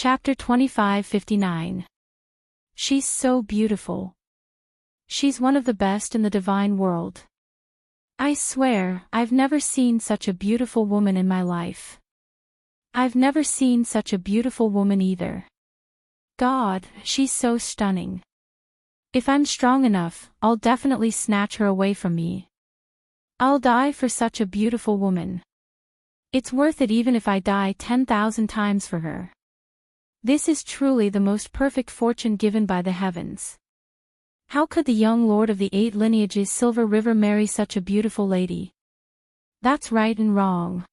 Chapter 25:59. She's so beautiful. She's one of the best in the divine world. I swear, I've never seen such a beautiful woman in my life. I've never seen such a beautiful woman either. God, she's so stunning. If I'm strong enough, I'll definitely snatch her away from me. I'll die for such a beautiful woman. It's worth it even if I die 10,000 times for her. This is truly the most perfect fortune given by the heavens. How could the young lord of the 8 lineages Silver River marry such a beautiful lady? That's right and wrong.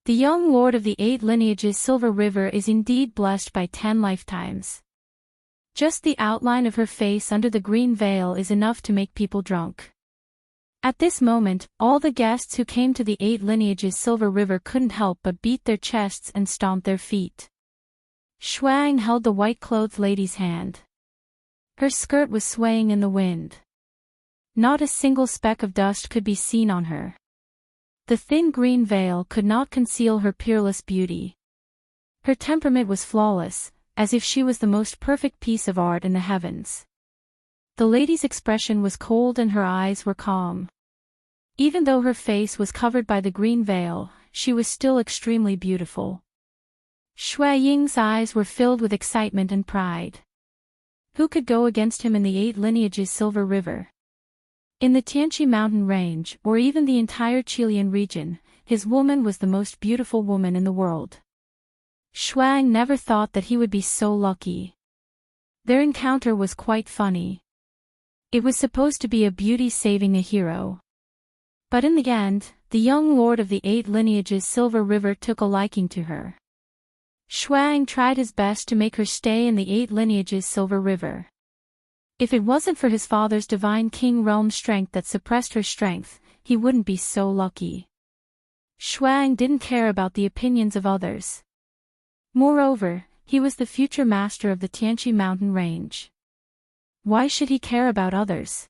The young lord of the 8 lineages Silver River is indeed blessed by 10 lifetimes. Just the outline of her face under the green veil is enough to make people drunk. At this moment, all the guests who came to the 8 lineages Silver River couldn't help but beat their chests and stomp their feet. Shuang held the white-clothed lady's hand. Her skirt was swaying in the wind. Not a single speck of dust could be seen on her. The thin green veil could not conceal her peerless beauty. Her temperament was flawless, as if she was the most perfect piece of art in the heavens. The lady's expression was cold and her eyes were calm. Even though her face was covered by the green veil, she was still extremely beautiful. Shui Ying's eyes were filled with excitement and pride. Who could go against him in the 8 lineages Silver River? In the Tianqi mountain range, or even the entire Chilean region, his woman was the most beautiful woman in the world. Shuang never thought that he would be so lucky. Their encounter was quite funny. It was supposed to be a beauty saving a hero. But in the end, the young lord of the 8 lineages Silver River took a liking to her. Shuang tried his best to make her stay in the 8 lineages Silver River. If it wasn't for his father's divine king realm strength that suppressed her strength, he wouldn't be so lucky. Shuang didn't care about the opinions of others. Moreover, he was the future master of the Tianqi mountain range. Why should he care about others?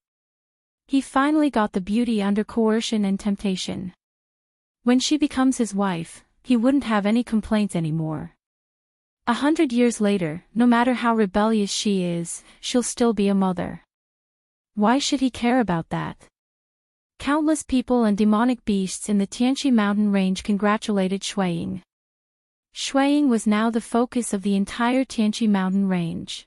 He finally got the beauty under coercion and temptation. When she becomes his wife, he wouldn't have any complaints anymore. 100 years later, no matter how rebellious she is, she'll still be a mother. Why should he care about that? Countless people and demonic beasts in the Tianqi mountain range congratulated Shuiying. Shuiying was now the focus of the entire Tianqi mountain range.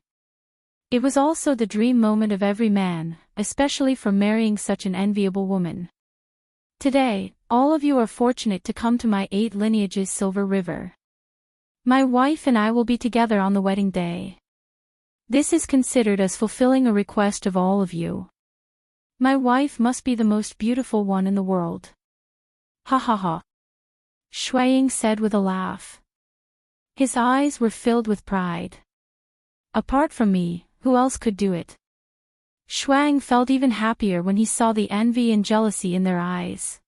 It was also the dream moment of every man, especially for marrying such an enviable woman. Today, all of you are fortunate to come to my 8 lineages Silver River. My wife and I will be together on the wedding day. This is considered as fulfilling a request of all of you. My wife must be the most beautiful one in the world. Ha ha ha. Shuiying said with a laugh. His eyes were filled with pride. Apart from me, who else could do it? Shuang felt even happier when he saw the envy and jealousy in their eyes.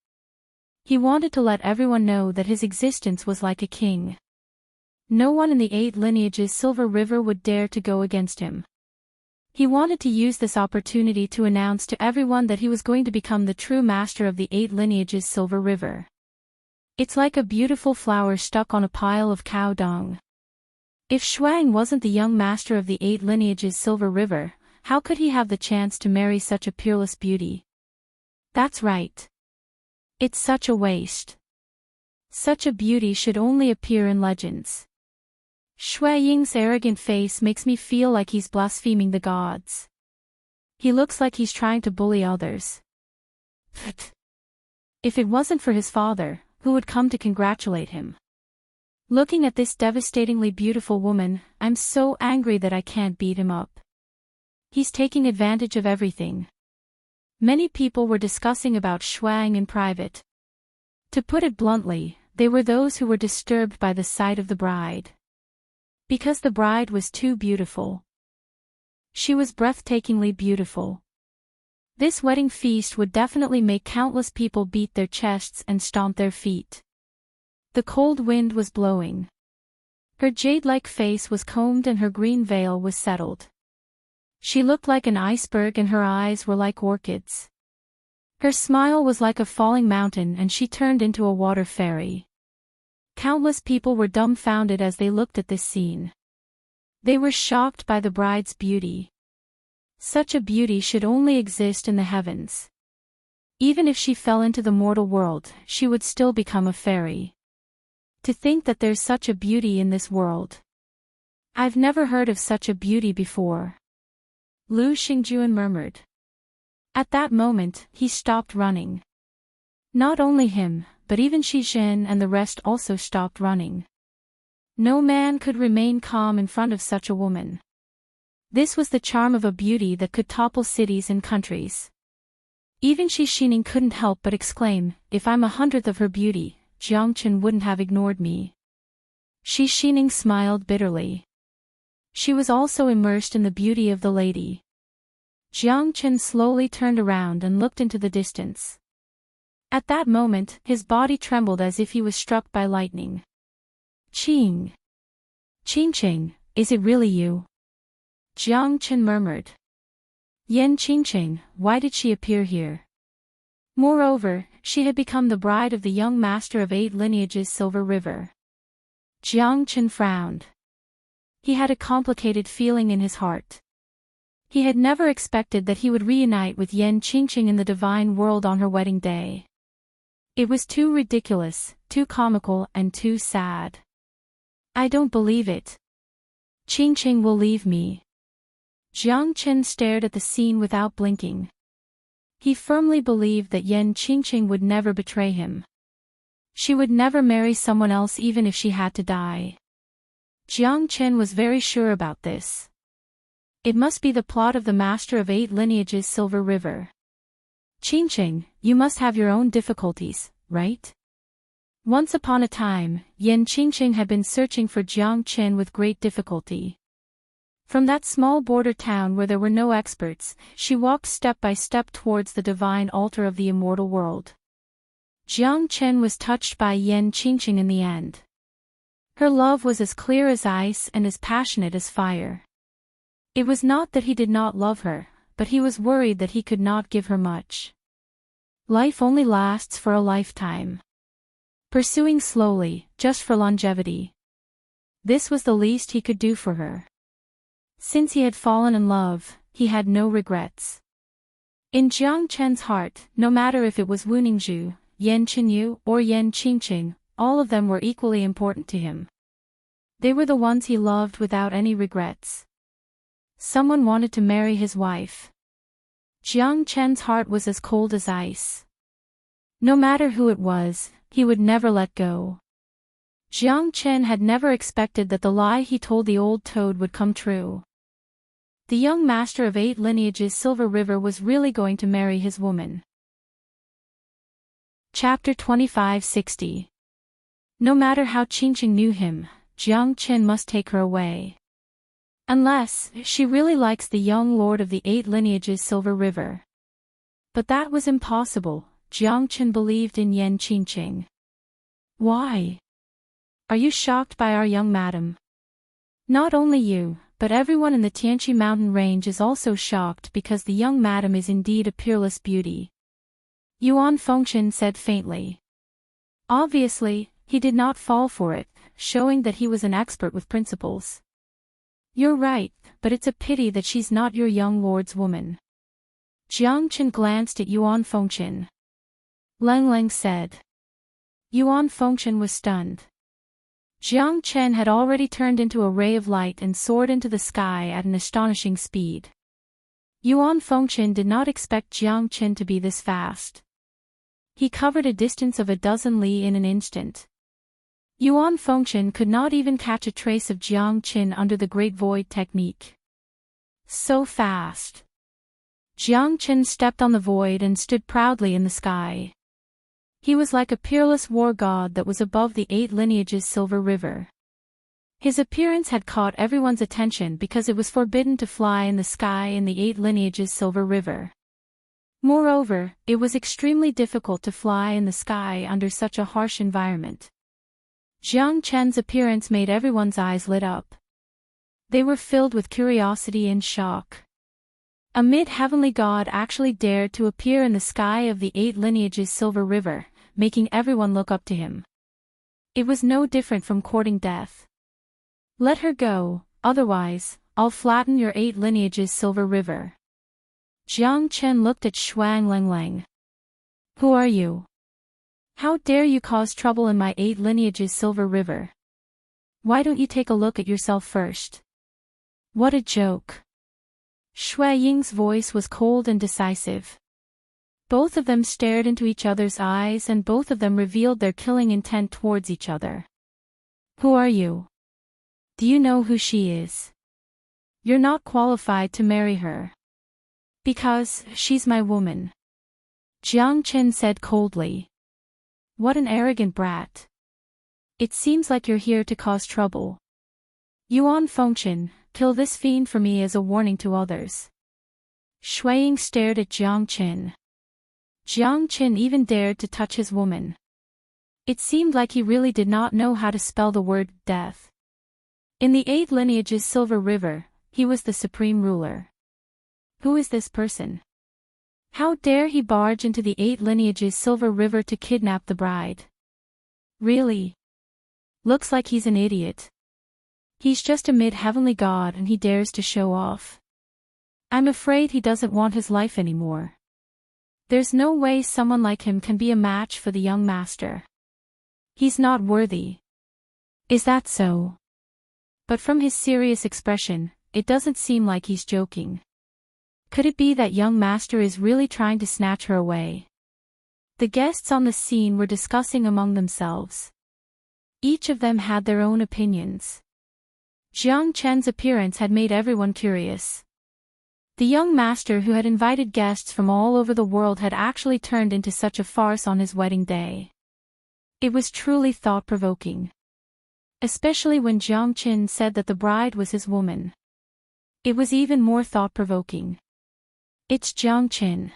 He wanted to let everyone know that his existence was like a king. No one in the 8 lineages Silver River would dare to go against him. He wanted to use this opportunity to announce to everyone that he was going to become the true master of the 8 lineages Silver River. It's like a beautiful flower stuck on a pile of cow dung. If Shuang wasn't the young master of the 8 lineages Silver River, how could he have the chance to marry such a peerless beauty? That's right. It's such a waste. Such a beauty should only appear in legends. Shuiying's arrogant face makes me feel like he's blaspheming the gods. He looks like he's trying to bully others. If it wasn't for his father, who would come to congratulate him? Looking at this devastatingly beautiful woman, I'm so angry that I can't beat him up. He's taking advantage of everything. Many people were discussing about Shuang in private. To put it bluntly, they were those who were disturbed by the sight of the bride. Because the bride was too beautiful. She was breathtakingly beautiful. This wedding feast would definitely make countless people beat their chests and stomp their feet. The cold wind was blowing. Her jade-like face was combed and her green veil was settled. She looked like an iceberg and her eyes were like orchids. Her smile was like a falling mountain and she turned into a water fairy. Countless people were dumbfounded as they looked at this scene. They were shocked by the bride's beauty. Such a beauty should only exist in the heavens. Even if she fell into the mortal world, she would still become a fairy. To think that there's such a beauty in this world. I've never heard of such a beauty before. Lu Xingjuan murmured. At that moment, he stopped running. Not only him, but even Shi Zhen and the rest also stopped running. No man could remain calm in front of such a woman. This was the charm of a beauty that could topple cities and countries. Even Shi Xining couldn't help but exclaim, if I'm 100th of her beauty, Jiang Chen wouldn't have ignored me. Shi Xining smiled bitterly. She was also immersed in the beauty of the lady. Jiang Chen slowly turned around and looked into the distance. At that moment, his body trembled as if he was struck by lightning. Qing. Qingqing, is it really you? Jiang Chen murmured. Yan Qingqing, why did she appear here? Moreover, she had become the bride of the young master of 8 lineages Silver River. Jiang Chen frowned. He had a complicated feeling in his heart. He had never expected that he would reunite with Yan Qingqing in the divine world on her wedding day. It was too ridiculous, too comical, and too sad. I don't believe it. Qingqing will leave me. Jiang Chen stared at the scene without blinking. He firmly believed that Yan Qingqing would never betray him. She would never marry someone else even if she had to die. Jiang Chen was very sure about this. It must be the plot of the master of 8 lineages Silver River. Qingqing, you must have your own difficulties, right? Once upon a time, Yan Qingqing had been searching for Jiang Chen with great difficulty. From that small border town where there were no experts, she walked step by step towards the divine altar of the immortal world. Jiang Chen was touched by Yan Qingqing in the end. Her love was as clear as ice and as passionate as fire. It was not that he did not love her, but he was worried that he could not give her much. Life only lasts for a lifetime. Pursuing slowly, just for longevity. This was the least he could do for her. Since he had fallen in love, he had no regrets. In Jiang Chen's heart, no matter if it was Wu Ningzhu, Yan Qinyu, or Yan Qingqing, all of them were equally important to him. They were the ones he loved without any regrets. Someone wanted to marry his wife. Jiang Chen's heart was as cold as ice. No matter who it was, he would never let go. Jiang Chen had never expected that the lie he told the old toad would come true. The young master of 8 lineages Silver River was really going to marry his woman. Chapter 2560. No matter how Qingqing knew him, Jiang Chen must take her away. Unless, she really likes the young lord of the 8 lineages Silver River. But that was impossible, Jiang Chen believed in Yan Qingqing. Why? Are you shocked by our young madam? Not only you, but everyone in the Tianqi mountain range is also shocked because the young madam is indeed a peerless beauty. Yuan Fengchen said faintly. Obviously, he did not fall for it, showing that he was an expert with principles. You're right, but it's a pity that she's not your young lord's woman. Jiang Chen glanced at Yuan Fengchen. Leng Leng said. Yuan Fengchen was stunned. Jiang Chen had already turned into a ray of light and soared into the sky at an astonishing speed. Yuan Fengchen did not expect Jiang Chen to be this fast. He covered a distance of 12 li in an instant. Yuan Fengchen could not even catch a trace of Jiang Chen under the Great Void technique. So fast. Jiang Chen stepped on the void and stood proudly in the sky. He was like a peerless war god that was above the 8 lineages Silver River. His appearance had caught everyone's attention because it was forbidden to fly in the sky in the 8 lineages Silver River. Moreover, it was extremely difficult to fly in the sky under such a harsh environment. Jiang Chen's appearance made everyone's eyes lit up. They were filled with curiosity and shock. A mid-heavenly god actually dared to appear in the sky of the 8 lineages Silver River, making everyone look up to him. It was no different from courting death. Let her go, otherwise, I'll flatten your 8 lineages silver river. Jiang Chen looked at Shuang Lenglang. Who are you? How dare you cause trouble in my 8 lineages silver river? Why don't you take a look at yourself first? What a joke. Shui Ying's voice was cold and decisive. Both of them stared into each other's eyes and both of them revealed their killing intent towards each other. Who are you? Do you know who she is? You're not qualified to marry her. Because she's my woman. Jiang Chen said coldly. What an arrogant brat. It seems like you're here to cause trouble. Yuan Fengchen, kill this fiend for me as a warning to others. Shui Ying stared at Jiang Chen. Jiang Chen even dared to touch his woman. It seemed like he really did not know how to spell the word death. In the 8 lineages silver river, he was the supreme ruler. Who is this person? How dare he barge into the 8 lineages silver river to kidnap the bride? Really? Looks like he's an idiot. He's just a mid-heavenly god and he dares to show off. I'm afraid he doesn't want his life anymore. There's no way someone like him can be a match for the young master. He's not worthy. Is that so? But from his serious expression, it doesn't seem like he's joking. Could it be that young master is really trying to snatch her away? The guests on the scene were discussing among themselves. Each of them had their own opinions. Jiang Chen's appearance had made everyone curious. The young master who had invited guests from all over the world had actually turned into such a farce on his wedding day. It was truly thought-provoking. Especially when Jiang Chen said that the bride was his woman. It was even more thought-provoking. It's Jiang Chen.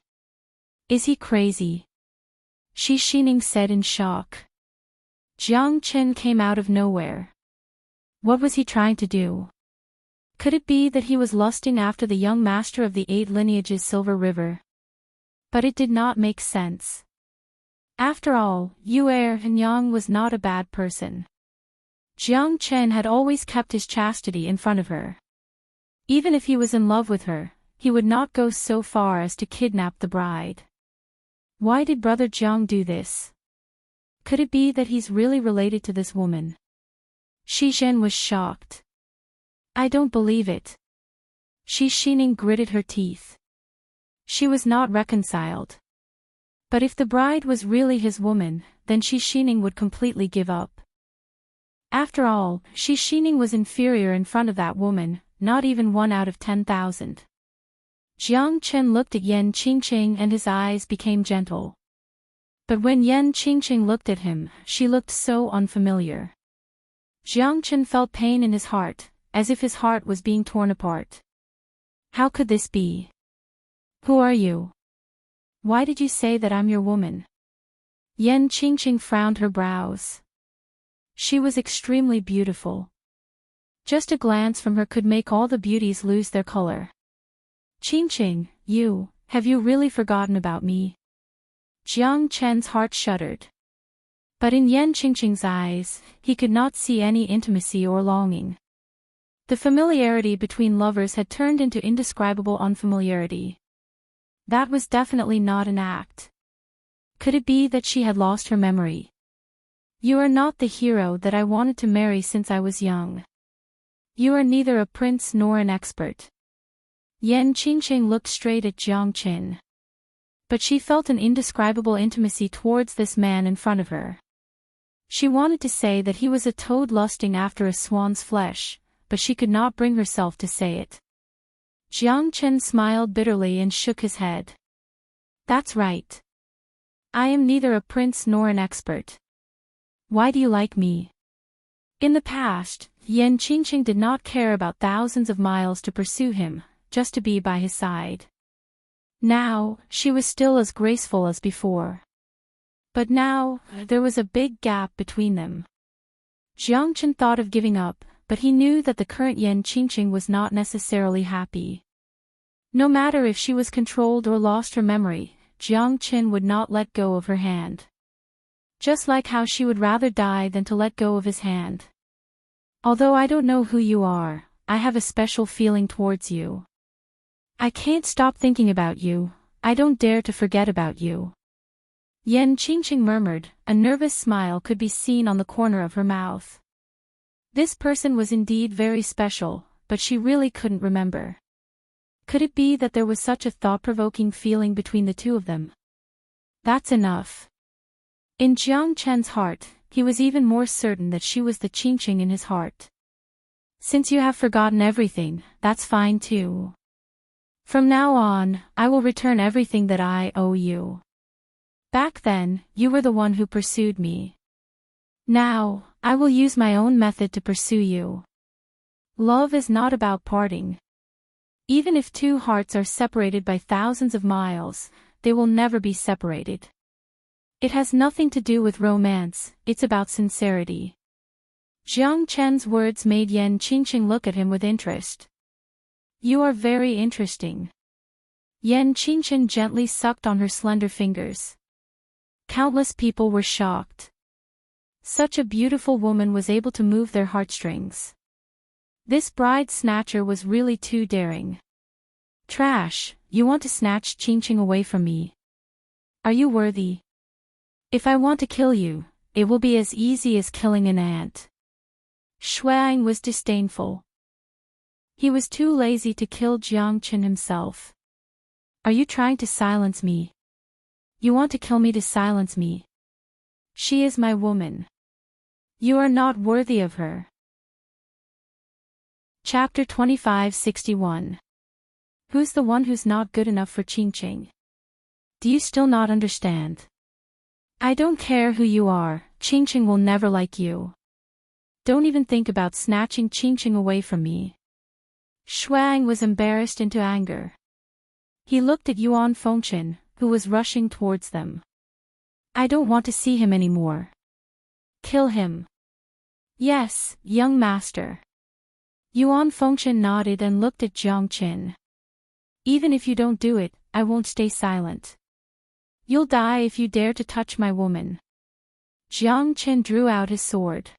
Is he crazy? Shi Xining said in shock. Jiang Chen came out of nowhere. What was he trying to do? Could it be that he was lusting after the young master of the 8 lineages silver river? But it did not make sense. After all, Yu and Yang was not a bad person. Jiang Chen had always kept his chastity in front of her. Even if he was in love with her, he would not go so far as to kidnap the bride. Why did brother Jiang do this? Could it be that he's really related to this woman? Shi Zhen was shocked. I don't believe it. Shi Xining gritted her teeth. She was not reconciled. But if the bride was really his woman, then Shi Xining would completely give up. After all, Shi Xining was inferior in front of that woman, not even 1 out of 10,000. Jiang Chen looked at Yan Qingqing and his eyes became gentle. But when Yan Qingqing looked at him, she looked so unfamiliar. Jiang Chen felt pain in his heart, as if his heart was being torn apart. How could this be? Who are you? Why did you say that I'm your woman? Yan Qingqing frowned her brows. She was extremely beautiful. Just a glance from her could make all the beauties lose their color. Qingqing, have you really forgotten about me? Jiang Chen's heart shuddered. But in Yan Qingqing's eyes, he could not see any intimacy or longing. The familiarity between lovers had turned into indescribable unfamiliarity. That was definitely not an act. Could it be that she had lost her memory? You are not the hero that I wanted to marry since I was young. You are neither a prince nor an expert. Yan Qingqing looked straight at Jiang Chen. But she felt an indescribable intimacy towards this man in front of her. She wanted to say that he was a toad lusting after a swan's flesh, but she could not bring herself to say it. Jiang Chen smiled bitterly and shook his head. That's right. I am neither a prince nor an expert. Why do you like me? In the past, Yan Qingqing did not care about thousands of miles to pursue him, just to be by his side. Now, she was still as graceful as before. But now, there was a big gap between them. Jiang Chen thought of giving up, but he knew that the current Yan Qingqing was not necessarily happy. No matter if she was controlled or lost her memory, Jiang Chen would not let go of her hand. Just like how she would rather die than to let go of his hand. Although I don't know who you are, I have a special feeling towards you. I can't stop thinking about you, I don't dare to forget about you. Yan Qingqing murmured, a nervous smile could be seen on the corner of her mouth. This person was indeed very special, but she really couldn't remember. Could it be that there was such a thought-provoking feeling between the two of them? That's enough. In Jiang Chen's heart, he was even more certain that she was the Qingqing in his heart. Since you have forgotten everything, that's fine too. From now on, I will return everything that I owe you. Back then, you were the one who pursued me. Now, I will use my own method to pursue you. Love is not about parting. Even if two hearts are separated by thousands of miles, they will never be separated. It has nothing to do with romance, it's about sincerity. Jiang Chen's words made Yan Qingqing look at him with interest. You are very interesting. Yan Qingqing gently sucked on her slender fingers. Countless people were shocked. Such a beautiful woman was able to move their heartstrings. This bride snatcher was really too daring. Trash, you want to snatch Qingqing away from me? Are you worthy? If I want to kill you, it will be as easy as killing an ant. Shuang was disdainful. He was too lazy to kill Jiang Qin himself. Are you trying to silence me? You want to kill me to silence me? She is my woman. You are not worthy of her. Chapter 2561. Who's the one who's not good enough for Qingqing? Do you still not understand? I don't care who you are, Qingqing will never like you. Don't even think about snatching Qingqing away from me. Shuang was embarrassed into anger. He looked at Yuan Fengchen, who was rushing towards them. I don't want to see him anymore. Kill him. Yes, young master. Yuan Fengchen nodded and looked at Jiang Qin. Even if you don't do it, I won't stay silent. You'll die if you dare to touch my woman. Jiang Qin drew out his sword.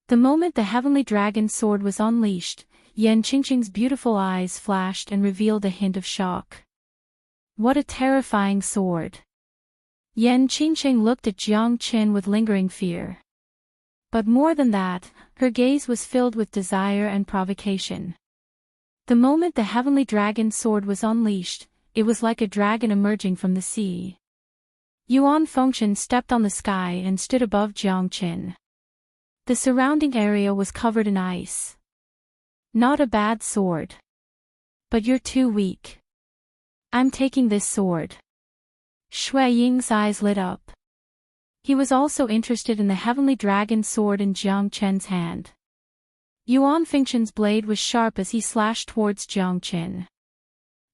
The moment the heavenly dragon sword was unleashed, Yan Qingqing's beautiful eyes flashed and revealed a hint of shock. What a terrifying sword. Yan Qingqing looked at Jiang Qin with lingering fear. But more than that, her gaze was filled with desire and provocation. The moment the heavenly dragon sword was unleashed, it was like a dragon emerging from the sea. Yuan Fengchen stepped on the sky and stood above Jiang Qin. The surrounding area was covered in ice. Not a bad sword. But you're too weak. I'm taking this sword. Shui Ying's eyes lit up. He was also interested in the heavenly dragon sword in Jiang Chen's hand. Yuan Fengchen's blade was sharp as he slashed towards Jiang Qin.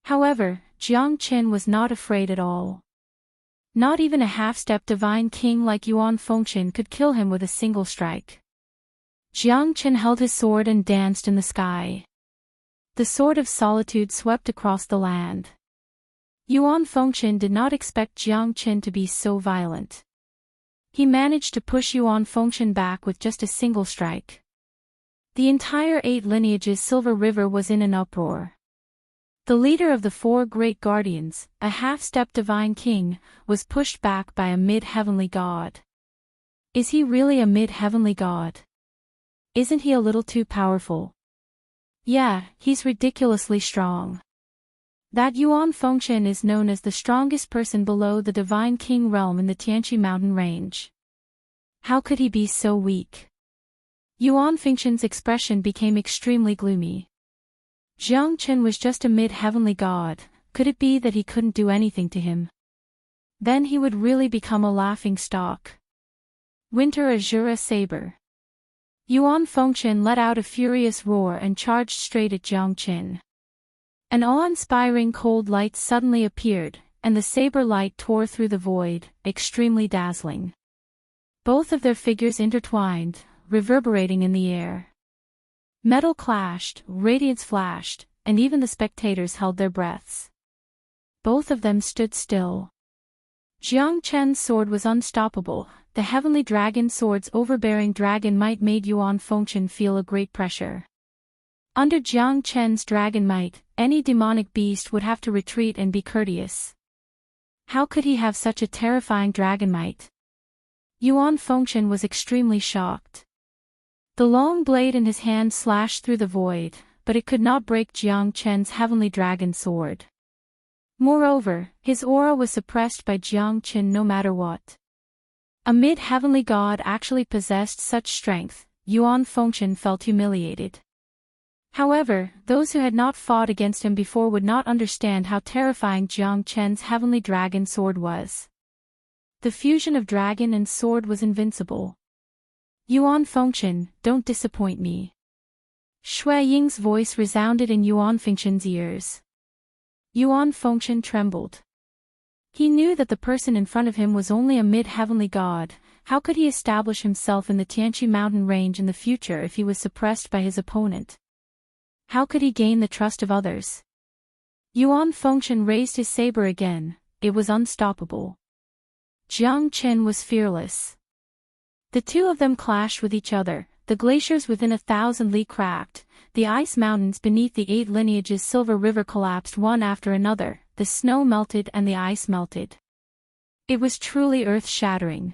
However, Jiang Qin was not afraid at all. Not even a half-step divine king like Yuan Fengchen could kill him with a single strike. Jiang Qin held his sword and danced in the sky. The sword of solitude swept across the land. Yuan Fengchen did not expect Jiang Qin to be so violent. He managed to push Yuan Fengchen back with just a single strike. The entire 8 lineages Silver River was in an uproar. The leader of the 4 great guardians, a half-step divine king, was pushed back by a mid-heavenly god. Is he really a mid-heavenly god? Isn't he a little too powerful? Yeah, he's ridiculously strong. That Yuan Fengchen is known as the strongest person below the divine king realm in the Tianqi mountain range. How could he be so weak? Yuan Fengchen's expression became extremely gloomy. Jiang Qin was just a mid-heavenly god, could it be that he couldn't do anything to him? Then he would really become a laughing stock. Winter Azura Saber. Yuan Fengchen let out a furious roar and charged straight at Jiang Qin. An awe-inspiring cold light suddenly appeared, and the saber light tore through the void, extremely dazzling. Both of their figures intertwined, reverberating in the air. Metal clashed, radiance flashed, and even the spectators held their breaths. Both of them stood still. Jiang Chen's sword was unstoppable, the heavenly dragon sword's overbearing dragon might made Yuan Fengchen feel a great pressure. Under Jiang Chen's dragon might, any demonic beast would have to retreat and be courteous. How could he have such a terrifying dragon might? Yuan Fengchen was extremely shocked. The long blade in his hand slashed through the void, but it could not break Jiang Chen's heavenly dragon sword. Moreover, his aura was suppressed by Jiang Chen no matter what. A mid-heavenly god actually possessed such strength, Yuan Fengchen felt humiliated. However, those who had not fought against him before would not understand how terrifying Jiang Chen's heavenly dragon sword was. The fusion of dragon and sword was invincible. Yuan Fengchen, don't disappoint me. Shui Ying's voice resounded in Yuan Fengchen's ears. Yuan Fengchen trembled. He knew that the person in front of him was only a mid-heavenly god. How could he establish himself in the Tianqi mountain range in the future if he was suppressed by his opponent? How could he gain the trust of others? Yuan Fengchen raised his saber again. It was unstoppable. Jiang Chen was fearless. The two of them clashed with each other. The glaciers within 1,000 li cracked, the ice mountains beneath the 8 lineages silver river collapsed one after another, the snow melted and the ice melted. It was truly earth-shattering.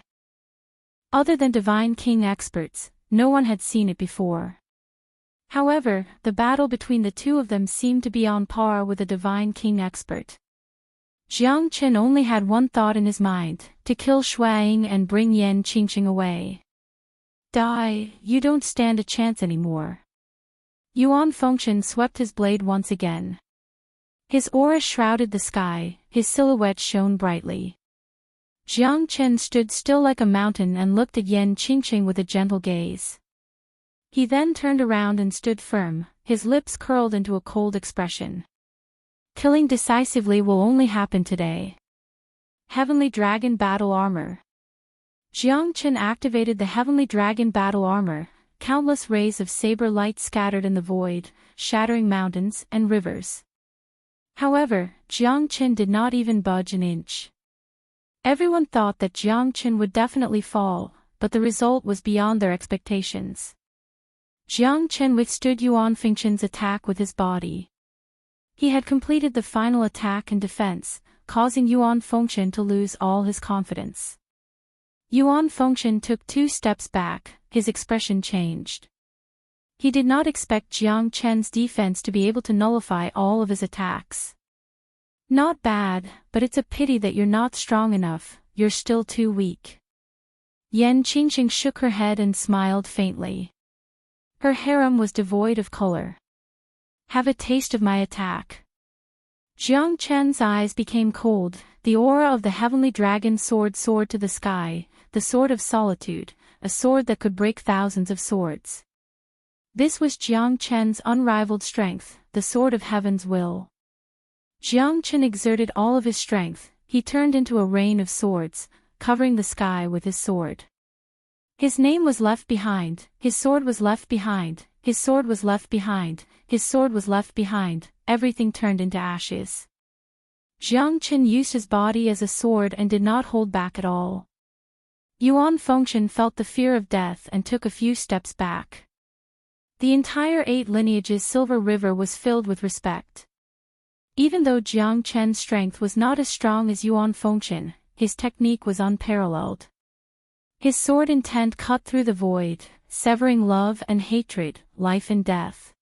Other than Divine King experts, no one had seen it before. However, the battle between the two of them seemed to be on par with a Divine King expert. Jiang Chen only had one thought in his mind, to kill Shui Ying and bring Yan Qingqing away. Die, you don't stand a chance anymore. Yuan Fengchen swept his blade once again. His aura shrouded the sky, his silhouette shone brightly. Jiang Chen stood still like a mountain and looked at Yan Qingqing with a gentle gaze. He then turned around and stood firm, his lips curled into a cold expression. Killing decisively will only happen today. Heavenly Dragon Battle Armor. Jiang Chen activated the Heavenly Dragon Battle Armor. Countless rays of saber light scattered in the void, shattering mountains and rivers. However, Jiang Chen did not even budge an inch. Everyone thought that Jiang Chen would definitely fall, but the result was beyond their expectations. Jiang Chen withstood Yuan Fengchen's attack with his body. He had completed the final attack and defense, causing Yuan Fengchen to lose all his confidence. Yuan Fengchen took 2 steps back, his expression changed. He did not expect Jiang Chen's defense to be able to nullify all of his attacks. Not bad, but it's a pity that you're not strong enough, you're still too weak. Yan Qingqing shook her head and smiled faintly. Her harem was devoid of color. Have a taste of my attack. Jiang Chen's eyes became cold, the aura of the heavenly dragon sword soared to the sky, the sword of solitude, a sword that could break thousands of swords. This was Jiang Chen's unrivaled strength, the sword of heaven's will. Jiang Chen exerted all of his strength, he turned into a rain of swords, covering the sky with his sword. His name was left behind, his sword was left behind, his sword was left behind, his sword was left behind, everything turned into ashes. Jiang Chen used his body as a sword and did not hold back at all. Yuan Fengchen felt the fear of death and took a few steps back. The entire 8 lineages silver river was filled with respect. Even though Jiang Chen's strength was not as strong as Yuan Fengchen, his technique was unparalleled. His sword intent cut through the void, severing love and hatred, life and death.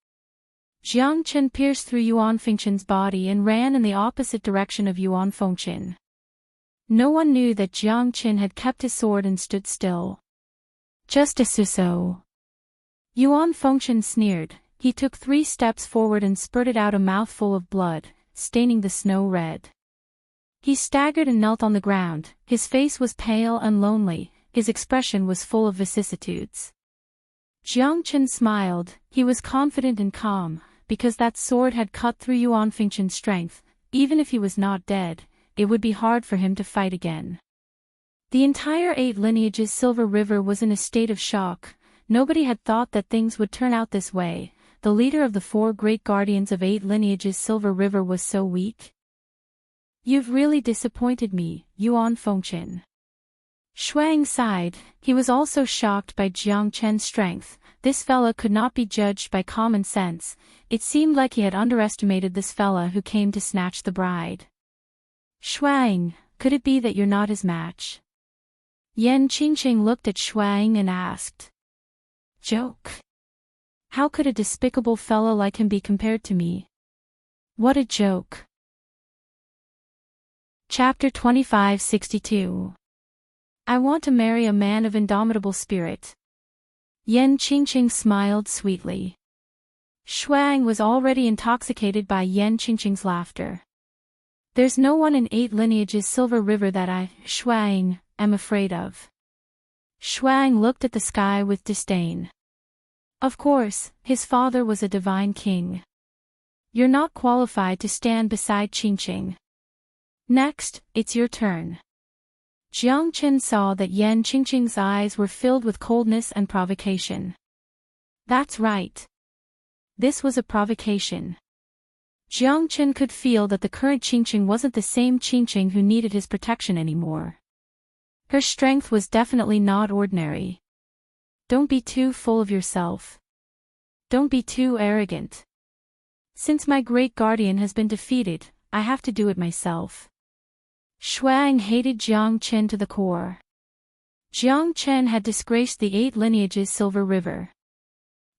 Jiang Chen pierced through Yuan Fengchen's body and ran in the opposite direction of Yuan Fengchen. No one knew that Jiang Chen had kept his sword and stood still. Just a so. Yuan Fengchen sneered. He took 3 steps forward and spurted out a mouthful of blood, staining the snow red. He staggered and knelt on the ground, his face was pale and lonely, his expression was full of vicissitudes. Jiang Chen smiled, he was confident and calm, because that sword had cut through Yuan Fengchen's strength. Even if he was not dead, it would be hard for him to fight again. The entire 8 lineages silver river was in a state of shock. Nobody had thought that things would turn out this way. The leader of the 4 great guardians of 8 lineages silver river was so weak. You've really disappointed me, Yuan Fengchen. Shuang sighed. He was also shocked by Jiang Chen's strength. This fella could not be judged by common sense. It seemed like he had underestimated this fella who came to snatch the bride. Shuang, could it be that you're not his match? Yan Qingqing looked at Shuang and asked. Joke. How could a despicable fella like him be compared to me? What a joke. Chapter 2562. I want to marry a man of indomitable spirit. Yan Qingqing smiled sweetly. Shuang was already intoxicated by Yan Qingqing's laughter. There's no one in 8 lineages Silver River that I, Shuang, am afraid of. Shuang looked at the sky with disdain. Of course, his father was a divine king. You're not qualified to stand beside Qingqing. Next, it's your turn. Jiang Chen saw that Yan Qingqing's eyes were filled with coldness and provocation. That's right. This was a provocation. Jiang Chen could feel that the current Qingqing wasn't the same Qingqing who needed his protection anymore. Her strength was definitely not ordinary. Don't be too full of yourself. Don't be too arrogant. Since my great guardian has been defeated, I have to do it myself. Shuang hated Jiang Chen to the core. Jiang Chen had disgraced the 8 lineages Silver River.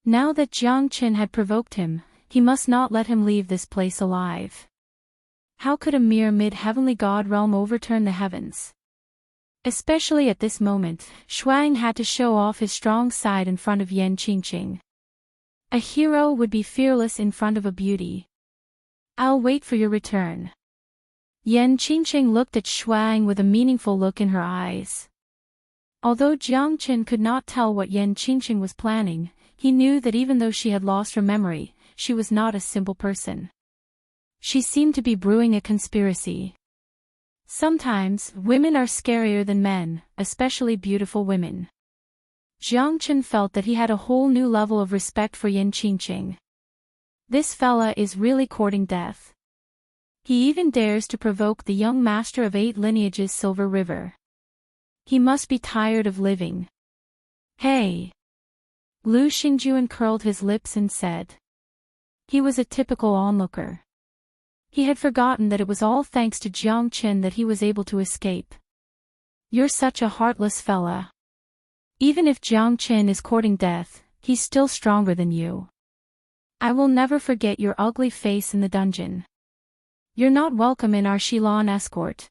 Now that Jiang Chen had provoked him, he must not let him leave this place alive. How could a mere mid-heavenly god realm overturn the heavens? Especially at this moment, Shuang had to show off his strong side in front of Yan Qingqing. A hero would be fearless in front of a beauty. I'll wait for your return. Yan Qingqing looked at Shuang with a meaningful look in her eyes. Although Jiang Chen could not tell what Yan Qingqing was planning, he knew that even though she had lost her memory, she was not a simple person. She seemed to be brewing a conspiracy. Sometimes, women are scarier than men, especially beautiful women. Jiang Chen felt that he had a whole new level of respect for Yan Qingqing. This fella is really courting death. He even dares to provoke the young master of 8 lineages Silver River. He must be tired of living. Hey! Lu Xingjuan curled his lips and said. He was a typical onlooker. He had forgotten that it was all thanks to Jiang Chen that he was able to escape. You're such a heartless fella. Even if Jiang Chen is courting death, he's still stronger than you. I will never forget your ugly face in the dungeon. You're not welcome in our Shilon escort.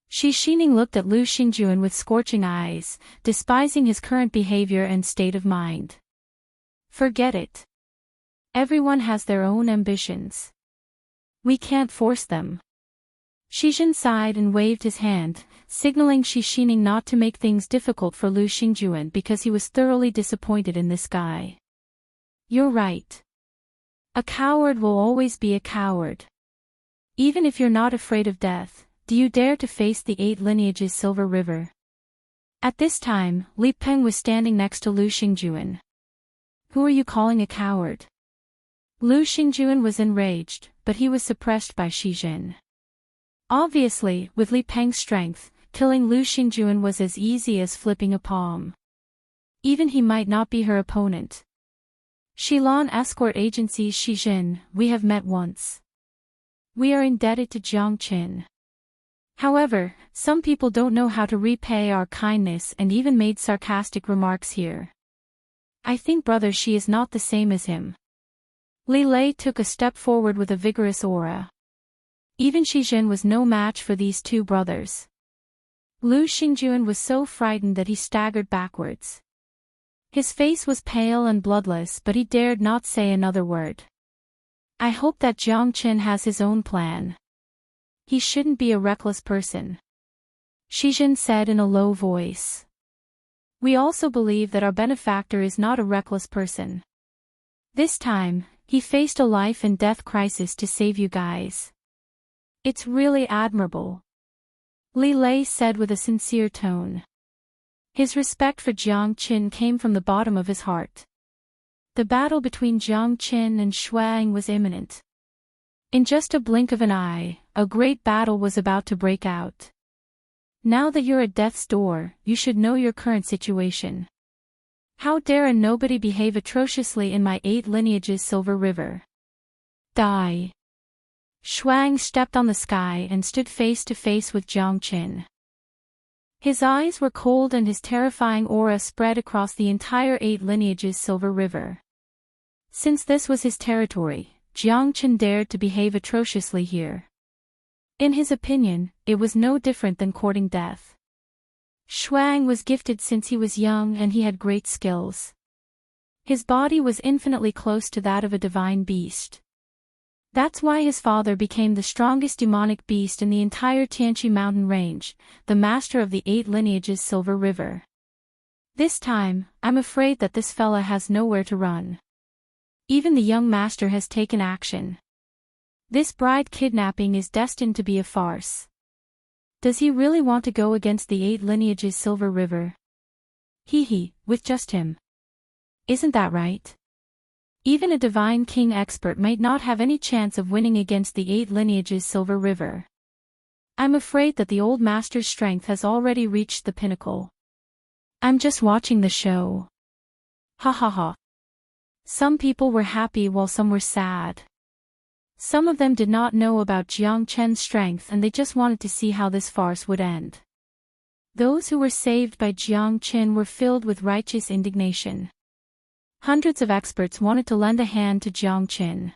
Shi Xining looked at Lu Xingjuan with scorching eyes, despising his current behavior and state of mind. Forget it. Everyone has their own ambitions. We can't force them. Shizhen sighed and waved his hand, signaling Shi Xining not to make things difficult for Lu Xingjuan because he was thoroughly disappointed in this guy. You're right. A coward will always be a coward. Even if you're not afraid of death, do you dare to face the 8 lineages Silver River? At this time, Li Peng was standing next to Lu Xingjuan. Who are you calling a coward? Lu Xingjuan was enraged, but he was suppressed by Shizhen. Obviously, with Li Peng's strength, killing Lu Xingjuan was as easy as flipping a palm. Even he might not be her opponent. Shilon Escort Agency Shizhen, we have met once. We are indebted to Jiang Chen. However, some people don't know how to repay our kindness and even made sarcastic remarks here. I think brother Shi is not the same as him. Li Lei took a step forward with a vigorous aura. Even Shizhen was no match for these 2 brothers. Lu Xingjuan was so frightened that he staggered backwards. His face was pale and bloodless, but he dared not say another word. I hope that Jiang Chen has his own plan. He shouldn't be a reckless person. Shizhen said in a low voice. We also believe that our benefactor is not a reckless person. This time, he faced a life and death crisis to save you guys. It's really admirable. Li Lei said with a sincere tone. His respect for Jiang Chen came from the bottom of his heart. The battle between Jiang Chen and Shuang was imminent. In just a blink of an eye, a great battle was about to break out. Now that you're at death's door, you should know your current situation. How dare a nobody behave atrociously in my 8 lineages Silver River? Die. Shuang stepped on the sky and stood face to face with Jiang Qin. His eyes were cold and his terrifying aura spread across the entire 8 lineages Silver River. Since this was his territory, Jiang Qin dared to behave atrociously here. In his opinion, it was no different than courting death. Shuang was gifted since he was young and he had great skills. His body was infinitely close to that of a divine beast. That's why his father became the strongest demonic beast in the entire Tianqi mountain range, the master of the 8 lineages Silver River. This time, I'm afraid that this fella has nowhere to run. Even the young master has taken action. This bride kidnapping is destined to be a farce. Does he really want to go against the 8 lineages Silver River? With just him. Isn't that right? Even a divine king expert might not have any chance of winning against the 8 lineages Silver River. I'm afraid that the old master's strength has already reached the pinnacle. I'm just watching the show. Ha ha ha. Some people were happy while some were sad. Some of them did not know about Jiang Chen's strength and they just wanted to see how this farce would end. Those who were saved by Jiang Chen were filled with righteous indignation. Hundreds of experts wanted to lend a hand to Jiang Chen.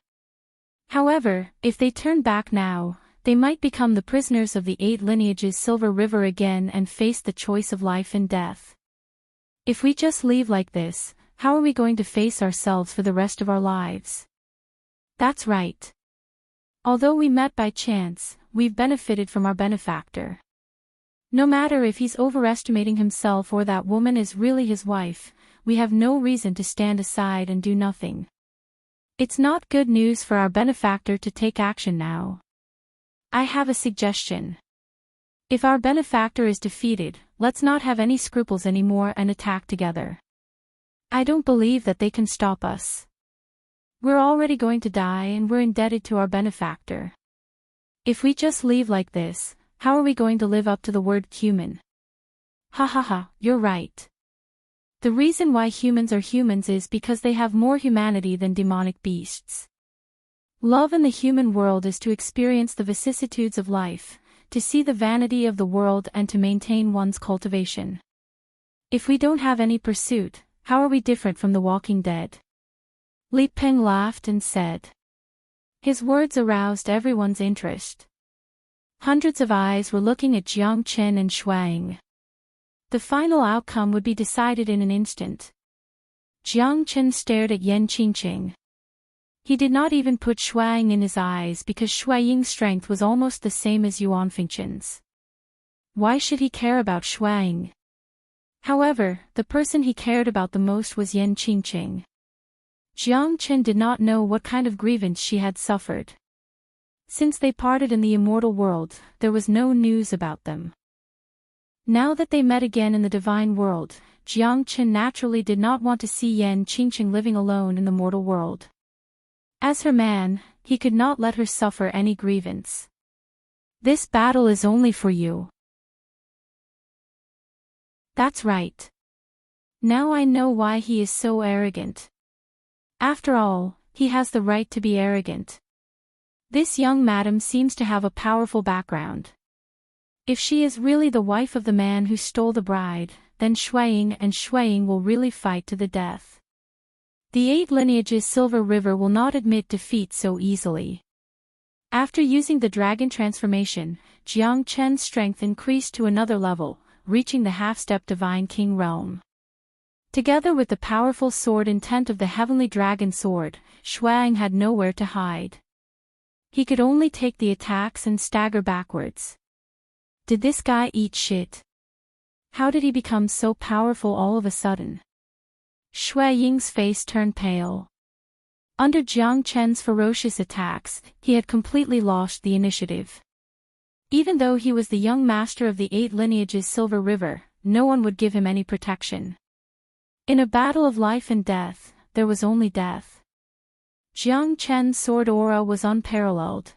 However, if they turned back now, they might become the prisoners of the 8 lineages Silver River again and face the choice of life and death. If we just leave like this, how are we going to face ourselves for the rest of our lives? That's right. Although we met by chance, we've benefited from our benefactor. No matter if he's overestimating himself or that woman is really his wife, we have no reason to stand aside and do nothing. It's not good news for our benefactor to take action now. I have a suggestion. If our benefactor is defeated, let's not have any scruples anymore and attack together. I don't believe that they can stop us. We're already going to die and we're indebted to our benefactor. If we just leave like this, how are we going to live up to the word human? Ha ha ha, you're right. The reason why humans are humans is because they have more humanity than demonic beasts. Love in the human world is to experience the vicissitudes of life, to see the vanity of the world and to maintain one's cultivation. If we don't have any pursuit, how are we different from the walking dead? Li Peng laughed and said. His words aroused everyone's interest. Hundreds of eyes were looking at Jiang Chen and Shuang. The final outcome would be decided in an instant. Jiang Chen stared at Yan Qingqing. He did not even put Shuang in his eyes because Shuaying's strength was almost the same as Yuan Fengchen's. Why should he care about Shuang? However, the person he cared about the most was Yan Qingqing. Jiang Chen did not know what kind of grievance she had suffered. Since they parted in the immortal world, there was no news about them. Now that they met again in the divine world, Jiang Chen naturally did not want to see Yan Qingqing living alone in the mortal world. As her man, he could not let her suffer any grievance. This battle is only for you. That's right. Now I know why he is so arrogant. After all, he has the right to be arrogant. This young madam seems to have a powerful background. If she is really the wife of the man who stole the bride, then Shuaying will really fight to the death. The 8 lineages Silver River will not admit defeat so easily. After using the dragon transformation, Jiang Chen's strength increased to another level, reaching the half-step divine king realm. Together with the powerful sword intent of the heavenly dragon sword, Shuang had nowhere to hide. He could only take the attacks and stagger backwards. Did this guy eat shit? How did he become so powerful all of a sudden? Shuaying's face turned pale. Under Jiang Chen's ferocious attacks, he had completely lost the initiative. Even though he was the young master of the 8 lineages Silver River, no one would give him any protection. In a battle of life and death, there was only death. Jiang Chen's sword aura was unparalleled.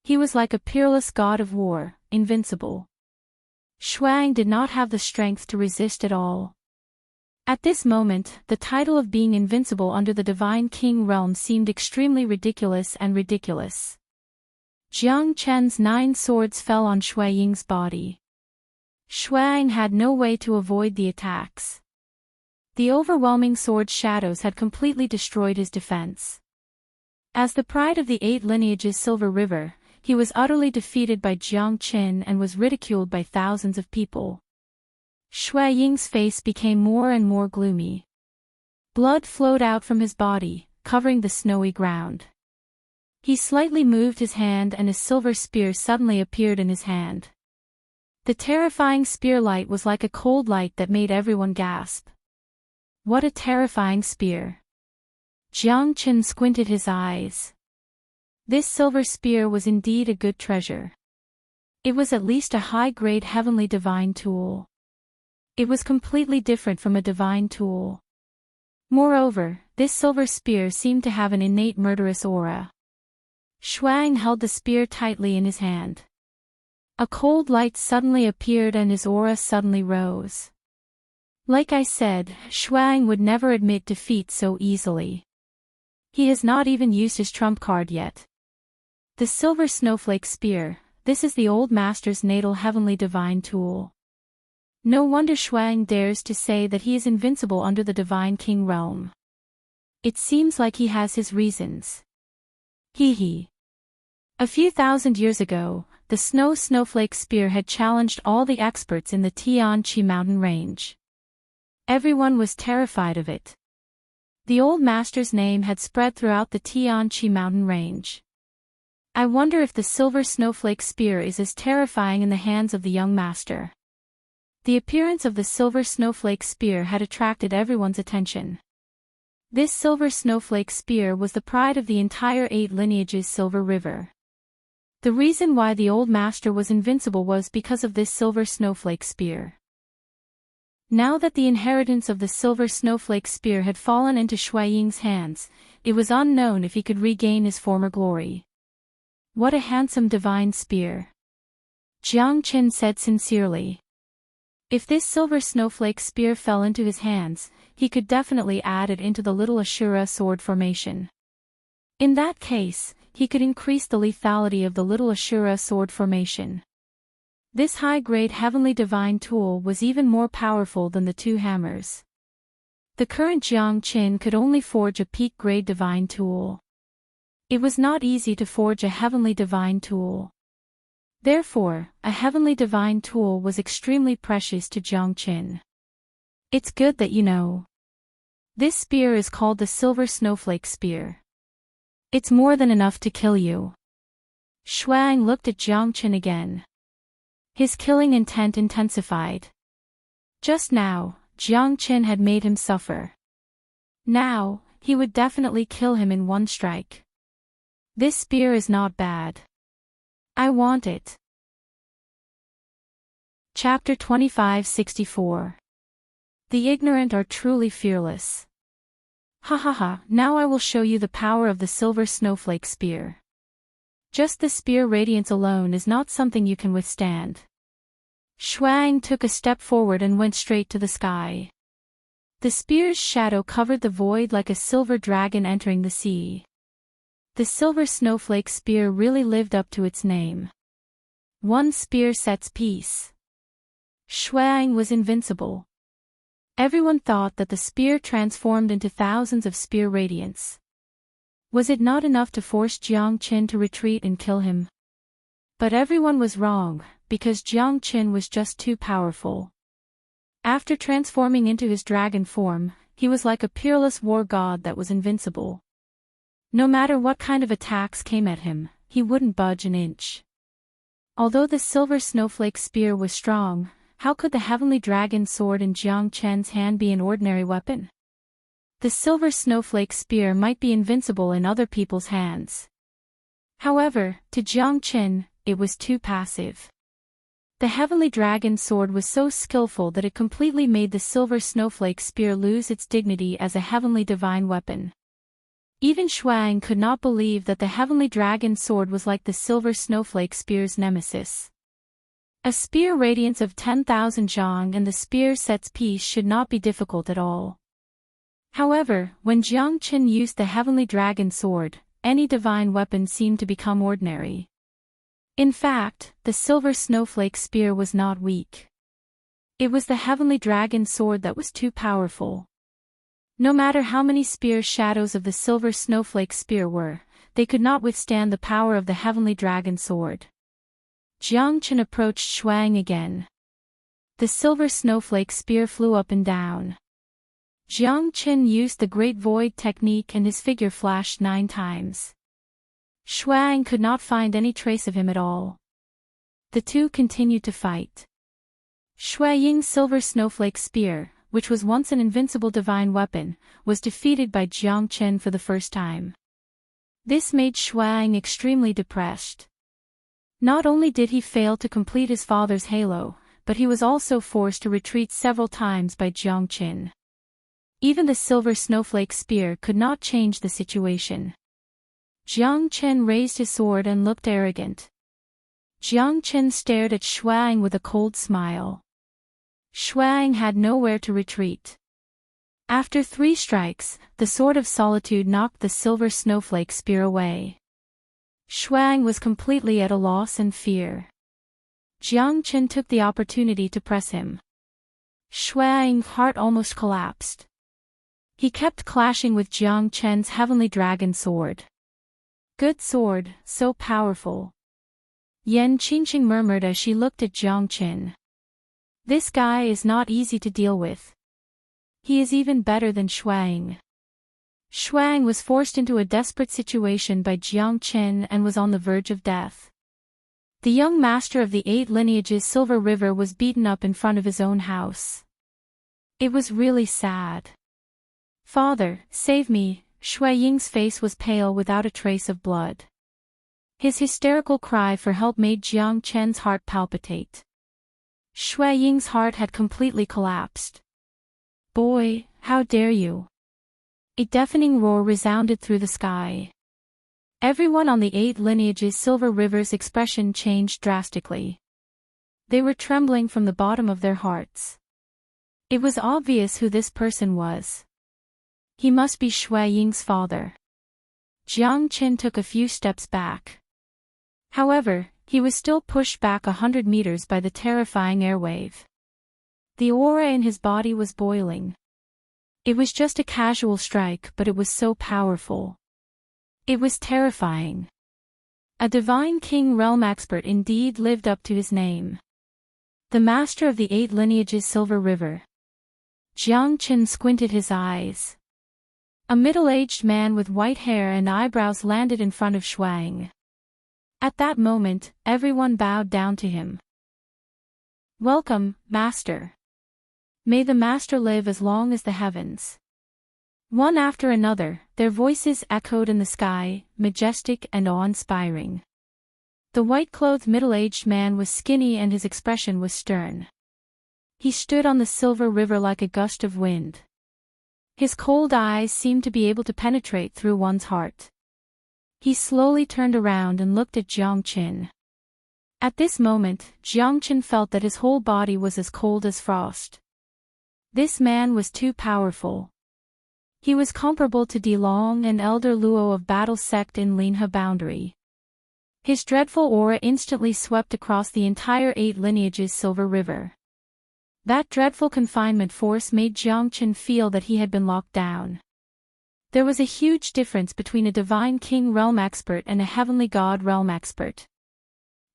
He was like a peerless god of war, invincible. Shuang did not have the strength to resist at all. At this moment, the title of being invincible under the Divine King realm seemed extremely ridiculous. Jiang Chen's 9 swords fell on Shui Ying's body. Shuang had no way to avoid the attacks. The overwhelming sword shadows had completely destroyed his defense. As the pride of the 8 lineages Silver River, he was utterly defeated by Jiang Qin and was ridiculed by thousands of people. Shui Ying's face became more and more gloomy. Blood flowed out from his body, covering the snowy ground. He slightly moved his hand and a silver spear suddenly appeared in his hand. The terrifying spear light was like a cold light that made everyone gasp. What a terrifying spear! Jiang Qin squinted his eyes. This silver spear was indeed a good treasure. It was at least a high-grade heavenly divine tool. It was completely different from a divine tool. Moreover, this silver spear seemed to have an innate murderous aura. Shuang held the spear tightly in his hand. A cold light suddenly appeared and his aura suddenly rose. Like I said, Shuang would never admit defeat so easily. He has not even used his trump card yet. The silver snowflake spear, this is the old master's natal heavenly divine tool. No wonder Shuang dares to say that he is invincible under the Divine King realm. It seems like he has his reasons. Hee. A few thousand years ago, the snowflake spear had challenged all the experts in the Tianqi mountain range. Everyone was terrified of it. The old master's name had spread throughout the Tianqi mountain range. I wonder if the silver snowflake spear is as terrifying in the hands of the young master. The appearance of the silver snowflake spear had attracted everyone's attention. This silver snowflake spear was the pride of the entire 8 lineages Silver River. The reason why the old master was invincible was because of this silver snowflake spear. Now that the inheritance of the silver snowflake spear had fallen into Shui Ying's hands, it was unknown if he could regain his former glory. What a handsome divine spear! Jiang Qin said sincerely. If this silver snowflake spear fell into his hands, he could definitely add it into the little Ashura sword formation. In that case, he could increase the lethality of the little Ashura sword formation. This high-grade heavenly divine tool was even more powerful than the 2 hammers. The current Jiang Qin could only forge a peak-grade divine tool. It was not easy to forge a heavenly divine tool. Therefore, a heavenly divine tool was extremely precious to Jiang Qin. It's good that you know. This spear is called the silver snowflake spear. It's more than enough to kill you. Shuang looked at Jiang Qin again. His killing intent intensified. Just now, Jiang Qin had made him suffer. Now, he would definitely kill him in one strike. This spear is not bad. I want it. Chapter 2564. The ignorant are truly fearless. Now I will show you the power of the silver snowflake spear. Just the spear radiance alone is not something you can withstand. Shuang took a step forward and went straight to the sky. The spear's shadow covered the void like a silver dragon entering the sea. The silver snowflake spear really lived up to its name. One spear sets peace. Shuang was invincible. Everyone thought that the spear transformed into thousands of spear radiance. Was it not enough to force Jiang Qin to retreat and kill him? But everyone was wrong, because Jiang Qin was just too powerful. After transforming into his dragon form, he was like a peerless war god that was invincible. No matter what kind of attacks came at him, he wouldn't budge an inch. Although the silver snowflake spear was strong, how could the heavenly dragon sword in Jiang Chen's hand be an ordinary weapon? The silver snowflake spear might be invincible in other people's hands. However, to Jiang Qin, it was too passive. The heavenly dragon sword was so skillful that it completely made the silver snowflake spear lose its dignity as a heavenly divine weapon. Even Shuang could not believe that the heavenly dragon sword was like the silver snowflake spear's nemesis. A spear radiance of 10,000 zhang and the spear sets peace should not be difficult at all. However, when Jiang Qin used the heavenly dragon sword, any divine weapon seemed to become ordinary. In fact, the silver snowflake spear was not weak. It was the heavenly dragon sword that was too powerful. No matter how many spear shadows of the silver snowflake spear were, they could not withstand the power of the heavenly dragon sword. Jiang Qin approached Shuang again. The silver snowflake spear flew up and down. Jiang Qin used the Great Void technique and his figure flashed 9 times. Shuang could not find any trace of him at all. The two continued to fight. Shui Ying's silver snowflake spear, which was once an invincible divine weapon, was defeated by Jiang Qin for the first time. This made Shuang extremely depressed. Not only did he fail to complete his father's halo, but he was also forced to retreat several times by Jiang Qin. Even the silver snowflake spear could not change the situation. Jiang Qin raised his sword and looked arrogant. Jiang Qin stared at Shuang with a cold smile. Shuang had nowhere to retreat. After 3 strikes, the sword of solitude knocked the silver snowflake spear away. Shuang was completely at a loss and fear. Jiang Qin took the opportunity to press him. Shuang's heart almost collapsed. He kept clashing with Jiang Qin's heavenly dragon sword. Good sword, so powerful. Yan Qingqing murmured as she looked at Jiang Qin. This guy is not easy to deal with. He is even better than Shuang. Shuang was forced into a desperate situation by Jiang Qin and was on the verge of death. The young master of the 8 lineages Silver River was beaten up in front of his own house. It was really sad. Father, save me. Shui Ying's face was pale without a trace of blood. His hysterical cry for help made Jiang Qin's heart palpitate. Shui Ying's heart had completely collapsed. Boy, how dare you! A deafening roar resounded through the sky. Everyone on the 8 lineages Silver River's expression changed drastically. They were trembling from the bottom of their hearts. It was obvious who this person was. He must be Shui Ying's father. Jiang Qin took a few steps back. However, he was still pushed back 100 meters by the terrifying airwave. The aura in his body was boiling. It was just a casual strike, but it was so powerful. It was terrifying. A divine king realm expert indeed lived up to his name. The master of the 8 lineages Silver River. Jiang Qin squinted his eyes. A middle-aged man with white hair and eyebrows landed in front of Shuang. At that moment, everyone bowed down to him. Welcome, Master. May the Master live as long as the heavens. One after another, their voices echoed in the sky, majestic and awe-inspiring. The white-clothed middle-aged man was skinny and his expression was stern. He stood on the Silver River like a gust of wind. His cold eyes seemed to be able to penetrate through one's heart. He slowly turned around and looked at Jiang Qin. At this moment, Jiang Qin felt that his whole body was as cold as frost. This man was too powerful. He was comparable to De Long and Elder Luo of Battle Sect in Linhe Boundary. His dreadful aura instantly swept across the entire 8 lineages Silver River. That dreadful confinement force made Jiang Qin feel that he had been locked down. There was a huge difference between a divine king realm expert and a heavenly god realm expert.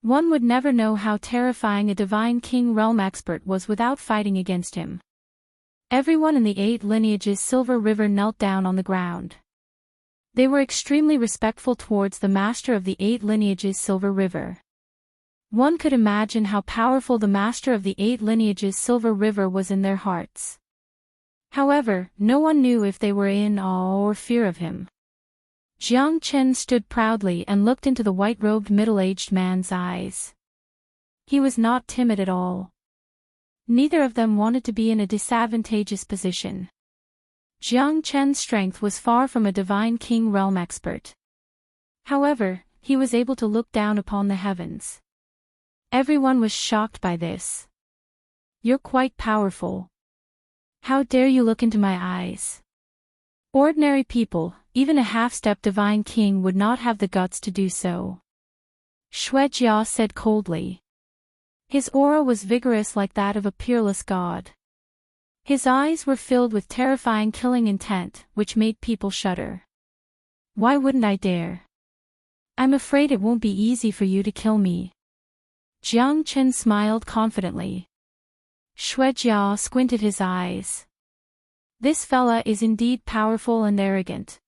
One would never know how terrifying a divine king realm expert was without fighting against him. Everyone in the 8 lineages Silver River knelt down on the ground. They were extremely respectful towards the master of the 8 lineages Silver River. One could imagine how powerful the master of the 8 lineages Silver River was in their hearts. However, no one knew if they were in awe or fear of him. Jiang Qin stood proudly and looked into the white-robed middle-aged man's eyes. He was not timid at all. Neither of them wanted to be in a disadvantageous position. Jiang Qin's strength was far from a divine king realm expert. However, he was able to look down upon the heavens. Everyone was shocked by this. You're quite powerful. How dare you look into my eyes? Ordinary people, even a half-step divine king would not have the guts to do so. Xuejia said coldly. His aura was vigorous like that of a peerless god. His eyes were filled with terrifying killing intent, which made people shudder. Why wouldn't I dare? I'm afraid it won't be easy for you to kill me. Jiang Chen smiled confidently. Xuejia squinted his eyes. This fella is indeed powerful and arrogant.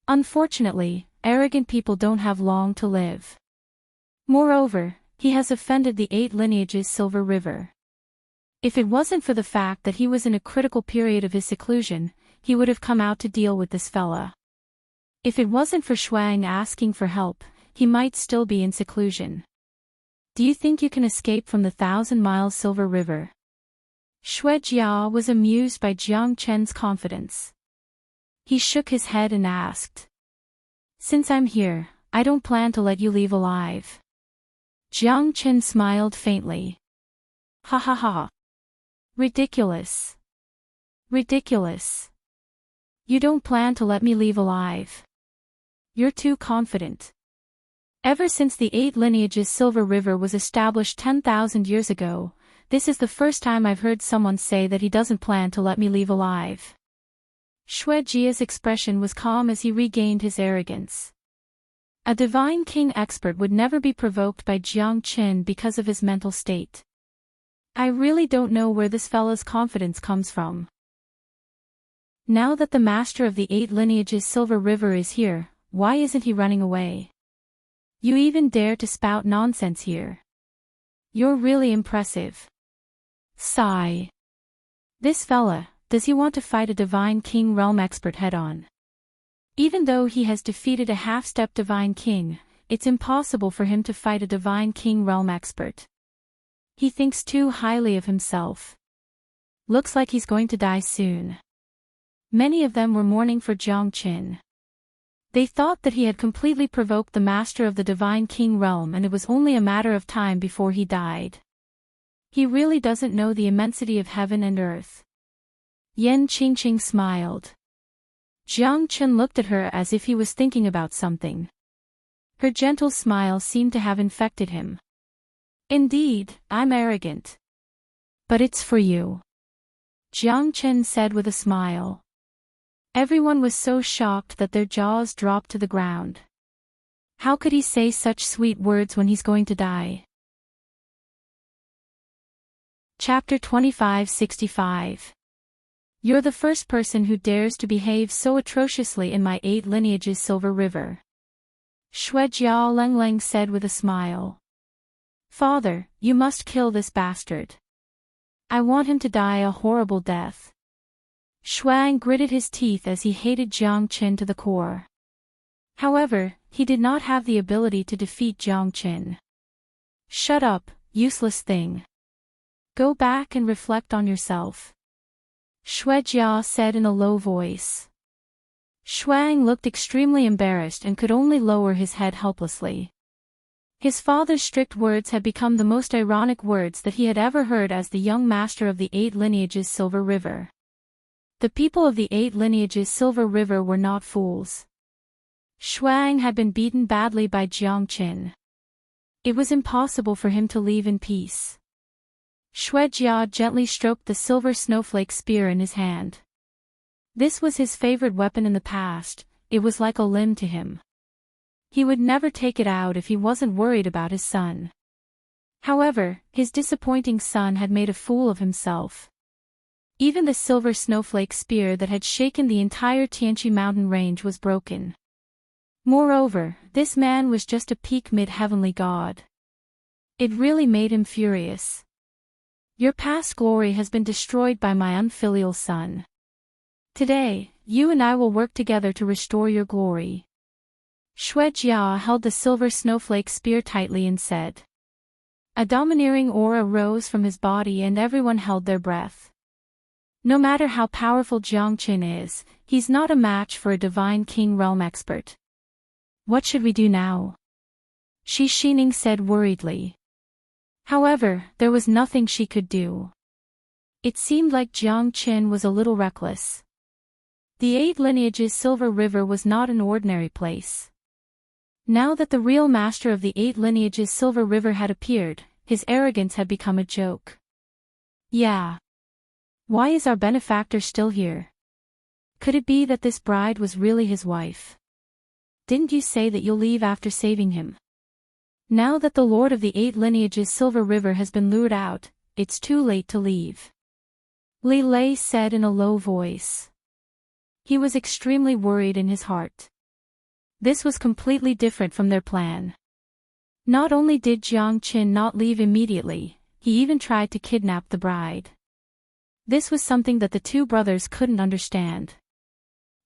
Unfortunately, arrogant people don't have long to live. Moreover, he has offended the 8 lineages Silver River. If it wasn't for the fact that he was in a critical period of his seclusion, he would have come out to deal with this fella. If it wasn't for Shuang asking for help, he might still be in seclusion. Do you think you can escape from the 1,000-mile Silver River? Xuejia was amused by Jiang Chen's confidence. He shook his head and asked. Since I'm here, I don't plan to let you leave alive. Jiang Chen smiled faintly. Ha ha ha. Ridiculous. Ridiculous. You don't plan to let me leave alive. You're too confident. Ever since the 8 lineages Silver River was established 10,000 years ago, this is the first time I've heard someone say that he doesn't plan to let me leave alive. Xuejia's expression was calm as he regained his arrogance. A divine king expert would never be provoked by Jiang Chen because of his mental state. I really don't know where this fella's confidence comes from. Now that the master of the 8 lineages Silver River is here, why isn't he running away? You even dare to spout nonsense here. You're really impressive. Sigh. This fella, does he want to fight a divine king realm expert head-on? Even though he has defeated a half-step divine king, it's impossible for him to fight a divine king realm expert. He thinks too highly of himself. Looks like he's going to die soon. Many of them were mourning for Jiang Chen. They thought that he had completely provoked the master of the divine king realm and it was only a matter of time before he died. He really doesn't know the immensity of heaven and earth. Yan Qingqing smiled. Jiang Chen looked at her as if he was thinking about something. Her gentle smile seemed to have infected him. Indeed, I'm arrogant. But it's for you. Jiang Chen said with a smile. Everyone was so shocked that their jaws dropped to the ground. How could he say such sweet words when he's going to die? Chapter 2565. You're the first person who dares to behave so atrociously in my 8 lineages Silver River. Xuejia Lengleng said with a smile. Father, you must kill this bastard. I want him to die a horrible death. Shuang gritted his teeth as he hated Jiang Chen to the core. However, he did not have the ability to defeat Jiang Chen. Shut up, useless thing. Go back and reflect on yourself. Xuejia said in a low voice. Shuang looked extremely embarrassed and could only lower his head helplessly. His father's strict words had become the most ironic words that he had ever heard as the young master of the 8 lineages Silver River. The people of the 8 lineages Silver River were not fools. Shuang had been beaten badly by Jiang Chen. It was impossible for him to leave in peace. Xuejia gently stroked the silver snowflake spear in his hand. This was his favorite weapon in the past, it was like a limb to him. He would never take it out if he wasn't worried about his son. However, his disappointing son had made a fool of himself. Even the silver snowflake spear that had shaken the entire Tianqi mountain range was broken. Moreover, this man was just a peak mid-heavenly god. It really made him furious. Your past glory has been destroyed by my unfilial son. Today, you and I will work together to restore your glory. Xuejia held the silver snowflake spear tightly and said. A domineering aura rose from his body and everyone held their breath. No matter how powerful Jiang Chen is, he's not a match for a divine king realm expert. What should we do now? Shi Xining said worriedly. However, there was nothing she could do. It seemed like Jiang Qin was a little reckless. The 8 lineages Silver River was not an ordinary place. Now that the real master of the 8 lineages Silver River had appeared, his arrogance had become a joke. Yeah. Why is our benefactor still here? Could it be that this bride was really his wife? Didn't you say that you'll leave after saving him? Now that the lord of the 8 lineages Silver River has been lured out, it's too late to leave. Li Lei said in a low voice. He was extremely worried in his heart. This was completely different from their plan. Not only did Jiang Qin not leave immediately, he even tried to kidnap the bride. This was something that the 2 brothers couldn't understand.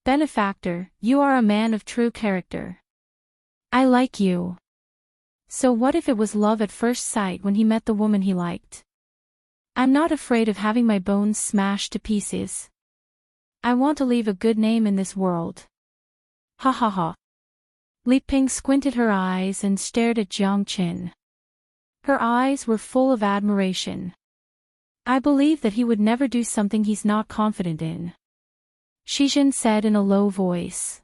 Benefactor, you are a man of true character. I like you. So what if it was love at first sight when he met the woman he liked? I'm not afraid of having my bones smashed to pieces. I want to leave a good name in this world. Ha ha ha. Li Ping squinted her eyes and stared at Jiang Qin. Her eyes were full of admiration. I believe that he would never do something he's not confident in. Shijin said in a low voice.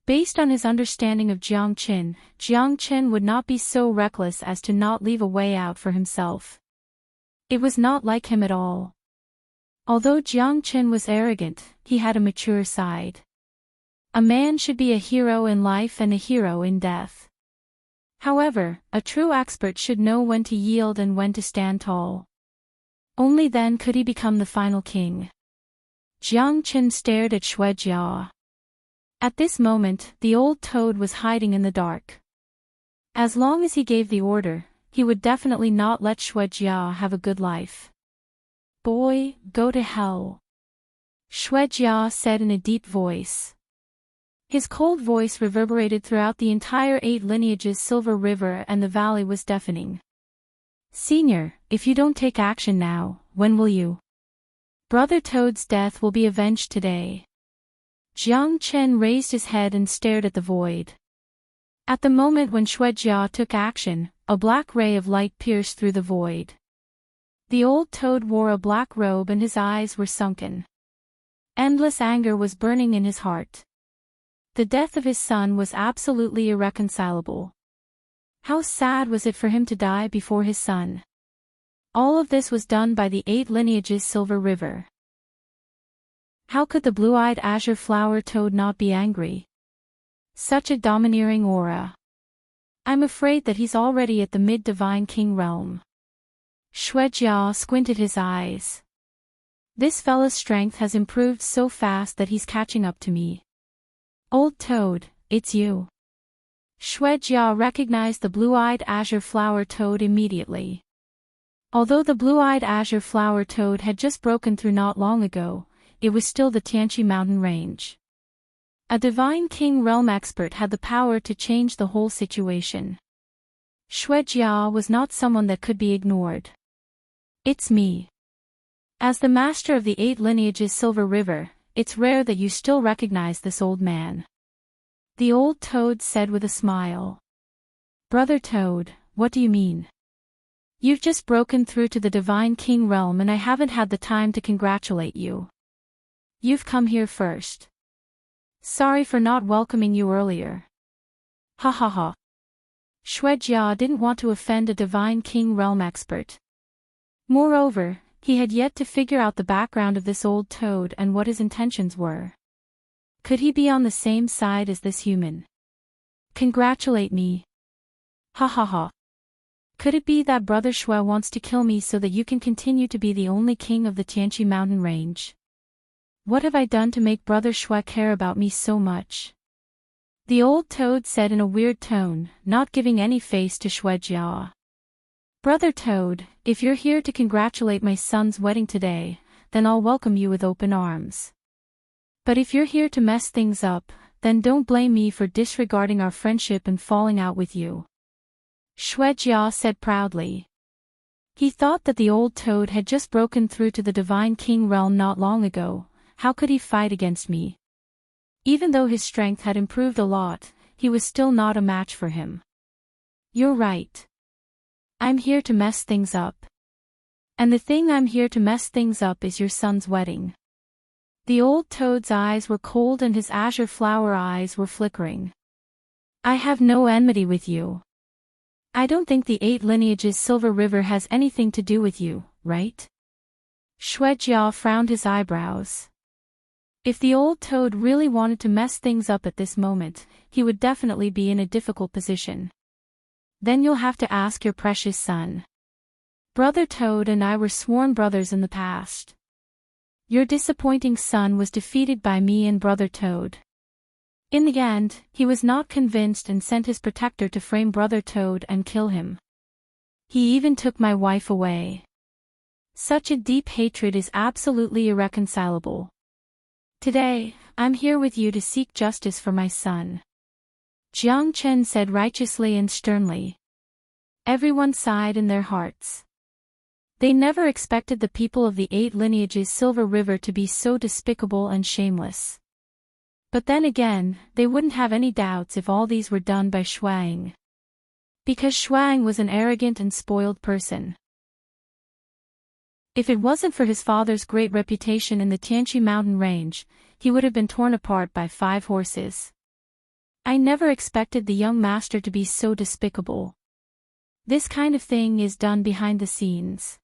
Based on his understanding of Jiang Qin would not be so reckless as to not leave a way out for himself. It was not like him at all. Although Jiang Qin was arrogant, he had a mature side. A man should be a hero in life and a hero in death. However, a true expert should know when to yield and when to stand tall. Only then could he become the final king. Jiang Qin stared at Xue Jia. At this moment, the old toad was hiding in the dark. As long as he gave the order, he would definitely not let Xue Jia have a good life. Boy, go to hell. Xue Jia said in a deep voice. His cold voice reverberated throughout the entire 8 lineages Silver River and the valley was deafening. Senior, if you don't take action now, when will you? Brother Toad's death will be avenged today. Jiang Qin raised his head and stared at the void. At the moment when Xue Jia took action, a black ray of light pierced through the void. The old toad wore a black robe and his eyes were sunken. Endless anger was burning in his heart. The death of his son was absolutely irreconcilable. How sad was it for him to die before his son? All of this was done by the 8 lineages Silver River. How could the blue-eyed azure flower toad not be angry? Such a domineering aura. I'm afraid that he's already at the mid-divine king realm. Xue Jia squinted his eyes. This fella's strength has improved so fast that he's catching up to me. Old toad, it's you. Xue Jia recognized the blue-eyed azure flower toad immediately. Although the blue-eyed azure flower toad had just broken through not long ago, it was still the Tianqi mountain range. A divine king realm expert had the power to change the whole situation. Xue Jia was not someone that could be ignored. It's me. As the master of the 8 lineages Silver River, it's rare that you still recognize this old man. The old toad said with a smile. Brother Toad, what do you mean? You've just broken through to the divine king realm and I haven't had the time to congratulate you. You've come here first. Sorry for not welcoming you earlier. Ha ha ha. Xue Jia didn't want to offend a divine king realm expert. Moreover, he had yet to figure out the background of this old toad and what his intentions were. Could he be on the same side as this human? Congratulate me. Ha ha ha. Could it be that Brother Xue wants to kill me so that you can continue to be the only king of the Tianqi mountain range? What have I done to make Brother Xue care about me so much? The old toad said in a weird tone, not giving any face to Xue Jia. Brother Toad, if you're here to congratulate my son's wedding today, then I'll welcome you with open arms. But if you're here to mess things up, then don't blame me for disregarding our friendship and falling out with you. Xue Jia said proudly. He thought that the old toad had just broken through to the divine king realm not long ago. How could he fight against me? Even though his strength had improved a lot, he was still not a match for him. You're right. I'm here to mess things up. And the thing I'm here to mess things up is your son's wedding. The old toad's eyes were cold and his azure flower eyes were flickering. I have no enmity with you. I don't think the 8 lineages Silver River has anything to do with you, right? Shuejia frowned his eyebrows. If the old toad really wanted to mess things up at this moment, he would definitely be in a difficult position. Then you'll have to ask your precious son. Brother Toad and I were sworn brothers in the past. Your disappointing son was defeated by me and Brother Toad. In the end, he was not convinced and sent his protector to frame Brother Toad and kill him. He even took my wife away. Such a deep hatred is absolutely irreconcilable. Today, I'm here with you to seek justice for my son. Jiang Chen said righteously and sternly. Everyone sighed in their hearts. They never expected the people of the 8 lineages Silver River to be so despicable and shameless. But then again, they wouldn't have any doubts if all these were done by Shuang. Because Shuang was an arrogant and spoiled person. If it wasn't for his father's great reputation in the Tianqi mountain range, he would have been torn apart by 5 horses. I never expected the young master to be so despicable. This kind of thing is done behind the scenes.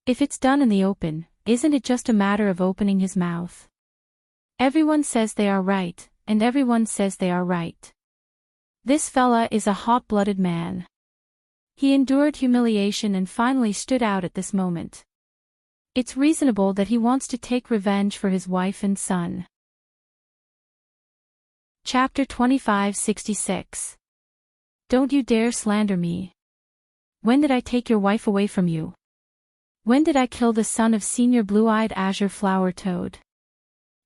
If it's done in the open, isn't it just a matter of opening his mouth? Everyone says they are right, and everyone says they are right. This fella is a hot-blooded man. He endured humiliation and finally stood out at this moment. It's reasonable that he wants to take revenge for his wife and son. Chapter 2566. Don't you dare slander me. When did I take your wife away from you? When did I kill the son of Senior Blue-Eyed Azure Flower Toad?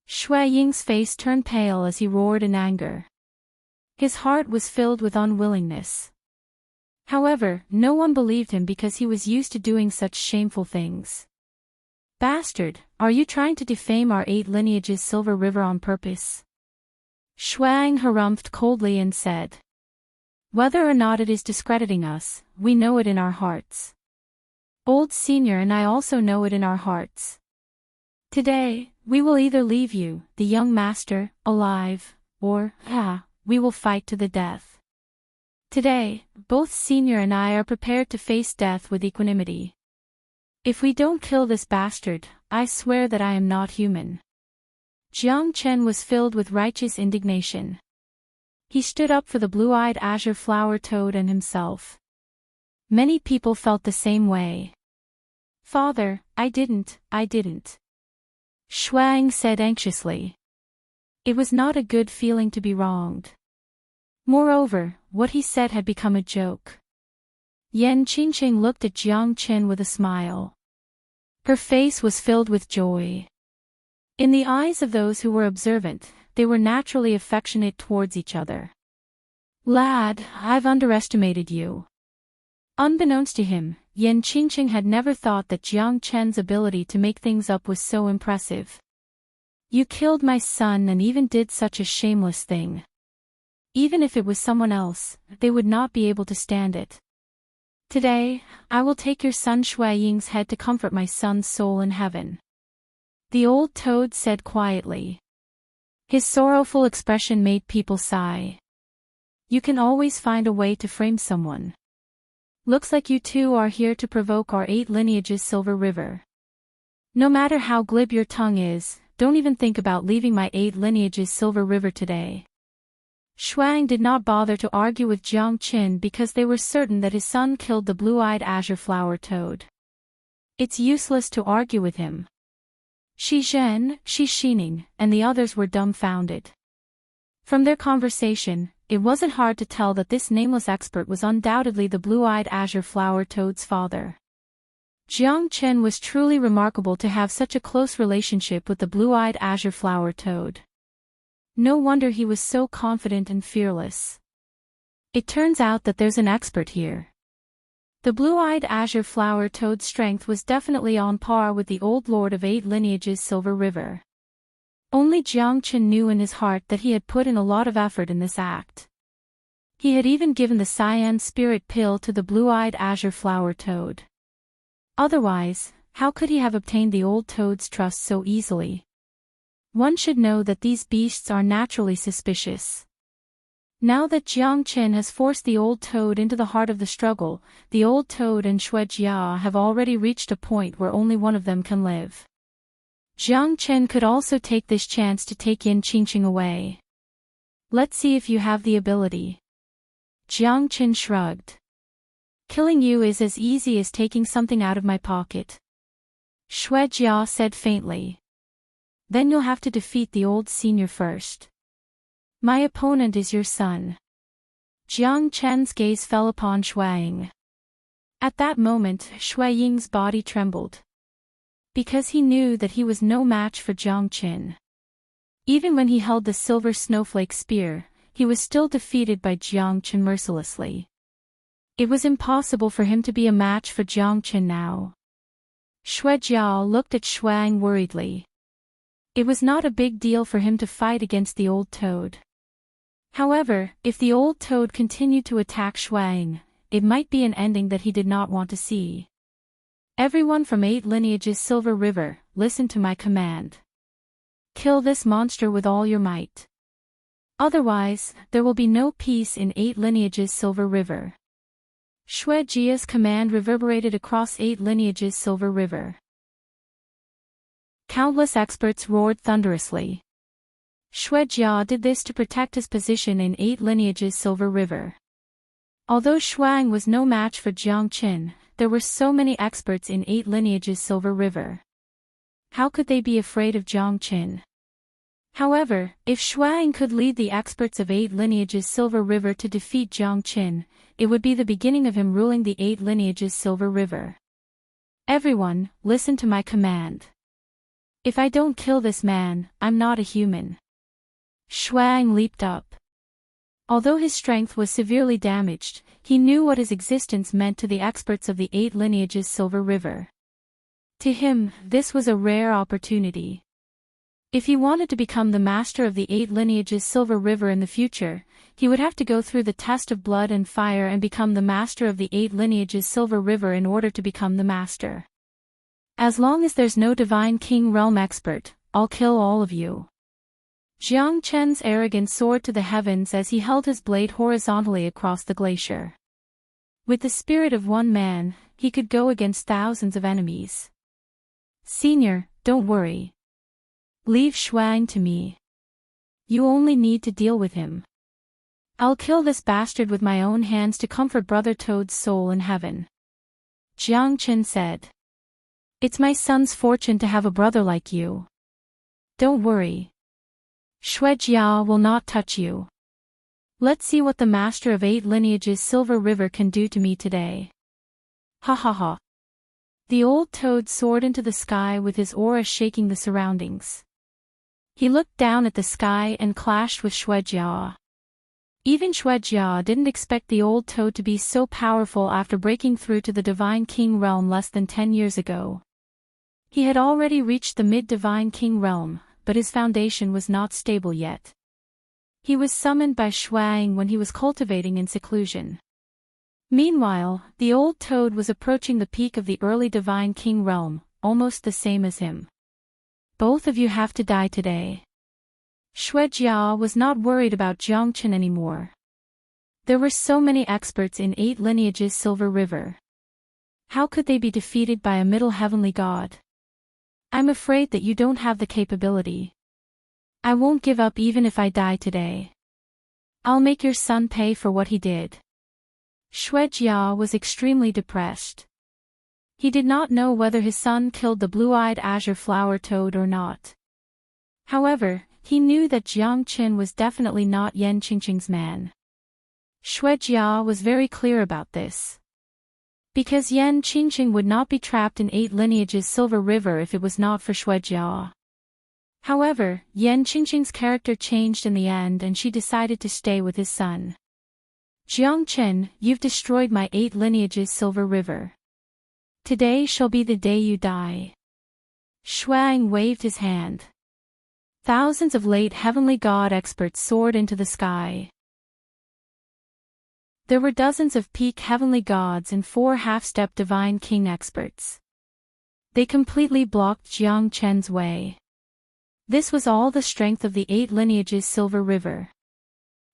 Shui Ying's face turned pale as he roared in anger. His heart was filled with unwillingness. However, no one believed him because he was used to doing such shameful things. Bastard, are you trying to defame our 8 lineages Silver River on purpose? Shuang harumphed coldly and said. Whether or not it is discrediting us, we know it in our hearts. Old Senior and I also know it in our hearts. Today, we will either leave you, the young master, alive, or, we will fight to the death. Today, both Senior and I are prepared to face death with equanimity. If we don't kill this bastard, I swear that I am not human. Jiang Chen was filled with righteous indignation. He stood up for the blue-eyed azure flower toad and himself. Many people felt the same way. Father, I didn't. Shuang said anxiously. It was not a good feeling to be wronged. Moreover, what he said had become a joke. Yan Qingqing looked at Jiang Chen with a smile. Her face was filled with joy. In the eyes of those who were observant, they were naturally affectionate towards each other. Lad, I've underestimated you. Unbeknownst to him, Yan Qingqing had never thought that Jiang Chen's ability to make things up was so impressive. You killed my son and even did such a shameless thing. Even if it was someone else, they would not be able to stand it. Today, I will take your son Shui Ying's head to comfort my son's soul in heaven. The old toad said quietly. His sorrowful expression made people sigh. You can always find a way to frame someone. Looks like you two are here to provoke our 8 lineages Silver River. No matter how glib your tongue is, don't even think about leaving my 8 lineages Silver River today. Shuang did not bother to argue with Jiang Qin because they were certain that his son killed the blue-eyed azure flower toad. It's useless to argue with him. Shi Zhen, Shi Xining, and the others were dumbfounded. From their conversation, it wasn't hard to tell that this nameless expert was undoubtedly the blue-eyed azure flower toad's father. Jiang Chen was truly remarkable to have such a close relationship with the blue-eyed azure flower toad. No wonder he was so confident and fearless. It turns out that there's an expert here. The blue-eyed azure flower toad's strength was definitely on par with the old lord of 8 lineages Silver River. Only Jiang Chen knew in his heart that he had put in a lot of effort in this act. He had even given the cyan spirit pill to the blue-eyed azure flower toad. Otherwise, how could he have obtained the old toad's trust so easily? One should know that these beasts are naturally suspicious. Now that Jiang Qin has forced the old toad into the heart of the struggle, the old toad and Xue Jia have already reached a point where only one of them can live. Jiang Qin could also take this chance to take Yan Qingqing away. Let's see if you have the ability. Jiang Qin shrugged. Killing you is as easy as taking something out of my pocket. Xue Jia said faintly. Then you'll have to defeat the old senior first. My opponent is your son. Jiang Chen's gaze fell upon Shuaying. At that moment, Shuaying's body trembled. Because he knew that he was no match for Jiang Qin. Even when he held the silver snowflake spear, he was still defeated by Jiang Qin mercilessly. It was impossible for him to be a match for Jiang Qin now. Xue Jia looked at Shuang worriedly. It was not a big deal for him to fight against the old toad. However, if the old toad continued to attack Shuang, it might be an ending that he did not want to see. Everyone from 8 lineages Silver River, listen to my command. Kill this monster with all your might. Otherwise, there will be no peace in 8 lineages Silver River. Xue Jia's command reverberated across 8 lineages Silver River. Countless experts roared thunderously. Xue Jia did this to protect his position in 8 lineages Silver River. Although Shuang was no match for Jiang Qin, there were so many experts in 8 lineages Silver River. How could they be afraid of Jiang Qin? However, if Shuang could lead the experts of 8 lineages Silver River to defeat Jiang Qin, it would be the beginning of him ruling the 8 lineages Silver River. Everyone, listen to my command. If I don't kill this man, I'm not a human. Shuang leaped up. Although his strength was severely damaged, he knew what his existence meant to the experts of the 8 lineages Silver River. To him, this was a rare opportunity. If he wanted to become the master of the 8 lineages Silver River in the future, he would have to go through the test of blood and fire and become the master of the 8 lineages Silver River in order to become the master. As long as there's no Divine King Realm expert, I'll kill all of you. Jiang Chen's arrogance soared to the heavens as he held his blade horizontally across the glacier. With the spirit of one man, he could go against thousands of enemies. Senior, don't worry. Leave Shuang to me. You only need to deal with him. I'll kill this bastard with my own hands to comfort Brother Toad's soul in heaven. Jiang Chen said. It's my son's fortune to have a brother like you. Don't worry. Xue Jia will not touch you. Let's see what the master of 8 lineages Silver River can do to me today. Ha ha ha. The old toad soared into the sky with his aura shaking the surroundings. He looked down at the sky and clashed with Xue Jia. Even Xue Jia didn't expect the old toad to be so powerful after breaking through to the Divine King Realm less than 10 years ago. He had already reached the mid-Divine King Realm, but his foundation was not stable yet. He was summoned by Shuang when he was cultivating in seclusion. Meanwhile, the old toad was approaching the peak of the early Divine King Realm, almost the same as him. Both of you have to die today. Xue Jia was not worried about Jiang Qin anymore. There were so many experts in 8 lineages Silver River. How could they be defeated by a middle heavenly god? I'm afraid that you don't have the capability. I won't give up even if I die today. I'll make your son pay for what he did. Xue Jia was extremely depressed. He did not know whether his son killed the blue-eyed azure flower toad or not. However, he knew that Jiang Qin was definitely not Yan Qingqing's man. Xue Jia was very clear about this. Because Yan Qingqing would not be trapped in 8 lineages Silver River if it was not for Xue Jia. However, Yan Qingqing's character changed in the end and she decided to stay with his son. Jiang Qin, you've destroyed my 8 lineages Silver River. Today shall be the day you die. Shuang waved his hand. Thousands of late heavenly god experts soared into the sky. There were dozens of peak heavenly gods and 4 half-step divine king experts. They completely blocked Jiang Chen's way. This was all the strength of the 8 lineages Silver River.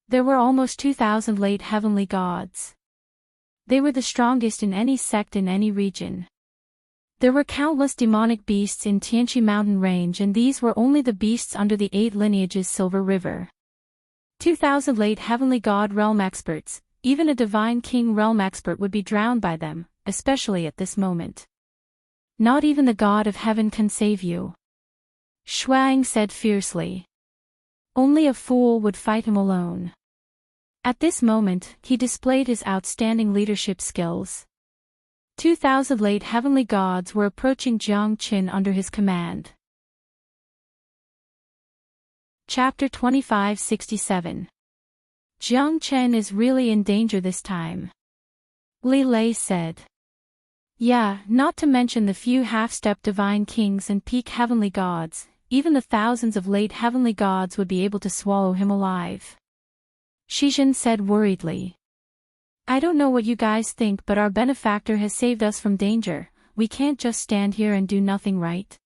There were almost 2,000 late heavenly gods. They were the strongest in any sect in any region. There were countless demonic beasts in Tianqi mountain range, and these were only the beasts under the 8 lineages Silver River. 2,000 late heavenly god realm experts, even a divine king realm expert would be drowned by them, especially at this moment. Not even the god of heaven can save you, Shuang said fiercely. Only a fool would fight him alone. At this moment, he displayed his outstanding leadership skills. 2,000 late heavenly gods were approaching Jiang Qin under his command. Chapter 2567. Jiang Chen is really in danger this time, Li Lei said. Yeah, not to mention the few half-step divine kings and peak heavenly gods, even the thousands of late heavenly gods would be able to swallow him alive, Shizhen said worriedly. I don't know what you guys think, but our benefactor has saved us from danger. We can't just stand here and do nothing, right?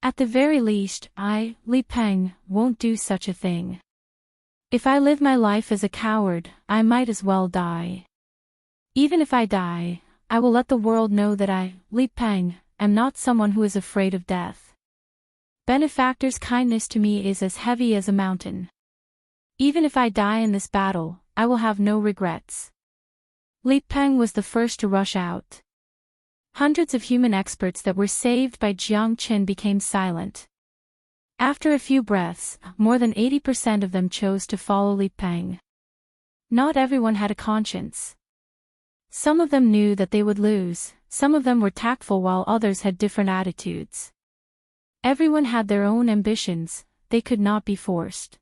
At the very least, I, Li Peng, won't do such a thing. If I live my life as a coward, I might as well die. Even if I die, I will let the world know that I, Li Peng, am not someone who is afraid of death. Benefactor's kindness to me is as heavy as a mountain. Even if I die in this battle, I will have no regrets. Li Peng was the first to rush out. Hundreds of human experts that were saved by Jiang Qin became silent. After a few breaths, more than 80% of them chose to follow Li Peng. Not everyone had a conscience. Some of them knew that they would lose, some of them were tactful while others had different attitudes. Everyone had their own ambitions, they could not be forced.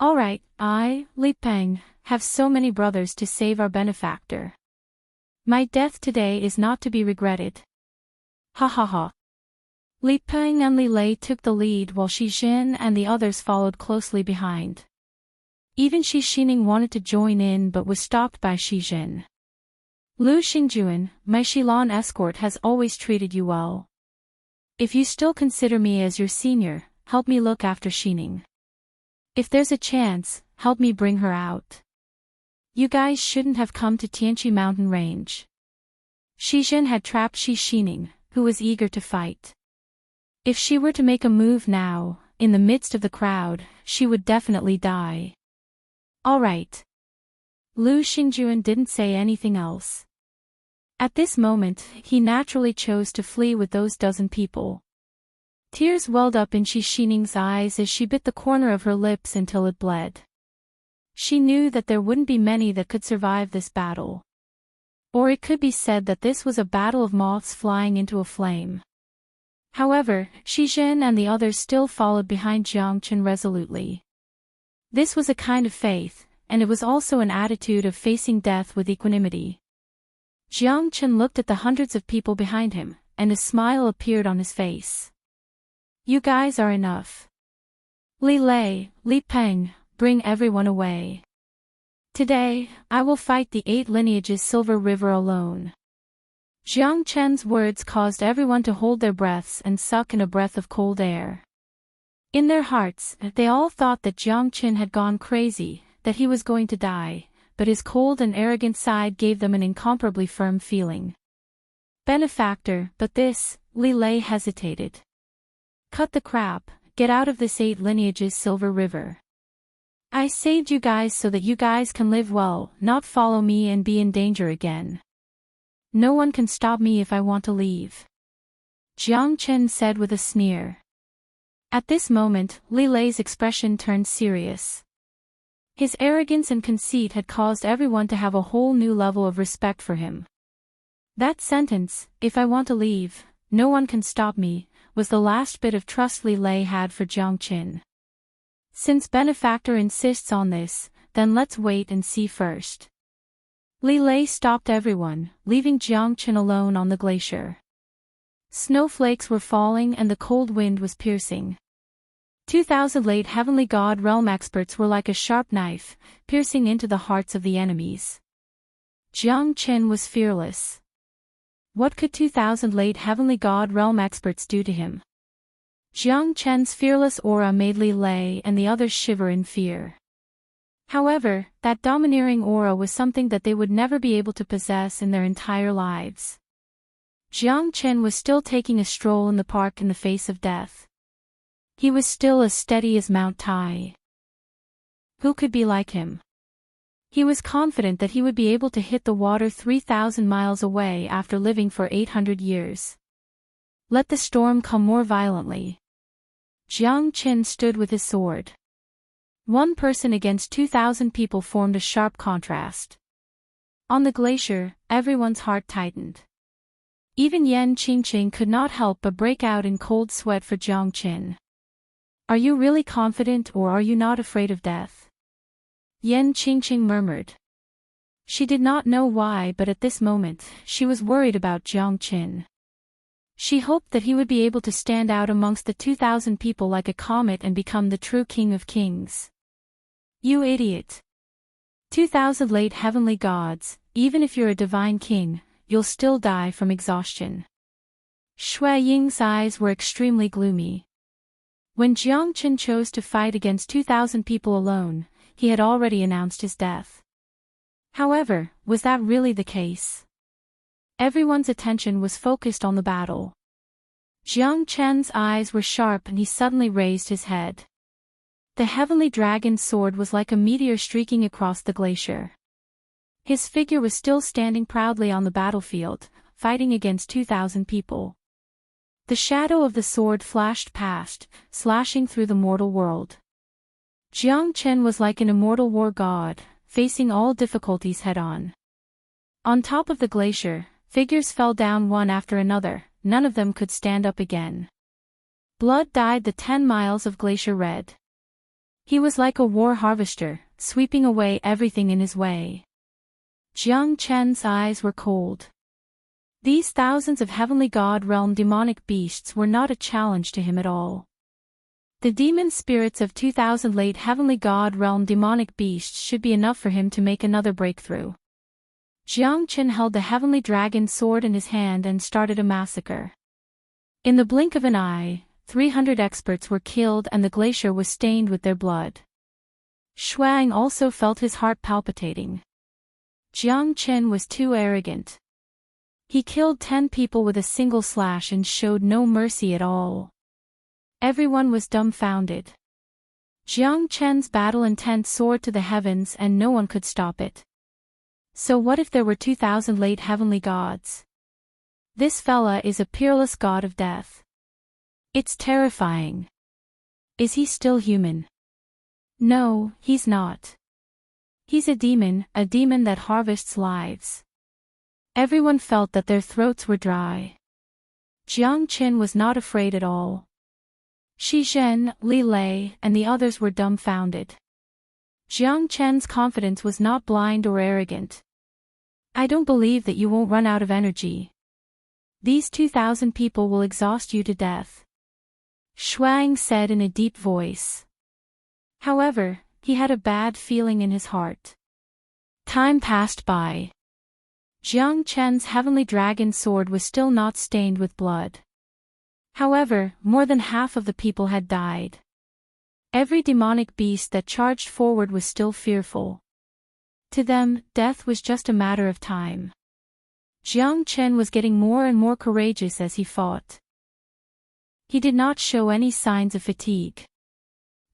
Alright, I, Li Peng, have so many brothers to save our benefactor. My death today is not to be regretted. Ha ha ha. Li Peng and Li Lei took the lead while Shizhen and the others followed closely behind. Even Shi Xining wanted to join in but was stopped by Shizhen. Lu Xingjuan, my Shilan escort has always treated you well. If you still consider me as your senior, help me look after Xining. If there's a chance, help me bring her out. You guys shouldn't have come to Tianqi mountain range. Shizhen had trapped Shi Xining, who was eager to fight. If she were to make a move now, in the midst of the crowd, she would definitely die. Alright. Lu Xingjuan didn't say anything else. At this moment, he naturally chose to flee with those dozen people. Tears welled up in Shi Xining's eyes as she bit the corner of her lips until it bled. She knew that there wouldn't be many that could survive this battle. Or it could be said that this was a battle of moths flying into a flame. However, Shizhen and the others still followed behind Jiang Chen resolutely. This was a kind of faith, and it was also an attitude of facing death with equanimity. Jiang Chen looked at the hundreds of people behind him, and a smile appeared on his face. You guys are enough. Li Lei, Li Peng, bring everyone away. Today, I will fight the 8 lineages Silver River alone. Jiang Chen's words caused everyone to hold their breaths and suck in a breath of cold air. In their hearts, they all thought that Jiang Chen had gone crazy, that he was going to die, but his cold and arrogant side gave them an incomparably firm feeling. Benefactor, but this, Li Lei hesitated. Cut the crap, get out of this 8 lineages Silver River. I saved you guys so that you guys can live well, not follow me and be in danger again. No one can stop me if I want to leave. Jiang Chen said with a sneer. At this moment, Li Lei's expression turned serious. His arrogance and conceit had caused everyone to have a whole new level of respect for him. That sentence, if I want to leave, no one can stop me, was the last bit of trust Li Lei had for Jiang Chen. Since Benefactor insists on this, then let's wait and see first. Li Lei stopped everyone, leaving Jiang Chen alone on the glacier. Snowflakes were falling and the cold wind was piercing. 2,000 late heavenly god realm experts were like a sharp knife, piercing into the hearts of the enemies. Jiang Qin was fearless. What could 2,000 late heavenly god realm experts do to him? Jiang Chen's fearless aura made Li Lei and the others shiver in fear. However, that domineering aura was something that they would never be able to possess in their entire lives. Jiang Chen was still taking a stroll in the park in the face of death. He was still as steady as Mount Tai. Who could be like him? He was confident that he would be able to hit the water 3,000 miles away after living for 800 years. Let the storm come more violently. Jiang Qin stood with his sword. One person against 2,000 people formed a sharp contrast. On the glacier, everyone's heart tightened. Even Yan Qingqing could not help but break out in cold sweat for Jiang Qin. Are you really confident, or are you not afraid of death? Yan Qingqing murmured. She did not know why, but at this moment, she was worried about Jiang Qin. She hoped that he would be able to stand out amongst the 2,000 people like a comet and become the true king of kings. You idiot. 2,000 late heavenly gods, even if you're a divine king, you'll still die from exhaustion. Shui Ying's eyes were extremely gloomy. When Jiang Qin chose to fight against 2,000 people alone, he had already announced his death. However, was that really the case? Everyone's attention was focused on the battle. Jiang Chen's eyes were sharp and he suddenly raised his head. The heavenly dragon's sword was like a meteor streaking across the glacier. His figure was still standing proudly on the battlefield, fighting against 2,000 people. The shadow of the sword flashed past, slashing through the mortal world. Jiang Chen was like an immortal war god, facing all difficulties head-on. On top of the glacier, figures fell down one after another, none of them could stand up again. Blood dyed the 10 miles of glacier red. He was like a war harvester, sweeping away everything in his way. Jiang Chen's eyes were cold. These thousands of heavenly god realm demonic beasts were not a challenge to him at all. The demon spirits of 2,000 late heavenly god realm demonic beasts should be enough for him to make another breakthrough. Jiang Qin held the heavenly dragon sword in his hand and started a massacre. In the blink of an eye, 300 experts were killed and the glacier was stained with their blood. Shuang also felt his heart palpitating. Jiang Qin was too arrogant. He killed 10 people with a single slash and showed no mercy at all. Everyone was dumbfounded. Jiang Chen's battle intent soared to the heavens and no one could stop it. So what if there were 2,000 late heavenly gods? This fella is a peerless god of death. It's terrifying. Is he still human? No, he's not. He's a demon that harvests lives. Everyone felt that their throats were dry. Jiang Qin was not afraid at all. Shi Zhen, Li Lei, and the others were dumbfounded. Jiang Chen's confidence was not blind or arrogant. I don't believe that you won't run out of energy. These 2,000 people will exhaust you to death. Shuang said in a deep voice. However, he had a bad feeling in his heart. Time passed by. Jiang Chen's heavenly dragon sword was still not stained with blood. However, more than half of the people had died. Every demonic beast that charged forward was still fearful. To them, death was just a matter of time. Jiang Chen was getting more and more courageous as he fought. He did not show any signs of fatigue.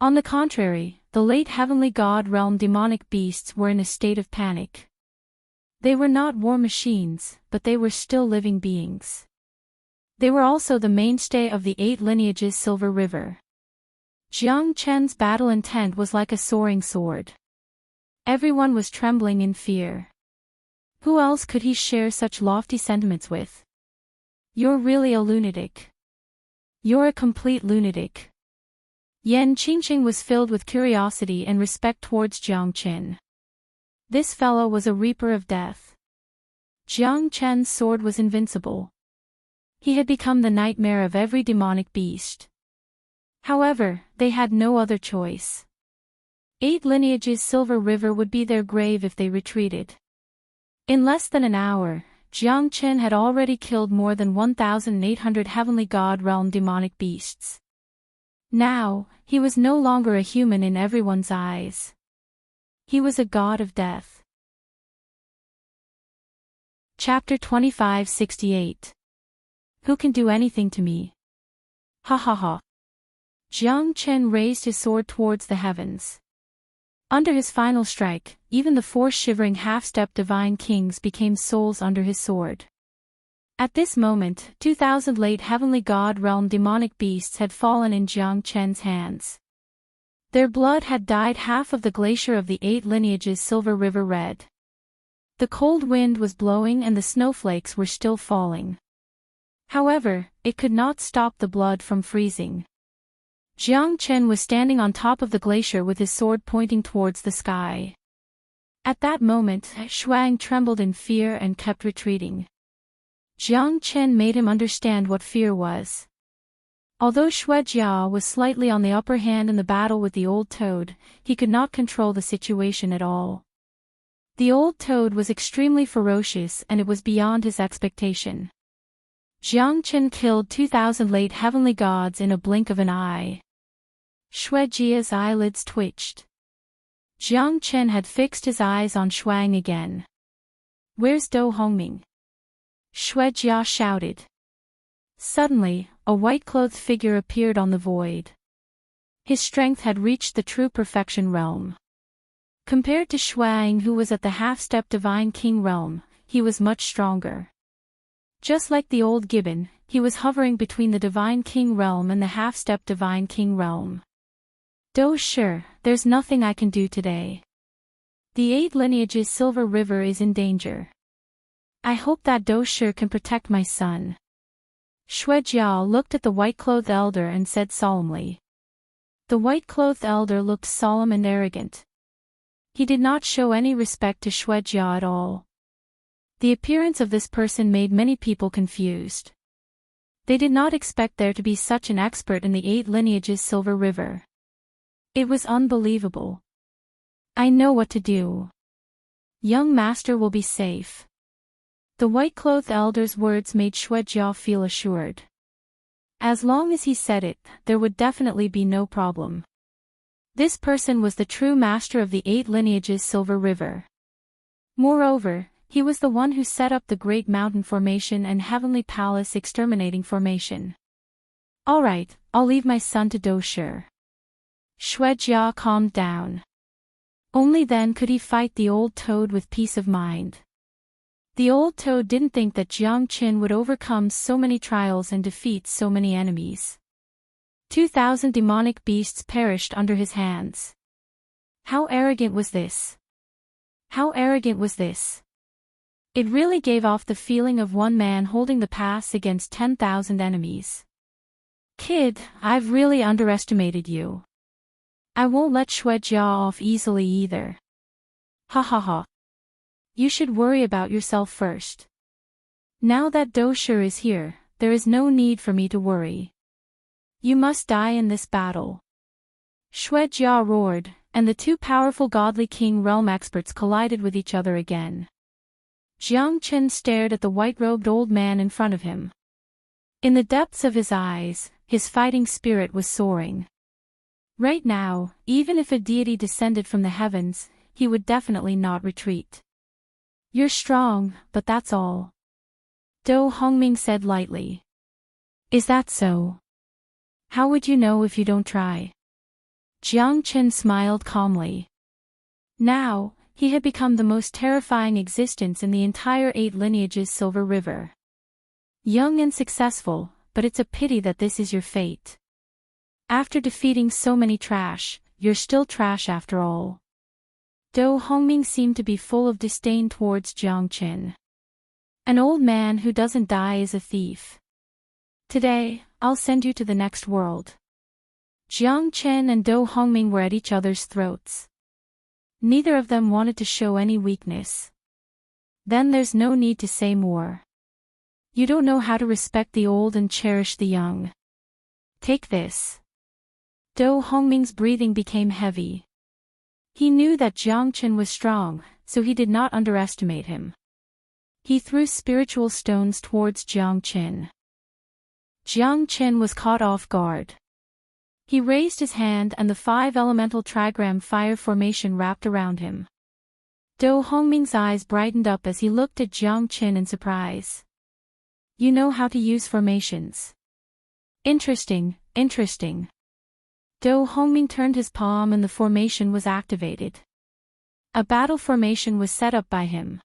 On the contrary, the late heavenly god realm demonic beasts were in a state of panic. They were not war machines, but they were still living beings. They were also the mainstay of the 8 lineages Silver River. Jiang Chen's battle intent was like a soaring sword. Everyone was trembling in fear. Who else could he share such lofty sentiments with? You're really a lunatic. You're a complete lunatic. Yan Qingqing was filled with curiosity and respect towards Jiang Qin. This fellow was a reaper of death. Jiang Chen's sword was invincible. He had become the nightmare of every demonic beast. However, they had no other choice. 8 lineages Silver River would be their grave if they retreated. In less than an hour, Jiang Chen had already killed more than 1,800 heavenly god realm demonic beasts. Now, he was no longer a human in everyone's eyes. He was a god of death. Chapter 2568. Who can do anything to me? Ha ha ha. Jiang Chen raised his sword towards the heavens. Under his final strike, even the four shivering half-step divine kings became souls under his sword. At this moment, 2,000 late heavenly god realm demonic beasts had fallen in Jiang Chen's hands. Their blood had dyed half of the glacier of the 8 lineages Silver River red. The cold wind was blowing and the snowflakes were still falling. However, it could not stop the blood from freezing. Jiang Chen was standing on top of the glacier with his sword pointing towards the sky. At that moment, Shuang trembled in fear and kept retreating. Jiang Chen made him understand what fear was. Although Shuejia was slightly on the upper hand in the battle with the old toad, he could not control the situation at all. The old toad was extremely ferocious and it was beyond his expectation. Jiang Chen killed 2,000 late heavenly gods in a blink of an eye. Shuejia's eyelids twitched. Jiang Chen had fixed his eyes on Shuang again. "Where's Do Hongming?" Shuejia shouted. Suddenly, a white-clothed figure appeared on the void. His strength had reached the true perfection realm. Compared to Shuang, who was at the half-step divine king realm, he was much stronger. Just like the old gibbon, he was hovering between the divine king realm and the half-step divine king realm. "Do Shi, there's nothing I can do today. The 8 lineages Silver River is in danger. I hope that Do Shi can protect my son." Shuejiao looked at the white-clothed elder and said solemnly. The white-clothed elder looked solemn and arrogant. He did not show any respect to Shuejia at all. The appearance of this person made many people confused. They did not expect there to be such an expert in the 8 lineages Silver River. It was unbelievable. "I know what to do. Young master will be safe." The white-clothed elder's words made Shuejia feel assured. As long as he said it, there would definitely be no problem. This person was the true master of the 8 lineages Silver River. Moreover, he was the one who set up the Great Mountain Formation and Heavenly Palace Exterminating Formation. "Alright, I'll leave my son to Do Shi." Shuejia calmed down. Only then could he fight the old toad with peace of mind. The old toad didn't think that Jiang Chen would overcome so many trials and defeat so many enemies. 2,000 demonic beasts perished under his hands. How arrogant was this? How arrogant was this? It really gave off the feeling of one man holding the pass against 10,000 enemies. "Kid, I've really underestimated you. I won't let Shuejia off easily either. Ha ha ha. You should worry about yourself first. Now that Do Shi is here, there is no need for me to worry. You must die in this battle." Shuejia roared, and the two powerful godly king realm experts collided with each other again. Jiang Chen stared at the white-robed old man in front of him. In the depths of his eyes, his fighting spirit was soaring. Right now, even if a deity descended from the heavens, he would definitely not retreat. "You're strong, but that's all," Do Hongming said lightly. "Is that so? How would you know if you don't try?" Jiang Chen smiled calmly. Now, he had become the most terrifying existence in the entire 8 lineages Silver River. Young and successful, but it's a pity that this is your fate. After defeating so many trash, you're still trash after all. Do Hongming seemed to be full of disdain towards Jiang Chen. An old man who doesn't die is a thief. "Today, I'll send you to the next world." Jiang Chen and Do Hongming were at each other's throats. Neither of them wanted to show any weakness. Then there's no need to say more. You don't know how to respect the old and cherish the young. Take this. Do Hongming's breathing became heavy. He knew that Jiang Chen was strong, so he did not underestimate him. He threw spiritual stones towards Jiang Qin. Jiang Qin was caught off guard. He raised his hand and the 5-elemental trigram fire formation wrapped around him. Do Hongming's eyes brightened up as he looked at Jiang Qin in surprise. You know how to use formations. Interesting, interesting. Do Hongming turned his palm and the formation was activated. A battle formation was set up by him.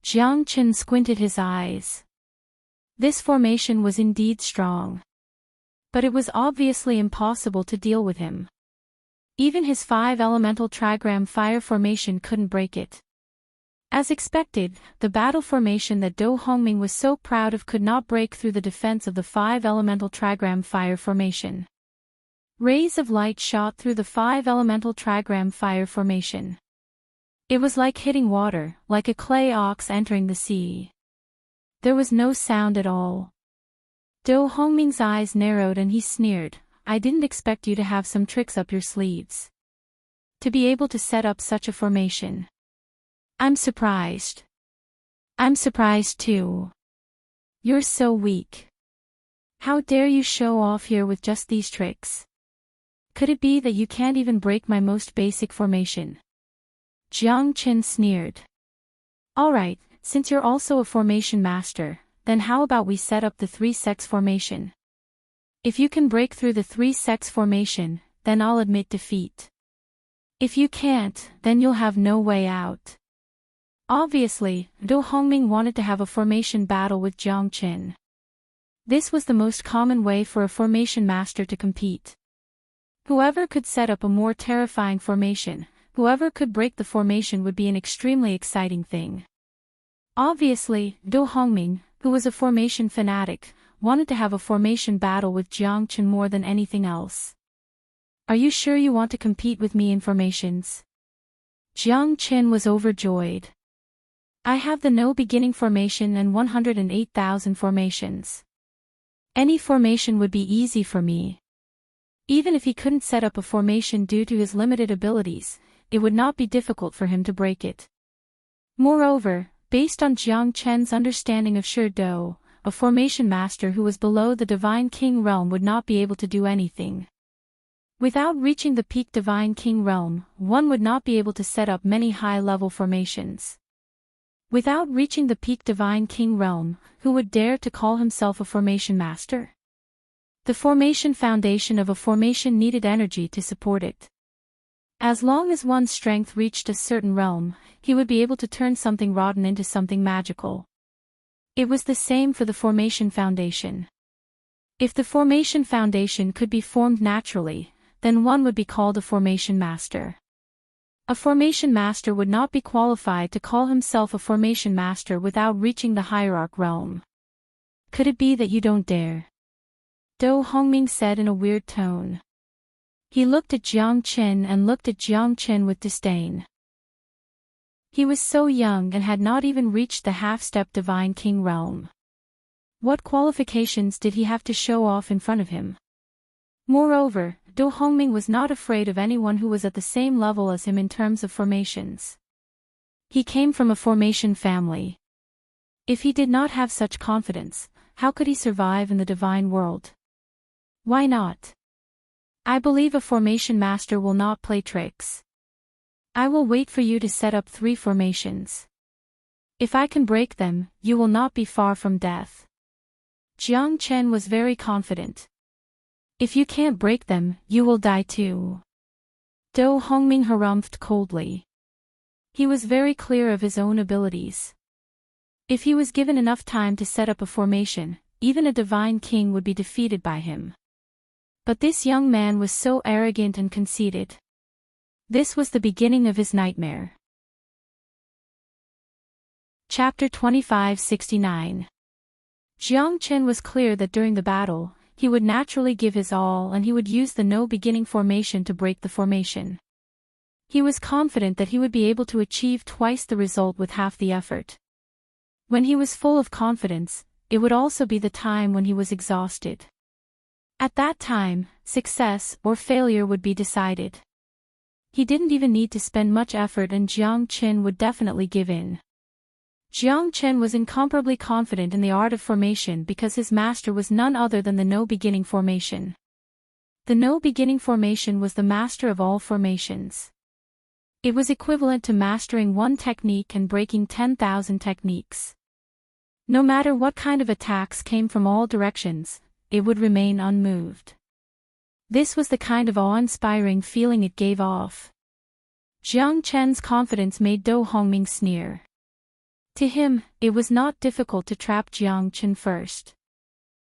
Jiang Qin squinted his eyes. This formation was indeed strong. But it was obviously impossible to deal with him. Even his 5-elemental trigram fire formation couldn't break it. As expected, the battle formation that Do Hongming was so proud of could not break through the defense of the 5-elemental trigram fire formation. Rays of light shot through the 5-elemental trigram fire formation. It was like hitting water, like a clay ox entering the sea. There was no sound at all. Do Hongming's eyes narrowed and he sneered, I didn't expect you to have some tricks up your sleeves. To be able to set up such a formation. I'm surprised. I'm surprised too. You're so weak. How dare you show off here with just these tricks? Could it be that you can't even break my most basic formation? Jiang Qin sneered. Alright, since you're also a formation master, then how about we set up the 3-sex formation? If you can break through the 3-sex formation, then I'll admit defeat. If you can't, then you'll have no way out. Obviously, Do Hongming wanted to have a formation battle with Jiang Qin. This was the most common way for a formation master to compete. Whoever could set up a more terrifying formation, whoever could break the formation would be an extremely exciting thing. Obviously, Do Hongming, who was a formation fanatic, wanted to have a formation battle with Jiang Qin more than anything else. Are you sure you want to compete with me in formations? Jiang Qin was overjoyed. I have the no beginning formation and 108,000 formations. Any formation would be easy for me. Even if he couldn't set up a formation due to his limited abilities, it would not be difficult for him to break it. Moreover, based on Jiang Qin's understanding of Shi Do, a formation master who was below the Divine King realm would not be able to do anything. Without reaching the peak Divine King realm, one would not be able to set up many high-level formations. Without reaching the peak Divine King realm, who would dare to call himself a formation master? The formation foundation of a formation needed energy to support it. As long as one's strength reached a certain realm, he would be able to turn something rotten into something magical. It was the same for the formation foundation. If the formation foundation could be formed naturally, then one would be called a formation master. A formation master would not be qualified to call himself a formation master without reaching the hierarch realm. Could it be that you don't dare? Do Hongming said in a weird tone. He looked at Jiang Qin and looked at Jiang Qin with disdain. He was so young and had not even reached the half-step Divine King realm. What qualifications did he have to show off in front of him? Moreover, Do Hongming was not afraid of anyone who was at the same level as him in terms of formations. He came from a formation family. If he did not have such confidence, how could he survive in the divine world? Why not? I believe a formation master will not play tricks. I will wait for you to set up 3 formations. If I can break them, you will not be far from death. Jiang Qin was very confident. If you can't break them, you will die too. Do Hongming harumphed coldly. He was very clear of his own abilities. If he was given enough time to set up a formation, even a divine king would be defeated by him. But this young man was so arrogant and conceited. This was the beginning of his nightmare. Chapter 2569. Jiang Qin was clear that during the battle, he would naturally give his all and he would use the no beginning formation to break the formation. He was confident that he would be able to achieve twice the result with half the effort. When he was full of confidence, it would also be the time when he was exhausted. At that time, success or failure would be decided. He didn't even need to spend much effort and Jiang Qin would definitely give in. Jiang Chen was incomparably confident in the art of formation because his master was none other than the no-beginning formation. The no-beginning formation was the master of all formations. It was equivalent to mastering one technique and breaking 10,000 techniques. No matter what kind of attacks came from all directions, it would remain unmoved. This was the kind of awe-inspiring feeling it gave off. Jiang Chen's confidence made Do Hongming sneer. To him, it was not difficult to trap Jiang Chen first.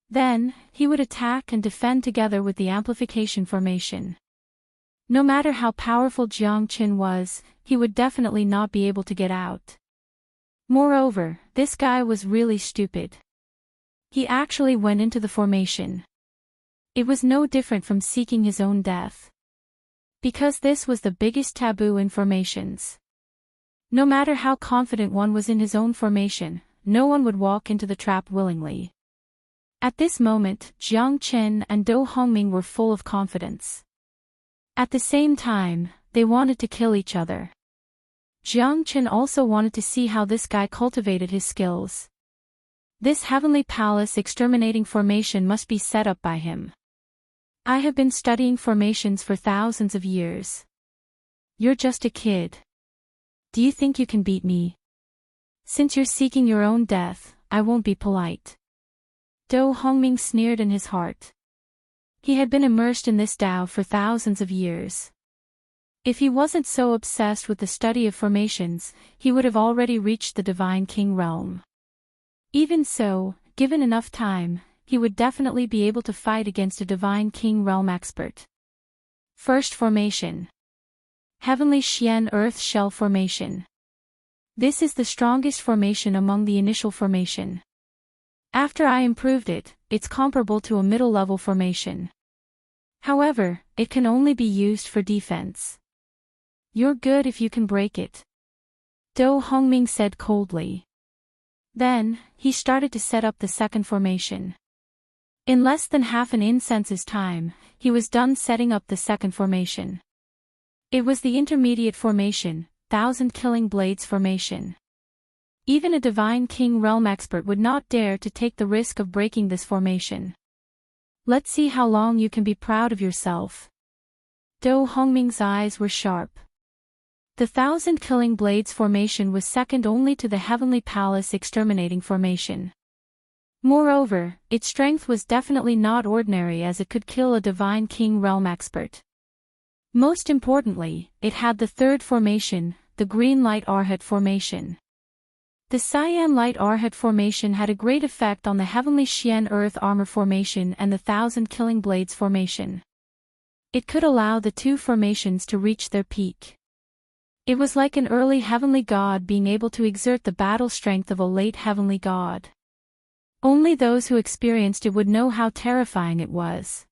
Then, he would attack and defend together with the amplification formation. No matter how powerful Jiang Chen was, he would definitely not be able to get out. Moreover, this guy was really stupid. He actually went into the formation. It was no different from seeking his own death. Because this was the biggest taboo in formations. No matter how confident one was in his own formation, no one would walk into the trap willingly. At this moment, Jiang Chen and Do Hongming were full of confidence. At the same time, they wanted to kill each other. Jiang Chen also wanted to see how this guy cultivated his skills. This heavenly palace exterminating formation must be set up by him. I have been studying formations for thousands of years. You're just a kid. Do you think you can beat me? Since you're seeking your own death, I won't be polite. Do Hongming sneered in his heart. He had been immersed in this Tao for thousands of years. If he wasn't so obsessed with the study of formations, he would have already reached the Divine King realm. Even so, given enough time, he would definitely be able to fight against a Divine King realm expert. First formation. Heavenly Xian Earth Shell Formation. This is the strongest formation among the initial formation. After I improved it, it's comparable to a middle-level formation. However, it can only be used for defense. You're good if you can break it. Do Hongming said coldly. Then, he started to set up the second formation. In less than half an incense's time, he was done setting up the second formation. It was the intermediate formation, 1,000 Killing Blades formation. Even a Divine King realm expert would not dare to take the risk of breaking this formation. Let's see how long you can be proud of yourself. Do Hongming's eyes were sharp. The 1,000 Killing Blades formation was second only to the Heavenly Palace exterminating formation. Moreover, its strength was definitely not ordinary as it could kill a Divine King realm expert. Most importantly, it had the third formation, the Green Light Arhat formation. The Cyan Light Arhat formation had a great effect on the Heavenly Xian Earth Armor formation and the 1,000 Killing Blades formation. It could allow the two formations to reach their peak. It was like an early heavenly god being able to exert the battle strength of a late heavenly god. Only those who experienced it would know how terrifying it was.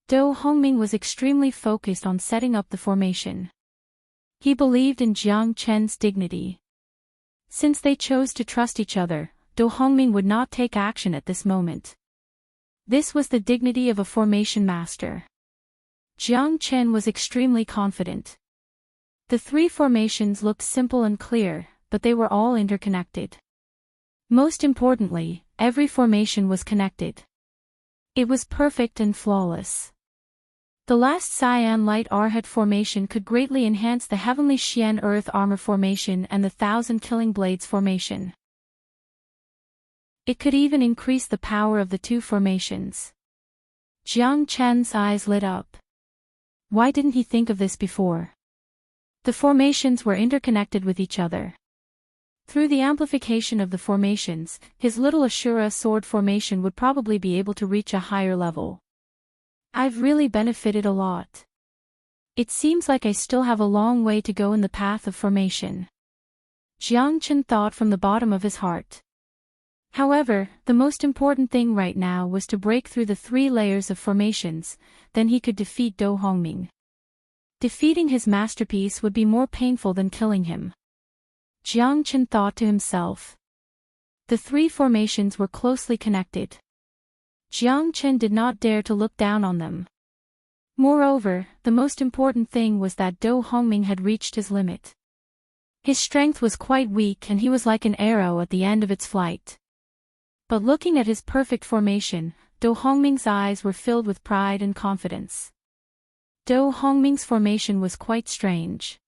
Do Hongming was extremely focused on setting up the formation. He believed in Jiang Chen's dignity. Since they chose to trust each other, Do Hongming would not take action at this moment. This was the dignity of a formation master. Jiang Chen was extremely confident. The three formations looked simple and clear, but they were all interconnected. Most importantly, every formation was connected. It was perfect and flawless. The last Cyan Light Arhat formation could greatly enhance the Heavenly Xian Earth Armor formation and the 1,000 Killing Blades formation. It could even increase the power of the two formations. Jiang Chen's eyes lit up. Why didn't he think of this before? The formations were interconnected with each other. Through the amplification of the formations, his little Ashura sword formation would probably be able to reach a higher level. I've really benefited a lot. It seems like I still have a long way to go in the path of formation. Jiang Chen thought from the bottom of his heart. However, the most important thing right now was to break through the 3 layers of formations, then he could defeat Do Hongming. Defeating his masterpiece would be more painful than killing him. Jiang Chen thought to himself. The 3 formations were closely connected. Jiang Chen did not dare to look down on them. Moreover, the most important thing was that Do Hongming had reached his limit. His strength was quite weak and he was like an arrow at the end of its flight. But looking at his perfect formation, Do Hongming's eyes were filled with pride and confidence. Do Hongming's formation was quite strange.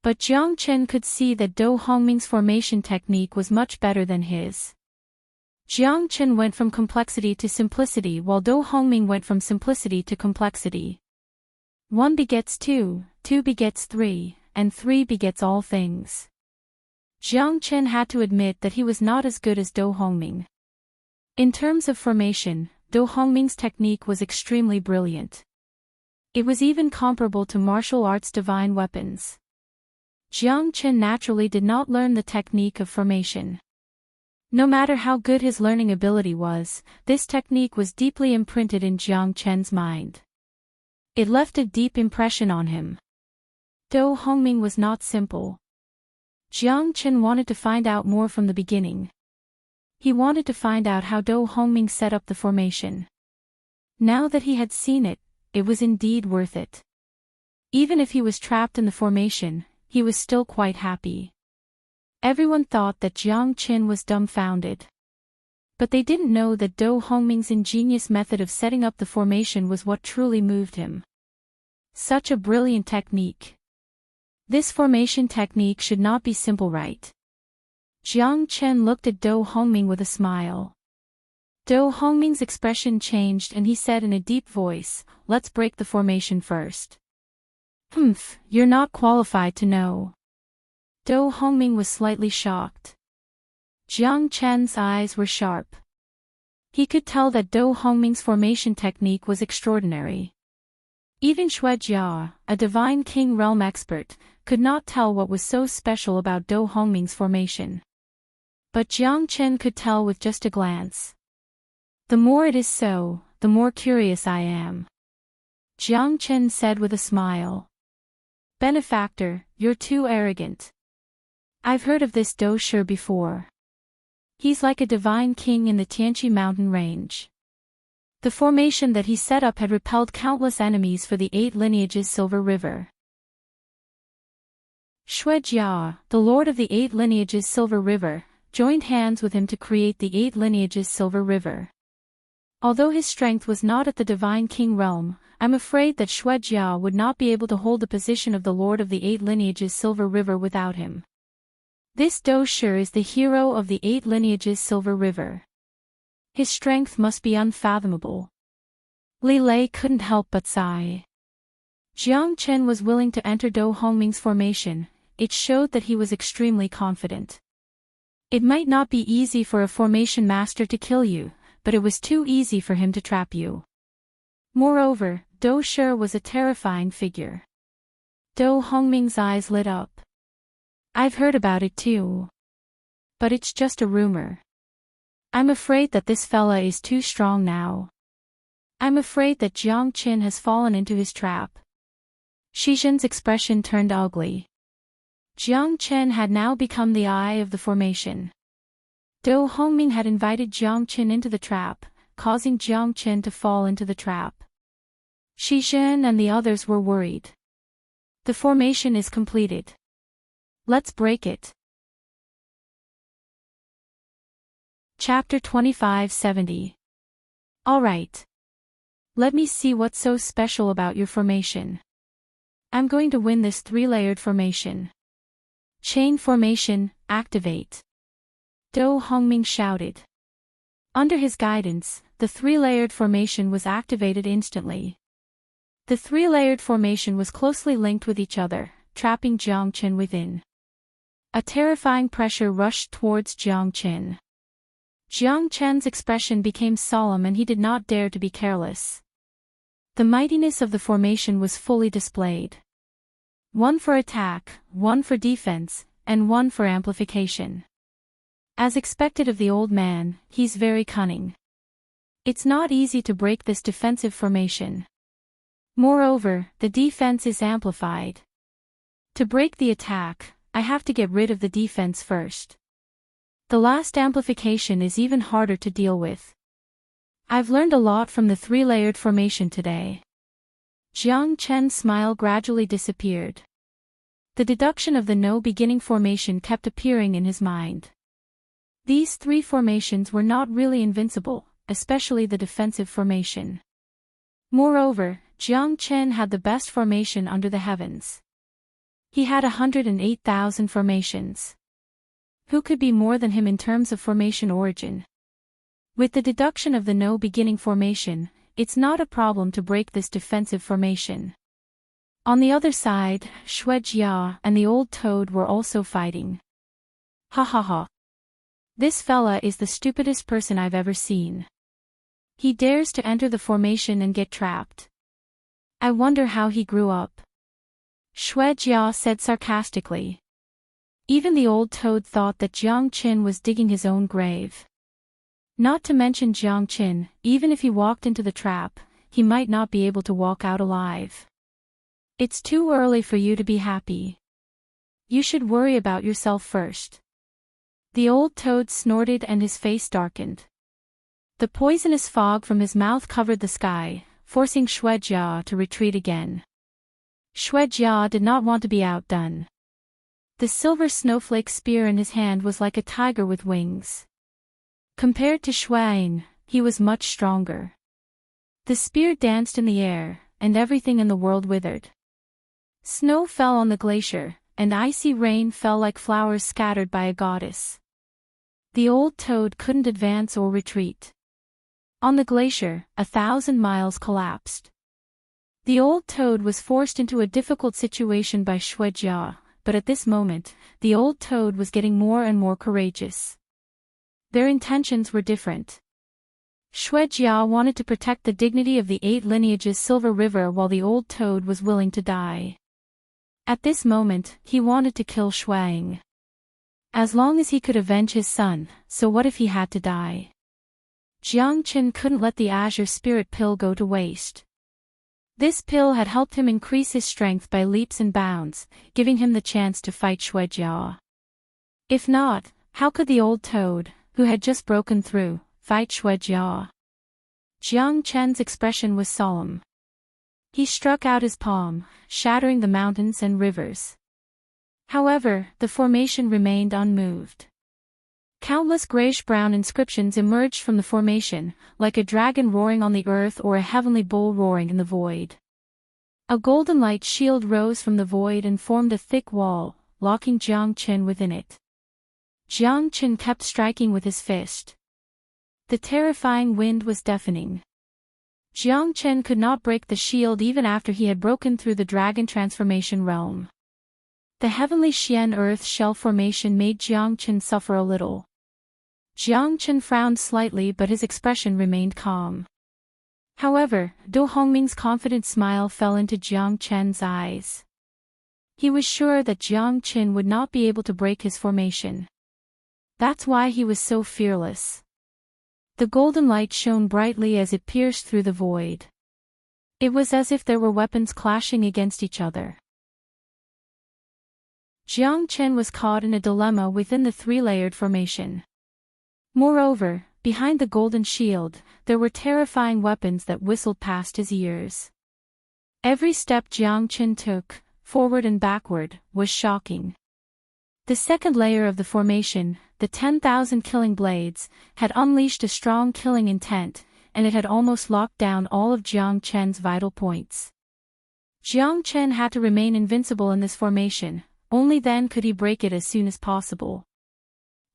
But Jiang Chen could see that Do Hongming's formation technique was much better than his. Jiang Chen went from complexity to simplicity while Do Hongming went from simplicity to complexity. 1 begets 2, 2 begets 3, and 3 begets all things. Jiang Chen had to admit that he was not as good as Do Hongming. In terms of formation, Do Hongming's technique was extremely brilliant. It was even comparable to martial arts' divine weapons. Jiang Chen naturally did not learn the technique of formation. No matter how good his learning ability was, this technique was deeply imprinted in Jiang Chen's mind. It left a deep impression on him. Do Hongming was not simple. Jiang Chen wanted to find out more from the beginning. He wanted to find out how Do Hongming set up the formation. Now that he had seen it, it was indeed worth it. Even if he was trapped in the formation, he was still quite happy. Everyone thought that Jiang Chen was dumbfounded. But they didn't know that Do Hongming's ingenious method of setting up the formation was what truly moved him. Such a brilliant technique. This formation technique should not be simple, right? Jiang Chen looked at Do Hongming with a smile. Do Hongming's expression changed and he said in a deep voice, "Let's break the formation first." You're not qualified to know. Do Hongming was slightly shocked. Jiang Chen's eyes were sharp. He could tell that Do Hongming's formation technique was extraordinary. Even Xue Jia, a divine king realm expert, could not tell what was so special about Do Hongming's formation. But Jiang Chen could tell with just a glance. The more it is so, the more curious I am. Jiang Chen said with a smile. Benefactor, you're too arrogant. I've heard of this Do Shi before. He's like a divine king in the Tianqi mountain range. The formation that he set up had repelled countless enemies for the 8 lineages Silver River. Xue Jia, the lord of the 8 lineages Silver River, joined hands with him to create the 8 lineages Silver River. Although his strength was not at the divine king realm, I'm afraid that Xue Jia would not be able to hold the position of the lord of the 8 lineages Silver River without him. This Do Shi is the hero of the 8 lineages Silver River. His strength must be unfathomable. Li Lei couldn't help but sigh. Jiang Chen was willing to enter Do Hongming's formation. It showed that he was extremely confident. It might not be easy for a formation master to kill you, but it was too easy for him to trap you. Moreover, Do Shi was a terrifying figure. Do Hongming's eyes lit up. I've heard about it too. But it's just a rumor. I'm afraid that this fella is too strong now. I'm afraid that Jiang Chen has fallen into his trap. Shizhen's expression turned ugly. Jiang Chen had now become the eye of the formation. Do Hongming had invited Jiang Chen into the trap, causing Jiang Chen to fall into the trap. Shizhen and the others were worried. The formation is completed. Let's break it. Chapter 2570. Alright. Let me see what's so special about your formation. I'm going to win this 3-layered formation. Chain formation, activate. Do Hongming shouted. Under his guidance, the 3-layered formation was activated instantly. The 3-layered formation was closely linked with each other, trapping Jiang Chen within. A terrifying pressure rushed towards Jiang Chen. Jiang Chen's expression became solemn and he did not dare to be careless. The mightiness of the formation was fully displayed. 1 for attack, 1 for defense, and 1 for amplification. As expected of the old man, he's very cunning. It's not easy to break this defensive formation. Moreover, the defense is amplified. To break the attack, I have to get rid of the defense first. The last amplification is even harder to deal with. I've learned a lot from the 3-layered formation today. Jiang Chen's smile gradually disappeared. The deduction of the no beginning formation kept appearing in his mind. These three formations were not really invincible, especially the defensive formation. Moreover, Jiang Chen had the best formation under the heavens. He had 108,000 formations. Who could be more than him in terms of formation origin? With the deduction of the no beginning formation, it's not a problem to break this defensive formation. On the other side, Xuejia and the old toad were also fighting. Ha ha ha. This fella is the stupidest person I've ever seen. He dares to enter the formation and get trapped. I wonder how he grew up. Xuejia said sarcastically. Even the old toad thought that Jiang Qin was digging his own grave. Not to mention Jiang Qin, even if he walked into the trap, he might not be able to walk out alive. It's too early for you to be happy. You should worry about yourself first. The old toad snorted and his face darkened. The poisonous fog from his mouth covered the sky, forcing Xuejia to retreat again. Xuejia did not want to be outdone. The silver snowflake spear in his hand was like a tiger with wings. Compared to Xueying, he was much stronger. The spear danced in the air, and everything in the world withered. Snow fell on the glacier, and icy rain fell like flowers scattered by a goddess. The old toad couldn't advance or retreat. On the glacier, 1,000 miles collapsed. The old toad was forced into a difficult situation by Xuejia, but at this moment, the old toad was getting more and more courageous. Their intentions were different. Xuejia wanted to protect the dignity of the 8 lineages Silver River while the old toad was willing to die. At this moment, he wanted to kill Xueying. As long as he could avenge his son, so what if he had to die? Jiang Qin couldn't let the Azure Spirit Pill go to waste. This pill had helped him increase his strength by leaps and bounds, giving him the chance to fight Xuejia. If not, how could the old toad, who had just broken through, fight Xuejia? Jiang Chen's expression was solemn. He struck out his palm, shattering the mountains and rivers. However, the formation remained unmoved. Countless grayish-brown inscriptions emerged from the formation, like a dragon roaring on the earth or a heavenly bull roaring in the void. A golden light shield rose from the void and formed a thick wall, locking Jiang Qin within it. Jiang Qin kept striking with his fist. The terrifying wind was deafening. Jiang Qin could not break the shield even after he had broken through the dragon transformation realm. The heavenly Xian earth shell formation made Jiang Qin suffer a little. Jiang Qin frowned slightly but his expression remained calm. However, Du Hongming's confident smile fell into Jiang Qin's eyes. He was sure that Jiang Qin would not be able to break his formation. That's why he was so fearless. The golden light shone brightly as it pierced through the void. It was as if there were weapons clashing against each other. Jiang Qin was caught in a dilemma within the 3-layered formation. Moreover, behind the golden shield, there were terrifying weapons that whistled past his ears. Every step Jiang Qin took, forward and backward, was shocking. The 2nd layer of the formation, the 10,000 killing blades, had unleashed a strong killing intent, and it had almost locked down all of Jiang Qin's vital points. Jiang Qin had to remain invincible in this formation, only then could he break it as soon as possible.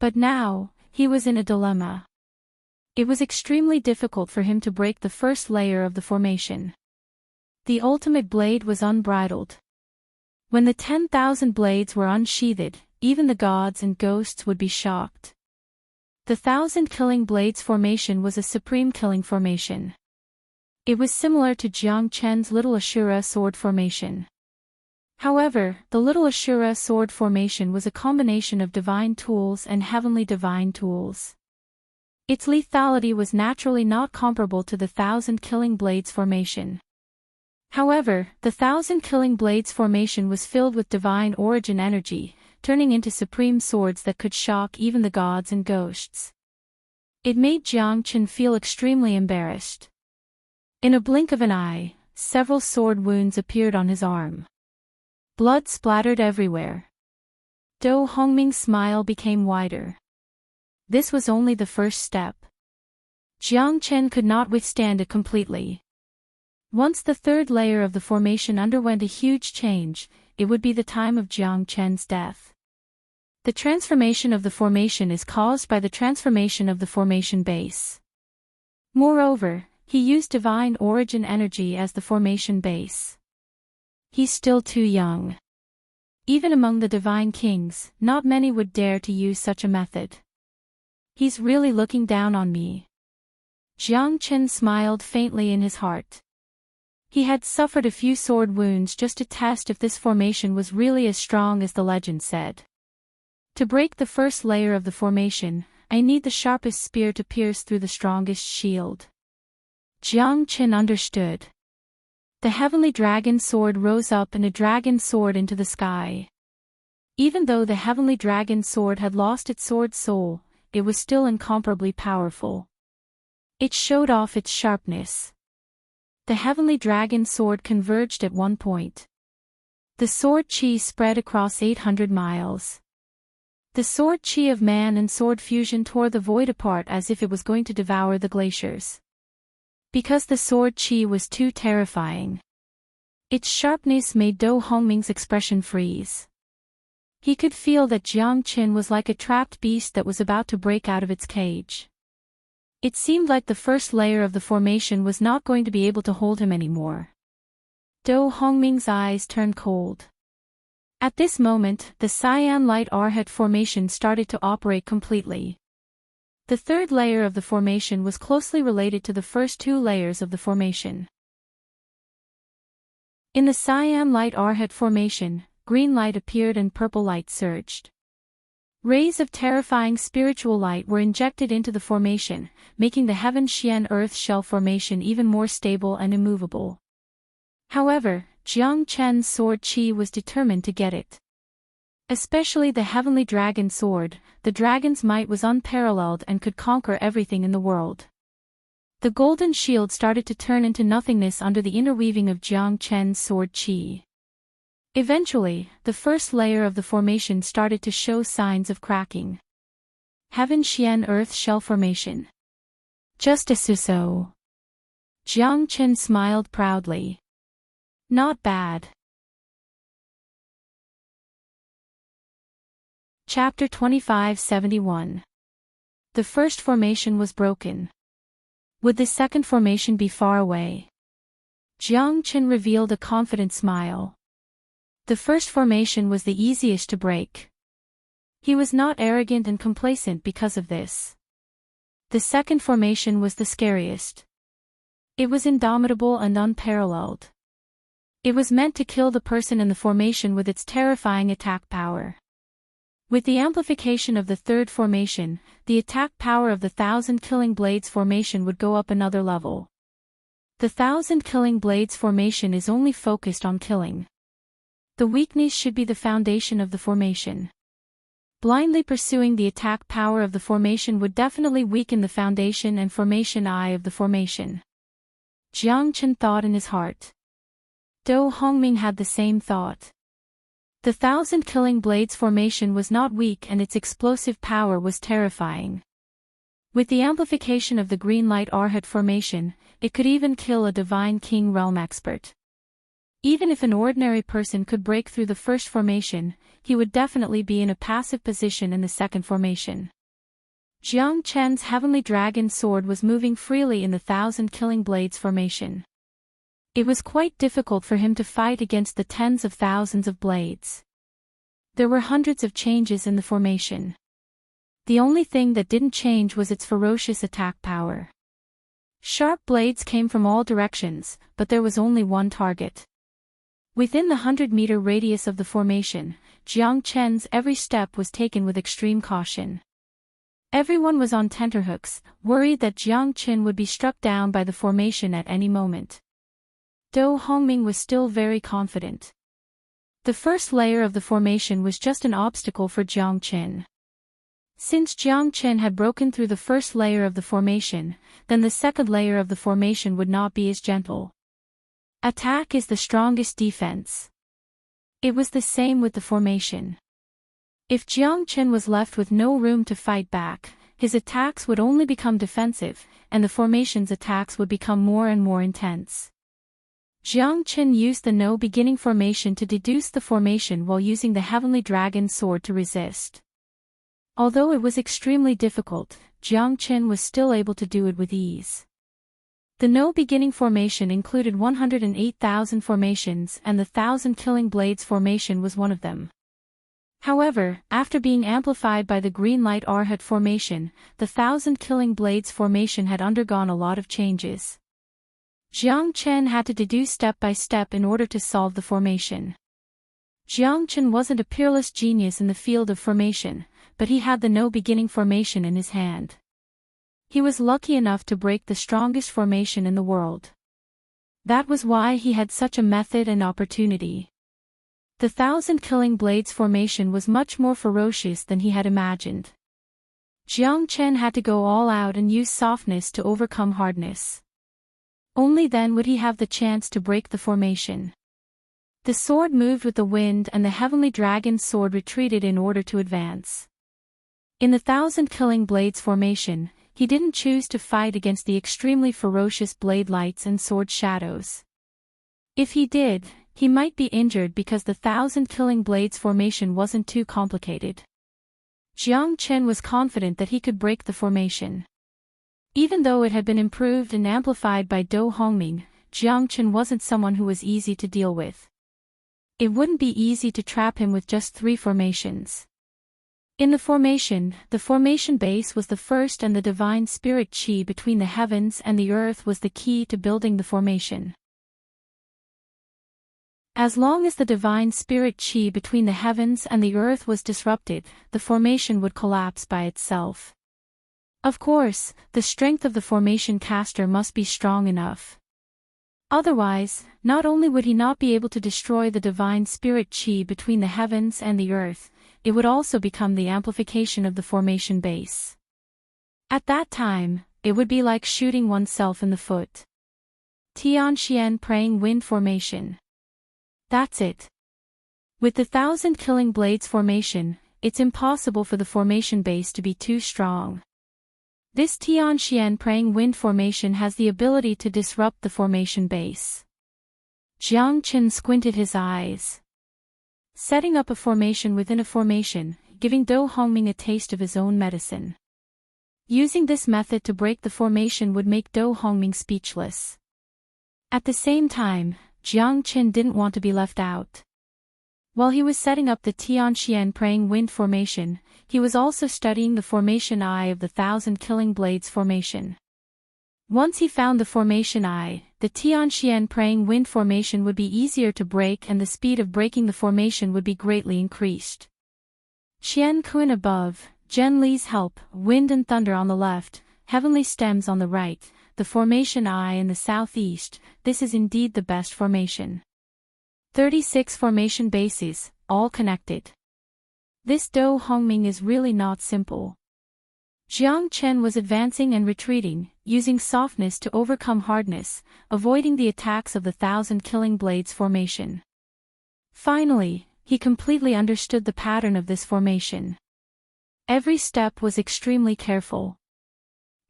But now, he was in a dilemma. It was extremely difficult for him to break the 1st layer of the formation. The ultimate blade was unbridled. When the 10,000 blades were unsheathed, even the gods and ghosts would be shocked. The 1,000 killing blades formation was a supreme killing formation. It was similar to Jiang Chen's little Ashura sword formation. However, the little Ashura sword formation was a combination of divine tools and heavenly divine tools. Its lethality was naturally not comparable to the 1,000 killing blades formation. However, the 1,000 killing blades formation was filled with divine origin energy, turning into supreme swords that could shock even the gods and ghosts. It made Jiang Qin feel extremely embarrassed. In a blink of an eye, several sword wounds appeared on his arm. Blood splattered everywhere. Do Hongming's smile became wider. This was only the first step. Jiang Chen could not withstand it completely. Once the third layer of the formation underwent a huge change, it would be the time of Jiang Chen's death. The transformation of the formation is caused by the transformation of the formation base. Moreover, he used divine origin energy as the formation base. He's still too young. Even among the divine kings, not many would dare to use such a method. He's really looking down on me. Jiang Chen smiled faintly in his heart. He had suffered a few sword wounds just to test if this formation was really as strong as the legend said. To break the first layer of the formation, I need the sharpest spear to pierce through the strongest shield. Jiang Chen understood. The heavenly dragon sword rose up and a dragon soared into the sky. Even though the heavenly dragon sword had lost its sword soul, it was still incomparably powerful. It showed off its sharpness. The heavenly dragon sword converged at one point. The sword chi spread across 800 miles. The sword chi of man and sword fusion tore the void apart as if it was going to devour the glaciers. Because the sword chi was too terrifying. Its sharpness made Do Hongming's expression freeze. He could feel that Jiang Chen was like a trapped beast that was about to break out of its cage. It seemed like the first layer of the formation was not going to be able to hold him anymore. Do Hongming's eyes turned cold. At this moment, the cyan light arhat formation started to operate completely. The third layer of the formation was closely related to the first two layers of the formation. In the cyan light arhat formation, green light appeared and purple light surged. Rays of terrifying spiritual light were injected into the formation, making the heaven Xian earth shell formation even more stable and immovable. However, Jiang Chen's sword chi was determined to get it. Especially the heavenly dragon sword, the dragon's might was unparalleled and could conquer everything in the world. The golden shield started to turn into nothingness under the interweaving of Jiang Chen's sword chi. Eventually, the first layer of the formation started to show signs of cracking. Heaven Xian Earth Shell Formation. Just as so. Jiang Chen smiled proudly. Not bad. Chapter 2571. The first formation was broken. Would the second formation be far away? Jiang Chen revealed a confident smile. The first formation was the easiest to break. He was not arrogant and complacent because of this. The second formation was the scariest. It was indomitable and unparalleled. It was meant to kill the person in the formation with its terrifying attack power. With the amplification of the third formation, the attack power of the 1,000 Killing Blades formation would go up another level. The 1,000 Killing Blades formation is only focused on killing. The weakness should be the foundation of the formation. Blindly pursuing the attack power of the formation would definitely weaken the foundation and formation eye of the formation. Jiang Chen thought in his heart. Do Hongming had the same thought. The 1,000 Killing Blades formation was not weak and its explosive power was terrifying. With the amplification of the green light arhat formation, it could even kill a divine king realm expert. Even if an ordinary person could break through the first formation, he would definitely be in a passive position in the second formation. Jiang Chen's heavenly dragon sword was moving freely in the 1,000 Killing Blades formation. It was quite difficult for him to fight against the tens of thousands of blades. There were hundreds of changes in the formation. The only thing that didn't change was its ferocious attack power. Sharp blades came from all directions, but there was only one target. Within the 100-meter radius of the formation, Jiang Chen's every step was taken with extreme caution. Everyone was on tenterhooks, worried that Jiang Chen would be struck down by the formation at any moment. Do Hongming was still very confident. The first layer of the formation was just an obstacle for Jiang Chen. Since Jiang Chen had broken through the first layer of the formation, then the second layer of the formation would not be as gentle. Attack is the strongest defense. It was the same with the formation. If Jiang Chen was left with no room to fight back, his attacks would only become defensive, and the formation's attacks would become more and more intense. Jiang Chen used the no beginning formation to deduce the formation while using the heavenly dragon sword to resist. Although it was extremely difficult, Jiang Chen was still able to do it with ease. The no beginning formation included 108,000 formations, and the 1,000 killing blades formation was one of them. However, after being amplified by the green light Arhat formation, the 1,000 killing blades formation had undergone a lot of changes. Jiang Chen had to deduce step by step in order to solve the formation. Jiang Chen wasn't a peerless genius in the field of formation, but he had the no beginning formation in his hand. He was lucky enough to break the strongest formation in the world. That was why he had such a method and opportunity. The 1,000 killing blades formation was much more ferocious than he had imagined. Jiang Chen had to go all out and use softness to overcome hardness. Only then would he have the chance to break the formation. The sword moved with the wind and the heavenly dragon's sword retreated in order to advance. In the 1,000 killing blades formation, he didn't choose to fight against the extremely ferocious blade lights and sword shadows. If he did, he might be injured because the 1,000 killing blades formation wasn't too complicated. Jiang Chen was confident that he could break the formation. Even though it had been improved and amplified by Do Hongming, Jiang Chen wasn't someone who was easy to deal with. It wouldn't be easy to trap him with just 3 formations. In the formation base was the first, and the divine spirit qi between the heavens and the earth was the key to building the formation. As long as the divine spirit qi between the heavens and the earth was disrupted, the formation would collapse by itself. Of course, the strength of the formation caster must be strong enough. Otherwise, not only would he not be able to destroy the divine spirit qi between the heavens and the earth, it would also become the amplification of the formation base. At that time, it would be like shooting oneself in the foot. Tianxian praying wind formation. That's it. With the 1,000 killing blades formation, it's impossible for the formation base to be too strong. This Tianxian praying wind formation has the ability to disrupt the formation base. Jiang Chen squinted his eyes. Setting up a formation within a formation, giving Do Hongming a taste of his own medicine. Using this method to break the formation would make Do Hongming speechless. At the same time, Jiang Chen didn't want to be left out. While he was setting up the Tianxian praying wind formation, he was also studying the formation eye of the 1,000 killing blades formation. Once he found the formation eye, the Tianxian praying wind formation would be easier to break and the speed of breaking the formation would be greatly increased. Qian Kun above, Zhen Li's help, wind and thunder on the left, heavenly stems on the right, the formation eye in the southeast, this is indeed the best formation. 36 formation bases, all connected. This Do Hongming is really not simple. Jiang Chen was advancing and retreating, using softness to overcome hardness, avoiding the attacks of the 1,000 killing blades formation. Finally, he completely understood the pattern of this formation. Every step was extremely careful.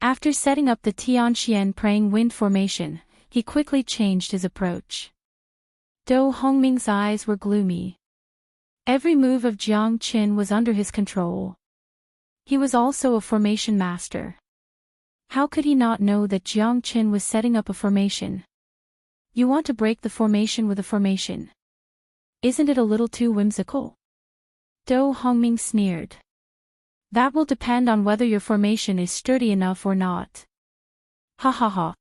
After setting up the Tianxian praying wind formation, he quickly changed his approach. Do Hongming's eyes were gloomy. Every move of Jiang Chen was under his control. He was also a formation master. How could he not know that Jiang Chen was setting up a formation? You want to break the formation with a formation. Isn't it a little too whimsical? Do Hongming sneered. That will depend on whether your formation is sturdy enough or not. Ha ha ha.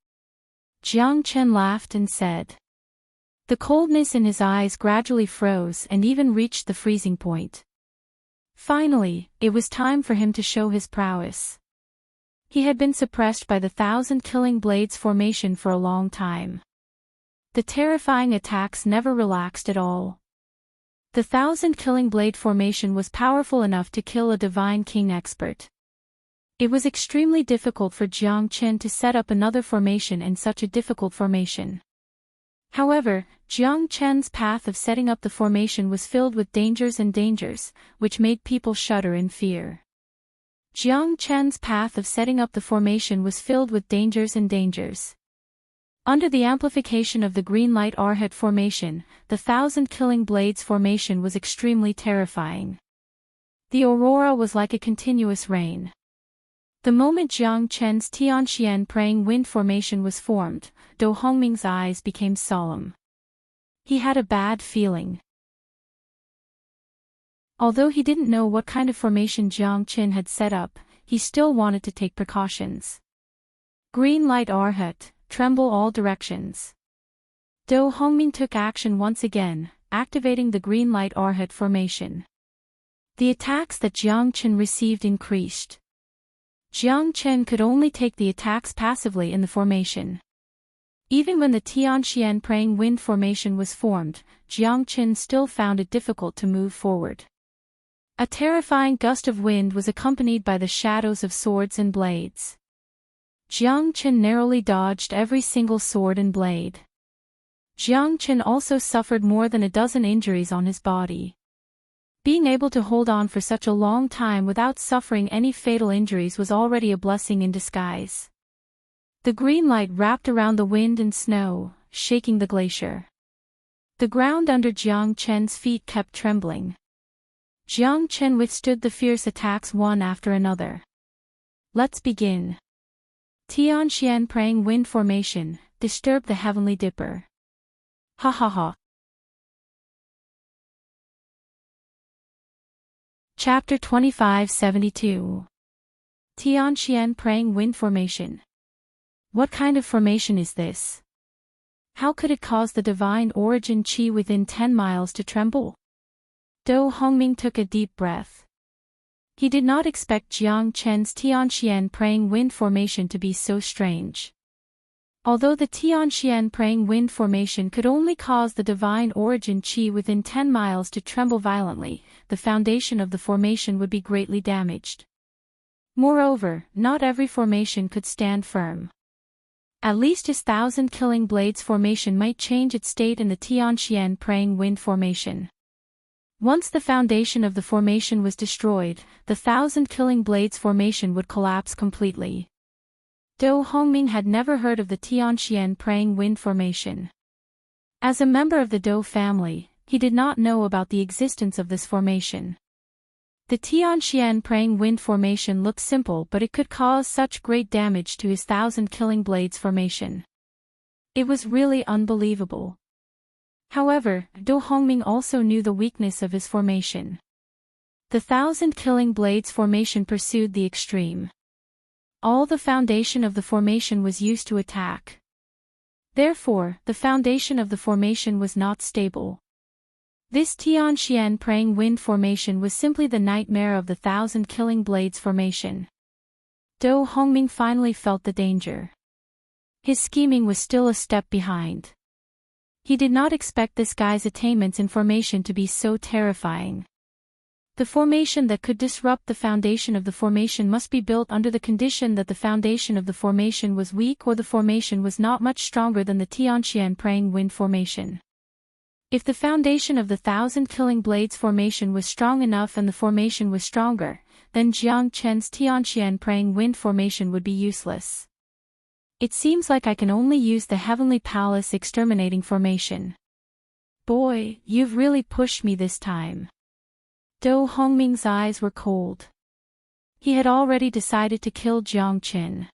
Jiang Chen laughed and said. The coldness in his eyes gradually froze and even reached the freezing point. Finally, it was time for him to show his prowess. He had been suppressed by the 1,000 killing blades formation for a long time. The terrifying attacks never relaxed at all. The 1,000 killing blade formation was powerful enough to kill a divine king expert. It was extremely difficult for Jiang Chen to set up another formation in such a difficult formation. However, Jiang Chen's path of setting up the formation was filled with dangers and dangers, which made people shudder in fear. Jiang Chen's path of setting up the formation was filled with dangers and dangers. Under the amplification of the green light Arhat formation, the 1,000 killing blades formation was extremely terrifying. The aurora was like a continuous rain. The moment Jiang Chen's Tianxian praying wind formation was formed, Do Hongming's eyes became solemn. He had a bad feeling. Although he didn't know what kind of formation Jiang Chen had set up, he still wanted to take precautions. Green light Arhat, tremble all directions. Do Hongming took action once again, activating the green light Arhat formation. The attacks that Jiang Chen received increased. Jiang Chen could only take the attacks passively in the formation. Even when the Tianxian praying wind formation was formed, Jiang Chen still found it difficult to move forward. A terrifying gust of wind was accompanied by the shadows of swords and blades. Jiang Chen narrowly dodged every single sword and blade. Jiang Chen also suffered more than a dozen injuries on his body. Being able to hold on for such a long time without suffering any fatal injuries was already a blessing in disguise. The green light wrapped around the wind and snow, shaking the glacier. The ground under Jiang Chen's feet kept trembling. Jiang Chen withstood the fierce attacks one after another. Let's begin. Tianxian praying wind formation, disturb the heavenly dipper. Ha ha ha. Chapter 2572. Tianxian praying wind formation. What kind of formation is this? How could it cause the divine origin qi within 10 miles to tremble? Do Hongming took a deep breath. He did not expect Jiang Chen's Tianxian praying wind formation to be so strange. Although the Tianxian praying wind formation could only cause the divine origin qi within 10 miles to tremble violently, the foundation of the formation would be greatly damaged. Moreover, not every formation could stand firm. At least his 1,000 killing blades formation might change its state in the Tianxian praying wind formation. Once the foundation of the formation was destroyed, the 1,000 killing blades formation would collapse completely. Do Hongming had never heard of the Tianxian praying wind formation. As a member of the Do family, he did not know about the existence of this formation. The Tianxian praying wind formation looked simple, but it could cause such great damage to his 1,000 killing blades formation. It was really unbelievable. However, Do Hongming also knew the weakness of his formation. The 1,000 killing blades formation pursued the extreme. All the foundation of the formation was used to attack. Therefore, the foundation of the formation was not stable. This Tianxian praying wind formation was simply the nightmare of the 1,000 killing blades formation. Do Hongming finally felt the danger. His scheming was still a step behind. He did not expect this guy's attainments in formation to be so terrifying. The formation that could disrupt the foundation of the formation must be built under the condition that the foundation of the formation was weak or the formation was not much stronger than the Tianxian praying wind formation. If the foundation of the 1,000 killing blades formation was strong enough and the formation was stronger, then Jiang Chen's Tianxian praying wind formation would be useless. It seems like I can only use the Heavenly Palace exterminating formation. Boy, you've really pushed me this time. Do Hongming's eyes were cold. He had already decided to kill Jiang Chen.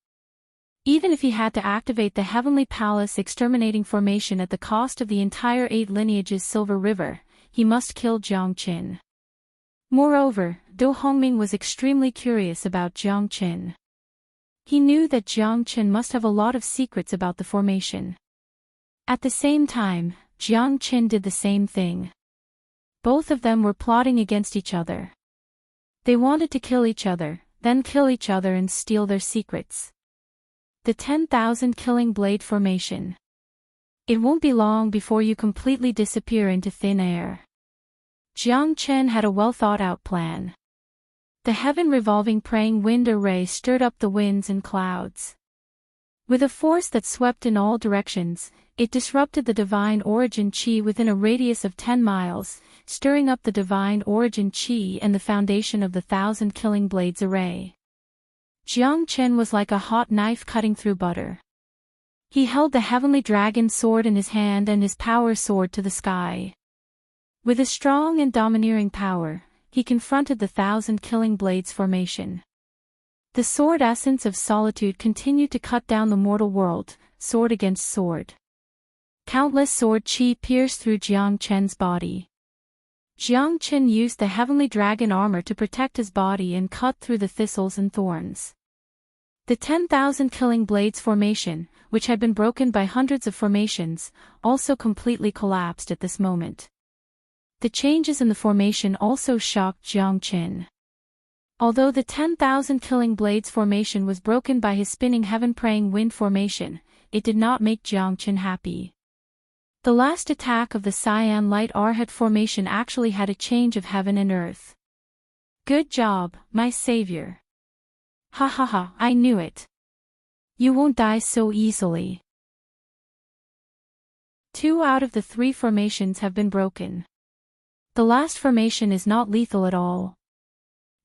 Even if he had to activate the Heavenly Palace exterminating formation at the cost of the entire 8 lineages Silver River, he must kill Jiang Chen. Moreover, Do Hongming was extremely curious about Jiang Chen. He knew that Jiang Chen must have a lot of secrets about the formation. At the same time, Jiang Chen did the same thing. Both of them were plotting against each other. They wanted to kill each other, then kill each other and steal their secrets. The 10,000 killing blade formation. It won't be long before you completely disappear into thin air. Jiang Chen had a well-thought-out plan. The heaven-revolving praying wind array stirred up the winds and clouds. With a force that swept in all directions, It disrupted the divine origin chi within a radius of 10 miles, stirring up the divine origin chi and the foundation of the 1,000 killing blades array. Jiang Chen was like a hot knife cutting through butter. He held the heavenly dragon sword in his hand and his power soared to the sky. With a strong and domineering power, he confronted the 1,000 killing blades formation. The sword essence of solitude continued to cut down the mortal world, sword against sword. Countless sword chi pierced through Jiang Chen's body. Jiang Chen used the heavenly dragon armor to protect his body and cut through the thistles and thorns. The 10,000 killing blades formation, which had been broken by hundreds of formations, also completely collapsed at this moment. The changes in the formation also shocked Jiang Chen. Although the 10,000 killing blades formation was broken by his spinning heaven-praying wind formation, it did not make Jiang Chen happy. The last attack of the cyan light arhat formation actually had a change of heaven and earth. Good job, my savior. Ha ha ha, I knew it. You won't die so easily. 2 out of the 3 formations have been broken. The last formation is not lethal at all.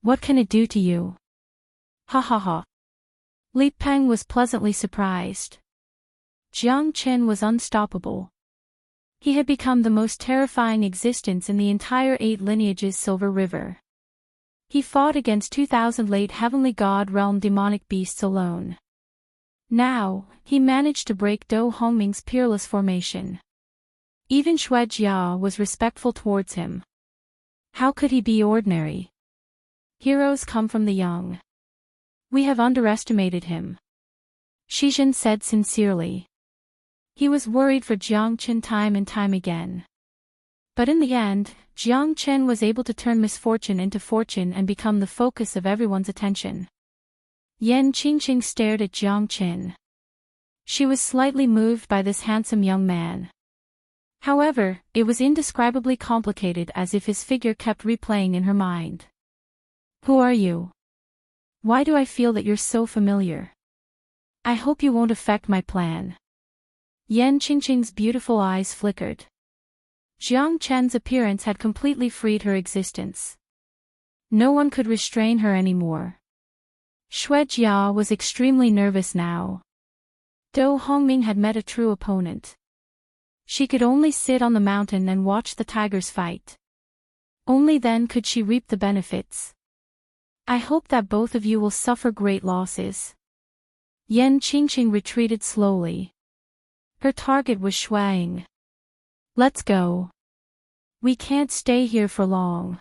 What can it do to you? Ha ha ha. Li Peng was pleasantly surprised. Jiang Chen was unstoppable. He had become the most terrifying existence in the entire 8 lineages Silver River. He fought against 2,000 late heavenly god realm demonic beasts alone. Now, he managed to break Do Hongming's peerless formation. Even Xue Jia was respectful towards him. How could he be ordinary? Heroes come from the young. We have underestimated him. Shizhen said sincerely. He was worried for Jiang Chen time and time again. But in the end, Jiang Chen was able to turn misfortune into fortune and become the focus of everyone's attention. Yan Qingqing stared at Jiang Chen. She was slightly moved by this handsome young man. However, it was indescribably complicated as if his figure kept replaying in her mind. Who are you? Why do I feel that you're so familiar? I hope you won't affect my plan. Yan Qingqing's beautiful eyes flickered. Jiang Chen's appearance had completely freed her existence. No one could restrain her anymore. Xue Jia was extremely nervous now. Do Hongming had met a true opponent. She could only sit on the mountain and watch the tigers fight. Only then could she reap the benefits. I hope that both of you will suffer great losses. Yan Qingqing retreated slowly. Her target was Shuang. Let's go. We can't stay here for long.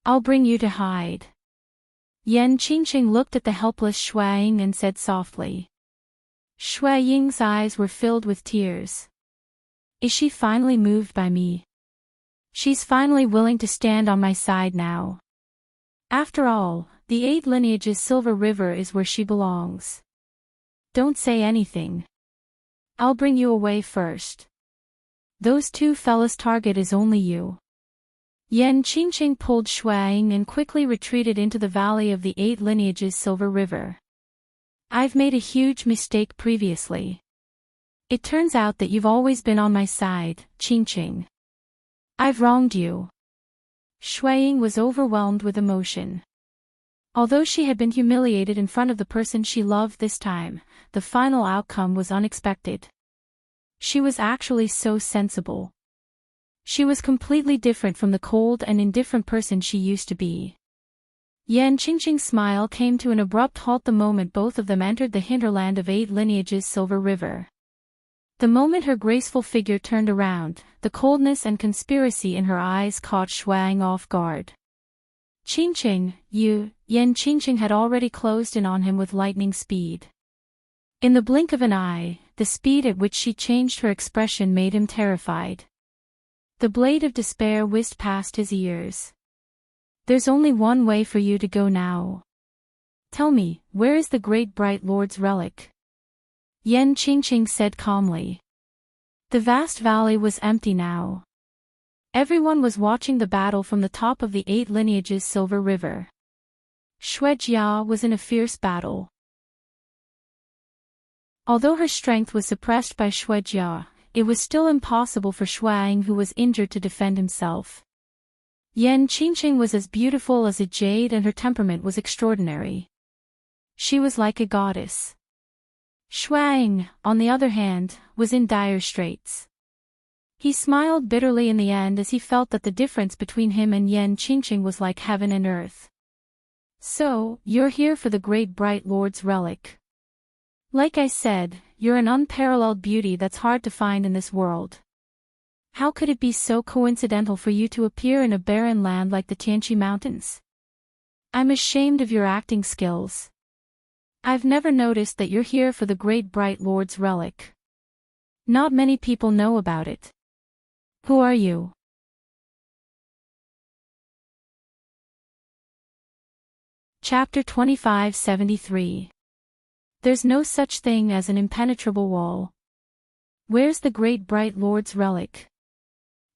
I'll bring you to hide. Yan Qingqing looked at the helpless Shuang and said softly. Shui Ying's eyes were filled with tears. Is she finally moved by me? She's finally willing to stand on my side now. After all, the 8 lineages Silver River is where she belongs. Don't say anything. I'll bring you away first. Those 2 fellas' target is only you. Yan Qingqing pulled Shuang and quickly retreated into the valley of the 8 lineages Silver River. I've made a huge mistake previously. It turns out that you've always been on my side, Qingqing. I've wronged you. Shuang was overwhelmed with emotion. Although she had been humiliated in front of the person she loved this time, the final outcome was unexpected. She was actually so sensible. She was completely different from the cold and indifferent person she used to be. Yan Qingqing's smile came to an abrupt halt the moment both of them entered the hinterland of 8 lineages Silver River. The moment her graceful figure turned around, the coldness and conspiracy in her eyes caught Shuang off guard. Qingqing, you, Yan Qingqing had already closed in on him with lightning speed. In the blink of an eye, the speed at which she changed her expression made him terrified. The blade of despair whizzed past his ears. There's only one way for you to go now. Tell me, where is the great bright Lord's relic? Yan Qingqing said calmly. The vast valley was empty now. Everyone was watching the battle from the top of the 8 lineages Silver River. Xue Jia was in a fierce battle. Although her strength was suppressed by Xue Jia, it was still impossible for Shuang, who was injured, to defend himself. Yan Qingqing was as beautiful as a jade, and her temperament was extraordinary. She was like a goddess. Shuang, on the other hand, was in dire straits. He smiled bitterly in the end as he felt that the difference between him and Yan Qingqing was like heaven and earth. "So, you're here for the great bright Lord's relic. Like I said, you're an unparalleled beauty that's hard to find in this world. How could it be so coincidental for you to appear in a barren land like the Tianqi Mountains? I'm ashamed of your acting skills. I've never noticed that you're here for the great bright Lord's relic. Not many people know about it. Who are you?" Chapter 2573. There's no such thing as an impenetrable wall. Where's the great bright Lord's relic?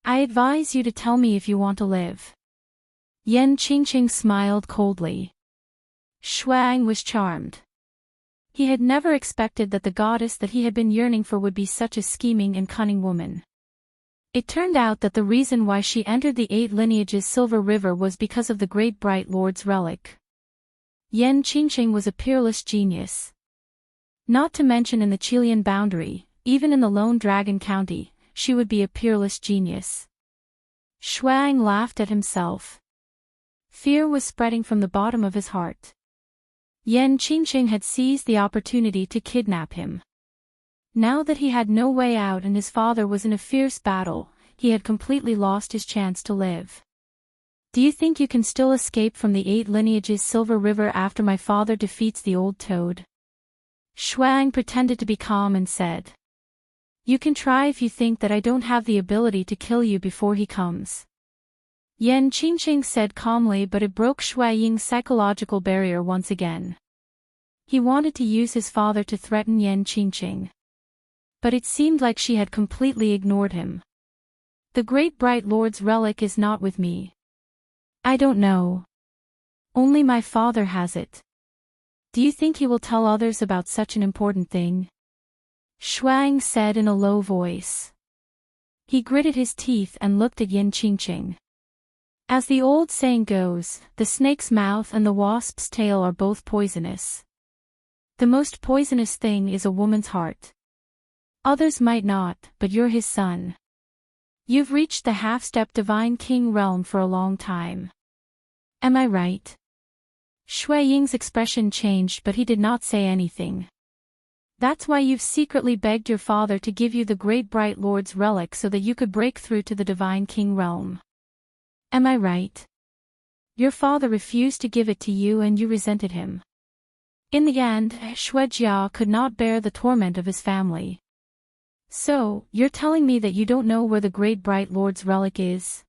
I advise you to tell me if you want to live. Yan Qingqing smiled coldly. Shuang was charmed. He had never expected that the goddess that he had been yearning for would be such a scheming and cunning woman. It turned out that the reason why she entered the 8 lineages Silver River was because of the great bright Lord's relic. Yan Qingqing was a peerless genius. Not to mention in the Chilean boundary, even in the Lone Dragon County, she would be a peerless genius. Shuang laughed at himself. Fear was spreading from the bottom of his heart. Yan Qingqing had seized the opportunity to kidnap him. Now that he had no way out and his father was in a fierce battle, he had completely lost his chance to live. "Do you think you can still escape from the 8 lineages Silver River after my father defeats the old toad?" Shuang pretended to be calm and said. "You can try if you think that I don't have the ability to kill you before he comes." Yan Qingqing said calmly, but it broke Shuaying's psychological barrier once again. He wanted to use his father to threaten Yan Qingqing. But it seemed like she had completely ignored him. "The great bright Lord's relic is not with me. I don't know. Only my father has it. Do you think he will tell others about such an important thing?" Shuang said in a low voice. He gritted his teeth and looked at Yan Qingqing. As the old saying goes, the snake's mouth and the wasp's tail are both poisonous. The most poisonous thing is a woman's heart. Others might not, but you're his son. You've reached the half-step divine king realm for a long time. Am I right? Shuaying's expression changed, but he did not say anything. "That's why you've secretly begged your father to give you the great bright Lord's relic so that you could break through to the divine king realm. Am I right? Your father refused to give it to you and you resented him. In the end, Shuejia could not bear the torment of his family. So, you're telling me that you don't know where the great bright Lord's relic is?"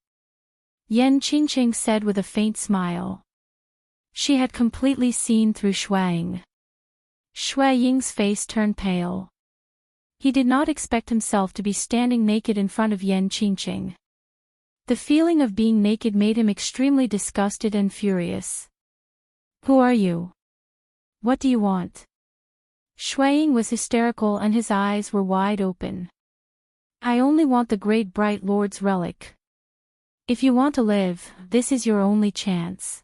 Yan Qingqing said with a faint smile. She had completely seen through Shuang. Shuaying's face turned pale. He did not expect himself to be standing naked in front of Yan Qingqing. The feeling of being naked made him extremely disgusted and furious. "Who are you? What do you want?" Shuaying was hysterical and his eyes were wide open. "I only want the great bright Lord's relic. If you want to live, this is your only chance."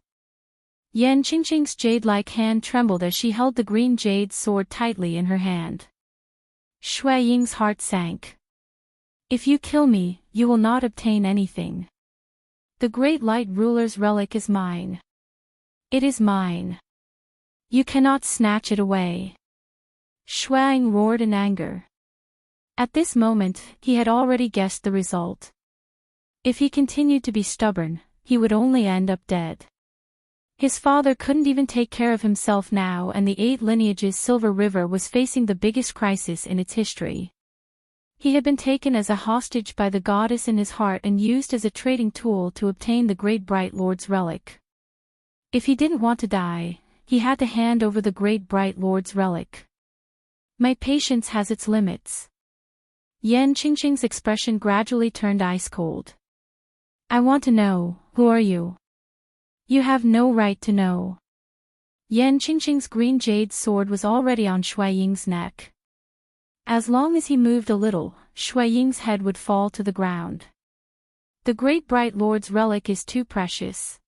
Yan Qingqing's jade-like hand trembled as she held the green jade sword tightly in her hand. Shuaying's heart sank. "If you kill me, you will not obtain anything. The great light ruler's relic is mine. It is mine. You cannot snatch it away." Shuang roared in anger. At this moment, he had already guessed the result. If he continued to be stubborn, he would only end up dead. His father couldn't even take care of himself now, and the 8 lineages Silver River was facing the biggest crisis in its history. He had been taken as a hostage by the goddess in his heart and used as a trading tool to obtain the great bright Lord's relic. If he didn't want to die, he had to hand over the great bright Lord's relic. "My patience has its limits." Yan Qingqing's expression gradually turned ice cold. "I want to know, who are you?" "You have no right to know." Yan Qingqing's green jade sword was already on Shuaying's neck. As long as he moved a little, Shui Ying's head would fall to the ground. The great bright lord's relic is too precious.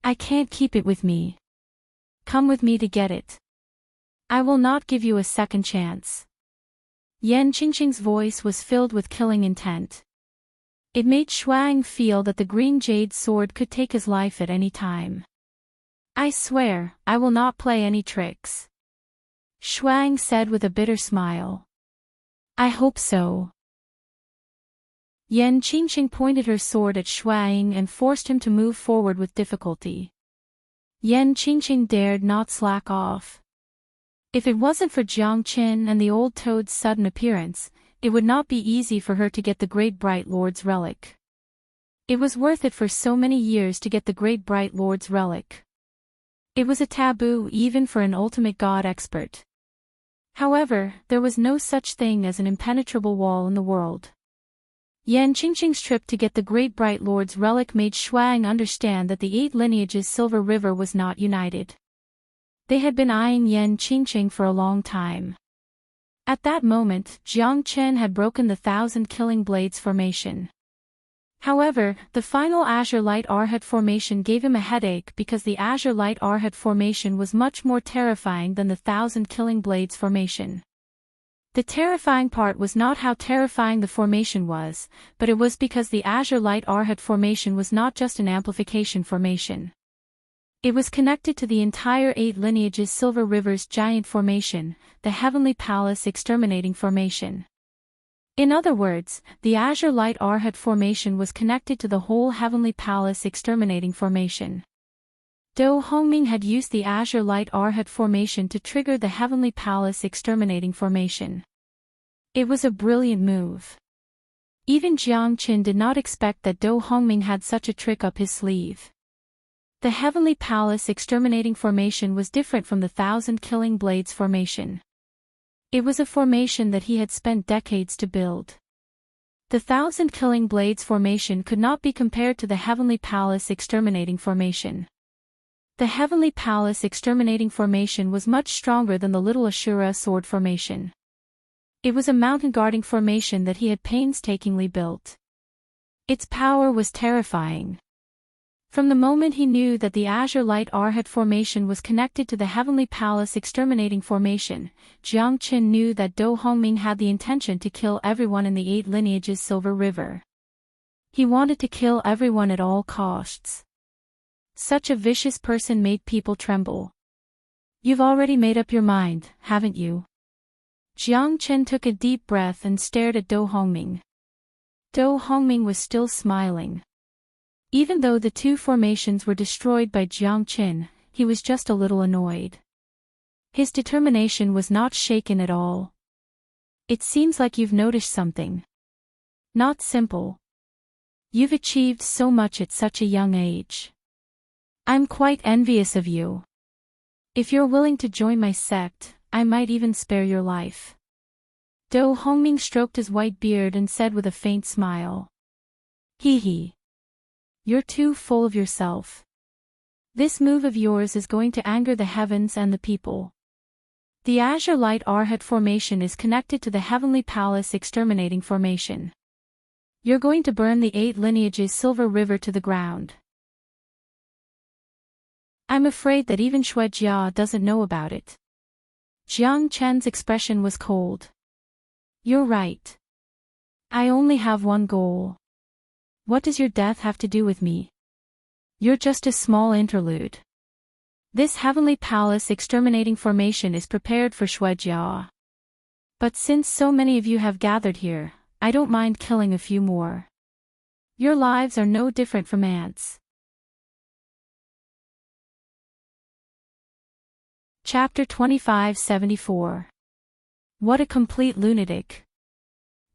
I can't keep it with me. Come with me to get it. I will not give you a second chance. Yan Qingqing's voice was filled with killing intent. It made Shuang feel that the green jade sword could take his life at any time. I swear, I will not play any tricks. Shuang said with a bitter smile. I hope so. Yan Qingqing pointed her sword at Shuang and forced him to move forward with difficulty. Yan Qingqing dared not slack off. If it wasn't for Jiang Qin and the old toad's sudden appearance, it would not be easy for her to get the great bright lord's relic. It was worth it for so many years to get the great bright lord's relic. It was a taboo even for an ultimate god expert. However, there was no such thing as an impenetrable wall in the world. Yan Qingqing's trip to get the great bright lord's relic made Shuang understand that the 8 lineages Silver River was not united. They had been eyeing Yan Qingqing for a long time. At that moment, Jiang Chen had broken the 1,000 killing blades formation. However, the final Azure Light Arhat formation gave him a headache because the Azure Light Arhat formation was much more terrifying than the 1,000 killing blades formation. The terrifying part was not how terrifying the formation was, but it was because the Azure Light Arhat formation was not just an amplification formation. It was connected to the entire 8 lineages Silver River's giant formation, the Heavenly Palace Exterminating Formation. In other words, the Azure Light Arhat formation was connected to the whole Heavenly Palace Exterminating Formation. Do Hongming had used the Azure Light Arhat formation to trigger the Heavenly Palace Exterminating Formation. It was a brilliant move. Even Jiang Qin did not expect that Do Hongming had such a trick up his sleeve. The Heavenly Palace Exterminating Formation was different from the 1,000 Killing Blades formation. It was a formation that he had spent decades to build. The 1,000 Killing Blades formation could not be compared to the Heavenly Palace Exterminating Formation. The Heavenly Palace Exterminating Formation was much stronger than the Little Ashura Sword formation. It was a mountain guarding formation that he had painstakingly built. Its power was terrifying. From the moment he knew that the Azure Light Arhat formation was connected to the Heavenly Palace Exterminating Formation, Jiang Qin knew that Do Hongming had the intention to kill everyone in the 8 lineages Silver River. He wanted to kill everyone at all costs. Such a vicious person made people tremble. You've already made up your mind, haven't you? Jiang Qin took a deep breath and stared at Do Hongming. Do Hongming was still smiling. Even though the 2 formations were destroyed by Jiang Qin, he was just a little annoyed. His determination was not shaken at all. It seems like you've noticed something. Not simple. You've achieved so much at such a young age. I'm quite envious of you. If you're willing to join my sect, I might even spare your life. Do Hongming stroked his white beard and said with a faint smile. Hee hee. You're too full of yourself. This move of yours is going to anger the heavens and the people. The Azure Light Arhat formation is connected to the Heavenly Palace Exterminating Formation. You're going to burn the 8 lineages Silver River to the ground. I'm afraid that even Shui Jia doesn't know about it. Jiang Chen's expression was cold. You're right. I only have one goal. What does your death have to do with me? You're just a small interlude. This Heavenly Palace Exterminating Formation is prepared for Shui Jia. But since so many of you have gathered here, I don't mind killing a few more. Your lives are no different from ants. Chapter 2574. What a complete lunatic.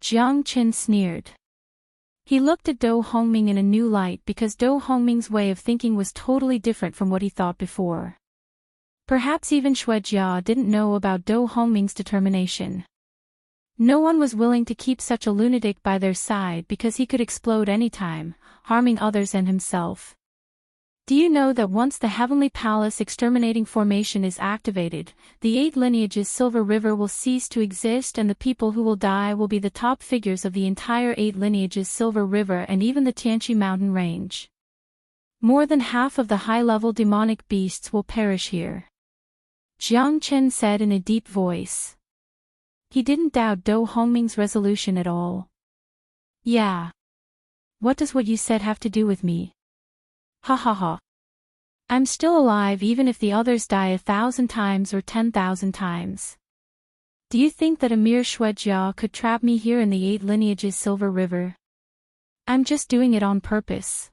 Jiang Qin sneered. He looked at Do Hongming in a new light because Do Hongming's way of thinking was totally different from what he thought before. Perhaps even Shui Jia didn't know about Do Hongming's determination. No one was willing to keep such a lunatic by their side because he could explode anytime, harming others and himself. Do you know that once the Heavenly Palace exterminating formation is activated, the 8 lineages Silver River will cease to exist and the people who will die will be the top figures of the entire 8 lineages Silver River and even the Tianqi mountain range. More than half of the high-level demonic beasts will perish here. Jiang Chen said in a deep voice. He didn't doubt Do Hongming's resolution at all. Yeah. What does what you said have to do with me? Ha ha ha. I'm still alive even if the others die 1,000 times or 10,000 times. Do you think that a mere Shuejia could trap me here in the 8 lineages Silver River? I'm just doing it on purpose.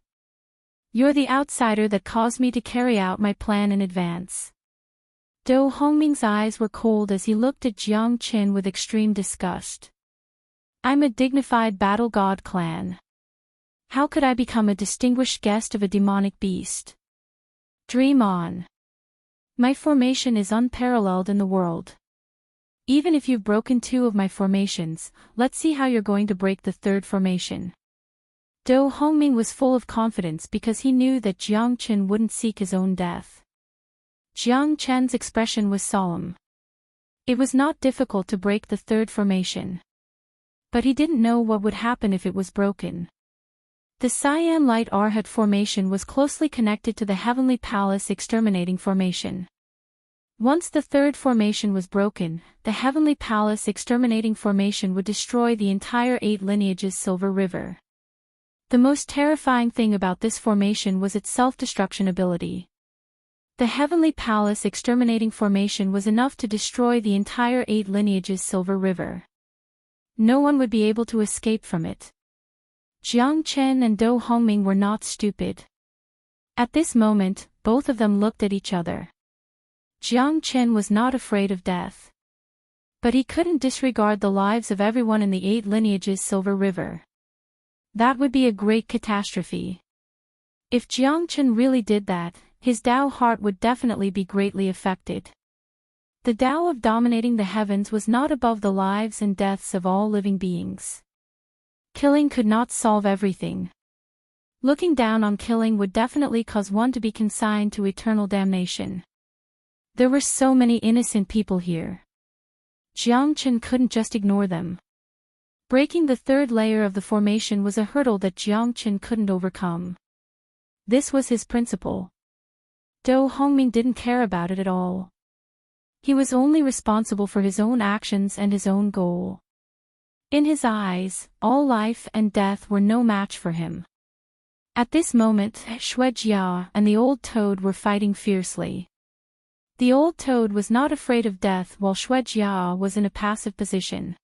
You're the outsider that caused me to carry out my plan in advance. Do Hongming's eyes were cold as he looked at Jiang Qin with extreme disgust. I'm a dignified battle god clan. How could I become a distinguished guest of a demonic beast? Dream on. My formation is unparalleled in the world. Even if you've broken 2 of my formations, let's see how you're going to break the 3rd formation. Do Hongming was full of confidence because he knew that Jiang Chen wouldn't seek his own death. Jiang Chen's expression was solemn. It was not difficult to break the 3rd formation. But he didn't know what would happen if it was broken. The Cyan Light Arhat formation was closely connected to the Heavenly Palace exterminating formation. Once the 3rd formation was broken, the Heavenly Palace exterminating formation would destroy the entire 8 lineages Silver River. The most terrifying thing about this formation was its self-destruction ability. The Heavenly Palace exterminating formation was enough to destroy the entire 8 lineages Silver River. No one would be able to escape from it. Jiang Chen and Do Hongming were not stupid. At this moment, both of them looked at each other. Jiang Chen was not afraid of death. But he couldn't disregard the lives of everyone in the 8 lineages Silver River. That would be a great catastrophe. If Jiang Chen really did that, his Dao heart would definitely be greatly affected. The Dao of dominating the heavens was not above the lives and deaths of all living beings. Killing could not solve everything. Looking down on killing would definitely cause one to be consigned to eternal damnation. There were so many innocent people here. Jiang Chen couldn't just ignore them. Breaking the 3rd layer of the formation was a hurdle that Jiang Chen couldn't overcome. This was his principle. Do Hongming didn't care about it at all. He was only responsible for his own actions and his own goal. In his eyes, all life and death were no match for him. At this moment, Shuejia and the old toad were fighting fiercely. The old toad was not afraid of death while Shuejia was in a passive position.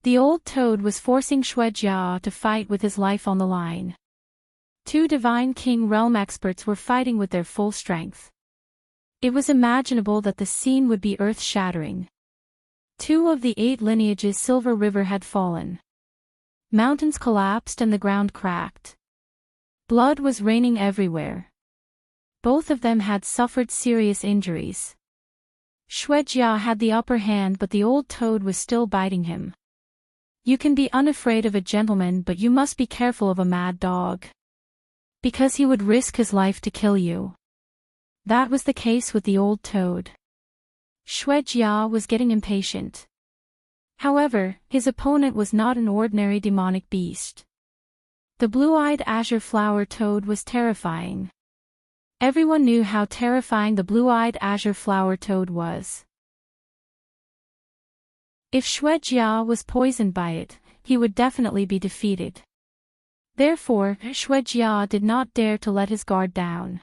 The old toad was forcing Shuejia to fight with his life on the line. 2 Divine King Realm experts were fighting with their full strength. It was imaginable that the scene would be earth-shattering. 2 of the 8 lineages Silver River had fallen. Mountains collapsed and the ground cracked. Blood was raining everywhere. Both of them had suffered serious injuries. Shuejia had the upper hand but the old toad was still biting him. You can be unafraid of a gentleman but you must be careful of a mad dog. Because he would risk his life to kill you. That was the case with the old toad. Shuejia was getting impatient. However, his opponent was not an ordinary demonic beast. The blue-eyed azure flower toad was terrifying. Everyone knew how terrifying the blue-eyed azure flower toad was. If Shuejia was poisoned by it, he would definitely be defeated. Therefore, Shuejia did not dare to let his guard down.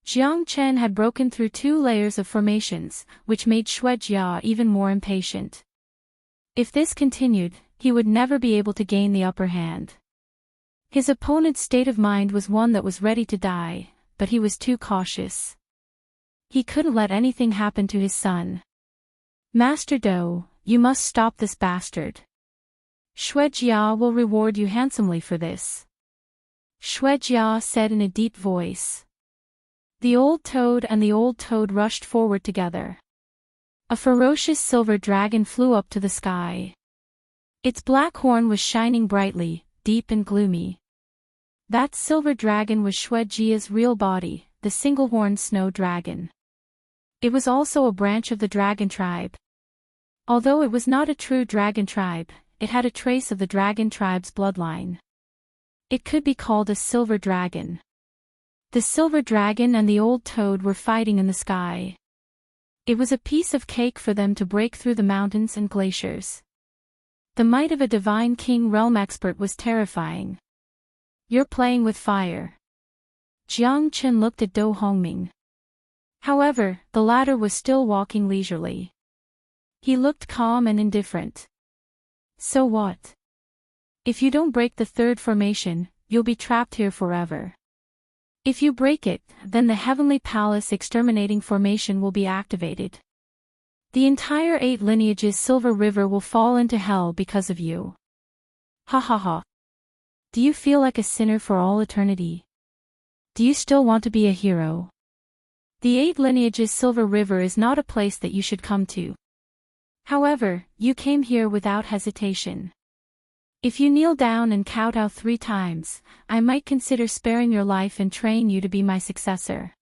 Jiang Chen had broken through 2 layers of formations, which made Shuejia even more impatient. If this continued, he would never be able to gain the upper hand. His opponent's state of mind was one that was ready to die, but he was too cautious. He couldn't let anything happen to his son. Master Do, you must stop this bastard. Shuejia will reward you handsomely for this. Shuejia said in a deep voice. The old toad and the old toad rushed forward together. A ferocious silver dragon flew up to the sky. Its black horn was shining brightly, deep and gloomy. That silver dragon was Xue Jia's real body, the single-horned snow dragon. It was also a branch of the dragon tribe. Although it was not a true dragon tribe, it had a trace of the dragon tribe's bloodline. It could be called a silver dragon. The silver dragon and the old toad were fighting in the sky. It was a piece of cake for them to break through the mountains and glaciers. The might of a divine king realm expert was terrifying. You're playing with fire. Jiang Chen looked at Do Hongming. However, the latter was still walking leisurely. He looked calm and indifferent. So what? If you don't break the third formation, you'll be trapped here forever. If you break it, then the Heavenly Palace exterminating formation will be activated. The entire 8 lineages Silver River will fall into hell because of you. Ha ha ha. Do you feel like a sinner for all eternity? Do you still want to be a hero? The 8 lineages Silver River is not a place that you should come to. However, you came here without hesitation. If you kneel down and kowtow 3 times, I might consider sparing your life and train you to be my successor.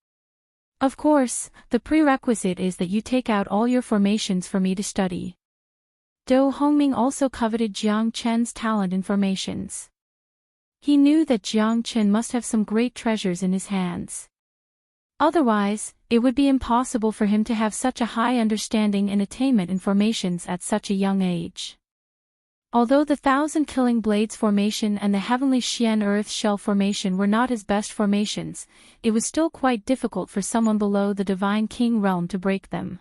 Of course, the prerequisite is that you take out all your formations for me to study. Do Hongming also coveted Jiang Chen's talent in formations. He knew that Jiang Chen must have some great treasures in his hands. Otherwise, it would be impossible for him to have such a high understanding and attainment in formations at such a young age. Although the 1,000 Killing Blades formation and the Heavenly Xian Earth Shell formation were not his best formations, it was still quite difficult for someone below the Divine King realm to break them.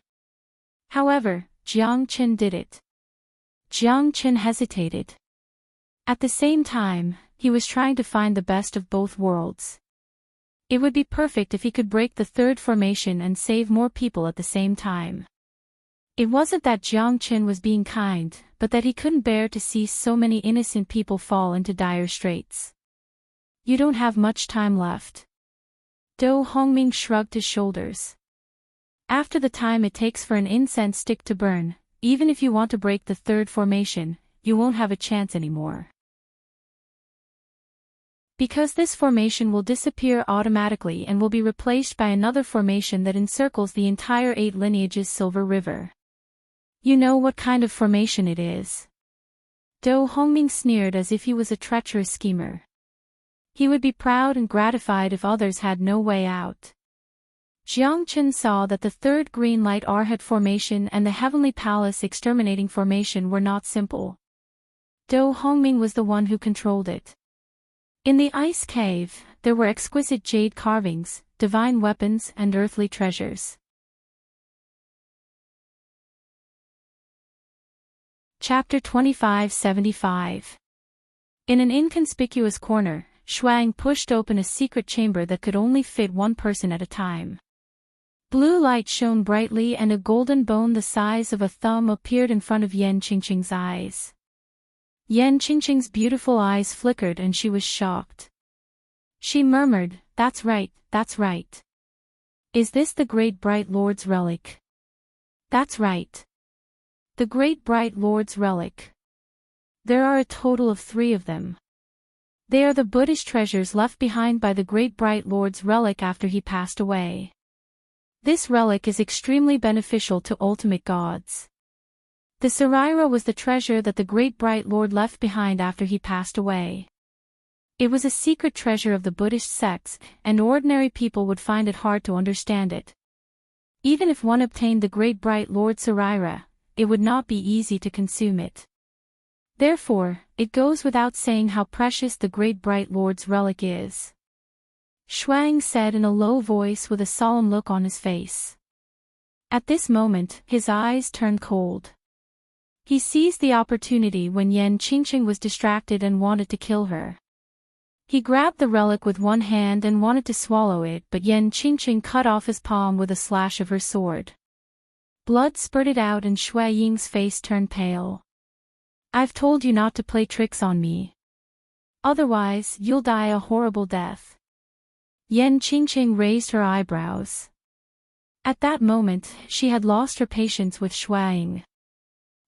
However, Jiang Chen did it. Jiang Chen hesitated. At the same time, he was trying to find the best of both worlds. It would be perfect if he could break the third formation and save more people at the same time. It wasn't that Jiang Chen was being kind, but that he couldn't bear to see so many innocent people fall into dire straits. You don't have much time left. Do Hongming shrugged his shoulders. After the time it takes for an incense stick to burn, even if you want to break the third formation, you won't have a chance anymore. Because this formation will disappear automatically and will be replaced by another formation that encircles the entire 8 lineages Silver River. You know what kind of formation it is. Do Hongming sneered as if he was a treacherous schemer. He would be proud and gratified if others had no way out. Jiang Chen saw that the third green light Arhat formation and the Heavenly Palace exterminating formation were not simple. Do Hongming was the one who controlled it. In the ice cave, there were exquisite jade carvings, divine weapons and earthly treasures. Chapter 2575. In an inconspicuous corner, Shuang pushed open a secret chamber that could only fit one person at a time. Blue light shone brightly and a golden bone the size of a thumb appeared in front of Yan Qingqing's eyes. Yan Qingqing's beautiful eyes flickered and she was shocked. She murmured, "That's right, that's right. Is this the Great Bright Lord's relic?" "That's right. The Great Bright Lord's relic. There are a total of 3 of them. They are the Buddhist treasures left behind by the Great Bright Lord's relic after he passed away. This relic is extremely beneficial to ultimate gods. The Saraira was the treasure that the Great Bright Lord left behind after he passed away. It was a secret treasure of the Buddhist sects, and ordinary people would find it hard to understand it. Even if one obtained the Great Bright Lord Saraira, it would not be easy to consume it. Therefore, it goes without saying how precious the Great Bright Lord's relic is. Shuang said in a low voice with a solemn look on his face. At this moment, his eyes turned cold. He seized the opportunity when Yan Qingqing was distracted and wanted to kill her. He grabbed the relic with one hand and wanted to swallow it, but Yan Qingqing cut off his palm with a slash of her sword. Blood spurted out and Shui Ying's face turned pale. "I've told you not to play tricks on me. Otherwise, you'll die a horrible death." Yan Qingqing raised her eyebrows. At that moment, she had lost her patience with Shuang.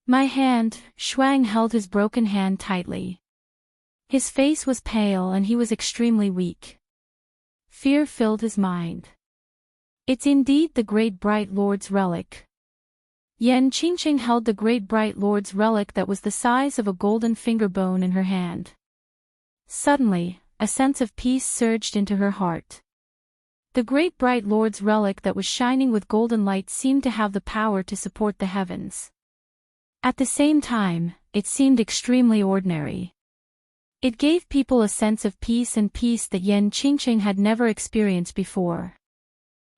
"My hand," Shuang held his broken hand tightly. His face was pale and he was extremely weak. Fear filled his mind. It's indeed the great bright Lord's relic. Yan Qingqing held the great bright Lord's relic that was the size of a golden finger bone in her hand. Suddenly, a sense of peace surged into her heart. The great bright Lord's relic that was shining with golden light seemed to have the power to support the heavens. At the same time, it seemed extremely ordinary. It gave people a sense of peace and peace that Yan Qingqing had never experienced before.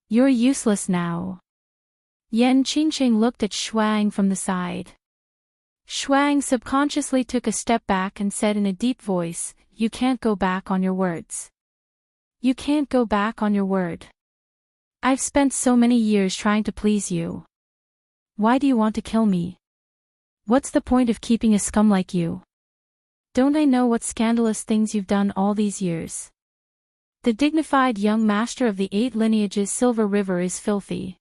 You're useless now. Yan Qingqing looked at Shuang from the side. Shuang subconsciously took a step back and said in a deep voice, "You can't go back on your words. You can't go back on your word. I've spent so many years trying to please you. Why do you want to kill me? What's the point of keeping a scum like you? Don't I know what scandalous things you've done all these years? The dignified young master of the 8 lineages Silver River is filthy.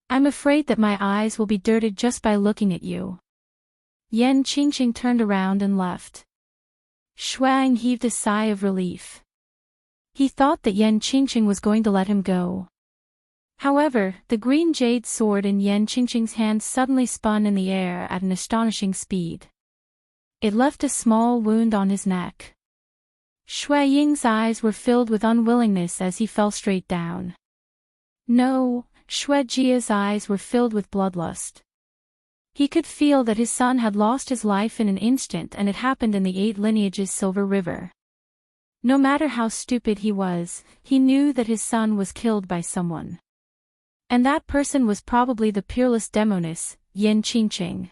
I'm afraid that my eyes will be dirted just by looking at you." Yan Qingqing turned around and left. Shuang heaved a sigh of relief. He thought that Yan Qingqing was going to let him go. However, the green jade sword in Yan Qingqing's hand suddenly spun in the air at an astonishing speed. It left a small wound on his neck. Shui Ying's eyes were filled with unwillingness as he fell straight down. No, Shui Jia's eyes were filled with bloodlust. He could feel that his son had lost his life in an instant, and it happened in the 8 lineages Silver River. No matter how stupid he was, he knew that his son was killed by someone. And that person was probably the peerless demoness, Yan Qingqing.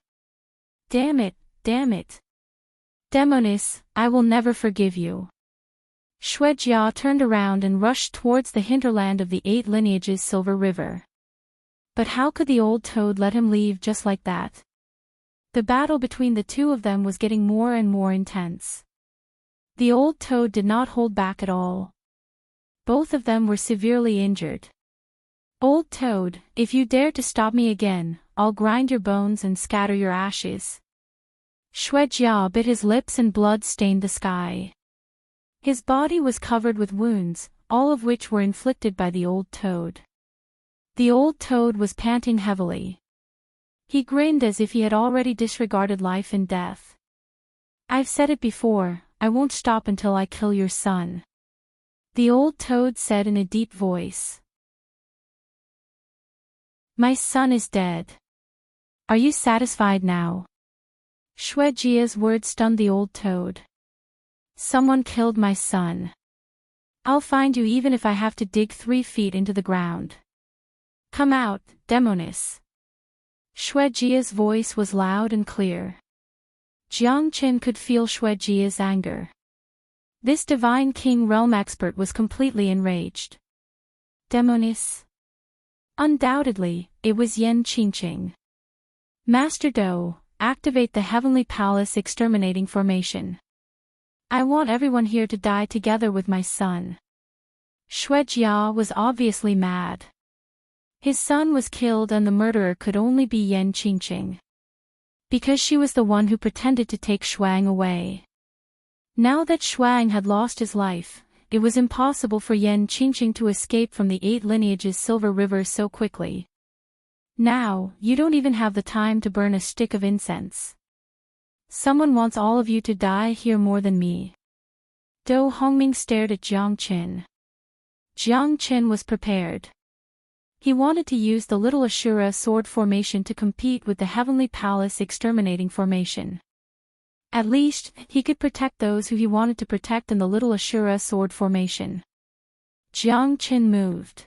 Damn it, damn it. Demoness, I will never forgive you. Shui Jia turned around and rushed towards the hinterland of the 8 lineages Silver River. But how could the old toad let him leave just like that? The battle between the two of them was getting more and more intense. The old toad did not hold back at all. Both of them were severely injured. Old toad, if you dare to stop me again, I'll grind your bones and scatter your ashes. Shui Jia bit his lips and blood stained the sky. His body was covered with wounds, all of which were inflicted by the old toad. The old toad was panting heavily. He grinned as if he had already disregarded life and death. I've said it before, I won't stop until I kill your son. The old toad said in a deep voice. My son is dead. Are you satisfied now? Shui Jia's words stunned the old toad. Someone killed my son. I'll find you even if I have to dig 3 feet into the ground. Come out, demoness. Shui Jia's voice was loud and clear. Jiang Qin could feel Shui Jia's anger. This divine king realm expert was completely enraged. Demoness? Undoubtedly, it was Yan Qingqing. Master Do, activate the Heavenly Palace exterminating formation. I want everyone here to die together with my son. Shui Jia was obviously mad. His son was killed and the murderer could only be Yan Qingqing. Because she was the one who pretended to take Shuang away. Now that Shuang had lost his life, it was impossible for Yan Qingqing to escape from the 8 lineages Silver River so quickly. Now, you don't even have the time to burn a stick of incense. Someone wants all of you to die here more than me. Do Hongming stared at Jiang Qin. Jiang Qin was prepared. He wanted to use the Little Ashura sword formation to compete with the Heavenly Palace exterminating formation. At least, he could protect those who he wanted to protect in the Little Ashura sword formation. Jiang Qin moved.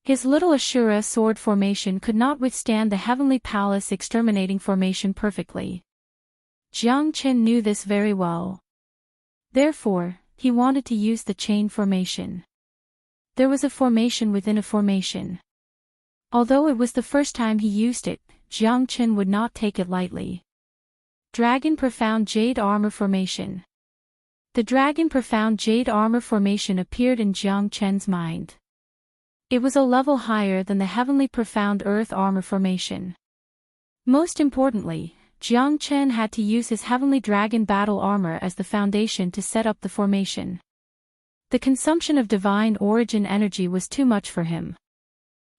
His Little Ashura sword formation could not withstand the Heavenly Palace exterminating formation perfectly. Jiang Qin knew this very well. Therefore, he wanted to use the chain formation. There was a formation within a formation. Although it was the first time he used it, Jiang Qin would not take it lightly. Dragon Profound Jade Armor Formation. The Dragon Profound Jade Armor Formation appeared in Jiang Qin's mind. It was a level higher than the Heavenly Profound Earth Armor Formation. Most importantly, Jiang Chen had to use his heavenly dragon battle armor as the foundation to set up the formation. The consumption of divine origin energy was too much for him.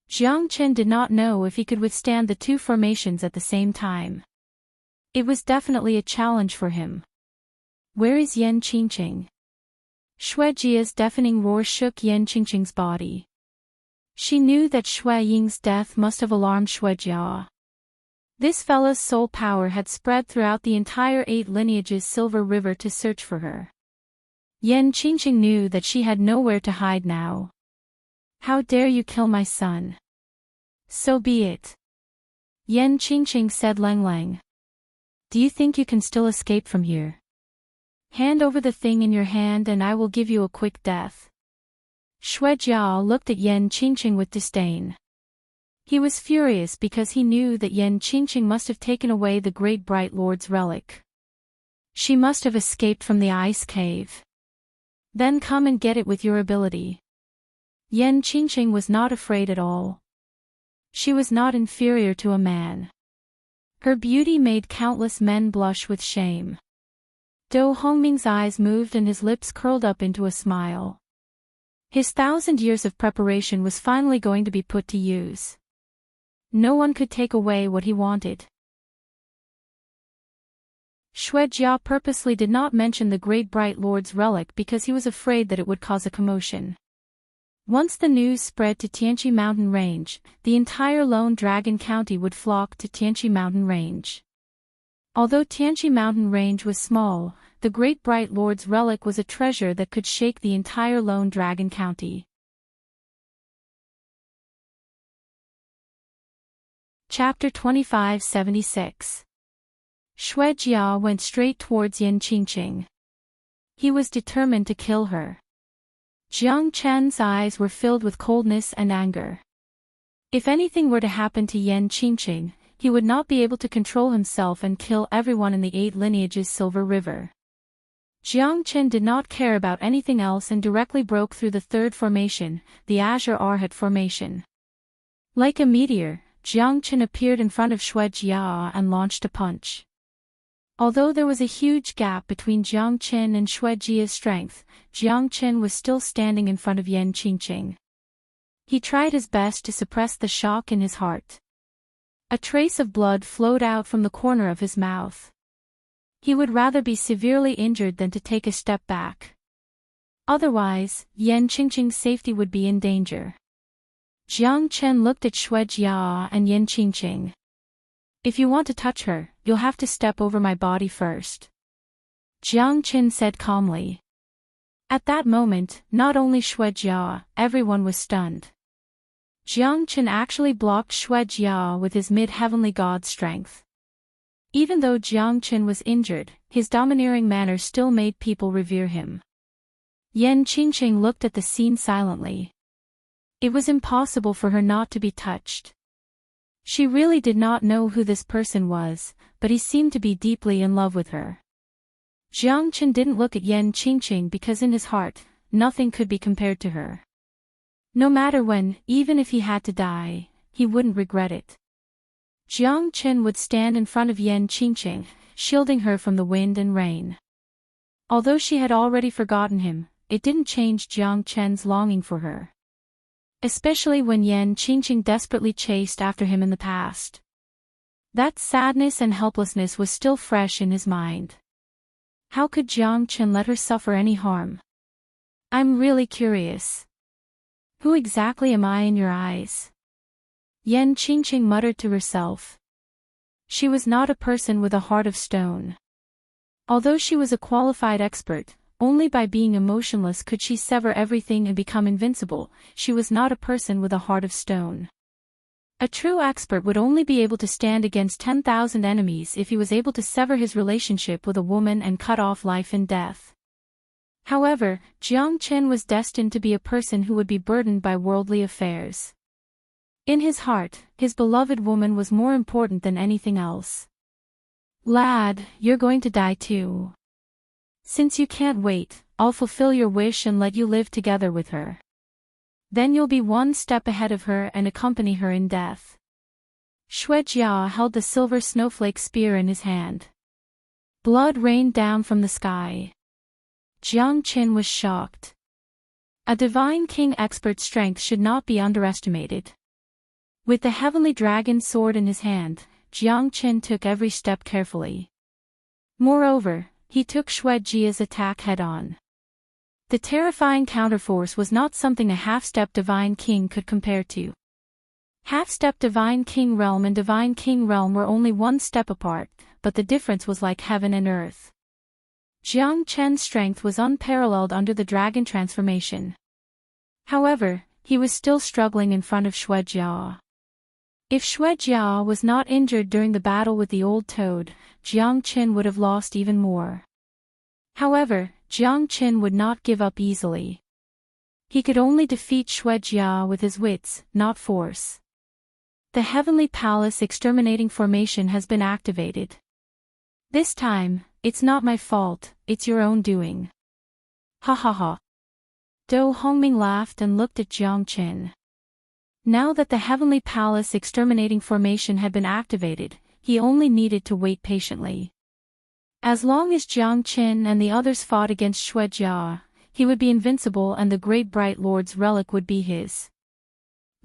Jiang Chen did not know if he could withstand the two formations at the same time. It was definitely a challenge for him. Where is Yan Qingqing? Shui Jia's deafening roar shook Yan Qingqing's body. She knew that Shui Ying's death must have alarmed Shui Jia. This fella's soul power had spread throughout the entire 8 lineages Silver River to search for her. Yan Qingqing knew that she had nowhere to hide now. How dare you kill my son? So be it. Yan Qingqing said Lang Lang. Do you think you can still escape from here? Hand over the thing in your hand and I will give you a quick death. Shui Jia looked at Yan Qingqing with disdain. He was furious because he knew that Yan Qingqing must have taken away the great bright lord's relic. She must have escaped from the ice cave. Then come and get it with your ability. Yan Qingqing was not afraid at all. She was not inferior to a man. Her beauty made countless men blush with shame. Dou Hongming's eyes moved and his lips curled up into a smile. His 1,000 years of preparation was finally going to be put to use. No one could take away what he wanted. Shui Jia purposely did not mention the great bright lord's relic because he was afraid that it would cause a commotion. Once the news spread to Tianqi Mountain Range, the entire Lone Dragon County would flock to Tianqi Mountain Range. Although Tianqi Mountain Range was small, the great bright lord's relic was a treasure that could shake the entire Lone Dragon County. Chapter 2576. Shui Jia went straight towards Yan Qingqing. He was determined to kill her. Jiang Chen's eyes were filled with coldness and anger. If anything were to happen to Yan Qingqing, he would not be able to control himself and kill everyone in the 8 lineages Silver River. Jiang Chen did not care about anything else and directly broke through the 3rd formation, the Azure Arhat formation. Like a meteor, Jiang Chen appeared in front of Shui Jia and launched a punch. Although there was a huge gap between Jiang Chen and Shui Jia's strength, Jiang Chen was still standing in front of Yan Qingqing. He tried his best to suppress the shock in his heart. A trace of blood flowed out from the corner of his mouth. He would rather be severely injured than to take a step back. Otherwise, Yan Qingqing's safety would be in danger. Jiang Chen looked at Shui Jia and Yan Qingqing. If you want to touch her, you'll have to step over my body first. Jiang Chen said calmly. At that moment, not only Shui Jia, everyone was stunned. Jiang Chen actually blocked Shui Jia with his mid-heavenly god strength. Even though Jiang Chen was injured, his domineering manner still made people revere him. Yan Qingqing looked at the scene silently. It was impossible for her not to be touched. She really did not know who this person was, but he seemed to be deeply in love with her. Jiang Chen didn't look at Yan Qingqing because in his heart, nothing could be compared to her. No matter when, even if he had to die, he wouldn't regret it. Jiang Chen would stand in front of Yan Qingqing, shielding her from the wind and rain. Although she had already forgotten him, it didn't change Jiang Chen's longing for her. Especially when Yan Qingqing desperately chased after him in the past. That sadness and helplessness was still fresh in his mind. How could Jiang Chen let her suffer any harm? I'm really curious. Who exactly am I in your eyes? Yan Qingqing muttered to herself. She was not a person with a heart of stone. Although she was a qualified expert, only by being emotionless could she sever everything and become invincible. She was not a person with a heart of stone. A true expert would only be able to stand against 10,000 enemies if he was able to sever his relationship with a woman and cut off life and death. However, Jiang Chen was destined to be a person who would be burdened by worldly affairs. In his heart, his beloved woman was more important than anything else. Lad, you're going to die too. Since you can't wait, I'll fulfill your wish and let you live together with her. Then you'll be one step ahead of her and accompany her in death. Jia held the silver snowflake spear in his hand. Blood rained down from the sky. Jiang Qin was shocked. A divine king expert's strength should not be underestimated. With the heavenly dragon sword in his hand, Jiang Qin took every step carefully. Moreover, he took Jia's attack head-on. The terrifying counterforce was not something a half-step divine king could compare to. Half-step divine king realm and divine king realm were only one step apart, but the difference was like heaven and earth. Jiang Chen's strength was unparalleled under the dragon transformation. However, he was still struggling in front of Jia. If Jia was not injured during the battle with the old toad, Jiang Qin would have lost even more. However, Jiang Qin would not give up easily. He could only defeat Jia with his wits, not force. The Heavenly Palace exterminating formation has been activated. This time, it's not my fault, it's your own doing. Ha ha ha. Do Hongming laughed and looked at Jiang Qin. Now that the Heavenly Palace exterminating formation had been activated, he only needed to wait patiently. As long as Jiang Qin and the others fought against Jia, he would be invincible and the great bright lord's relic would be his.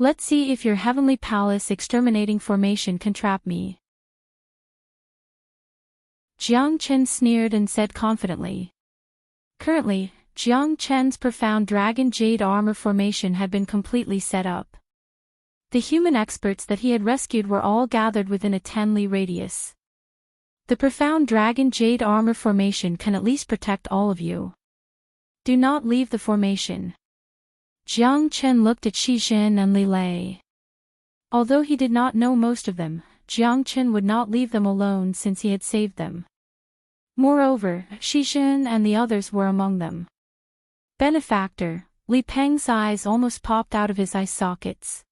Let's see if your Heavenly Palace exterminating formation can trap me. Jiang Qin sneered and said confidently. Currently, Jiang Chen's profound dragon jade armor formation had been completely set up. The human experts that he had rescued were all gathered within a 10-li radius. The profound dragon jade armor formation can at least protect all of you. Do not leave the formation. Jiang Chen looked at Xijin and Li Lei. Although he did not know most of them, Jiang Chen would not leave them alone since he had saved them. Moreover, Xijin and the others were among them. Benefactor, Li Peng's eyes almost popped out of his eye sockets.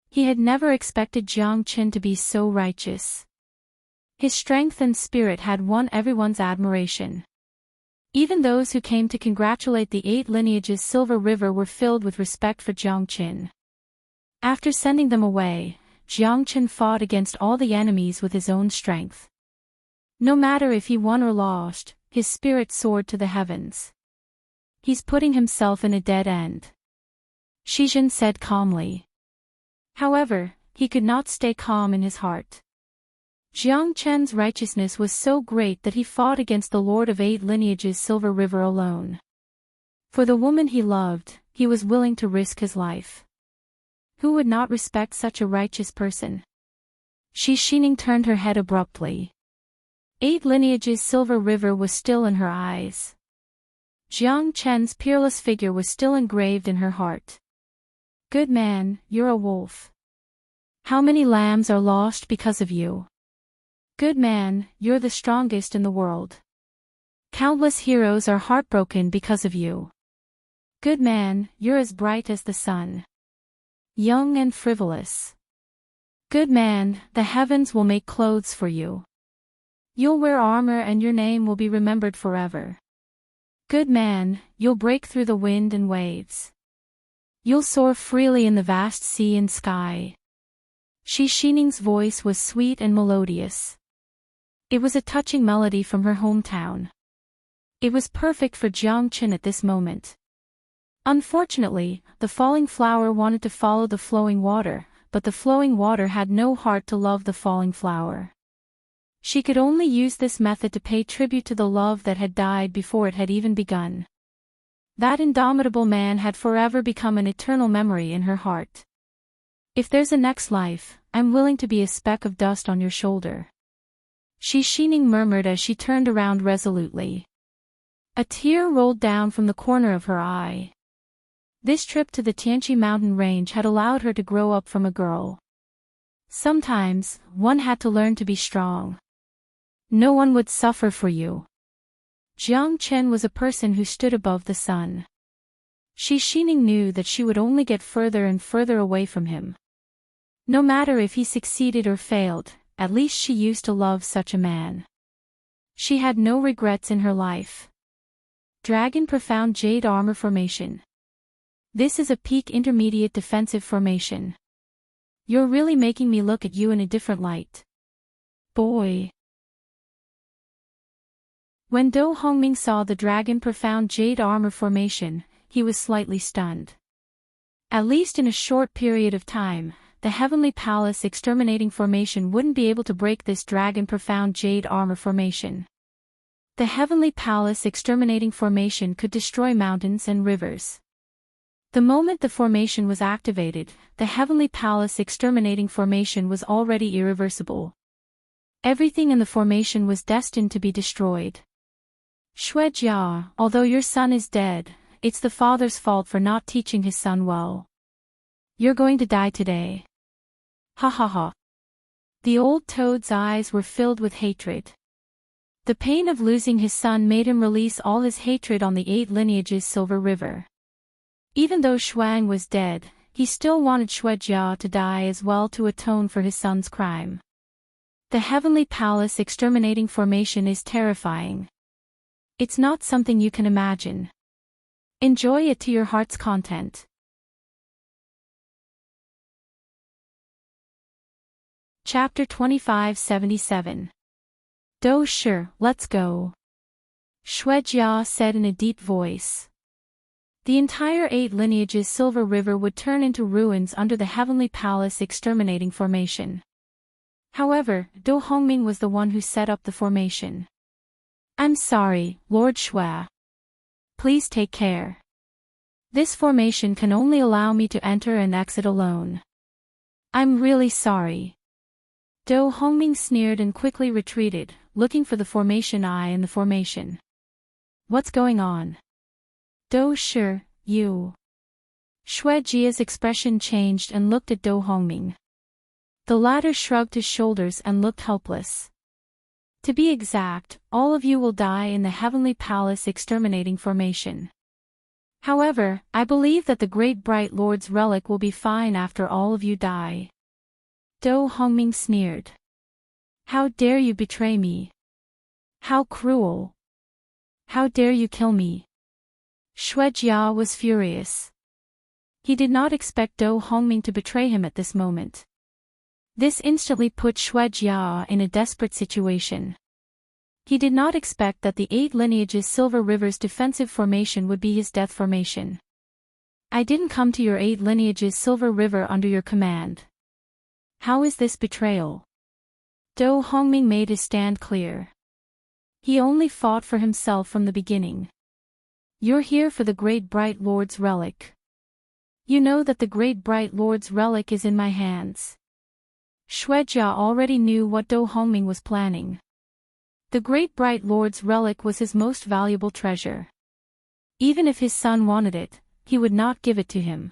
He had never expected Jiang Qin to be so righteous. His strength and spirit had won everyone's admiration. Even those who came to congratulate the 8 lineages Silver River were filled with respect for Jiang Qin. After sending them away, Jiang Qin fought against all the enemies with his own strength. No matter if he won or lost, his spirit soared to the heavens. He's putting himself in a dead end. Xijin said calmly. However, he could not stay calm in his heart. Jiang Chen's righteousness was so great that he fought against the Lord of 8 lineages Silver River alone. For the woman he loved, he was willing to risk his life. Who would not respect such a righteous person? Xijin turned her head abruptly. 8 lineages Silver River was still in her eyes. Jiang Chen's peerless figure was still engraved in her heart. Good man, you're a wolf. How many lambs are lost because of you? Good man, you're the strongest in the world. Countless heroes are heartbroken because of you. Good man, you're as bright as the sun. Young and frivolous. Good man, the heavens will make clothes for you. You'll wear armor and your name will be remembered forever. Good man, you'll break through the wind and waves. You'll soar freely in the vast sea and sky. Xijin's voice was sweet and melodious. It was a touching melody from her hometown. It was perfect for Jiang Qin at this moment. Unfortunately, the falling flower wanted to follow the flowing water, but the flowing water had no heart to love the falling flower. She could only use this method to pay tribute to the love that had died before it had even begun. That indomitable man had forever become an eternal memory in her heart. If there's a next life, I'm willing to be a speck of dust on your shoulder. Xijin murmured as she turned around resolutely. A tear rolled down from the corner of her eye. This trip to the Tianqi mountain range had allowed her to grow up from a girl. Sometimes, one had to learn to be strong. No one would suffer for you. Jiang Chen was a person who stood above the sun. Xijin knew that she would only get further and further away from him. No matter if he succeeded or failed, at least she used to love such a man. She had no regrets in her life. Dragon Profound Jade Armor Formation. This is a peak intermediate defensive formation. You're really making me look at you in a different light. Boy. When Do Hongming saw the dragon profound jade armor formation, he was slightly stunned. At least in a short period of time, the Heavenly Palace exterminating formation wouldn't be able to break this dragon profound jade armor formation. The Heavenly Palace exterminating formation could destroy mountains and rivers. The moment the formation was activated, the Heavenly Palace exterminating formation was already irreversible. Everything in the formation was destined to be destroyed. Xuejia, although your son is dead, it's the father's fault for not teaching his son well. You're going to die today. Ha ha ha. The old toad's eyes were filled with hatred. The pain of losing his son made him release all his hatred on the 8 lineages Silver River. Even though Shuang was dead, he still wanted Xuejia to die as well to atone for his son's crime. The Heavenly Palace exterminating formation is terrifying. It's not something you can imagine. Enjoy it to your heart's content. Chapter 2577. Do sure, let's go. Xuejia said in a deep voice. The entire 8 lineages Silver River would turn into ruins under the Heavenly Palace exterminating formation. However, Do Hongming was the one who set up the formation. I'm sorry, Lord Xue. Please take care. This formation can only allow me to enter and exit alone. I'm really sorry. Do Hongming sneered and quickly retreated, looking for the formation eye in the formation. What's going on? Do sure, you. Xuejia's expression changed and looked at Do Hongming. The latter shrugged his shoulders and looked helpless. To be exact, all of you will die in the Heavenly Palace exterminating formation. However, I believe that the Great Bright Lord's relic will be fine after all of you die. Do Hongming sneered. How dare you betray me? How cruel! How dare you kill me? Xuejia was furious. He did not expect Do Hongming to betray him at this moment. This instantly put Xuejia in a desperate situation. He did not expect that the 8 lineages Silver River's defensive formation would be his death formation. I didn't come to your 8 lineages Silver River under your command. How is this betrayal? Do Hongming made his stand clear. He only fought for himself from the beginning. You're here for the Great Bright Lord's relic. You know that the Great Bright Lord's relic is in my hands. Xuejia already knew what Do Hongming was planning. The Great Bright Lord's relic was his most valuable treasure. Even if his son wanted it, he would not give it to him.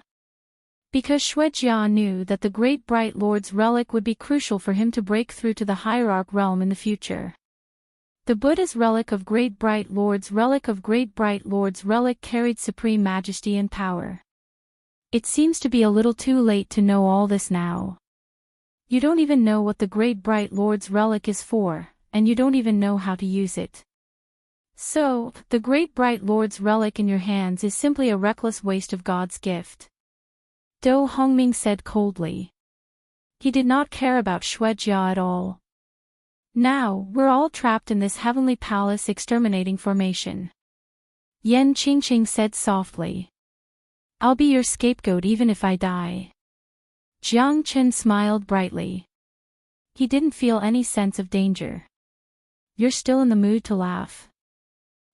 Because Xuejia knew that the Great Bright Lord's relic would be crucial for him to break through to the hierarch realm in the future. The Buddha's relic of Great Bright Lord's relic carried supreme majesty and power. It seems to be a little too late to know all this now. You don't even know what the Great Bright Lord's relic is for, and you don't even know how to use it. So, the Great Bright Lord's relic in your hands is simply a reckless waste of God's gift. Do Hongming said coldly. He did not care about Xuejia at all. Now, we're all trapped in this Heavenly Palace exterminating formation. Yan Qingqing said softly. I'll be your scapegoat even if I die. Jiang Chen smiled brightly. He didn't feel any sense of danger. You're still in the mood to laugh.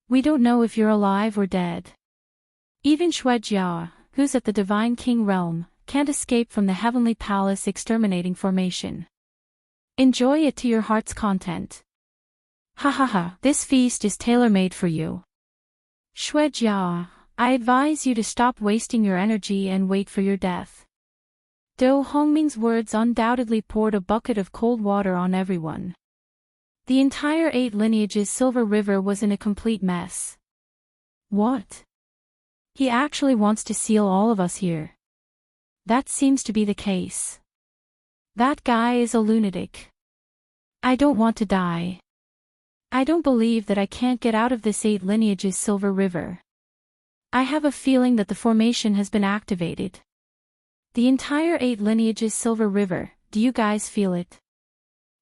We don't know if you're alive or dead. Even Xuejia, who's at the Divine King realm, can't escape from the Heavenly Palace exterminating formation. Enjoy it to your heart's content. Ha ha ha, this feast is tailor-made for you. Xuejia, I advise you to stop wasting your energy and wait for your death. Do Hongming's words undoubtedly poured a bucket of cold water on everyone. The entire 8 lineages Silver River was in a complete mess. What? He actually wants to seal all of us here. That seems to be the case. That guy is a lunatic. I don't want to die. I don't believe that I can't get out of this 8 lineages Silver River. I have a feeling that the formation has been activated. The entire 8 lineages Silver River, do you guys feel it?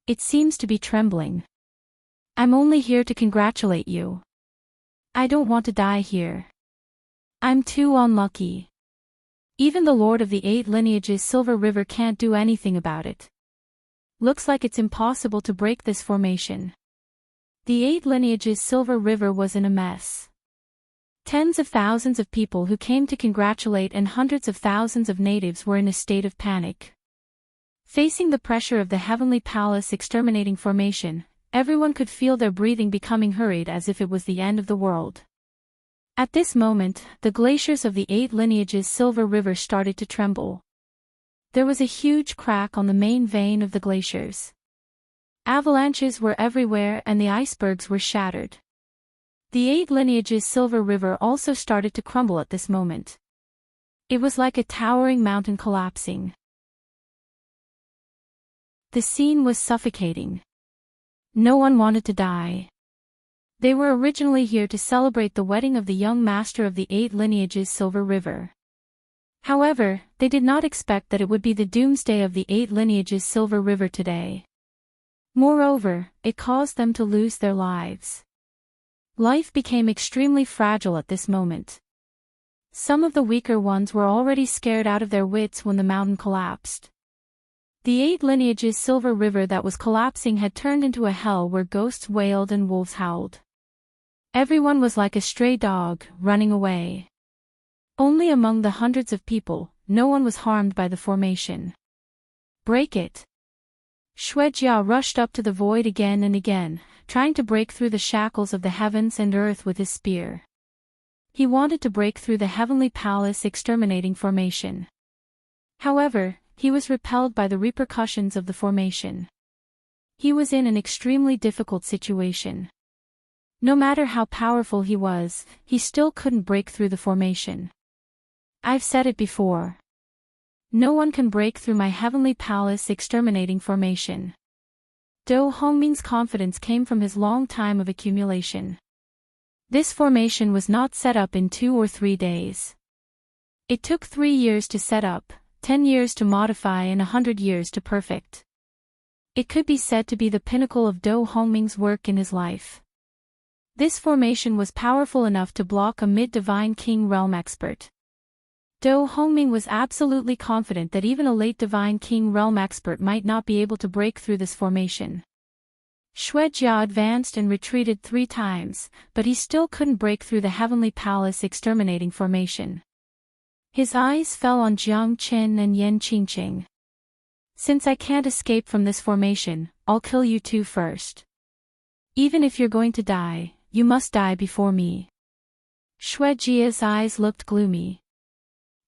It seems to be trembling. I'm only here to congratulate you. I don't want to die here. I'm too unlucky. Even the Lord of the 8 lineages Silver River can't do anything about it. Looks like it's impossible to break this formation. The 8 lineages Silver River was in a mess. Tens of thousands of people who came to congratulate and hundreds of thousands of natives were in a state of panic. Facing the pressure of the Heavenly Palace exterminating formation, everyone could feel their breathing becoming hurried as if it was the end of the world. At this moment, the glaciers of the 8 lineages Silver River started to tremble. There was a huge crack on the main vein of the glaciers. Avalanches were everywhere and the icebergs were shattered. The 8 lineages Silver River also started to crumble at this moment. It was like a towering mountain collapsing. The scene was suffocating. No one wanted to die. They were originally here to celebrate the wedding of the young master of the 8 lineages Silver River. However, they did not expect that it would be the doomsday of the 8 lineages Silver River today. Moreover, it caused them to lose their lives. Life became extremely fragile at this moment. Some of the weaker ones were already scared out of their wits when the mountain collapsed. The 8 lineages Silver River that was collapsing had turned into a hell where ghosts wailed and wolves howled. Everyone was like a stray dog, running away. Only among the hundreds of people, no one was harmed by the formation. Break it! Shuejia rushed up to the void again and again, trying to break through the shackles of the heavens and earth with his spear. He wanted to break through the Heavenly Palace exterminating formation. However, he was repelled by the repercussions of the formation. He was in an extremely difficult situation. No matter how powerful he was, he still couldn't break through the formation. I've said it before. No one can break through my Heavenly Palace exterminating formation. Do Hongming's confidence came from his long time of accumulation. This formation was not set up in 2 or 3 days. It took 3 years to set up, 10 years to modify and 100 years to perfect. It could be said to be the pinnacle of Do Hongming's work in his life. This formation was powerful enough to block a mid-divine king realm expert. Do Hongming was absolutely confident that even a late divine king realm expert might not be able to break through this formation. Shuejia advanced and retreated 3 times, but he still couldn't break through the Heavenly Palace exterminating formation. His eyes fell on Jiang Qin and Yan Qingqing. Since I can't escape from this formation, I'll kill you two first. Even if you're going to die, you must die before me. Shuejia's eyes looked gloomy.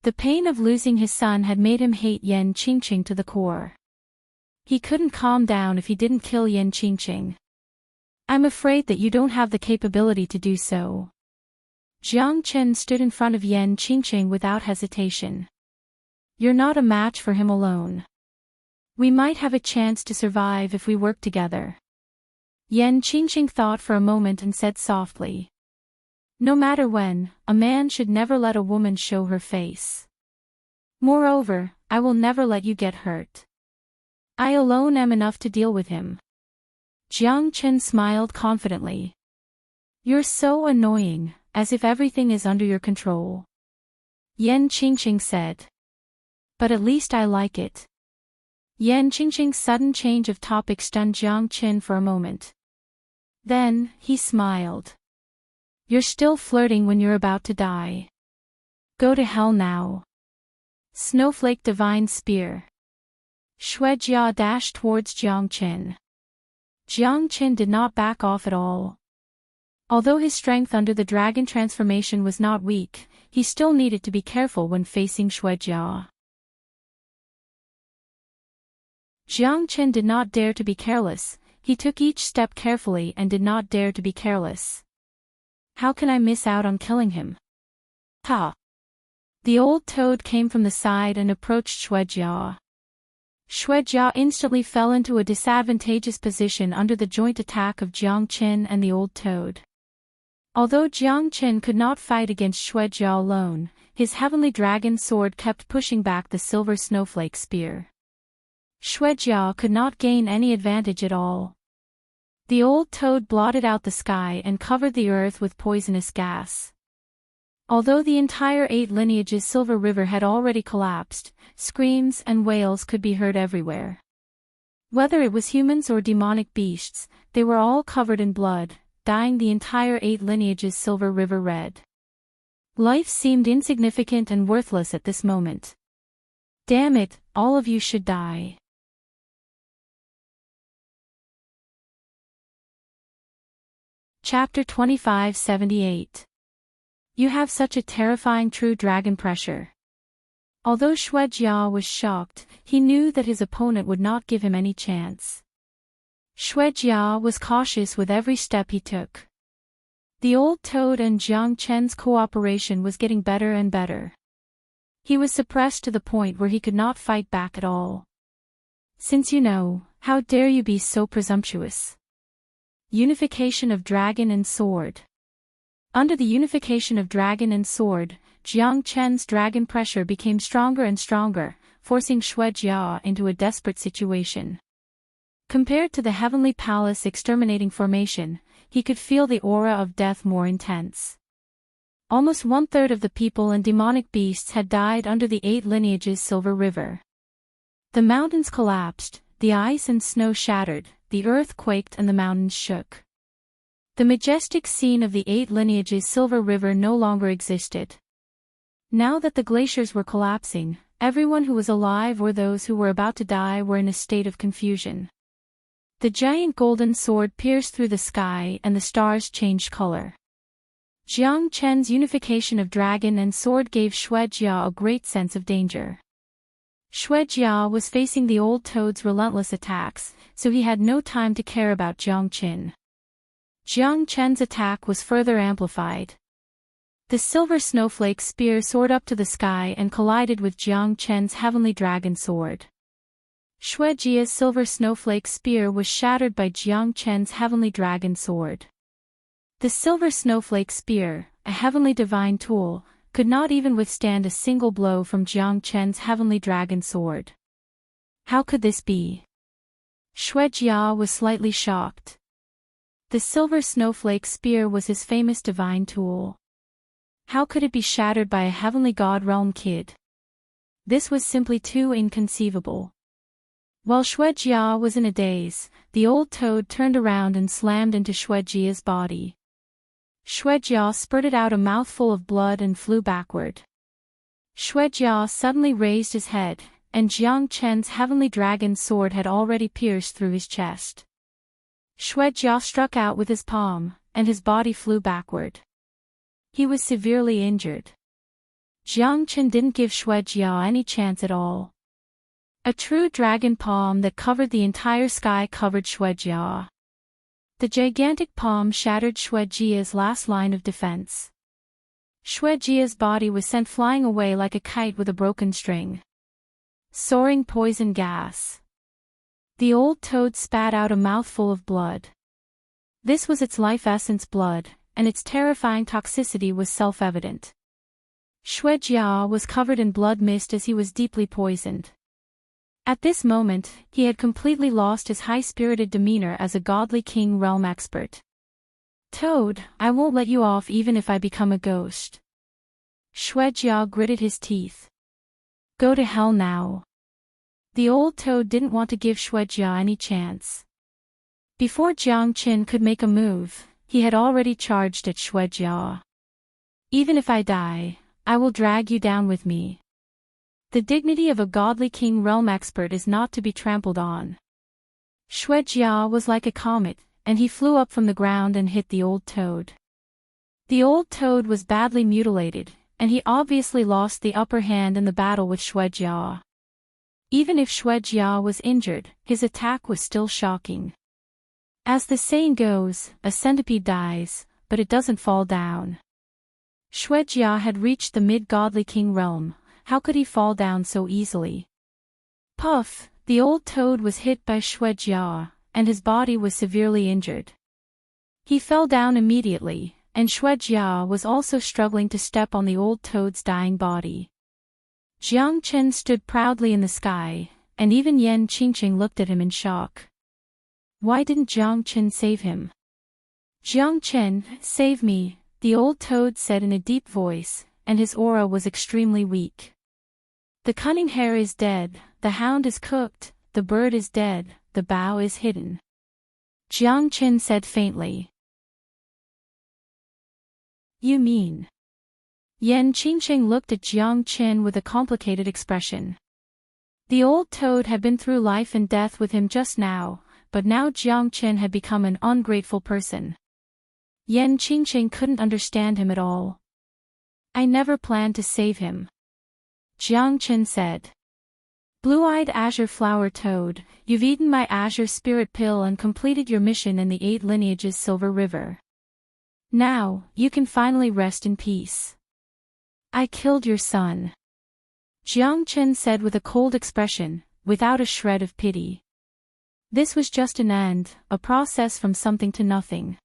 The pain of losing his son had made him hate Yan Qingqing to the core. He couldn't calm down if he didn't kill Yan Qingqing. I'm afraid that you don't have the capability to do so. Jiang Chen stood in front of Yan Qingqing without hesitation. You're not a match for him alone. We might have a chance to survive if we work together. Yan Qingqing thought for a moment and said softly. No matter when, a man should never let a woman show her face. Moreover, I will never let you get hurt. I alone am enough to deal with him. Jiang Chen smiled confidently. You're so annoying, as if everything is under your control. Yan Qingqing said. But at least I like it. Yan Qingqing's sudden change of topic stunned Jiang Chen for a moment. Then, he smiled. You're still flirting when you're about to die. Go to hell now. Snowflake Divine Spear. Shuejia dashed towards Jiang Chen. Jiang Chen did not back off at all. Although his strength under the dragon transformation was not weak, he still needed to be careful when facing Shuejia. Jiang Chen did not dare to be careless, he took each step carefully and did not dare to be careless. How can I miss out on killing him? Ha! The old toad came from the side and approached Shuejia. Shuejia instantly fell into a disadvantageous position under the joint attack of Jiang Chen and the old toad. Although Jiang Chen could not fight against Shuejia alone, his heavenly dragon sword kept pushing back the silver snowflake spear. Xuejia could not gain any advantage at all. The old toad blotted out the sky and covered the earth with poisonous gas. Although the entire 8 lineages silver river had already collapsed, screams and wails could be heard everywhere. Whether it was humans or demonic beasts, they were all covered in blood, dyeing the entire 8 lineages silver river red. Life seemed insignificant and worthless at this moment. Damn it, all of you should die. Chapter 2578. You have such a terrifying true dragon pressure. Although Xuejia was shocked, he knew that his opponent would not give him any chance. Xuejia was cautious with every step he took. The old toad and Jiang Chen's cooperation was getting better and better. He was suppressed to the point where he could not fight back at all. Since you know, how dare you be so presumptuous? Unification of dragon and sword. Under the unification of dragon and sword, Jiang Chen's dragon pressure became stronger and stronger, forcing Xuejia into a desperate situation. Compared to the heavenly palace exterminating formation, he could feel the aura of death more intense. Almost 1/3 of the people and demonic beasts had died under the 8 lineages silver river. The mountains collapsed, the ice and snow shattered, the earth quaked and the mountains shook. The majestic scene of the 8 lineages silver river no longer existed. Now that the glaciers were collapsing, everyone who was alive or those who were about to die were in a state of confusion. The giant golden sword pierced through the sky and the stars changed color. Jiang Chen's unification of dragon and sword gave Xuejia a great sense of danger. Xuejia was facing the old toad's relentless attacks, so he had no time to care about Jiang Chen. Jiang Chen's attack was further amplified. The silver snowflake spear soared up to the sky and collided with Jiang Chen's heavenly dragon sword. Xuejia's silver snowflake spear was shattered by Jiang Chen's heavenly dragon sword. The silver snowflake spear, a heavenly divine tool, could not even withstand a single blow from Jiang Chen's heavenly dragon sword. How could this be? Xuejia was slightly shocked. The silver snowflake spear was his famous divine tool. How could it be shattered by a heavenly god realm kid? This was simply too inconceivable. While Xuejia was in a daze, the old toad turned around and slammed into Xuejia's body. Xuejia spurted out a mouthful of blood and flew backward. Xuejia suddenly raised his head, and Jiang Chen's heavenly dragon sword had already pierced through his chest. Xuejia struck out with his palm, and his body flew backward. He was severely injured. Jiang Chen didn't give Xuejia any chance at all. A true dragon palm that covered the entire sky covered Xuejia. The gigantic palm shattered Xuejia's last line of defense. Xuejia's body was sent flying away like a kite with a broken string. Soaring poison gas. The old toad spat out a mouthful of blood. This was its life essence blood, and its terrifying toxicity was self-evident. Xuejia was covered in blood mist as he was deeply poisoned. At this moment, he had completely lost his high-spirited demeanor as a godly king realm expert. Toad, I won't let you off even if I become a ghost. Xuejia gritted his teeth. Go to hell now. The old toad didn't want to give Xuejia any chance. Before Jiang Chen could make a move, he had already charged at Xuejia. Even if I die, I will drag you down with me. The dignity of a godly king realm expert is not to be trampled on. Xuejia was like a comet, and he flew up from the ground and hit the old toad. The old toad was badly mutilated, and he obviously lost the upper hand in the battle with Xuejia. Even if Xuejia was injured, his attack was still shocking. As the saying goes, a centipede dies, but it doesn't fall down. Xuejia had reached the mid-godly king realm. How could he fall down so easily? Puff, the old toad was hit by Xuejia, and his body was severely injured. He fell down immediately, and Shuejia was also struggling to step on the old toad's dying body. Jiang Chen stood proudly in the sky, and even Yan Qingqing looked at him in shock. Why didn't Jiang Chen save him? Jiang Chen, save me, the old toad said in a deep voice, and his aura was extremely weak. The cunning hare is dead, the hound is cooked, the bird is dead, the bough is hidden. Jiang Chen said faintly. You mean? Yan Qingqing looked at Jiang Chen with a complicated expression. The old toad had been through life and death with him just now, but now Jiang Chen had become an ungrateful person. Yan Qingqing couldn't understand him at all. I never planned to save him. Jiang Chen said. Blue-eyed azure flower toad, you've eaten my azure spirit pill and completed your mission in the 8 lineages Silver River. Now, you can finally rest in peace. I killed your son. Jiang Chen said with a cold expression, without a shred of pity. This was just an end, a process from something to nothing.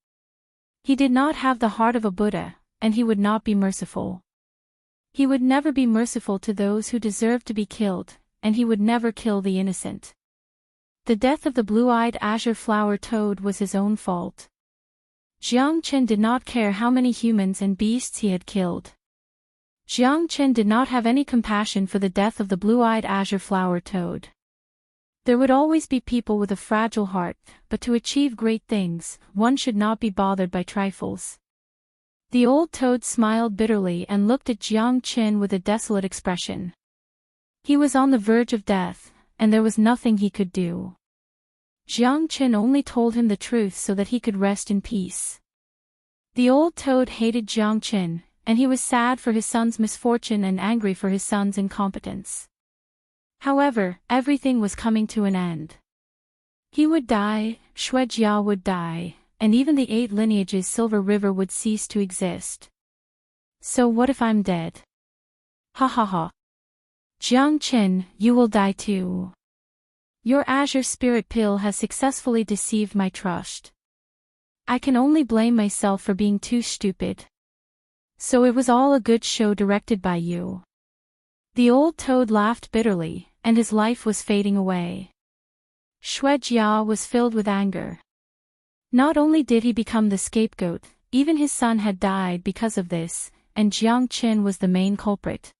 He did not have the heart of a Buddha, and he would not be merciful. He would never be merciful to those who deserved to be killed, and he would never kill the innocent. The death of the blue-eyed azure flower toad was his own fault. Jiang Chen did not care how many humans and beasts he had killed. Jiang Chen did not have any compassion for the death of the blue-eyed azure flower toad. There would always be people with a fragile heart, but to achieve great things, one should not be bothered by trifles. The old toad smiled bitterly and looked at Jiang Chen with a desolate expression. He was on the verge of death, and there was nothing he could do. Jiang Chen only told him the truth so that he could rest in peace. The old toad hated Jiang Chen, and he was sad for his son's misfortune and angry for his son's incompetence. However, everything was coming to an end. He would die, Shuejia would die, and even the 8 lineages Silver River would cease to exist. So what if I'm dead? Ha ha ha. Jiang Chen, you will die too. Your azure spirit pill has successfully deceived my trust. I can only blame myself for being too stupid. So it was all a good show directed by you. The old toad laughed bitterly, and his life was fading away. Shuejia was filled with anger. Not only did he become the scapegoat, even his son had died because of this, and Jiang Chen was the main culprit.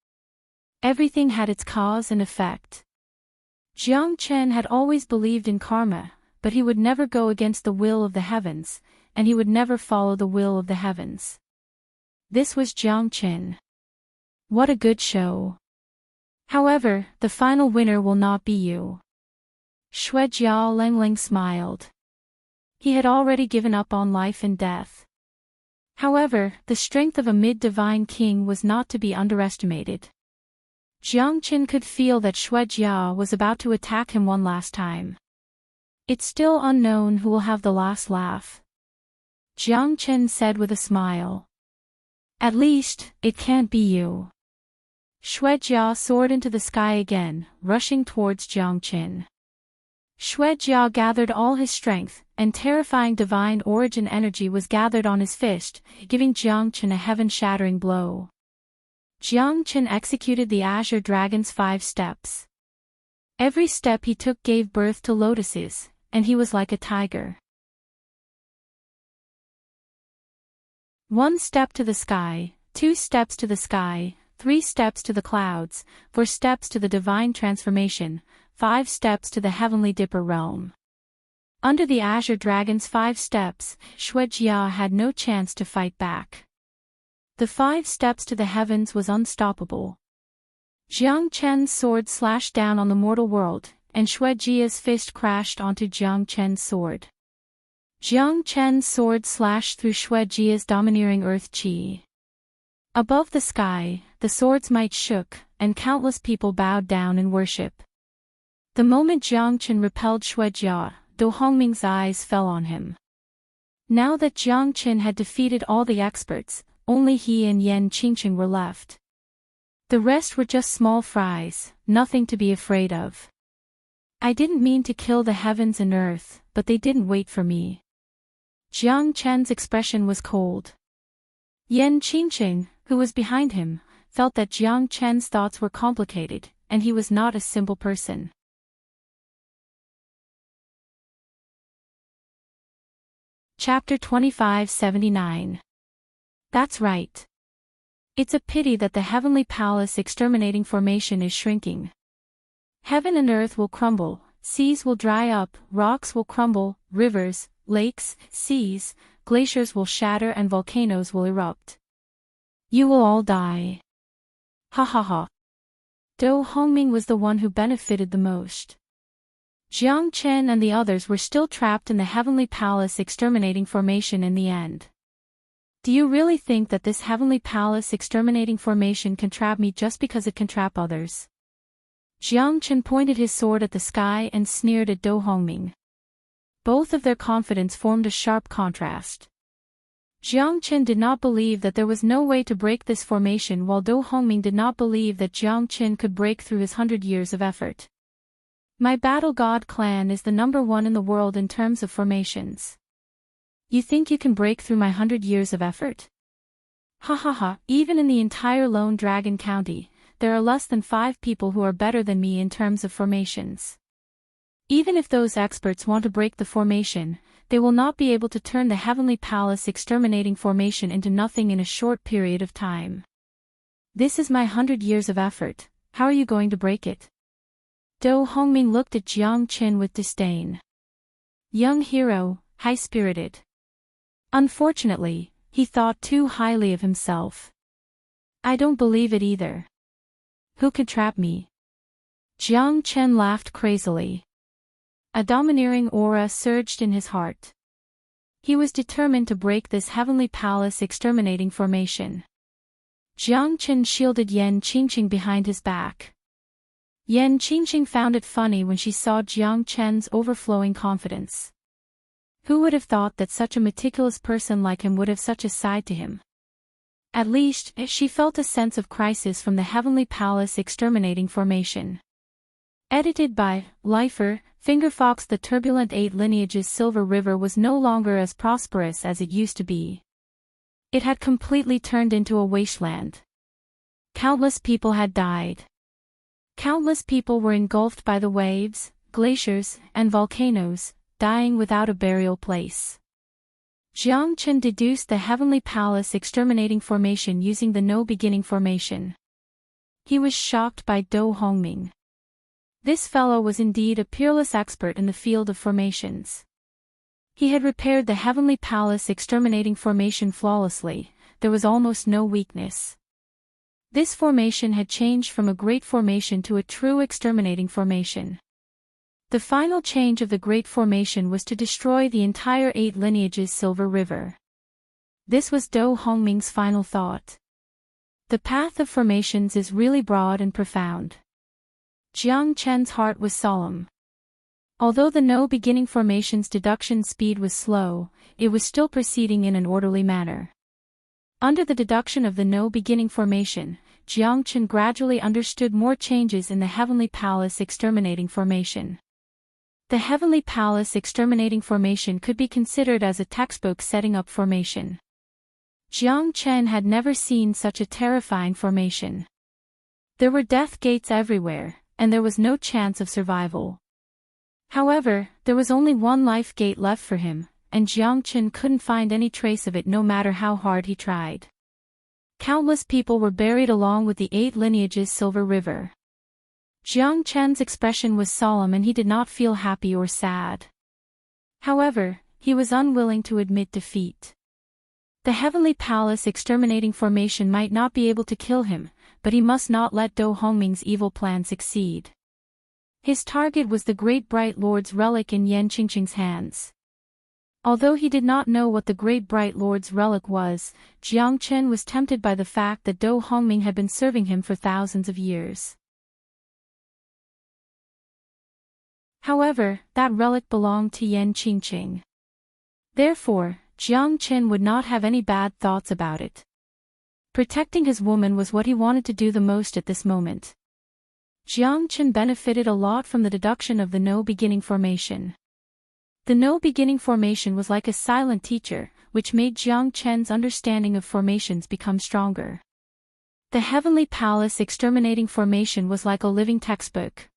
Everything had its cause and effect. Jiang Chen had always believed in karma, but he would never go against the will of the heavens, and he would never follow the will of the heavens. This was Jiang Chen. What a good show. However, the final winner will not be you. Shuejia Lengling smiled. He had already given up on life and death. However, the strength of a mid-divine king was not to be underestimated. Jiang Chen could feel that Shuejia was about to attack him one last time. It's still unknown who will have the last laugh. Jiang Chen said with a smile. At least, it can't be you. Shuejia soared into the sky again, rushing towards Jiang Chen. Shuejia gathered all his strength, and terrifying divine origin energy was gathered on his fist, giving Jiang Chen a heaven-shattering blow. Jiang Chen executed the azure dragon's 5 steps. Every step he took gave birth to lotuses, and he was like a tiger. 1 step to the sky, 2 steps to the sky, 3 steps to the clouds, 4 steps to the divine transformation, 5 steps to the heavenly dipper realm. Under the azure dragon's 5 steps, Shuejia had no chance to fight back. The 5 steps to the heavens was unstoppable. Jiang Chen's sword slashed down on the mortal world, and Shuejia's fist crashed onto Jiang Chen's sword. Jiang Chen's sword slashed through Shuejia's domineering earth qi. Above the sky, the sword's might shook, and countless people bowed down in worship. The moment Jiang Chen repelled Shuejia, Do Hongming's eyes fell on him. Now that Jiang Chen had defeated all the experts, only he and Yan Qingqing were left. The rest were just small fries, nothing to be afraid of. I didn't mean to kill the heavens and earth, but they didn't wait for me. Jiang Chen's expression was cold. Yan Qingqing, who was behind him, felt that Jiang Chen's thoughts were complicated, and he was not a simple person. Chapter 2579. That's right. It's a pity that the heavenly palace exterminating formation is shrinking. Heaven and earth will crumble, seas will dry up, rocks will crumble, rivers, lakes, seas, glaciers will shatter and volcanoes will erupt. You will all die. Ha ha ha. Dou Hongming was the one who benefited the most. Jiang Chen and the others were still trapped in the heavenly palace exterminating formation in the end. Do you really think that this heavenly palace exterminating formation can trap me just because it can trap others? Jiang Chen pointed his sword at the sky and sneered at Dou Hongming. Both of their confidence formed a sharp contrast. Jiang Chen did not believe that there was no way to break this formation, while Dou Hongming did not believe that Jiang Chen could break through his 100 years of effort. My Battle God clan is the #1 in the world in terms of formations. You think you can break through my 100 years of effort? Ha ha ha, even in the entire Lone Dragon County, there are less than 5 people who are better than me in terms of formations. Even if those experts want to break the formation, they will not be able to turn the heavenly palace exterminating formation into nothing in a short period of time. This is my 100 years of effort, how are you going to break it? Dou Hongming looked at Jiang Chen with disdain. Young hero, high-spirited. Unfortunately, he thought too highly of himself. I don't believe it either. Who could trap me? Jiang Chen laughed crazily. A domineering aura surged in his heart. He was determined to break this heavenly palace exterminating formation. Jiang Chen shielded Yan Qingqing behind his back. Yan Qingqing found it funny when she saw Jiang Chen's overflowing confidence. Who would have thought that such a meticulous person like him would have such a side to him? At least, she felt a sense of crisis from the heavenly palace exterminating formation. Edited by Lifer, Fingerfox. The turbulent 8 lineages Silver River was no longer as prosperous as it used to be. It had completely turned into a wasteland. Countless people had died. Countless people were engulfed by the waves, glaciers, and volcanoes, dying without a burial place. Jiang Chen deduced the heavenly palace exterminating formation using the no beginning formation. He was shocked by Dou Hongming. This fellow was indeed a peerless expert in the field of formations. He had repaired the heavenly palace exterminating formation flawlessly, there was almost no weakness. This formation had changed from a great formation to a true exterminating formation. The final change of the great formation was to destroy the entire 8 lineages Silver River. This was Dou Hongming's final thought. The path of formations is really broad and profound. Jiang Chen's heart was solemn. Although the no beginning formation's deduction speed was slow, it was still proceeding in an orderly manner. Under the deduction of the no beginning formation, Jiang Chen gradually understood more changes in the heavenly palace exterminating formation. The heavenly palace exterminating formation could be considered as a textbook setting up formation. Jiang Chen had never seen such a terrifying formation. There were death gates everywhere, and there was no chance of survival. However, there was only one life gate left for him, and Jiang Chen couldn't find any trace of it no matter how hard he tried. Countless people were buried along with the 8 lineages Silver River. Jiang Chen's expression was solemn and he did not feel happy or sad. However, he was unwilling to admit defeat. The heavenly palace exterminating formation might not be able to kill him, but he must not let Dou Hongming's evil plan succeed. His target was the Great Bright Lord's relic in Yan Qingqing's hands. Although he did not know what the Great Bright Lord's relic was, Jiang Chen was tempted by the fact that Dou Hongming had been serving him for thousands of years. However, that relic belonged to Yan Qingqing. Therefore, Jiang Chen would not have any bad thoughts about it. Protecting his woman was what he wanted to do the most at this moment. Jiang Chen benefited a lot from the deduction of the no beginning formation. The no beginning formation was like a silent teacher, which made Jiang Chen's understanding of formations become stronger. The Heavenly Palace Exterminating Formation was like a living textbook.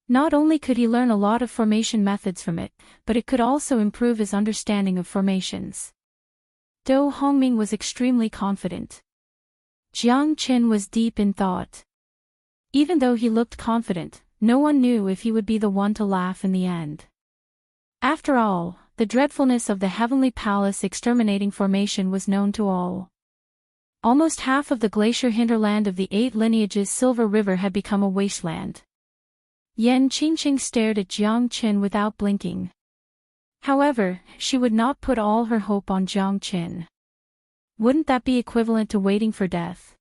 Not only could he learn a lot of formation methods from it, but it could also improve his understanding of formations. Dou Hongming was extremely confident. Jiang Chen was deep in thought. Even though he looked confident, no one knew if he would be the one to laugh in the end. After all, the dreadfulness of the Heavenly Palace Exterminating Formation was known to all. Almost half of the glacier hinterland of the 8 lineages Silver River had become a wasteland. Yan Qingqing stared at Jiang Chen without blinking. However, she would not put all her hope on Jiang Chen. Wouldn't that be equivalent to waiting for death?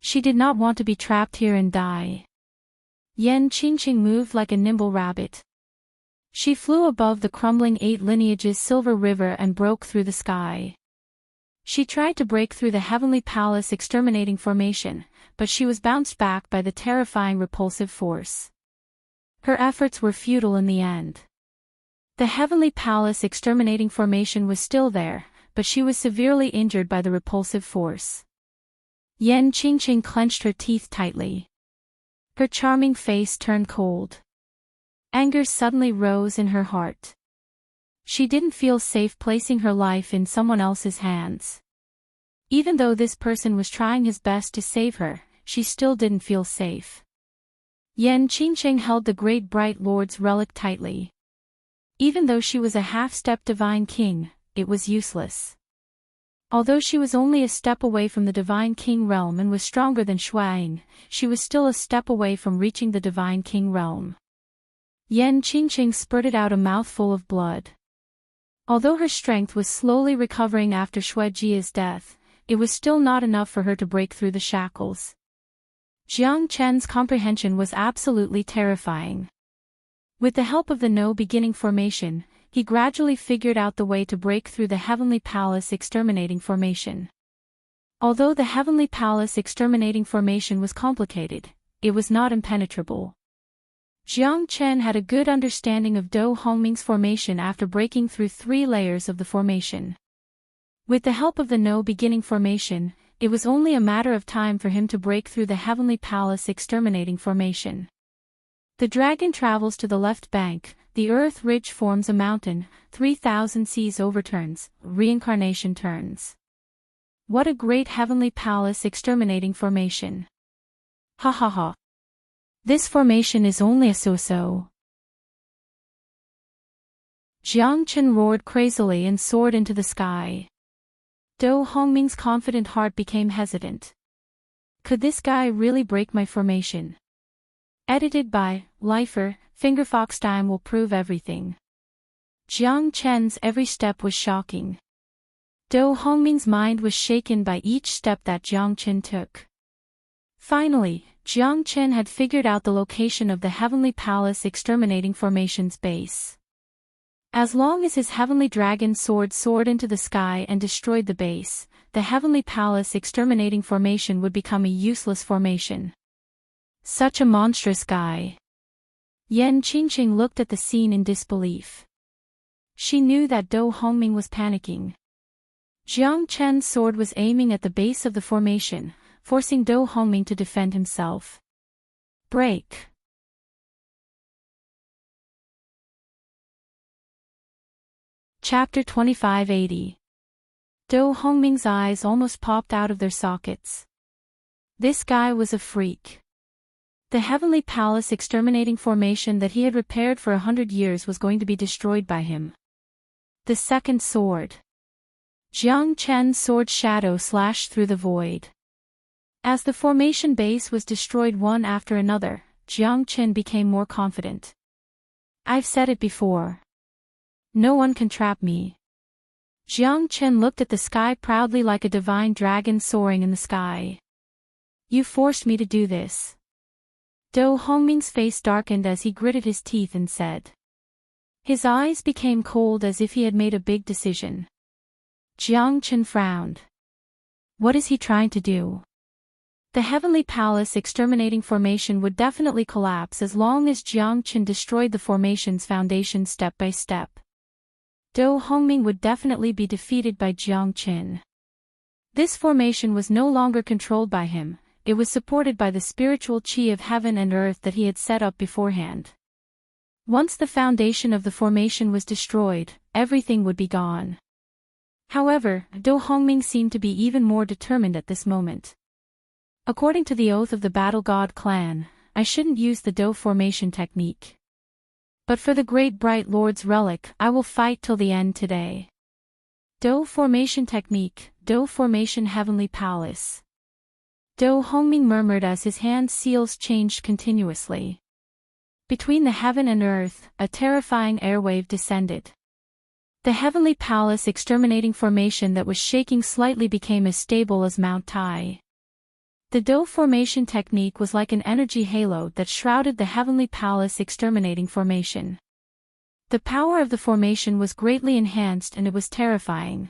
She did not want to be trapped here and die. Yan Qingqing moved like a nimble rabbit. She flew above the crumbling 8 lineages Silver River and broke through the sky. She tried to break through the Heavenly Palace Exterminating Formation, but she was bounced back by the terrifying repulsive force. Her efforts were futile in the end. The Heavenly Palace Exterminating Formation was still there, but she was severely injured by the repulsive force. Yan Qingqing clenched her teeth tightly. Her charming face turned cold. Anger suddenly rose in her heart. She didn't feel safe placing her life in someone else's hands. Even though this person was trying his best to save her, she still didn't feel safe. Yan Qingqing held the great bright lord's relic tightly. Even though she was a half-step divine king, it was useless. Although she was only a step away from the divine king realm and was stronger than Shuaing, she was still a step away from reaching the divine king realm. Yan Qingqing spurted out a mouthful of blood. Although her strength was slowly recovering after Xue Jia's death, it was still not enough for her to break through the shackles. Jiang Chen's comprehension was absolutely terrifying. With the help of the No Beginning Formation, he gradually figured out the way to break through the Heavenly Palace Exterminating Formation. Although the Heavenly Palace Exterminating Formation was complicated, it was not impenetrable. Jiang Chen had a good understanding of Dou Hongming's formation after breaking through 3 layers of the formation. With the help of the No Beginning Formation, it was only a matter of time for him to break through the Heavenly Palace Exterminating Formation. The dragon travels to the left bank, the earth ridge forms a mountain, 3,000 seas overturns, reincarnation turns. What a great Heavenly Palace Exterminating Formation. Ha ha ha. This formation is only a so-so. Jiang Chen roared crazily and soared into the sky. Dou Hongming's confident heart became hesitant. Could this guy really break my formation? Edited by Lifer, Fingerfox. Time will prove everything. Jiang Chen's every step was shocking. Dou Hongming's mind was shaken by each step that Jiang Chen took. Finally, Jiang Chen had figured out the location of the Heavenly Palace Exterminating Formation's base. As long as his Heavenly Dragon sword soared into the sky and destroyed the base, the Heavenly Palace Exterminating Formation would become a useless formation. Such a monstrous guy. Yan Qingqing looked at the scene in disbelief. She knew that Dou Hongming was panicking. Jiang Chen's sword was aiming at the base of the formation, forcing Dou Hongming to defend himself. Break. Chapter 2580. Dou Hongming's eyes almost popped out of their sockets. This guy was a freak. The Heavenly Palace Exterminating Formation that he had repaired for 100 years was going to be destroyed by him. The second sword. Jiang Chen's sword shadow slashed through the void. As the formation base was destroyed one after another, Jiang Chen became more confident. I've said it before. No one can trap me. Jiang Chen looked at the sky proudly like a divine dragon soaring in the sky. You forced me to do this. Dou Hongming's face darkened as he gritted his teeth and said. His eyes became cold as if he had made a big decision. Jiang Chen frowned. What is he trying to do? The Heavenly Palace Exterminating Formation would definitely collapse as long as Jiang Chen destroyed the formation's foundation step by step. Do Hongming would definitely be defeated by Jiang Qin. This formation was no longer controlled by him, it was supported by the spiritual qi of heaven and earth that he had set up beforehand. Once the foundation of the formation was destroyed, everything would be gone. However, Do Hongming seemed to be even more determined at this moment. According to the oath of the Battle God clan, I shouldn't use the Do formation technique. But for the great bright Lord's relic, I will fight till the end today. Do formation technique, Do formation heavenly palace. Do Hongming murmured as his hand seals changed continuously. Between the heaven and earth, a terrifying airwave descended. The heavenly palace exterminating formation that was shaking slightly became as stable as Mount Tai. The Do formation technique was like an energy halo that shrouded the heavenly palace exterminating formation. The power of the formation was greatly enhanced and it was terrifying.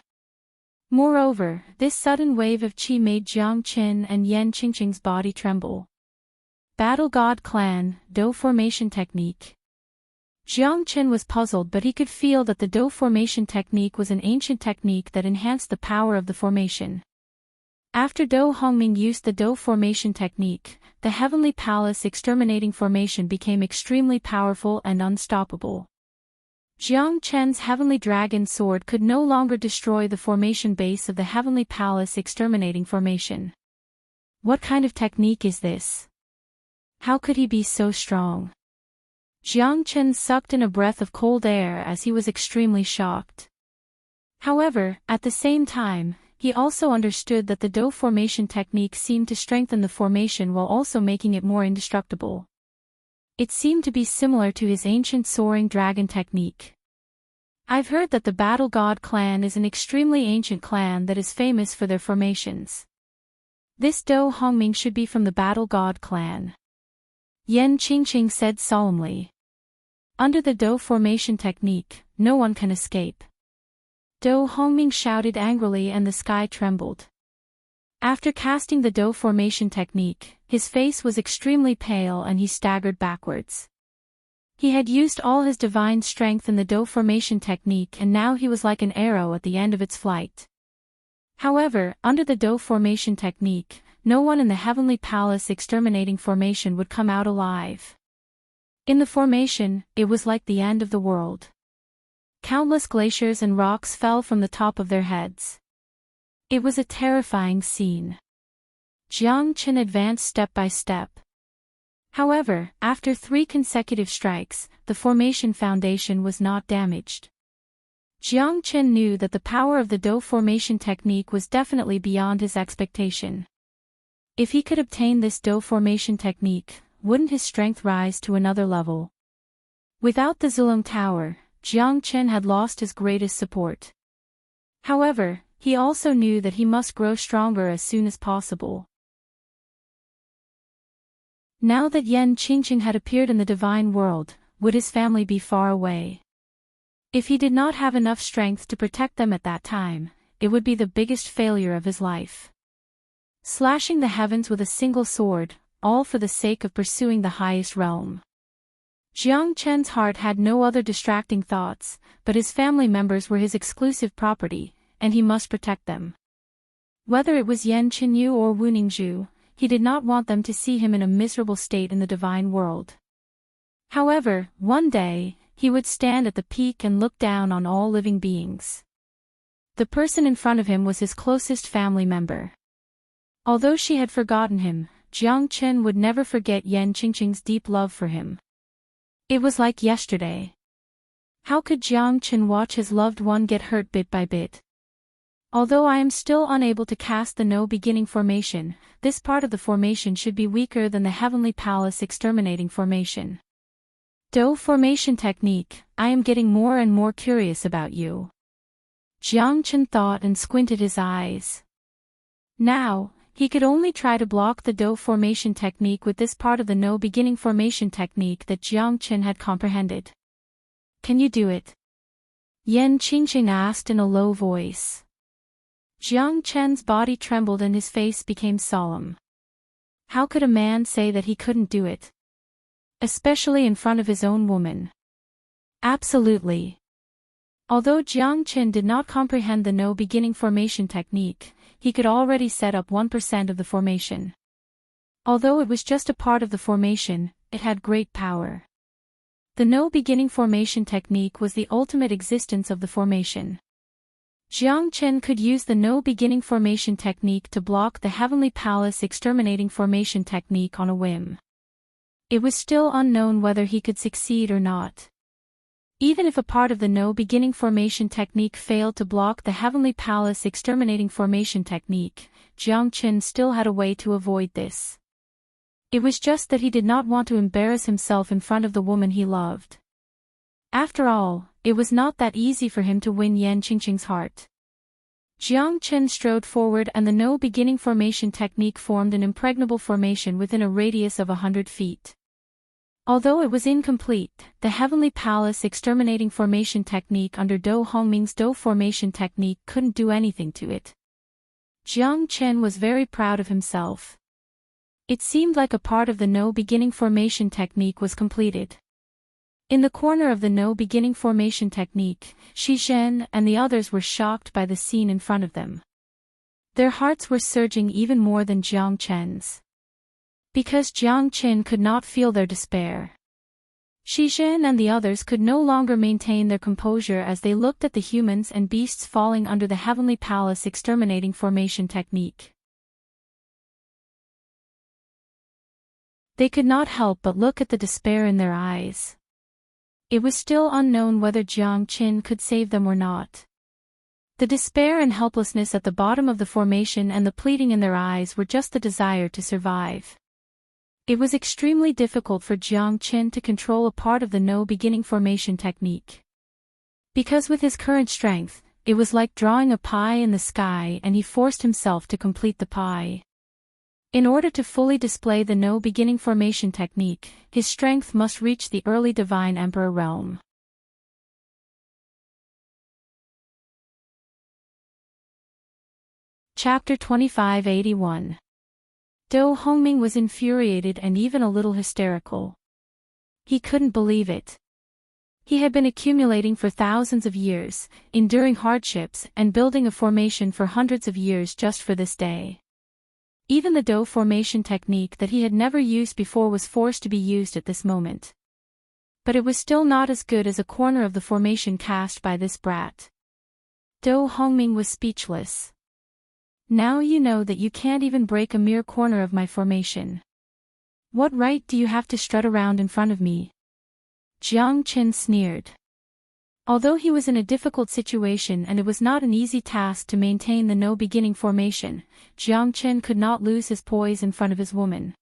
Moreover, this sudden wave of qi made Jiang Qin and Yan Qingqing's body tremble. Battle God Clan, Do formation technique. Jiang Qin was puzzled, but he could feel that the Do formation technique was an ancient technique that enhanced the power of the formation. After Do Hongming used the Do formation technique, the heavenly palace exterminating formation became extremely powerful and unstoppable. Jiang Qin's heavenly dragon sword could no longer destroy the formation base of the heavenly palace exterminating formation. What kind of technique is this? How could he be so strong? Jiang Qin sucked in a breath of cold air as he was extremely shocked. However, at the same time, he also understood that the Do formation technique seemed to strengthen the formation while also making it more indestructible. It seemed to be similar to his ancient soaring dragon technique. I've heard that the Battle God clan is an extremely ancient clan that is famous for their formations. This Do Hongming should be from the Battle God clan. Yan Qingqing said solemnly. Under the Do formation technique, no one can escape. Do Hongming shouted angrily and the sky trembled. After casting the Do formation technique, his face was extremely pale and he staggered backwards. He had used all his divine strength in the Do formation technique and now he was like an arrow at the end of its flight. However, under the Do formation technique, no one in the heavenly palace exterminating formation would come out alive. In the formation, it was like the end of the world. Countless glaciers and rocks fell from the top of their heads. It was a terrifying scene. Jiang Qin advanced step by step. However, after 3 consecutive strikes, the formation foundation was not damaged. Jiang Qin knew that the power of the Do formation technique was definitely beyond his expectation. If he could obtain this Do formation technique, wouldn't his strength rise to another level? Without the Zulong Tower, Jiang Qin had lost his greatest support. However, he also knew that he must grow stronger as soon as possible. Now that Yan Qingqing had appeared in the divine world, would his family be far away? If he did not have enough strength to protect them at that time, it would be the biggest failure of his life. Slashing the heavens with a single sword, all for the sake of pursuing the highest realm. Jiang Qin's heart had no other distracting thoughts, but his family members were his exclusive property, and he must protect them. Whether it was Yan Qinyu or Wu Ningzhu, he did not want them to see him in a miserable state in the divine world. However, one day, he would stand at the peak and look down on all living beings. The person in front of him was his closest family member. Although she had forgotten him, Jiang Qin would never forget Yan Qingqing's deep love for him. It was like yesterday. How could Jiang Qin watch his loved one get hurt bit by bit? Although I am still unable to cast the No beginning formation, this part of the formation should be weaker than the heavenly palace exterminating formation. Do formation technique, I am getting more and more curious about you. Jiang Qin thought and squinted his eyes. Now, he could only try to block the Do formation technique with this part of the No beginning formation technique that Jiang Qin had comprehended. Can you do it? Yan Qingqing asked in a low voice. Jiang Qin's body trembled and his face became solemn. How could a man say that he couldn't do it? Especially in front of his own woman. Absolutely. Although Jiang Qin did not comprehend the no beginning formation technique, he could already set up 1% of the formation. Although it was just a part of the formation, it had great power. The no beginning formation technique was the ultimate existence of the formation. Jiang Qin could use the no beginning formation technique to block the heavenly palace exterminating formation technique on a whim. It was still unknown whether he could succeed or not. Even if a part of the no beginning formation technique failed to block the heavenly palace exterminating formation technique, Jiang Qin still had a way to avoid this. It was just that he did not want to embarrass himself in front of the woman he loved. After all, it was not that easy for him to win Yan Qingqing's heart. Jiang Qin strode forward and the no beginning formation technique formed an impregnable formation within a radius of 100 feet. Although it was incomplete, the heavenly palace exterminating formation technique under Do Hongming's Do formation technique couldn't do anything to it. Jiang Qin was very proud of himself. It seemed like a part of the no beginning formation technique was completed. In the corner of the no beginning formation technique, Shi Zhen and the others were shocked by the scene in front of them. Their hearts were surging even more than Jiang Qin's. Because Jiang Qin could not feel their despair. Shi Zhen and the others could no longer maintain their composure as they looked at the humans and beasts falling under the heavenly palace exterminating formation technique. They could not help but look at the despair in their eyes. It was still unknown whether Jiang Qin could save them or not. The despair and helplessness at the bottom of the formation and the pleading in their eyes were just the desire to survive. It was extremely difficult for Jiang Qin to control a part of the no beginning formation technique. Because with his current strength, it was like drawing a pie in the sky and he forced himself to complete the pie. In order to fully display the no beginning formation technique, his strength must reach the early divine emperor realm. Chapter 2581. Do Hongming was infuriated and even a little hysterical. He couldn't believe it. He had been accumulating for thousands of years, enduring hardships and building a formation for hundreds of years just for this day. Even the Do formation technique that he had never used before was forced to be used at this moment. But it was still not as good as a corner of the formation cast by this brat. Do Hongming was speechless. Now you know that you can't even break a mere corner of my formation. What right do you have to strut around in front of me? Jiang Qin sneered. Although he was in a difficult situation and it was not an easy task to maintain the no beginning formation, Jiang Qin could not lose his poise in front of his woman.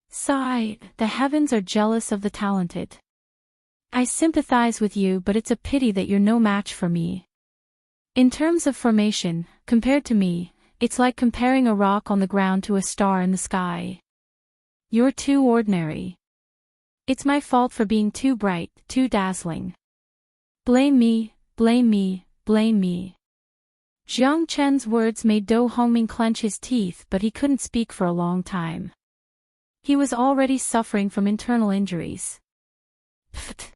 Sigh, the heavens are jealous of the talented. I sympathize with you, but it's a pity that you're no match for me. In terms of formation, compared to me, it's like comparing a rock on the ground to a star in the sky. You're too ordinary. It's my fault for being too bright, too dazzling. Blame me, blame me, blame me. Jiang Qin's words made Do Hongming clench his teeth, but he couldn't speak for a long time. He was already suffering from internal injuries. Pft.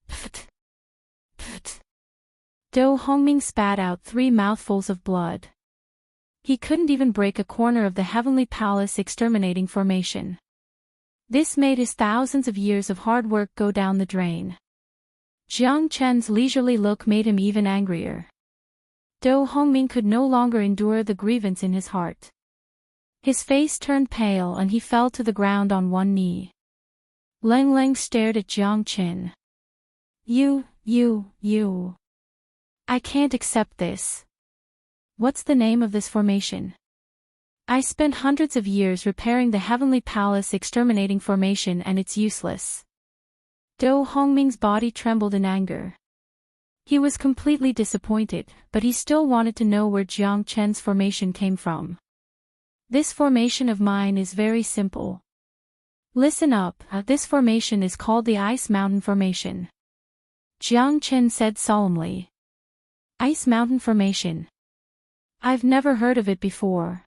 Pft. Pft. Do Hongming spat out 3 mouthfuls of blood. He couldn't even break a corner of the heavenly palace exterminating formation. This made his thousands of years of hard work go down the drain. Jiang Qin's leisurely look made him even angrier. Do Hongming could no longer endure the grievance in his heart. His face turned pale and he fell to the ground on one knee. Leng Leng stared at Jiang Qin. You. I can't accept this. What's the name of this formation? I spent hundreds of years repairing the heavenly palace exterminating formation and it's useless. Do Hongming's body trembled in anger. He was completely disappointed, but he still wanted to know where Jiang Qin's formation came from. This formation of mine is very simple. Listen up, this formation is called the Ice Mountain Formation. Jiang Qin said solemnly. Ice Mountain Formation. I've never heard of it before.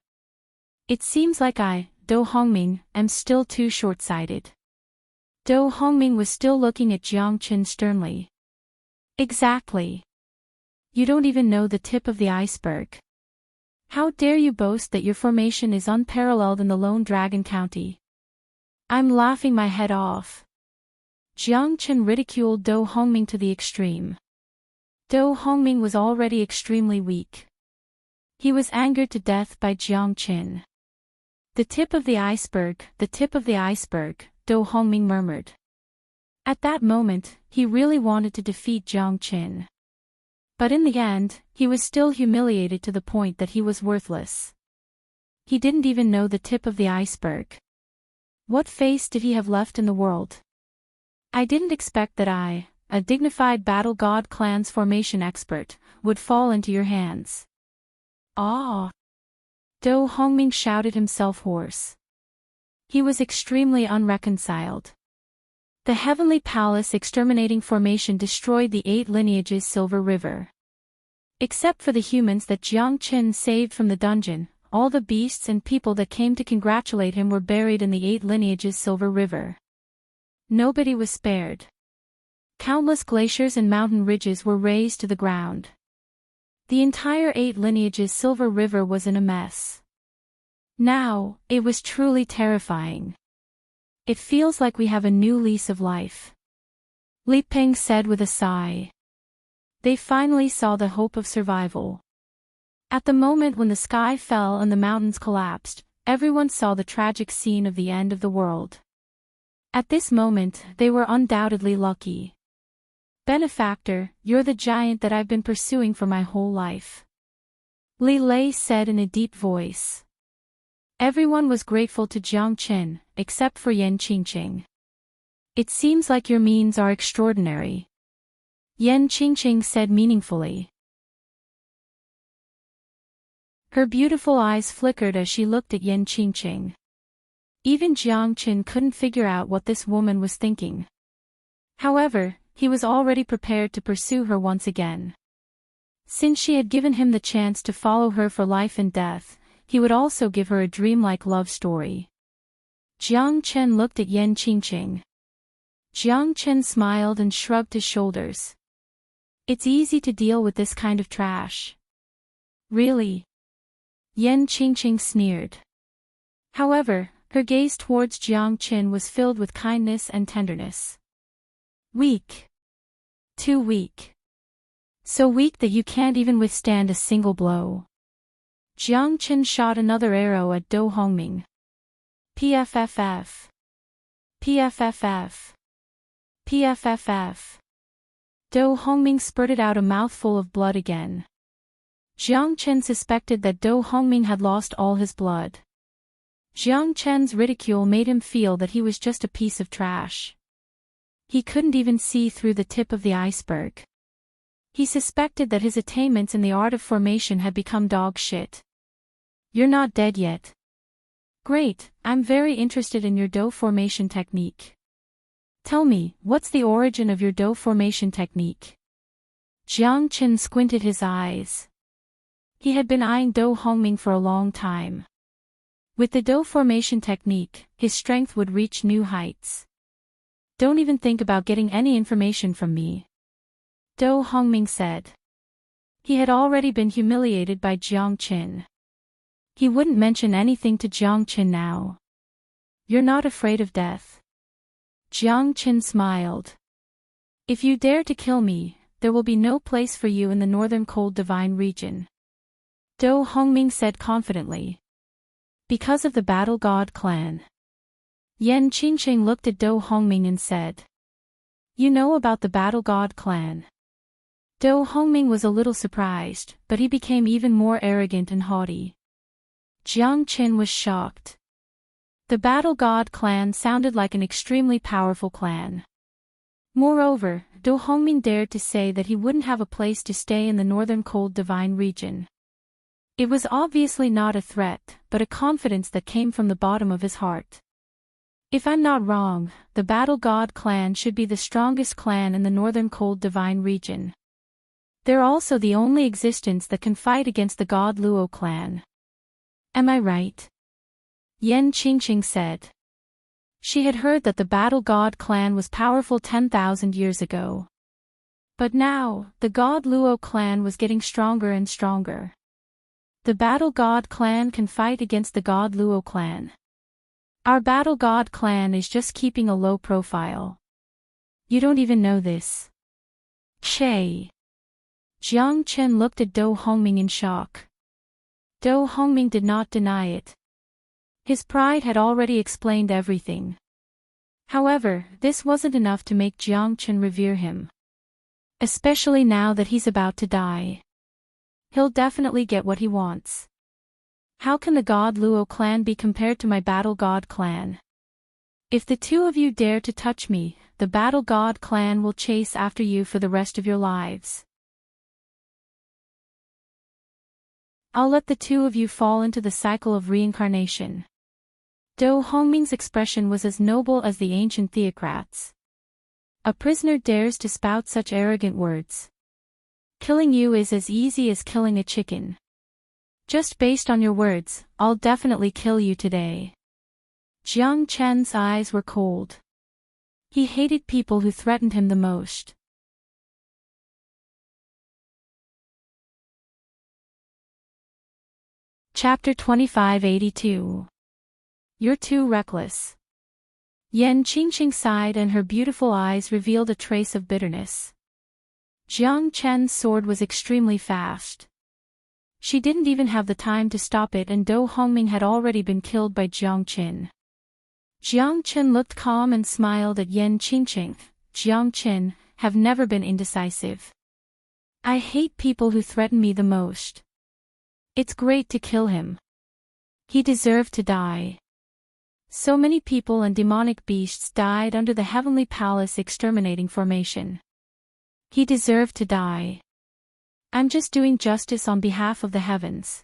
It seems like I, Do Hongming, am still too short-sighted. Do Hongming was still looking at Jiang Qin sternly. Exactly. You don't even know the tip of the iceberg. How dare you boast that your formation is unparalleled in the Lone Dragon County? I'm laughing my head off. Jiang Chen ridiculed Do Hongming to the extreme. Do Hongming was already extremely weak. He was angered to death by Jiang Chen. The tip of the iceberg, the tip of the iceberg, Do Hongming murmured. At that moment, he really wanted to defeat Jiang Chen. But in the end, he was still humiliated to the point that he was worthless. He didn't even know the tip of the iceberg. What face did he have left in the world? I didn't expect that I, a dignified battle god clan's formation expert, would fall into your hands. Ah! Do Hongming shouted himself hoarse. He was extremely unreconciled. The heavenly palace exterminating formation destroyed the 8 lineages Silver River. Except for the humans that Jiang Chen saved from the dungeon, all the beasts and people that came to congratulate him were buried in the 8 lineages Silver River. Nobody was spared. Countless glaciers and mountain ridges were razed to the ground. The entire 8 lineages Silver River was in a mess. Now, it was truly terrifying. It feels like we have a new lease of life. Li Peng said with a sigh. They finally saw the hope of survival. At the moment when the sky fell and the mountains collapsed, everyone saw the tragic scene of the end of the world. At this moment, they were undoubtedly lucky. Benefactor, you're the giant that I've been pursuing for my whole life. Li Lei said in a deep voice. Everyone was grateful to Jiang Chen, except for Yan Qingqing. It seems like your means are extraordinary. Yan Qingqing said meaningfully. Her beautiful eyes flickered as she looked at Yan Qingqing. Even Jiang Chen couldn't figure out what this woman was thinking. However, he was already prepared to pursue her once again. Since she had given him the chance to follow her for life and death, he would also give her a dreamlike love story. Jiang Chen looked at Yan Qingqing. Jiang Chen smiled and shrugged his shoulders. It's easy to deal with this kind of trash. Really? Yan Qingqing sneered. However, her gaze towards Jiang Chen was filled with kindness and tenderness. Weak. Too weak. So weak that you can't even withstand a single blow. Jiang Chen shot another arrow at Do Hongming. PFFF. PFFF. PFFF. Do Hongming spurted out a mouthful of blood again. Jiang Chen suspected that Do Hongming had lost all his blood. Jiang Chen's ridicule made him feel that he was just a piece of trash. He couldn't even see through the tip of the iceberg. He suspected that his attainments in the art of formation had become dog shit. You're not dead yet. Great, I'm very interested in your Do formation technique. Tell me, what's the origin of your Do formation technique? Jiang Chen squinted his eyes. He had been eyeing Do Hongming for a long time. With the Do formation technique, his strength would reach new heights. Don't even think about getting any information from me. Do Hongming said. He had already been humiliated by Jiang Chen. He wouldn't mention anything to Jiang Chen now. You're not afraid of death. Jiang Chen smiled. If you dare to kill me, there will be no place for you in the northern cold divine region. Do Hongming said confidently. Because of the battle god clan. Yan Qingqing looked at Do Hongming and said. You know about the battle god clan. Do Hongming was a little surprised, but he became even more arrogant and haughty. Jiang Chen was shocked. The battle god clan sounded like an extremely powerful clan. Moreover, Do Hongming dared to say that he wouldn't have a place to stay in the northern cold divine region. It was obviously not a threat, but a confidence that came from the bottom of his heart. If I'm not wrong, the battle god clan should be the strongest clan in the northern cold divine region. They're also the only existence that can fight against the god Luo clan. Am I right? Yan Qingqing said. She had heard that the battle god clan was powerful 10,000 years ago. But now, the God Luo clan was getting stronger and stronger. The Battle God clan can fight against the God Luo clan. Our Battle God clan is just keeping a low profile. You don't even know this. Che. Jiang Chen looked at Do Hongming in shock. Do Hongming did not deny it. His pride had already explained everything. However, this wasn't enough to make Jiang Chen revere him. Especially now that he's about to die. He'll definitely get what he wants. How can the God Luo clan be compared to my Battle God clan? If the two of you dare to touch me, the Battle God clan will chase after you for the rest of your lives. I'll let the two of you fall into the cycle of reincarnation. Do Hongming's expression was as noble as the ancient theocrats. A prisoner dares to spout such arrogant words. Killing you is as easy as killing a chicken. Just based on your words, I'll definitely kill you today. Jiang Chen's eyes were cold. He hated people who threatened him the most. Chapter 2582. You're too reckless. Yan Qingqing sighed and her beautiful eyes revealed a trace of bitterness. Jiang Chen's sword was extremely fast. She didn't even have the time to stop it and Do Hongming had already been killed by Jiang Qin. Jiang Qin looked calm and smiled at Yan Qingqing. Jiang Qin, have never been indecisive. I hate people who threaten me the most. It's great to kill him. He deserved to die. So many people and demonic beasts died under the Heavenly Palace exterminating formation. He deserved to die. I'm just doing justice on behalf of the heavens.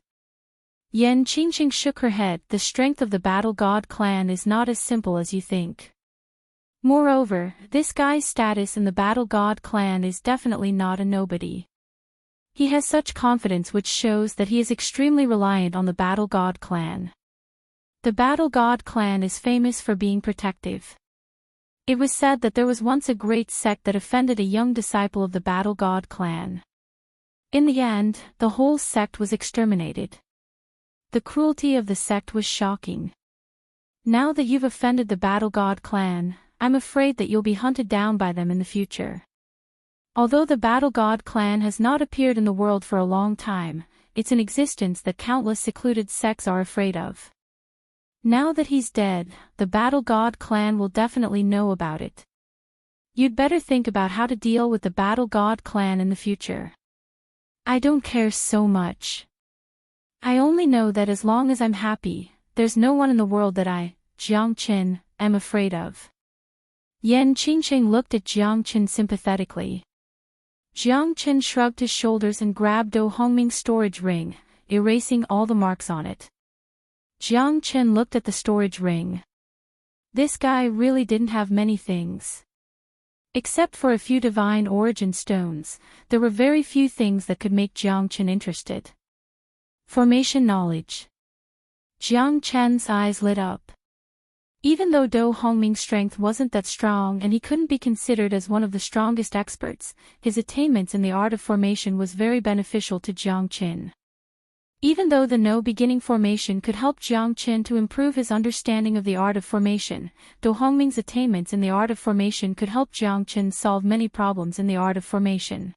Yan Qingqing shook her head. The strength of the Battle God clan is not as simple as you think. Moreover, this guy's status in the Battle God clan is definitely not a nobody. He has such confidence which shows that he is extremely reliant on the Battle God clan. The Battle God clan is famous for being protective. It was said that there was once a great sect that offended a young disciple of the Battle God clan. In the end, the whole sect was exterminated. The cruelty of the sect was shocking. Now that you've offended the Battle God clan, I'm afraid that you'll be hunted down by them in the future. Although the Battle God clan has not appeared in the world for a long time, it's an existence that countless secluded sects are afraid of. Now that he's dead, the Battle God clan will definitely know about it. You'd better think about how to deal with the Battle God clan in the future. I don't care so much. I only know that as long as I'm happy, there's no one in the world that I, Jiang Qin, am afraid of. Yan Qingqing looked at Jiang Qin sympathetically. Jiang Qin shrugged his shoulders and grabbed Do Hongming's storage ring, erasing all the marks on it. Jiang Qin looked at the storage ring. This guy really didn't have many things. Except for a few divine origin stones, there were very few things that could make Jiang Qin interested. Formation knowledge. Jiang Chen's eyes lit up. Even though Do Hongming's strength wasn't that strong and he couldn't be considered as one of the strongest experts, his attainments in the art of formation was very beneficial to Jiang Qin. Even though the no-beginning formation could help Jiang Qin to improve his understanding of the art of formation, Do Hongming's attainments in the art of formation could help Jiang Qin solve many problems in the art of formation.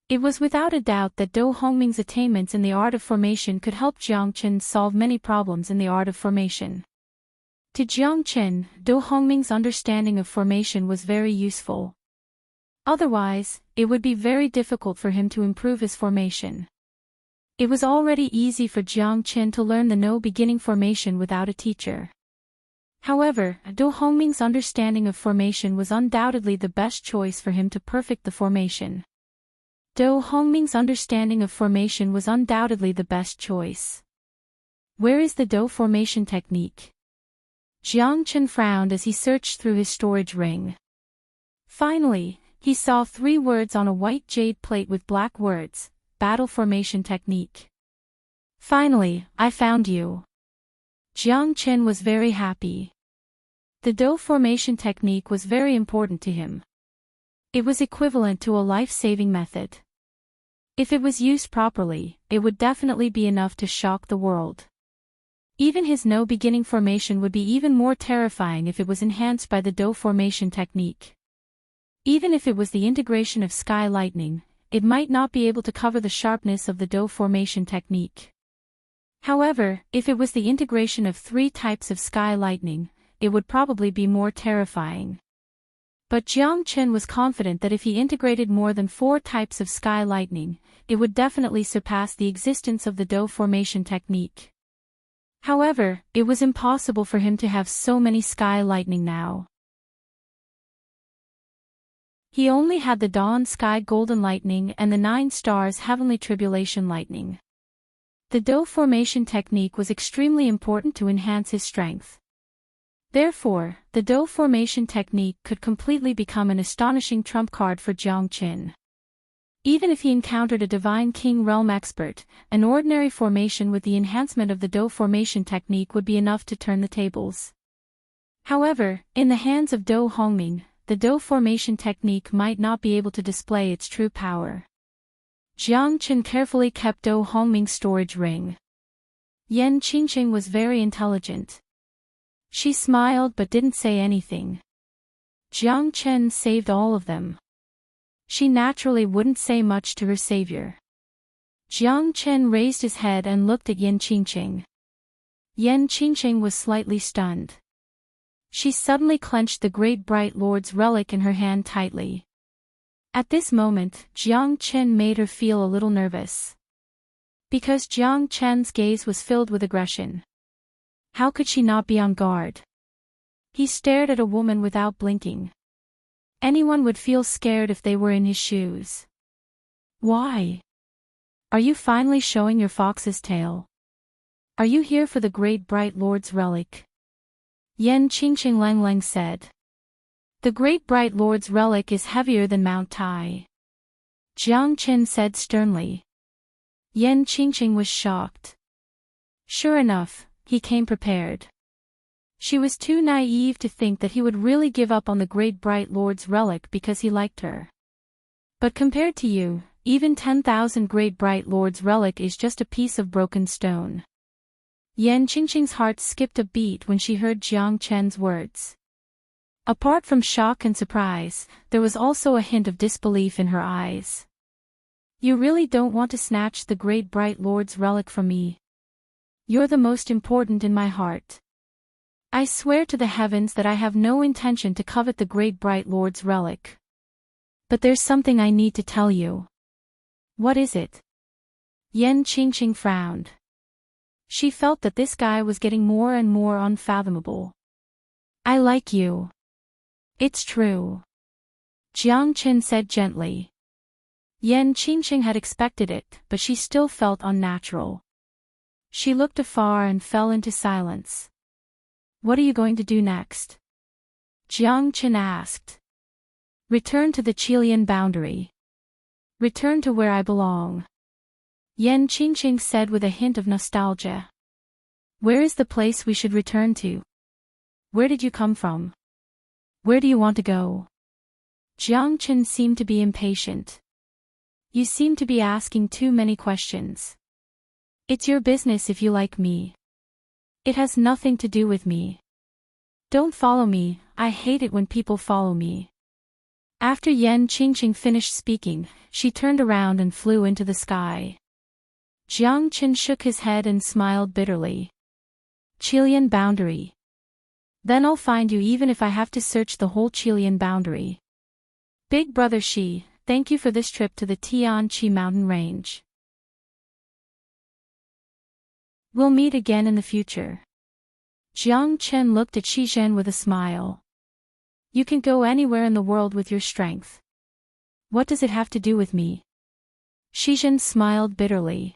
It was without a doubt that Do Hongming's attainments in the art of formation could help Jiang Qin solve many problems in the art of formation. To Jiang Qin, Do Hongming's understanding of formation was very useful. Otherwise, it would be very difficult for him to improve his formation. It was already easy for Jiang Qin to learn the no-beginning formation without a teacher. However, Do Hongming's understanding of formation was undoubtedly the best choice for him to perfect the formation. Do Hongming's understanding of formation was undoubtedly the best choice. Where is the Do formation technique? Jiang Qin frowned as he searched through his storage ring. Finally, he saw 3 words on a white jade plate with black words. Battle formation technique. Finally, I found you. Jiang Qin was very happy. The Do formation technique was very important to him. It was equivalent to a life-saving method. If it was used properly, it would definitely be enough to shock the world. Even his no-beginning formation would be even more terrifying if it was enhanced by the dough formation technique. Even if it was the integration of sky lightning, it might not be able to cover the sharpness of the dough formation technique. However, if it was the integration of 3 types of sky lightning, it would probably be more terrifying. But Jiang Chen was confident that if he integrated more than 4 types of sky lightning, it would definitely surpass the existence of the dough formation technique. However, it was impossible for him to have so many sky lightning now. He only had the dawn sky golden lightning and the 9 stars heavenly tribulation lightning. The dough formation technique was extremely important to enhance his strength. Therefore, the dough formation technique could completely become an astonishing trump card for Jiang Chen. Even if he encountered a divine king realm expert, an ordinary formation with the enhancement of the dough formation technique would be enough to turn the tables. However, in the hands of Dou Hongming, the dough formation technique might not be able to display its true power. Jiang Chen carefully kept Dou Hongming's storage ring. Yan Qingqing was very intelligent. She smiled but didn't say anything. Jiang Chen saved all of them. She naturally wouldn't say much to her savior. Jiang Chen raised his head and looked at Yan Qingqing. Yan Qingqing was slightly stunned. She suddenly clenched the Great Bright Lord's relic in her hand tightly. At this moment, Jiang Chen made her feel a little nervous. Because Jiang Chen's gaze was filled with aggression. How could she not be on guard? He stared at a woman without blinking. Anyone would feel scared if they were in his shoes. Why? Are you finally showing your fox's tail? Are you here for the Great Bright Lord's relic? Yan Qingqing Lang said. The Great Bright Lord's relic is heavier than Mount Tai. Jiang Chen said sternly. Yan Qingqing was shocked. Sure enough, he came prepared. She was too naive to think that he would really give up on the Great Bright Lord's relic because he liked her. But compared to you, even 10,000 Great Bright Lord's relic is just a piece of broken stone. Yan Qingqing's heart skipped a beat when she heard Jiang Chen's words. Apart from shock and surprise, there was also a hint of disbelief in her eyes. You really don't want to snatch the Great Bright Lord's relic from me? You're the most important in my heart. I swear to the heavens that I have no intention to covet the Great Bright Lord's relic. But there's something I need to tell you. What is it? Yan Qingqing frowned. She felt that this guy was getting more and more unfathomable. I like you. It's true. Jiang Chen said gently. Yan Qingqing had expected it, but she still felt unnatural. She looked afar and fell into silence. What are you going to do next? Jiang Chen asked. Return to the Qilian boundary. Return to where I belong. Yan Qingqing said with a hint of nostalgia. Where is the place we should return to? Where did you come from? Where do you want to go? Jiang Chen seemed to be impatient. You seem to be asking too many questions. It's your business if you like me. It has nothing to do with me. Don't follow me, I hate it when people follow me. After Yan Qingqing finished speaking, she turned around and flew into the sky. Jiang Chen shook his head and smiled bitterly. Qilian boundary. Then I'll find you even if I have to search the whole Qilian boundary. Big Brother Shi, thank you for this trip to the Tianqi mountain range. We'll meet again in the future. Jiang Chen looked at Shi Zhen with a smile. You can go anywhere in the world with your strength. What does it have to do with me? Shi Zhen smiled bitterly.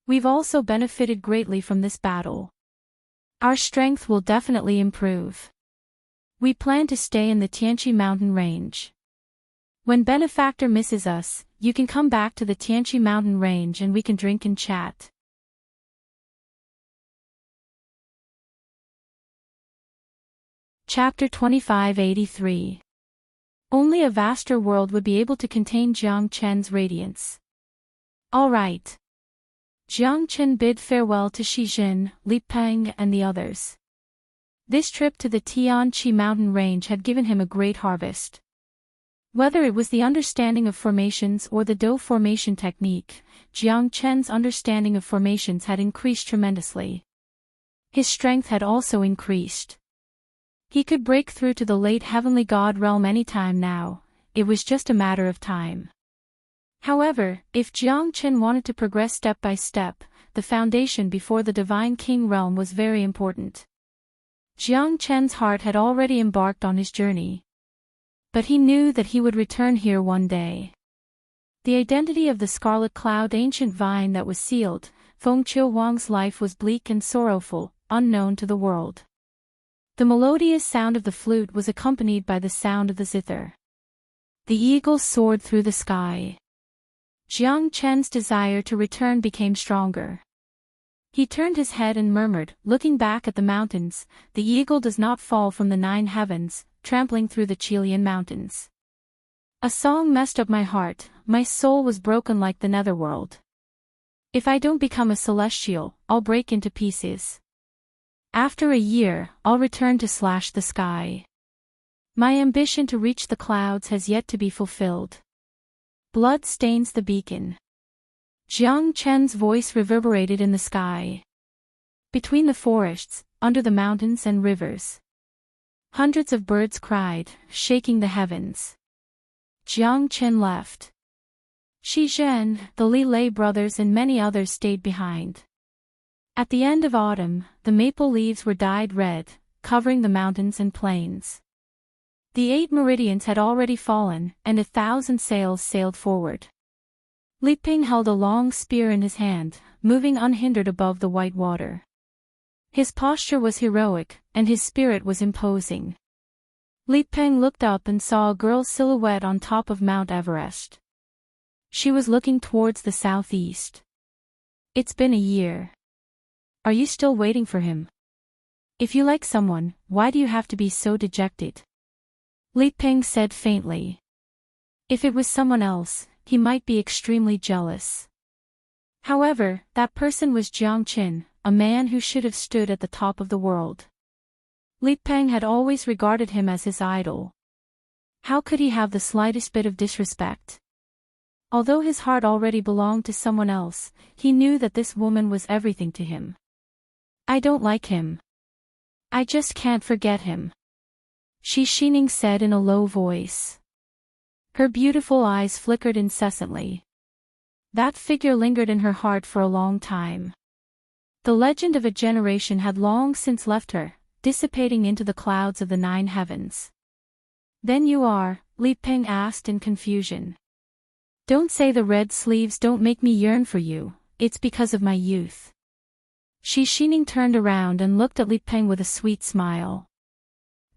We've also benefited greatly from this battle. Our strength will definitely improve. We plan to stay in the Tianqi mountain range. When Benefactor misses us, you can come back to the Tianqi mountain range and we can drink and chat. Chapter 2583. Only a vaster world would be able to contain Jiang Chen's radiance. All right. Jiang Chen bid farewell to Shi Jin, Li Peng, and the others. This trip to the Tianqi mountain range had given him a great harvest. Whether it was the understanding of formations or the Dou formation technique, Jiang Chen's understanding of formations had increased tremendously. His strength had also increased. He could break through to the late heavenly God realm anytime now, it was just a matter of time. However, if Jiang Chen wanted to progress step by step, the foundation before the Divine King realm was very important. Jiang Chen's heart had already embarked on his journey. But he knew that he would return here one day. The identity of the scarlet cloud ancient vine that was sealed, Feng Qiu Wang's life was bleak and sorrowful, unknown to the world. The melodious sound of the flute was accompanied by the sound of the zither. The eagle soared through the sky. Jiang Chen's desire to return became stronger. He turned his head and murmured, looking back at the mountains, "The eagle does not fall from the 9 heavens, trampling through the Chilean mountains." A song messed up my heart, my soul was broken like the netherworld. If I don't become a celestial, I'll break into pieces. After a year, I'll return to slash the sky. My ambition to reach the clouds has yet to be fulfilled. Blood stains the beacon. Jiang Chen's voice reverberated in the sky. Between the forests, under the mountains and rivers. Hundreds of birds cried, shaking the heavens. Jiang Chen left. Shi Zhen, the Li Lei brothers and many others stayed behind. At the end of autumn, the maple leaves were dyed red, covering the mountains and plains. The 8 meridians had already fallen, and 1,000 sails sailed forward. Li Ping held a long spear in his hand, moving unhindered above the white water. His posture was heroic, and his spirit was imposing. Li Peng looked up and saw a girl's silhouette on top of Mount Everest. She was looking towards the southeast. It's been a year. Are you still waiting for him? If you like someone, why do you have to be so dejected? Li Peng said faintly. If it was someone else, he might be extremely jealous. However, that person was Jiang Chen, a man who should have stood at the top of the world. Li Peng had always regarded him as his idol. How could he have the slightest bit of disrespect? Although his heart already belonged to someone else, he knew that this woman was everything to him. I don't like him. I just can't forget him. Shi Xining said in a low voice. Her beautiful eyes flickered incessantly. That figure lingered in her heart for a long time. The legend of a generation had long since left her, dissipating into the clouds of the 9 heavens. Then you are, Li Peng asked in confusion. Don't say the red sleeves don't make me yearn for you, it's because of my youth. Shi Xining turned around and looked at Li Peng with a sweet smile.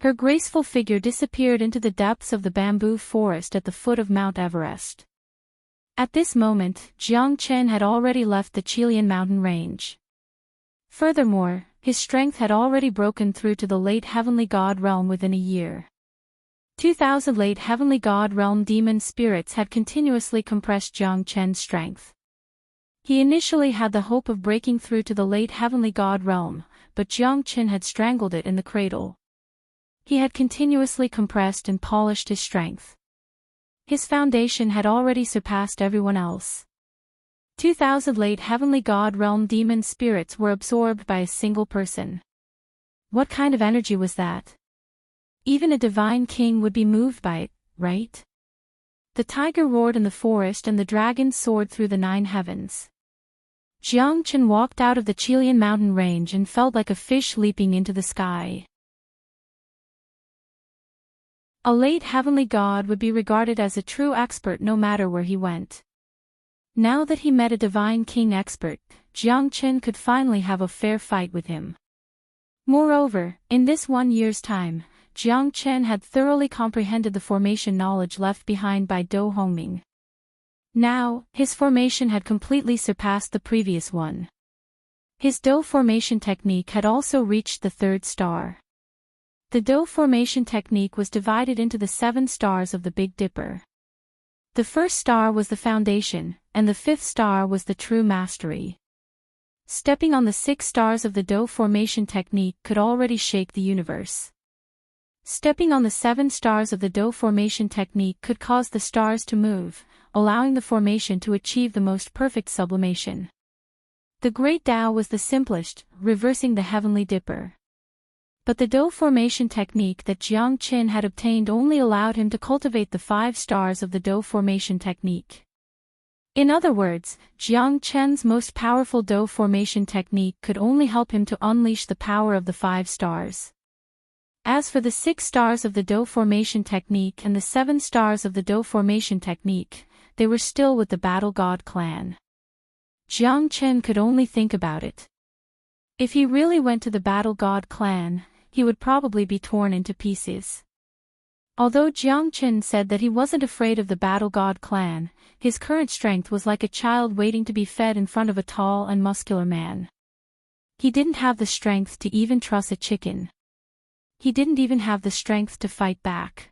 Her graceful figure disappeared into the depths of the bamboo forest at the foot of Mount Everest. At this moment, Jiang Chen had already left the Chilean mountain range. Furthermore, his strength had already broken through to the late heavenly god realm within a year. 2,000 late heavenly god realm demon spirits had continuously compressed Jiang Chen's strength. He initially had the hope of breaking through to the late heavenly god realm, but Jiang Chen had strangled it in the cradle. He had continuously compressed and polished his strength. His foundation had already surpassed everyone else. 2,000 late heavenly god realm demon spirits were absorbed by a single person. What kind of energy was that? Even a divine king would be moved by it, right? The tiger roared in the forest and the dragon soared through the 9 heavens. Jiang Chen walked out of the Chilean mountain range and felt like a fish leaping into the sky. A late heavenly god would be regarded as a true expert no matter where he went. Now that he met a divine king expert, Jiang Chen could finally have a fair fight with him. Moreover, in this 1 year's time, Jiang Chen had thoroughly comprehended the formation knowledge left behind by Dou Hongming. Now, his formation had completely surpassed the previous one. His Dou formation technique had also reached the 3rd star. The dough formation technique was divided into the 7 stars of the Big Dipper. The first star was the foundation, and the 5th star was the true mastery. Stepping on the 6 stars of the dough formation technique could already shake the universe. Stepping on the 7 stars of the dough formation technique could cause the stars to move, allowing the formation to achieve the most perfect sublimation. The Great Tao was the simplest, reversing the Heavenly Dipper. But the dough formation technique that Jiang Qin had obtained only allowed him to cultivate the 5 stars of the dough formation technique. In other words, Jiang Qin's most powerful dough formation technique could only help him to unleash the power of the 5 stars. As for the 6 stars of the dough formation technique and the 7 stars of the dough formation technique, they were still with the Battle God clan. Jiang Qin could only think about it. If he really went to the Battle God clan, he would probably be torn into pieces. Although Jiang Qin said that he wasn't afraid of the Battle God clan, his current strength was like a child waiting to be fed in front of a tall and muscular man. He didn't have the strength to even truss a chicken. He didn't even have the strength to fight back.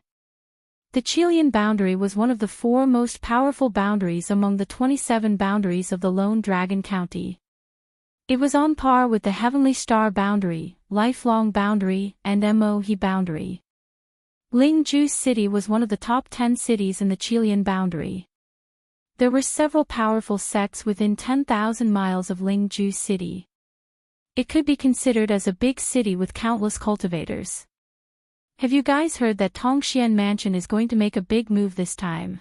The Chilean boundary was one of the 4 most powerful boundaries among the 27 boundaries of the Lone Dragon County. It was on par with the Heavenly Star boundary, Lifelong boundary, and Mohe boundary. Lingju City was one of the top 10 cities in the Chilean boundary. There were several powerful sects within 10,000 miles of Lingju City. It could be considered as a big city with countless cultivators. Have you guys heard that Tongxian Mansion is going to make a big move this time?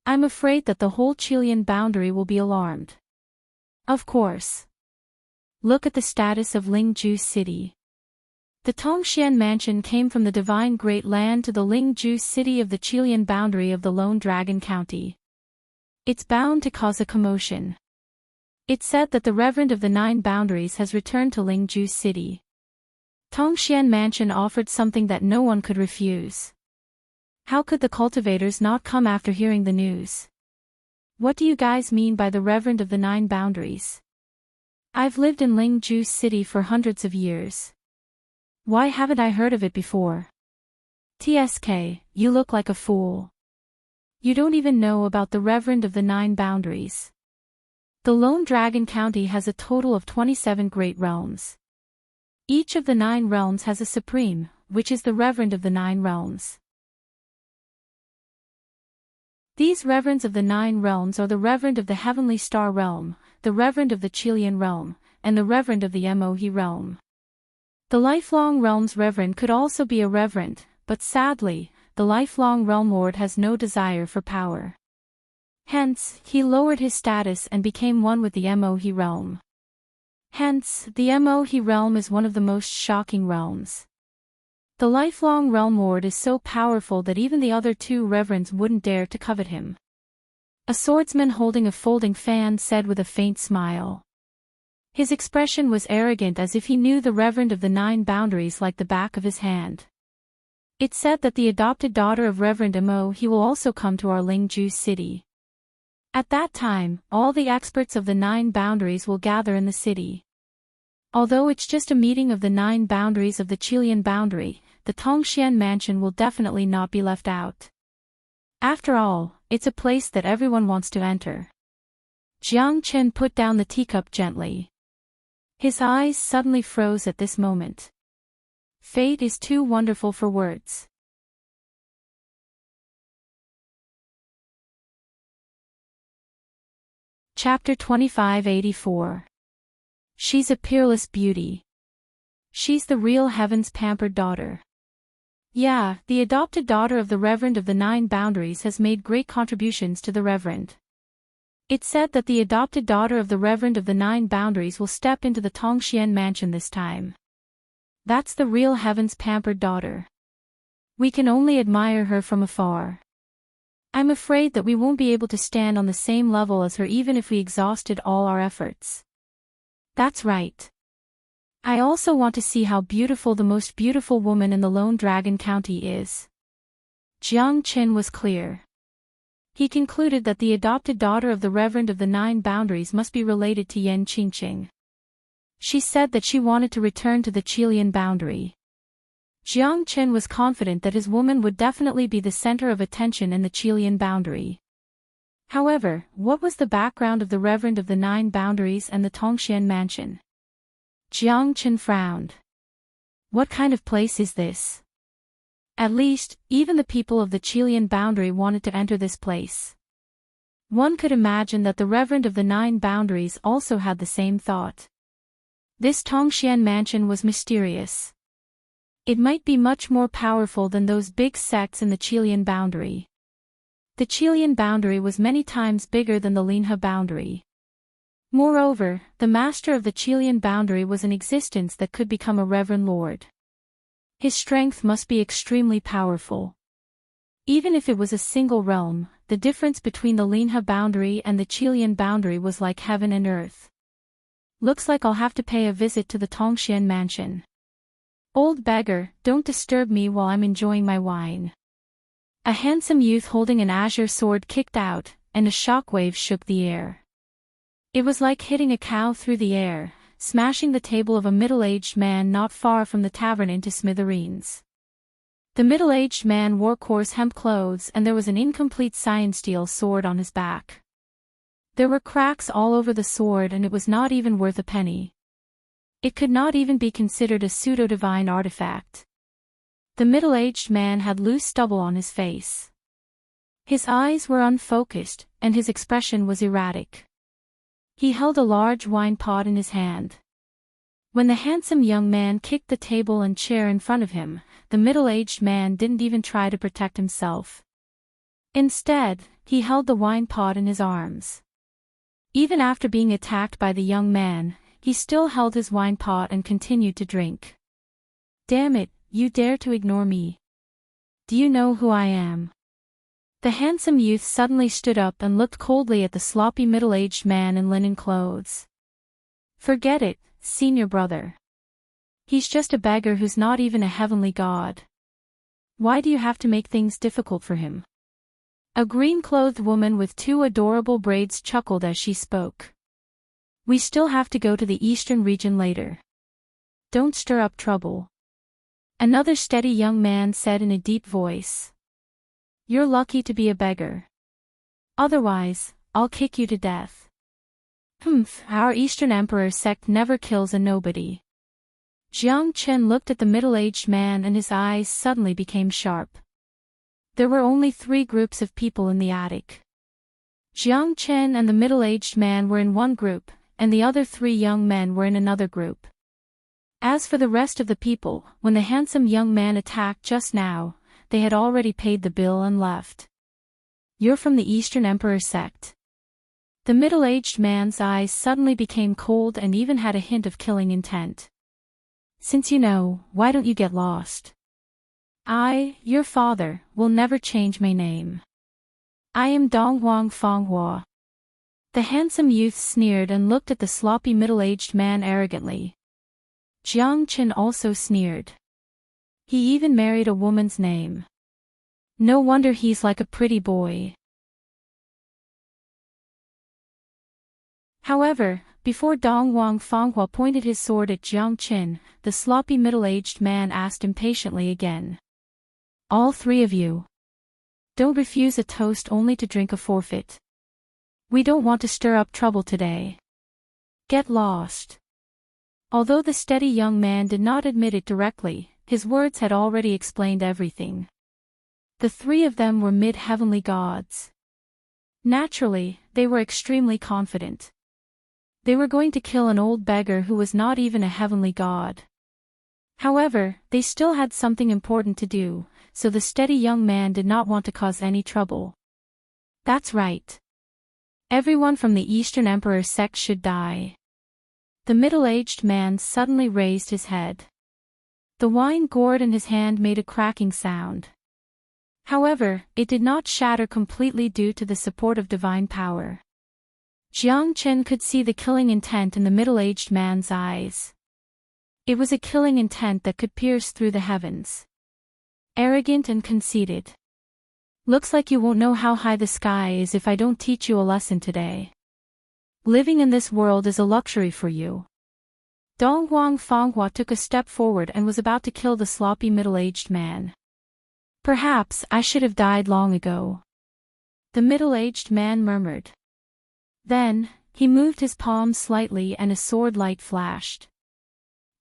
I'm afraid that the whole Chilean boundary will be alarmed. Of course. Look at the status of Lingju City. The Tongxian Mansion came from the divine Great Land to the Lingju City of the Chilean boundary of the Lone Dragon County. It's bound to cause a commotion. It's said that the Reverend of the 9 boundaries has returned to Lingju City. Tongxian Mansion offered something that no one could refuse. How could the cultivators not come after hearing the news? What do you guys mean by the Reverend of the 9 boundaries? I've lived in Lingju City for hundreds of years. Why haven't I heard of it before? TSK, you look like a fool. You don't even know about the Reverend of the 9 boundaries. The Lone Dragon County has a total of 27 great realms. Each of the 9 realms has a supreme, which is the Reverend of the 9 realms. These Reverends of the 9 realms are the Reverend of the Heavenly Star realm, the Reverend of the Chilean realm, and the Reverend of the Mohe realm. The Lifelong Realm's Reverend could also be a Reverend, but sadly, the Lifelong Realm Lord has no desire for power. Hence, he lowered his status and became one with the Mohe realm. Hence, the Mohe realm is one of the most shocking realms. The Lifelong Realm Lord is so powerful that even the other 2 Reverends wouldn't dare to covet him. A swordsman holding a folding fan said with a faint smile. His expression was arrogant as if he knew the Reverend of the 9 boundaries like the back of his hand. It's said that the adopted daughter of Reverend Mohe will also come to our Lingju City. At that time, all the experts of the 9 boundaries will gather in the city. Although it's just a meeting of the 9 boundaries of the Chilean boundary, the Tongxian Mansion will definitely not be left out. After all, it's a place that everyone wants to enter. Jiang Qin put down the teacup gently. His eyes suddenly froze at this moment. Fate is too wonderful for words. Chapter 2584. She's a peerless beauty. She's the real heaven's pampered daughter. Yeah, the adopted daughter of the Reverend of the 9 boundaries has made great contributions to the Reverend. It's said that the adopted daughter of the Reverend of the 9 boundaries will step into the Tongxian Mansion this time. That's the real heaven's pampered daughter. We can only admire her from afar. I'm afraid that we won't be able to stand on the same level as her even if we exhausted all our efforts. That's right. I also want to see how beautiful the most beautiful woman in the Lone Dragon County is. Jiang Qin was clear. He concluded that the adopted daughter of the Reverend of the 9 boundaries must be related to Yan Qingqing. She said that she wanted to return to the Chilean boundary. Jiang Chen was confident that his woman would definitely be the center of attention in the Qilian boundary. However, what was the background of the Reverend of the Nine Boundaries and the Tongxian mansion? Jiang Chen frowned. What kind of place is this? At least, even the people of the Qilian boundary wanted to enter this place. One could imagine that the Reverend of the Nine Boundaries also had the same thought. This Tongxian mansion was mysterious. It might be much more powerful than those big sects in the Qilian boundary. The Qilian boundary was many times bigger than the Linhe boundary. Moreover, the master of the Qilian boundary was in existence that could become a Reverend Lord. His strength must be extremely powerful. Even if it was a single realm, the difference between the Linhe boundary and the Qilian boundary was like heaven and earth. Looks like I'll have to pay a visit to the Tongxian mansion. Old beggar, don't disturb me while I'm enjoying my wine. A handsome youth holding an azure sword kicked out, and a shockwave shook the air. It was like hitting a cow through the air, smashing the table of a middle-aged man not far from the tavern into smithereens. The middle-aged man wore coarse hemp clothes and there was an incomplete cyan steel sword on his back. There were cracks all over the sword and it was not even worth a penny. It could not even be considered a pseudo-divine artifact. The middle-aged man had loose stubble on his face. His eyes were unfocused, and his expression was erratic. He held a large wine pot in his hand. When the handsome young man kicked the table and chair in front of him, the middle-aged man didn't even try to protect himself. Instead, he held the wine pot in his arms. Even after being attacked by the young man, he still held his wine pot and continued to drink. Damn it, you dare to ignore me. Do you know who I am? The handsome youth suddenly stood up and looked coldly at the sloppy middle-aged man in linen clothes. Forget it, senior brother. He's just a beggar who's not even a heavenly god. Why do you have to make things difficult for him? A green-clothed woman with two adorable braids chuckled as she spoke. We still have to go to the eastern region later. Don't stir up trouble. Another steady young man said in a deep voice. You're lucky to be a beggar. Otherwise, I'll kick you to death. Our Eastern Emperor sect never kills a nobody. Jiang Chen looked at the middle-aged man and his eyes suddenly became sharp. There were only 3 groups of people in the attic. Jiang Chen and the middle-aged man were in one group, and the other 3 young men were in another group. As for the rest of the people, when the handsome young man attacked just now, they had already paid the bill and left. You're from the Eastern Emperor sect. The middle-aged man's eyes suddenly became cold and even had a hint of killing intent. Since you know, why don't you get lost? I, your father, will never change my name. I am Donghuang Fonghua. The handsome youth sneered and looked at the sloppy middle-aged man arrogantly. Jiang Chen also sneered. He even married a woman's name. No wonder he's like a pretty boy. However, before Donghuang Fonghua pointed his sword at Jiang Chen, the sloppy middle-aged man asked impatiently again. All 3 of you. Don't refuse a toast only to drink a forfeit. We don't want to stir up trouble today. Get lost. Although the steady young man did not admit it directly, his words had already explained everything. The 3 of them were mid-heavenly gods. Naturally, they were extremely confident. They were going to kill an old beggar who was not even a heavenly god. However, they still had something important to do, so the steady young man did not want to cause any trouble. That's right. Everyone from the Eastern Emperor sect should die. The middle-aged man suddenly raised his head. The wine gourd in his hand made a cracking sound. However, it did not shatter completely due to the support of divine power. Jiang Chen could see the killing intent in the middle-aged man's eyes. It was a killing intent that could pierce through the heavens. Arrogant and conceited. Looks like you won't know how high the sky is if I don't teach you a lesson today. Living in this world is a luxury for you. Dong Huang Fanghua took a step forward and was about to kill the sloppy middle-aged man. Perhaps I should have died long ago, the middle-aged man murmured. Then, he moved his palms slightly and a sword light flashed.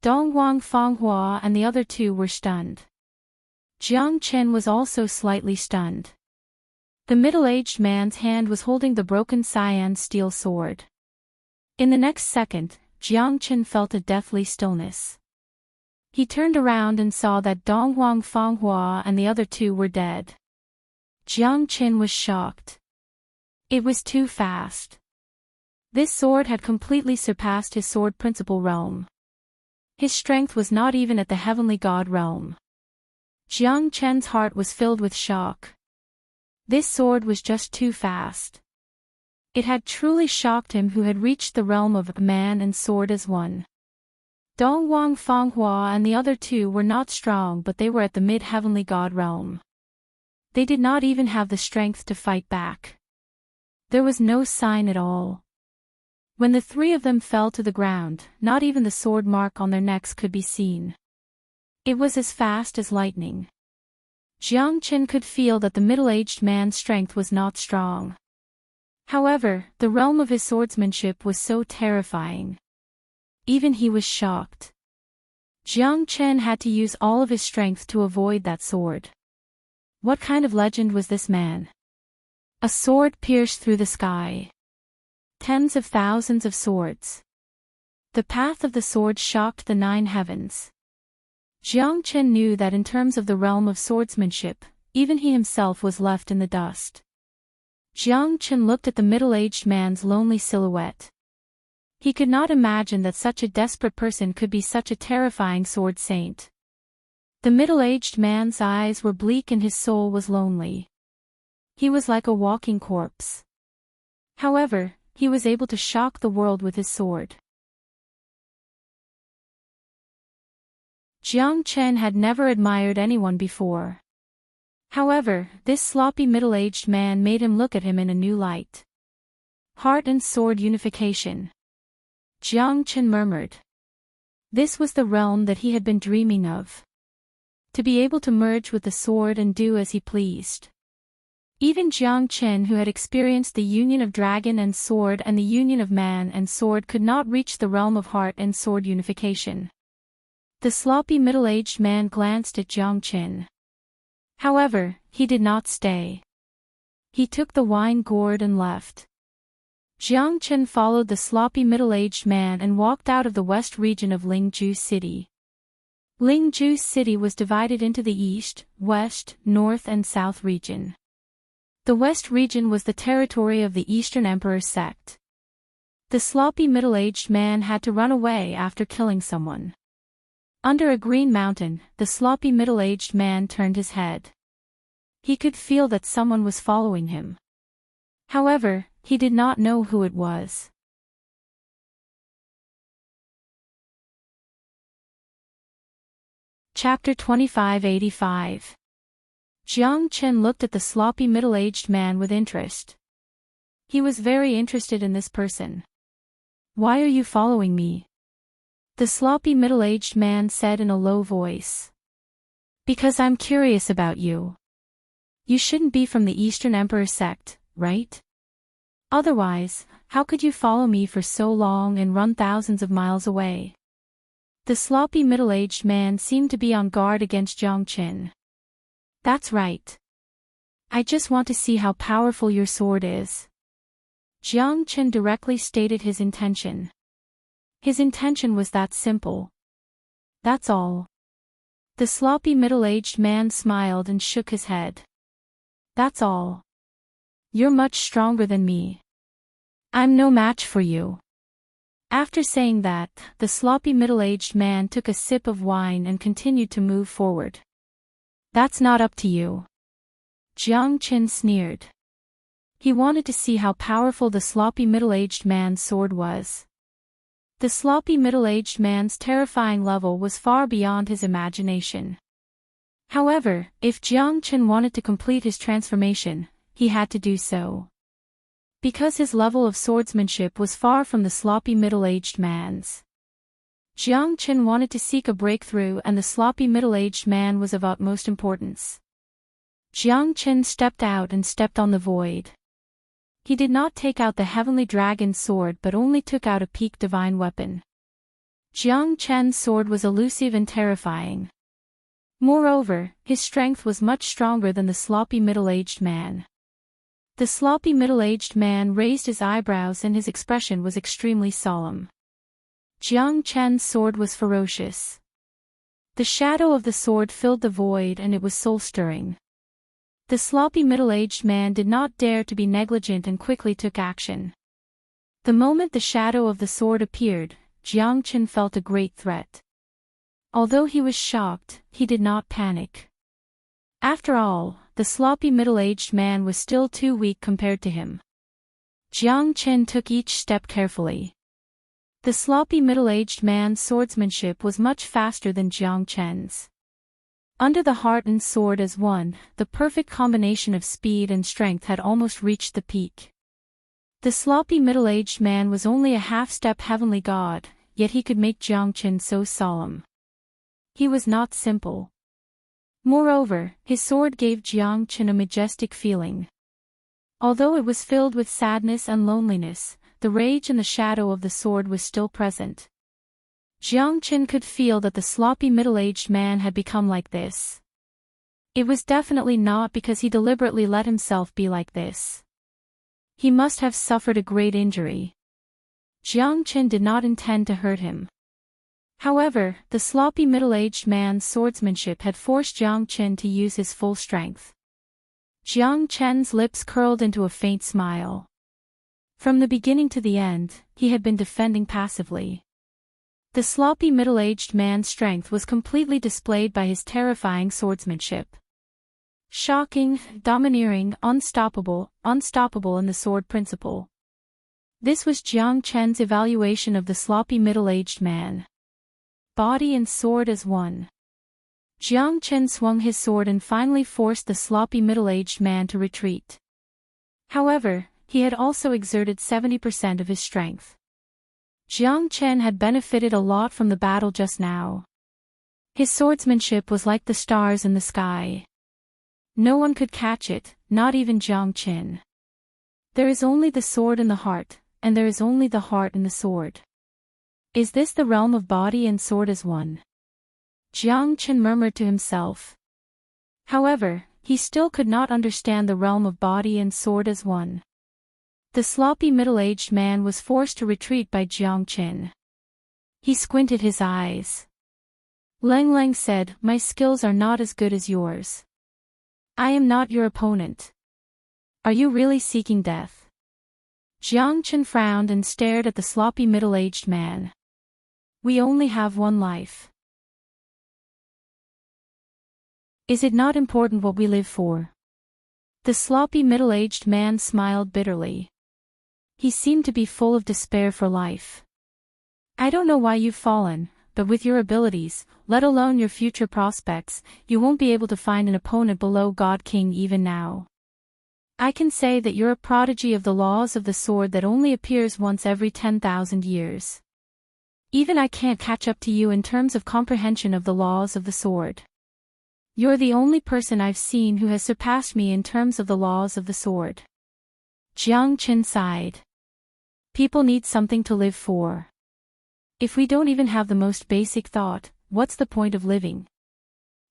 Dong Huang Fanghua and the other two were stunned. Jiang Chen was also slightly stunned. The middle-aged man's hand was holding the broken cyan steel sword. In the next second, Jiang Chen felt a deathly stillness. He turned around and saw that Dong Huang Fanghua and the other two were dead. Jiang Chen was shocked. It was too fast. This sword had completely surpassed his sword principle realm. His strength was not even at the heavenly god realm. Jiang Chen's heart was filled with shock. This sword was just too fast. It had truly shocked him who had reached the realm of man and sword as one. Dong Huang Fanghua and the other two were not strong, but they were at the mid-heavenly god realm. They did not even have the strength to fight back. There was no sign at all. When the three of them fell to the ground, not even the sword mark on their necks could be seen. It was as fast as lightning. Jiang Chen could feel that the middle-aged man's strength was not strong. However, the realm of his swordsmanship was so terrifying. Even he was shocked. Jiang Chen had to use all of his strength to avoid that sword. What kind of legend was this man? A sword pierced through the sky. Tens of thousands of swords. The path of the sword shocked the 9 heavens. Jiang Chen knew that in terms of the realm of swordsmanship, even he himself was left in the dust. Jiang Chen looked at the middle-aged man's lonely silhouette. He could not imagine that such a desperate person could be such a terrifying sword saint. The middle-aged man's eyes were bleak and his soul was lonely. He was like a walking corpse. However, he was able to shock the world with his sword. Jiang Chen had never admired anyone before. However, this sloppy middle-aged man made him look at him in a new light. Heart and sword unification. Jiang Chen murmured. This was the realm that he had been dreaming of. To be able to merge with the sword and do as he pleased. Even Jiang Chen, who had experienced the union of dragon and sword and the union of man and sword, could not reach the realm of heart and sword unification. The sloppy middle-aged man glanced at Jiang Chen. However, he did not stay. He took the wine gourd and left. Jiang Chen followed the sloppy middle-aged man and walked out of the west region of Lingju City. Lingju City was divided into the east, west, north and south region. The west region was the territory of the Eastern Emperor sect. The sloppy middle-aged man had to run away after killing someone. Under a green mountain, the sloppy middle-aged man turned his head. He could feel that someone was following him. However, he did not know who it was. Chapter 2585. Jiang Chen looked at the sloppy middle-aged man with interest. He was very interested in this person. Why are you following me? The sloppy middle-aged man said in a low voice. Because I'm curious about you. You shouldn't be from the Eastern Emperor sect, right? Otherwise, how could you follow me for so long and run thousands of miles away? The sloppy middle-aged man seemed to be on guard against Jiang Chen. That's right. I just want to see how powerful your sword is. Jiang Chen directly stated his intention. His intention was that simple. That's all. The sloppy middle-aged man smiled and shook his head. That's all. You're much stronger than me. I'm no match for you. After saying that, the sloppy middle-aged man took a sip of wine and continued to move forward. That's not up to you. Jiang Chen sneered. He wanted to see how powerful the sloppy middle-aged man's sword was. The sloppy middle-aged man's terrifying level was far beyond his imagination. However, if Jiang Chen wanted to complete his transformation, he had to do so. Because his level of swordsmanship was far from the sloppy middle-aged man's. Jiang Qin wanted to seek a breakthrough, and the sloppy middle-aged man was of utmost importance. Jiang Qin stepped out and stepped on the void. He did not take out the heavenly dragon sword but only took out a peak divine weapon. Jiang Qin's sword was elusive and terrifying. Moreover, his strength was much stronger than the sloppy middle-aged man. The sloppy middle-aged man raised his eyebrows and his expression was extremely solemn. Jiang Qin's sword was ferocious. The shadow of the sword filled the void and it was soul-stirring. The sloppy middle-aged man did not dare to be negligent and quickly took action. The moment the shadow of the sword appeared, Jiang Qin felt a great threat. Although he was shocked, he did not panic. After all, the sloppy middle-aged man was still too weak compared to him. Jiang Qin took each step carefully. The sloppy middle-aged man's swordsmanship was much faster than Jiang Qin's. Under the heart and sword as one, the perfect combination of speed and strength had almost reached the peak. The sloppy middle-aged man was only a half-step heavenly god, yet he could make Jiang Qin so solemn. He was not simple. Moreover, his sword gave Jiang Qin a majestic feeling. Although it was filled with sadness and loneliness, the rage and the shadow of the sword was still present. Jiang Qin could feel that the sloppy middle-aged man had become like this. It was definitely not because he deliberately let himself be like this. He must have suffered a great injury. Jiang Qin did not intend to hurt him. However, the sloppy middle-aged man's swordsmanship had forced Jiang Qin to use his full strength. Jiang Qin's lips curled into a faint smile. From the beginning to the end, he had been defending passively. The sloppy middle-aged man's strength was completely displayed by his terrifying swordsmanship. Shocking, domineering, unstoppable in the sword principle. This was Jiang Qin's evaluation of the sloppy middle-aged man. Body and sword as one. Jiang Qin swung his sword and finally forced the sloppy middle-aged man to retreat. However, he had also exerted 70% of his strength. Jiang Qin had benefited a lot from the battle just now. His swordsmanship was like the stars in the sky. No one could catch it, not even Jiang Qin. There is only the sword in the heart, and there is only the heart in the sword. Is this the realm of body and sword as one? Jiang Qin murmured to himself. However, he still could not understand the realm of body and sword as one. The sloppy middle-aged man was forced to retreat by Jiang Qin. He squinted his eyes. Lang Lang said, "My skills are not as good as yours. I am not your opponent. Are you really seeking death?" Jiang Qin frowned and stared at the sloppy middle-aged man. "We only have one life. Is it not important what we live for?" The sloppy middle-aged man smiled bitterly. He seemed to be full of despair for life. "I don't know why you've fallen, but with your abilities, let alone your future prospects, you won't be able to find an opponent below God King even now. I can say that you're a prodigy of the laws of the sword that only appears once every 10,000 years. Even I can't catch up to you in terms of comprehension of the laws of the sword. You're the only person I've seen who has surpassed me in terms of the laws of the sword." Jiang Qin sighed. People need something to live for. If we don't even have the most basic thought, what's the point of living?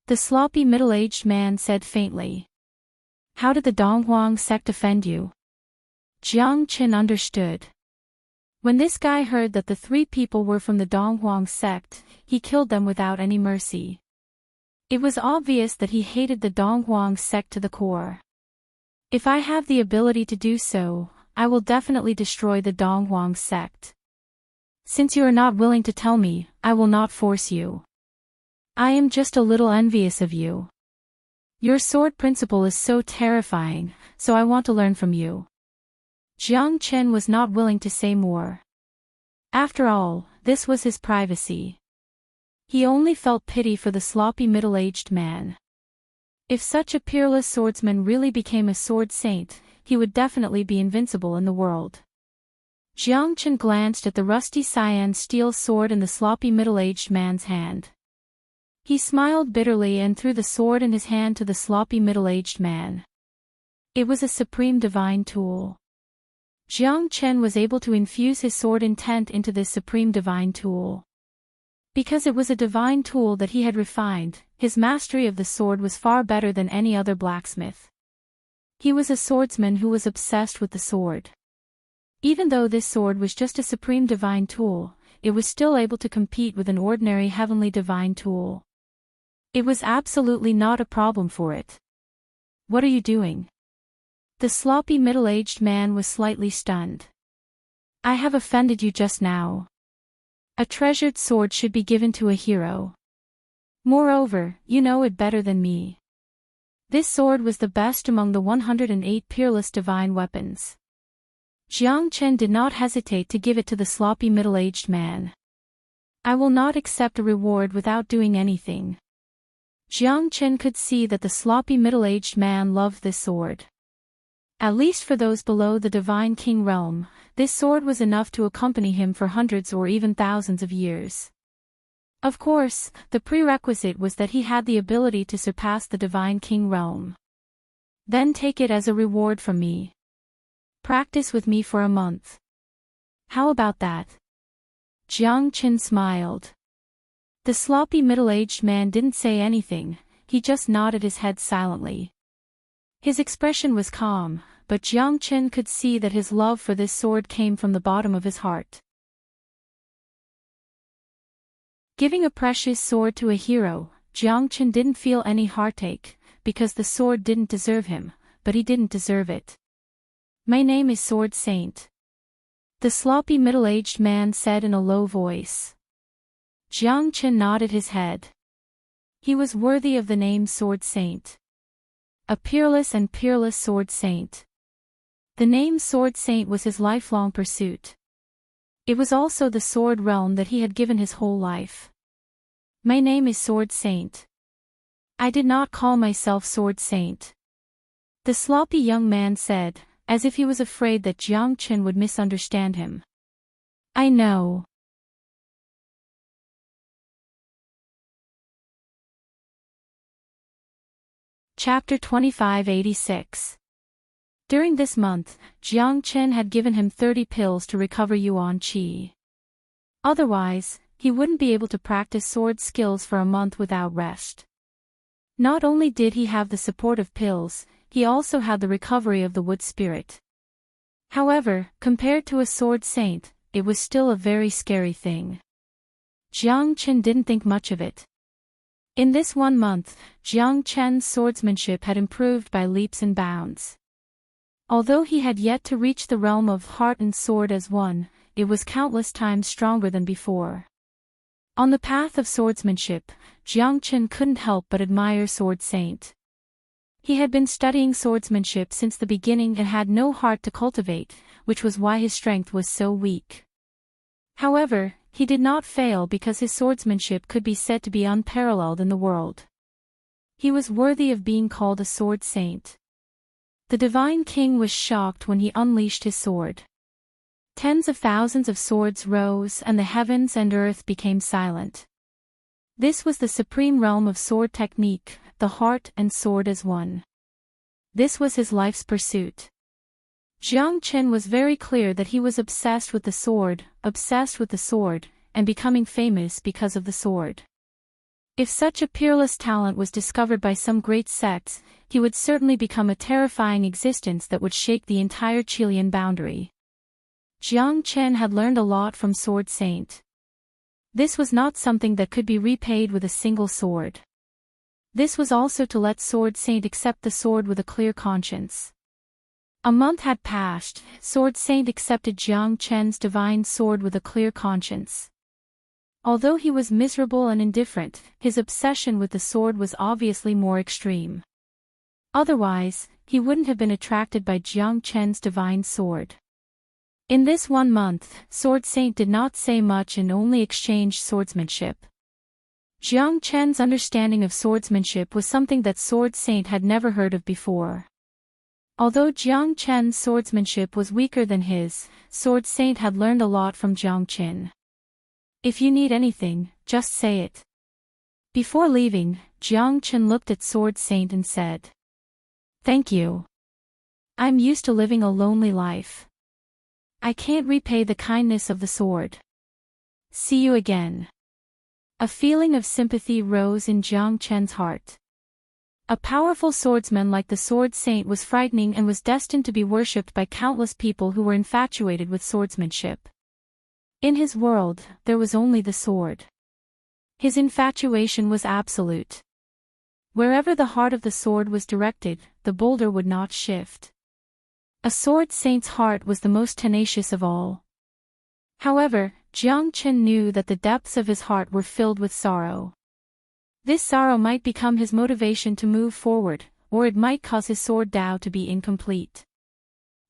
The sloppy middle-aged man said faintly. "How did the Donghuang sect offend you?" Jiang Qin understood. When this guy heard that the 3 people were from the Donghuang sect, he killed them without any mercy. It was obvious that he hated the Donghuang sect to the core. "If I have the ability to do so, I will definitely destroy the Donghuang sect. Since you are not willing to tell me, I will not force you. I am just a little envious of you. Your sword principle is so terrifying, so I want to learn from you." Jiang Qin was not willing to say more. After all, this was his privacy. He only felt pity for the sloppy middle-aged man. If such a peerless swordsman really became a sword saint, he would definitely be invincible in the world. Jiang Chen glanced at the rusty cyan steel sword in the sloppy middle-aged man's hand. He smiled bitterly and threw the sword in his hand to the sloppy middle-aged man. It was a supreme divine tool. Jiang Chen was able to infuse his sword intent into this supreme divine tool. Because it was a divine tool that he had refined, his mastery of the sword was far better than any other blacksmith. He was a swordsman who was obsessed with the sword. Even though this sword was just a supreme divine tool, it was still able to compete with an ordinary heavenly divine tool. It was absolutely not a problem for it. What are you doing? The sloppy middle-aged man was slightly stunned. I have offended you just now. A treasured sword should be given to a hero. Moreover, you know it better than me. This sword was the best among the 108 peerless divine weapons. Jiang Chen did not hesitate to give it to the sloppy middle-aged man. I will not accept a reward without doing anything. Jiang Chen could see that the sloppy middle-aged man loved this sword. At least for those below the divine king realm, this sword was enough to accompany him for hundreds or even thousands of years. Of course, the prerequisite was that he had the ability to surpass the divine king realm. Then take it as a reward from me. Practice with me for a month. How about that? Jiang Chen smiled. The sloppy middle-aged man didn't say anything, he just nodded his head silently. His expression was calm, but Jiang Chen could see that his love for this sword came from the bottom of his heart. Giving a precious sword to a hero, Jiang Chen didn't feel any heartache, because the sword didn't deserve him, but he didn't deserve it. My name is Sword Saint. The sloppy middle-aged man said in a low voice. Jiang Chen nodded his head. He was worthy of the name Sword Saint. A peerless and peerless Sword Saint. The name Sword Saint was his lifelong pursuit. It was also the sword realm that he had given his whole life. My name is Sword Saint. I did not call myself Sword Saint. The sloppy young man said, as if he was afraid that Jiang Chen would misunderstand him. I know. Chapter 2586. During this month, Jiang Chen had given him 30 pills to recover Yuan Qi. Otherwise, he wouldn't be able to practice sword skills for a month without rest. Not only did he have the support of pills, he also had the recovery of the wood spirit. However, compared to a sword saint, it was still a very scary thing. Jiang Chen didn't think much of it. In this 1 month, Jiang Chen's swordsmanship had improved by leaps and bounds. Although he had yet to reach the realm of heart and sword as one, it was countless times stronger than before. On the path of swordsmanship, Jiang Chen couldn't help but admire Sword Saint. He had been studying swordsmanship since the beginning and had no heart to cultivate, which was why his strength was so weak. However, he did not fail because his swordsmanship could be said to be unparalleled in the world. He was worthy of being called a sword saint. The divine king was shocked when he unleashed his sword. Tens of thousands of swords rose and the heavens and earth became silent. This was the supreme realm of sword technique, the heart and sword as one. This was his life's pursuit. Jiang Chen was very clear that he was obsessed with the sword, and becoming famous because of the sword. If such a peerless talent was discovered by some great sects, he would certainly become a terrifying existence that would shake the entire Chilean boundary. Jiang Chen had learned a lot from Sword Saint. This was not something that could be repaid with a single sword. This was also to let Sword Saint accept the sword with a clear conscience. A month had passed, Sword Saint accepted Jiang Chen's divine sword with a clear conscience. Although he was miserable and indifferent, his obsession with the sword was obviously more extreme. Otherwise, he wouldn't have been attracted by Jiang Chen's divine sword. In this 1 month, Sword Saint did not say much and only exchanged swordsmanship. Jiang Chen's understanding of swordsmanship was something that Sword Saint had never heard of before. Although Jiang Chen's swordsmanship was weaker than his, Sword Saint had learned a lot from Jiang Chen. If you need anything, just say it. Before leaving, Jiang Chen looked at Sword Saint and said, "Thank you. I'm used to living a lonely life. I can't repay the kindness of the sword. See you again." A feeling of sympathy rose in Jiang Chen's heart. A powerful swordsman like the Sword Saint was frightening and was destined to be worshipped by countless people who were infatuated with swordsmanship. In his world, there was only the sword. His infatuation was absolute. Wherever the heart of the sword was directed, the boulder would not shift. A Sword Saint's heart was the most tenacious of all. However, Jiang Chen knew that the depths of his heart were filled with sorrow. This sorrow might become his motivation to move forward, or it might cause his sword Dao to be incomplete.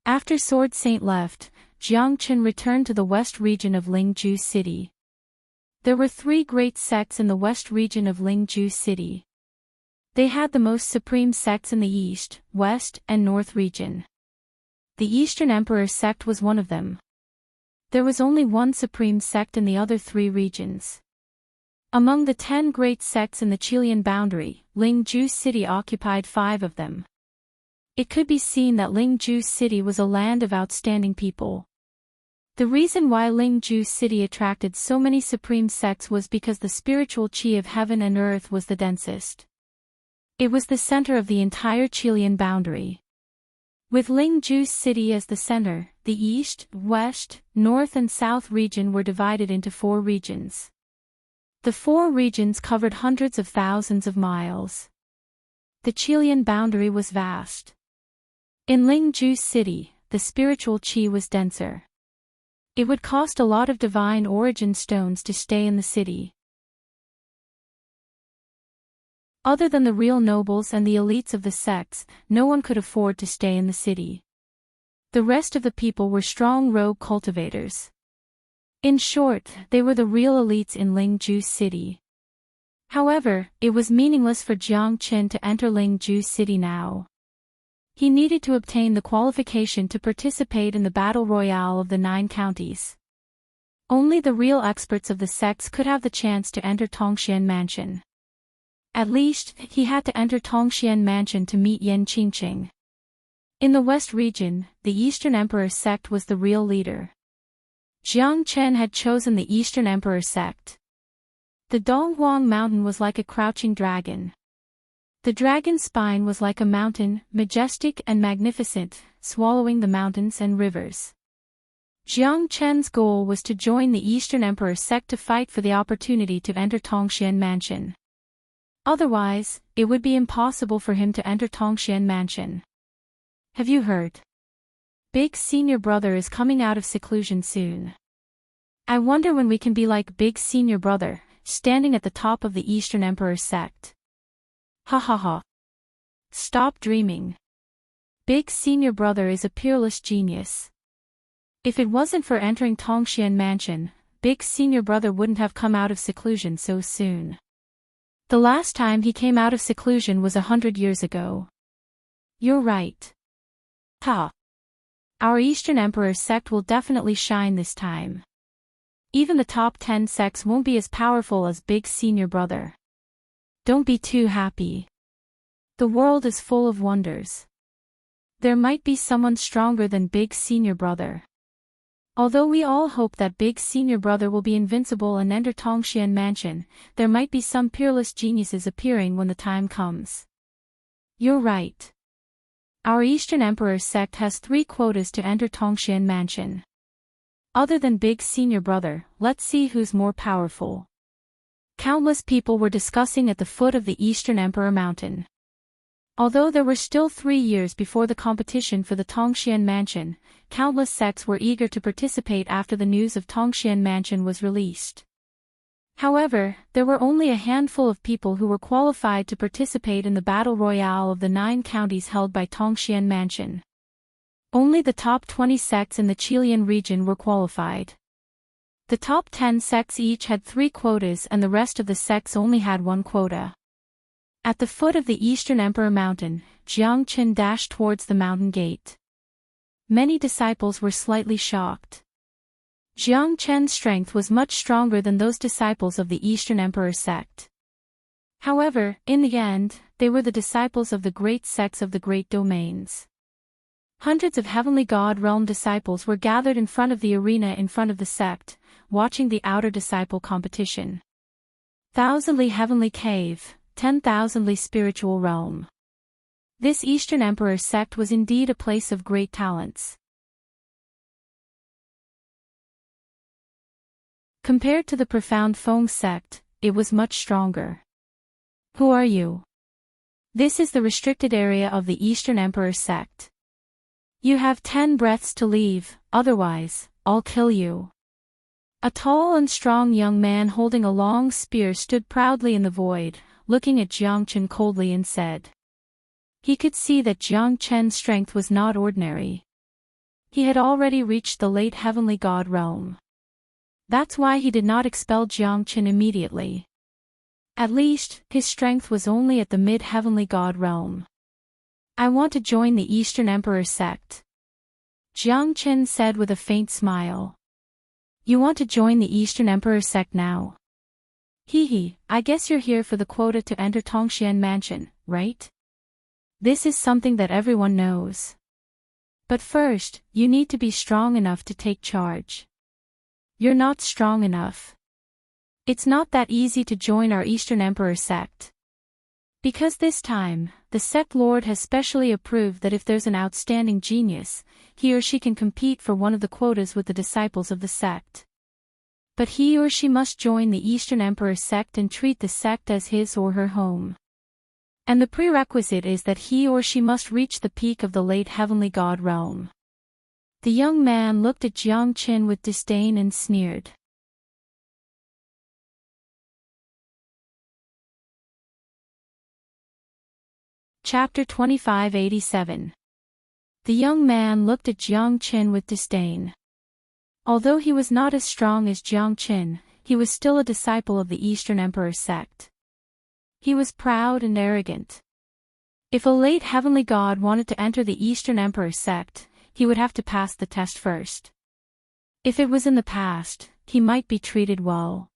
After Sword Saint left, Jiang Chen returned to the west region of Lingju City. There were 3 great sects in the west region of Lingju City. They had the most supreme sects in the east, west, and north region. The Eastern Emperor sect was one of them. There was only one supreme sect in the other 3 regions. Among the 10 great sects in the Chilean boundary, Lingju City occupied 5 of them. It could be seen that Lingju City was a land of outstanding people. The reason why Lingju City attracted so many supreme sects was because the spiritual qi of heaven and earth was the densest. It was the center of the entire Chilean boundary. With Lingju City as the center, the east, west, north and south region were divided into 4 regions. The 4 regions covered hundreds of thousands of miles. The Chilean boundary was vast. In Lingju City, the spiritual qi was denser. It would cost a lot of divine origin stones to stay in the city. Other than the real nobles and the elites of the sects, no one could afford to stay in the city. The rest of the people were strong rogue cultivators. In short, they were the real elites in Lingju City. However, it was meaningless for Jiang Chen to enter Lingju City now. He needed to obtain the qualification to participate in the battle royale of the 9 counties. Only the real experts of the sects could have the chance to enter Tongxian Mansion. At least, he had to enter Tongxian Mansion to meet Yan Qingqing. In the West region, the Eastern Emperor sect was the real leader. Jiang Chen had chosen the Eastern Emperor sect. The Donghuang Mountain was like a crouching dragon. The dragon's spine was like a mountain, majestic and magnificent, swallowing the mountains and rivers. Jiang Chen's goal was to join the Eastern Emperor sect to fight for the opportunity to enter Tongxian Mansion. Otherwise, it would be impossible for him to enter Tongxian Mansion. Have you heard? Big Senior Brother is coming out of seclusion soon. I wonder when we can be like Big Senior Brother, standing at the top of the Eastern Emperor sect. Ha ha ha. Stop dreaming. Big Senior Brother is a peerless genius. If it wasn't for entering Tongxian Mansion, Big Senior Brother wouldn't have come out of seclusion so soon. The last time he came out of seclusion was 100 years ago. You're right. Ha! Our Eastern Emperor sect will definitely shine this time. Even the top 10 sects won't be as powerful as Big Senior Brother. Don't be too happy. The world is full of wonders. There might be someone stronger than Big Senior Brother. Although we all hope that Big Senior Brother will be invincible and enter Tongxian Mansion, there might be some peerless geniuses appearing when the time comes. You're right. Our Eastern Emperor sect has 3 quotas to enter Tongxian Mansion. Other than Big Senior Brother, let's see who's more powerful. Countless people were discussing at the foot of the Eastern Emperor Mountain. Although there were still 3 years before the competition for the Tongxian Mansion, countless sects were eager to participate after the news of Tongxian Mansion was released. However, there were only a handful of people who were qualified to participate in the battle royale of the 9 counties held by Tongxian Mansion. Only the top 20 sects in the Chilean region were qualified. The top 10 sects each had 3 quotas and the rest of the sects only had 1 quota. At the foot of the Eastern Emperor Mountain, Jiang Qin dashed towards the mountain gate. Many disciples were slightly shocked. Jiang Qin's strength was much stronger than those disciples of the Eastern Emperor sect. However, in the end, they were the disciples of the great sects of the great domains. Hundreds of heavenly god realm disciples were gathered in front of the arena in front of the sect, watching the outer disciple competition. Thousandly heavenly cave, 10,000ly spiritual realm. This Eastern Emperor sect was indeed a place of great talents. Compared to the profound Feng sect, it was much stronger. Who are you? This is the restricted area of the Eastern Emperor sect. You have 10 breaths to leave, otherwise, I'll kill you. A tall and strong young man holding a long spear stood proudly in the void, looking at Jiang Qin coldly and said. He could see that Jiang Qin's strength was not ordinary. He had already reached the late heavenly god realm. That's why he did not expel Jiang Qin immediately. At least, his strength was only at the mid-heavenly god realm. I want to join the Eastern Emperor sect. Jiang Qin said with a faint smile. You want to join the Eastern Emperor sect now? Hee, I guess you're here for the quota to enter Tongxian Mansion, right? This is something that everyone knows. But first, you need to be strong enough to take charge. You're not strong enough. It's not that easy to join our Eastern Emperor sect. Because this time, the sect lord has specially approved that if there's an outstanding genius, he or she can compete for one of the quotas with the disciples of the sect. But he or she must join the Eastern Emperor sect and treat the sect as his or her home. And the prerequisite is that he or she must reach the peak of the late heavenly god realm. The young man looked at Jiang Qin with disdain and sneered. Chapter 2587. The young man looked at Jiang Qin with disdain. Although he was not as strong as Jiang Qin, he was still a disciple of the Eastern Emperor sect. He was proud and arrogant. If a late heavenly god wanted to enter the Eastern Emperor sect, he would have to pass the test first. If it was in the past, he might be treated well.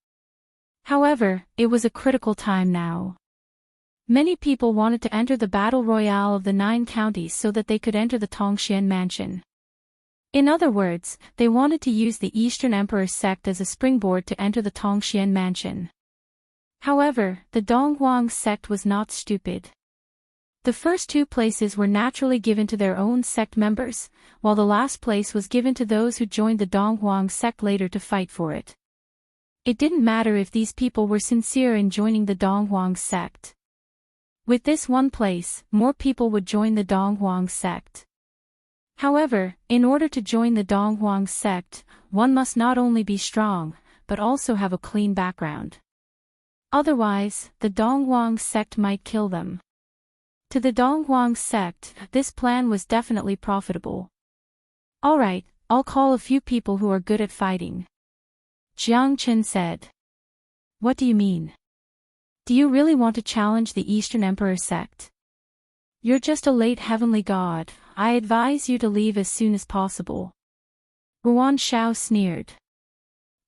However, it was a critical time now. Many people wanted to enter the battle royale of the 9 counties so that they could enter the Tongxian Mansion. In other words, they wanted to use the Eastern Emperor sect as a springboard to enter the Tongxian Mansion. However, the Donghuang sect was not stupid. The first 2 places were naturally given to their own sect members, while the last place was given to those who joined the Donghuang sect later to fight for it. It didn't matter if these people were sincere in joining the Donghuang sect. With this one place, more people would join the Donghuang sect. However, in order to join the Donghuang sect, one must not only be strong, but also have a clean background. Otherwise, the Donghuang sect might kill them. To the Donghuang sect, this plan was definitely profitable. Alright, I'll call a few people who are good at fighting. Jiang Qin said. What do you mean? Do you really want to challenge the Eastern Emperor sect? You're just a late heavenly god, I advise you to leave as soon as possible. Guan Shao sneered.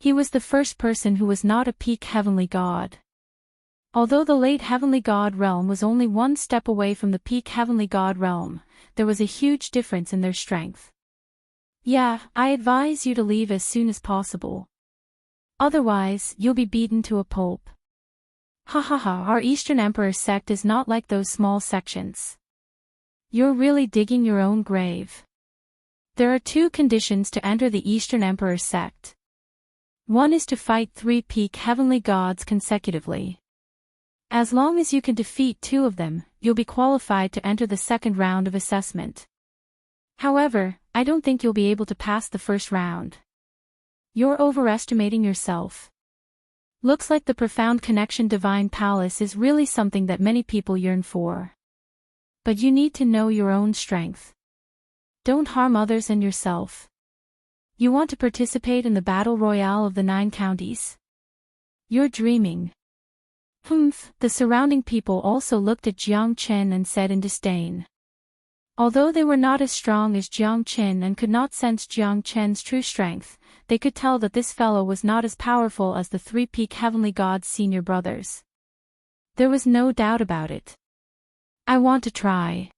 He was the first person who was not a peak heavenly god. Although the late heavenly god realm was only 1 step away from the peak heavenly god realm, there was a huge difference in their strength. Yeah, I advise you to leave as soon as possible. Otherwise, you'll be beaten to a pulp. Our Eastern Emperor sect is not like those small sections. You're really digging your own grave. There are 2 conditions to enter the Eastern Emperor sect. One is to fight 3 peak heavenly gods consecutively. As long as you can defeat 2 of them, you'll be qualified to enter the second round of assessment. However, I don't think you'll be able to pass the first round. You're overestimating yourself. Looks like the profound connection divine palace is really something that many people yearn for. But you need to know your own strength. Don't harm others and yourself. You want to participate in the battle royale of the 9 counties? You're dreaming. Humph, the surrounding people also looked at Jiang Chen and said in disdain. Although they were not as strong as Jiang Chen and could not sense Jiang Chen's true strength, they could tell that this fellow was not as powerful as the three-peak heavenly gods' senior brothers. There was no doubt about it. I want to try.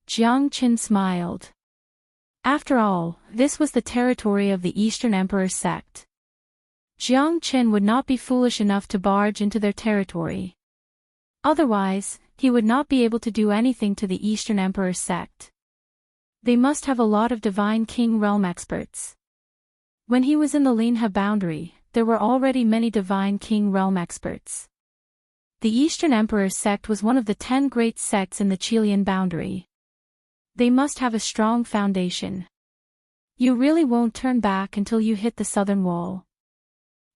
Jiang Chen smiled. After all, this was the territory of the Eastern Emperor sect. Jiang Chen would not be foolish enough to barge into their territory. Otherwise, he would not be able to do anything to the Eastern Emperor sect. They must have a lot of Divine King realm experts. When he was in the Linhe boundary, there were already many Divine King realm experts. The Eastern Emperor sect was one of the 10 great sects in the Chilean boundary. They must have a strong foundation. You really won't turn back until you hit the southern wall.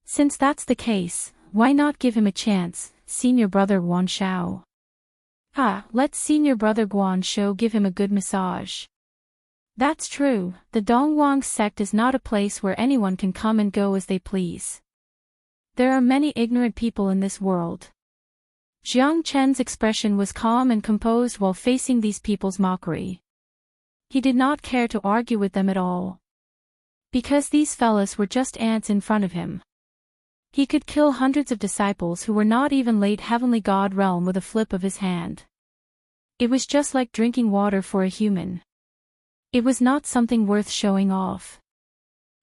Since that's the case, why not give him a chance, senior brother Guan Shao? Let senior brother Guan Shao give him a good massage. That's true, the Dongwang sect is not a place where anyone can come and go as they please. There are many ignorant people in this world. Jiang Chen's expression was calm and composed while facing these people's mockery. He did not care to argue with them at all. Because these fellas were just ants in front of him. He could kill hundreds of disciples who were not even late heavenly god realm with a flip of his hand. It was just like drinking water for a human. It was not something worth showing off.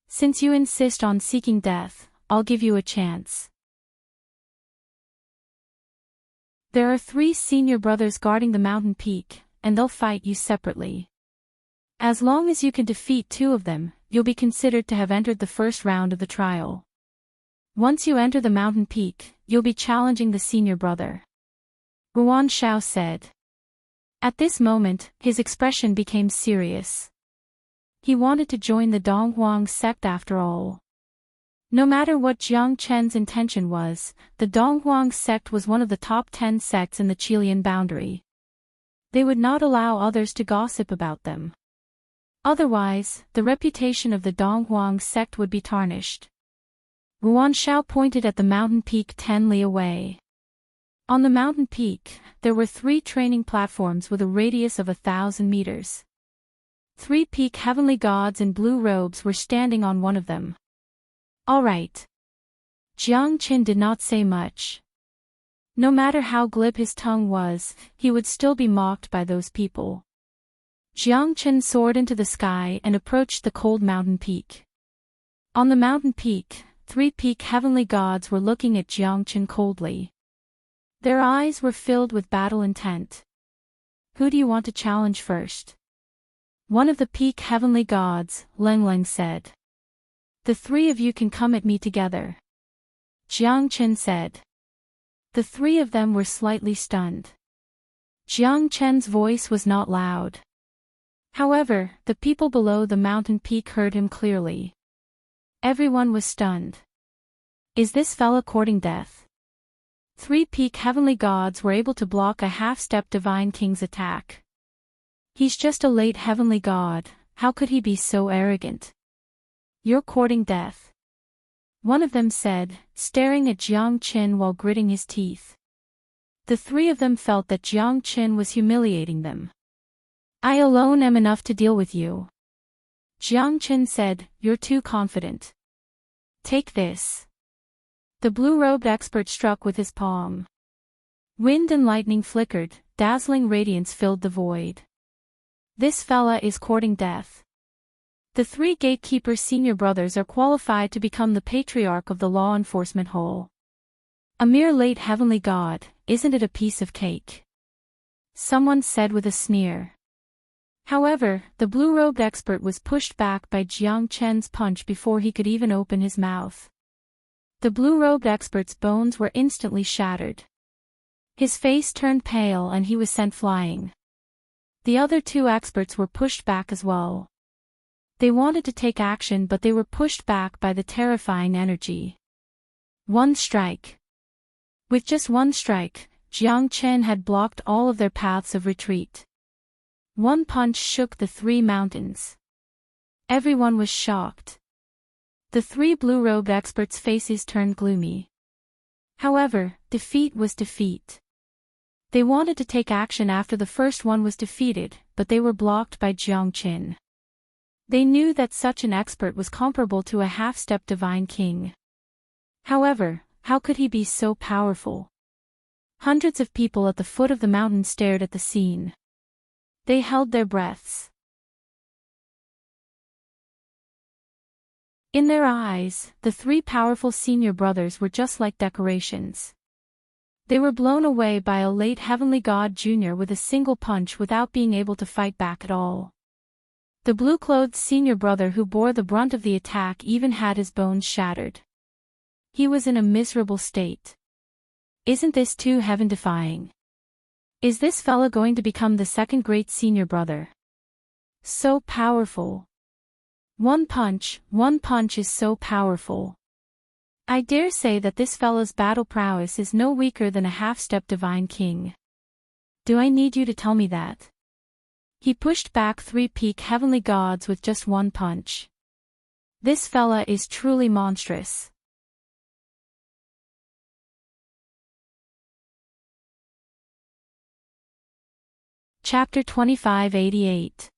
Since you insist on seeking death, I'll give you a chance. There are 3 senior brothers guarding the mountain peak, and they'll fight you separately. As long as you can defeat 2 of them, you'll be considered to have entered the first round of the trial. Once you enter the mountain peak, you'll be challenging the senior brother. Guan Shao said. At this moment, his expression became serious. He wanted to join the Donghuang sect after all. No matter what Jiang Chen's intention was, the Donghuang sect was one of the top 10 sects in the Chilean boundary. They would not allow others to gossip about them. Otherwise, the reputation of the Donghuang sect would be tarnished. Guan Shao pointed at the mountain peak 10 li away. On the mountain peak, there were 3 training platforms with a radius of 1,000 meters. 3 peak heavenly gods in blue robes were standing on one of them. All right. Jiang Chen did not say much. No matter how glib his tongue was, he would still be mocked by those people. Jiang Chen soared into the sky and approached the cold mountain peak. On the mountain peak, 3 peak heavenly gods were looking at Jiang Chen coldly. Their eyes were filled with battle intent. Who do you want to challenge first? One of the peak heavenly gods, Leng Leng said. The 3 of you can come at me together. Jiang Chen said. The 3 of them were slightly stunned. Jiang Chen's voice was not loud. However, the people below the mountain peak heard him clearly. Everyone was stunned. Is this fella courting death? 3 peak heavenly gods were able to block a half-step divine king's attack. He's just a late heavenly god, how could he be so arrogant? You're courting death. One of them said, staring at Jiang Chen while gritting his teeth. The 3 of them felt that Jiang Chen was humiliating them. I alone am enough to deal with you. Jiang Chen said, you're too confident. Take this. The blue-robed expert struck with his palm. Wind and lightning flickered, dazzling radiance filled the void. This fella is courting death. The 3 gatekeeper senior brothers are qualified to become the patriarch of the law enforcement whole. A mere late heavenly god, isn't it a piece of cake? Someone said with a sneer. However, the blue-robed expert was pushed back by Jiang Chen's punch before he could even open his mouth. The blue-robed expert's bones were instantly shattered. His face turned pale and he was sent flying. The other 2 experts were pushed back as well. They wanted to take action but they were pushed back by the terrifying energy. 1 strike. With just 1 strike, Jiang Chen had blocked all of their paths of retreat. 1 punch shook the 3 mountains. Everyone was shocked. The 3 blue-robed experts' faces turned gloomy. However, defeat was defeat. They wanted to take action after the first one was defeated, but they were blocked by Jiang Qin. They knew that such an expert was comparable to a half-step divine king. However, how could he be so powerful? Hundreds of people at the foot of the mountain stared at the scene. They held their breaths. In their eyes, the three powerful senior brothers were just like decorations. They were blown away by a late heavenly god Jr. with a single punch without being able to fight back at all. The blue-clothed senior brother who bore the brunt of the attack even had his bones shattered. He was in a miserable state. Isn't this too heaven-defying? Is this fella going to become the second great senior brother? So powerful. One punch is so powerful. I dare say that this fella's battle prowess is no weaker than a half-step divine king. Do I need you to tell me that? He pushed back three peak heavenly gods with just one punch. This fella is truly monstrous. Chapter 2588.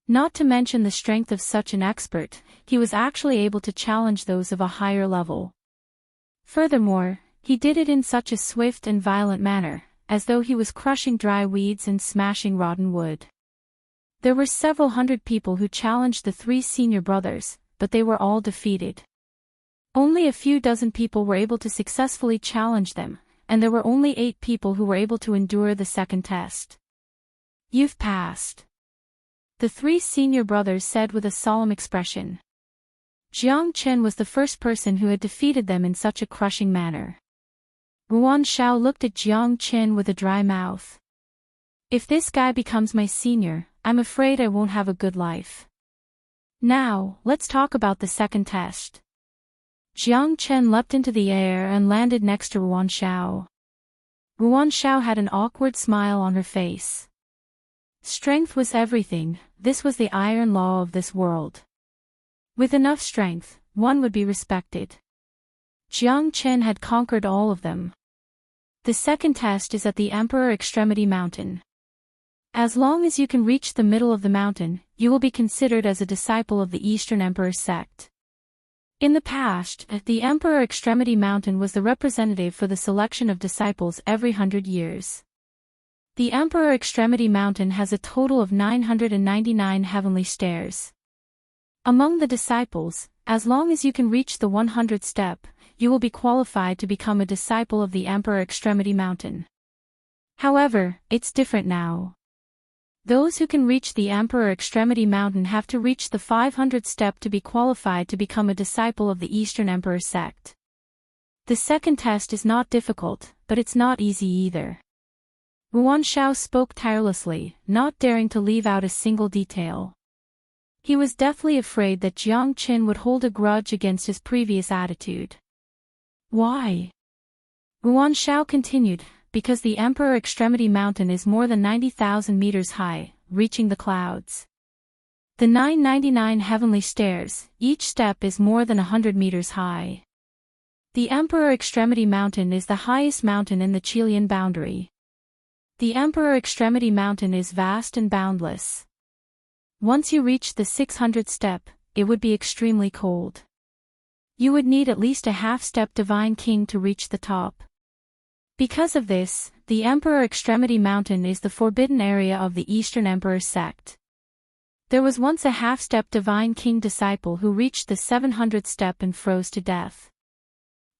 Not to mention the strength of such an expert, he was actually able to challenge those of a higher level. Furthermore, he did it in such a swift and violent manner, as though he was crushing dry weeds and smashing rotten wood. There were several hundred people who challenged the three senior brothers, but they were all defeated. Only a few dozen people were able to successfully challenge them, and there were only 8 people who were able to endure the second test. You've passed. The three senior brothers said with a solemn expression. Jiang Qin was the first person who had defeated them in such a crushing manner. Ruan Shao looked at Jiang Qin with a dry mouth. If this guy becomes my senior, I'm afraid I won't have a good life. Now, let's talk about the second test. Jiang Qin leapt into the air and landed next to Ruan Shao. Ruan Shao had an awkward smile on her face. Strength was everything, this was the iron law of this world. With enough strength, one would be respected. Jiang Qin had conquered all of them. The second test is at the Emperor Extremity Mountain. As long as you can reach the middle of the mountain, you will be considered as a disciple of the Eastern Emperor sect. In the past, the Emperor Extremity Mountain was the representative for the selection of disciples every 100 years. The Emperor Extremity Mountain has a total of 999 heavenly stairs. Among the disciples, as long as you can reach the 100th step, you will be qualified to become a disciple of the Emperor Extremity Mountain. However, it's different now. Those who can reach the Emperor Extremity Mountain have to reach the 500th step to be qualified to become a disciple of the Eastern Emperor sect. The second test is not difficult, but it's not easy either. Ruan Shao spoke tirelessly, not daring to leave out a single detail. He was deathly afraid that Jiang Qin would hold a grudge against his previous attitude. Why? Ruan Shao continued, because the Emperor Extremity Mountain is more than 90,000 meters high, reaching the clouds. The 999 heavenly stairs, each step is more than 100 meters high. The Emperor Extremity Mountain is the highest mountain in the Chilean boundary. The Emperor Extremity Mountain is vast and boundless. Once you reach the 600th step, it would be extremely cold. You would need at least a half-step divine king to reach the top. Because of this, the Emperor Extremity Mountain is the forbidden area of the Eastern Emperor sect. There was once a half-step divine king disciple who reached the 700th step and froze to death.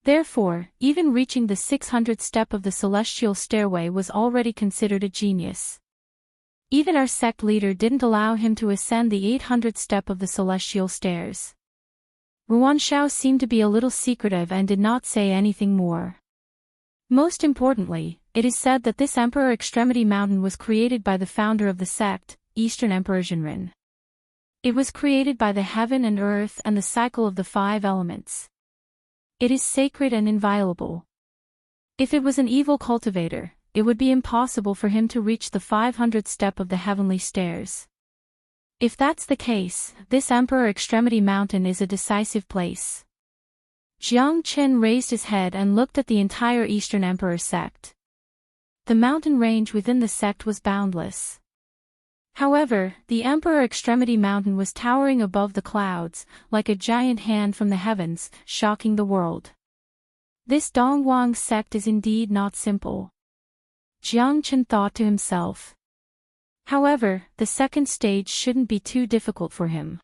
Therefore, even reaching the 600th step of the celestial stairway was already considered a genius. Even our sect leader didn't allow him to ascend the 800th step of the celestial stairs. Ruan Shao seemed to be a little secretive and did not say anything more. Most importantly, it is said that this Emperor Extremity Mountain was created by the founder of the sect, Eastern Emperor Zhenren. It was created by the heaven and earth and the cycle of the 5 elements. It is sacred and inviolable. If it was an evil cultivator, it would be impossible for him to reach the 500th step of the heavenly stairs. If that's the case, this Emperor Extremity Mountain is a decisive place. Jiang Qin raised his head and looked at the entire Eastern Emperor sect. The mountain range within the sect was boundless. However, the Emperor Extremity Mountain was towering above the clouds, like a giant hand from the heavens, shocking the world. This Donghuang sect is indeed not simple. Jiang Qin thought to himself. However, the second stage shouldn't be too difficult for him.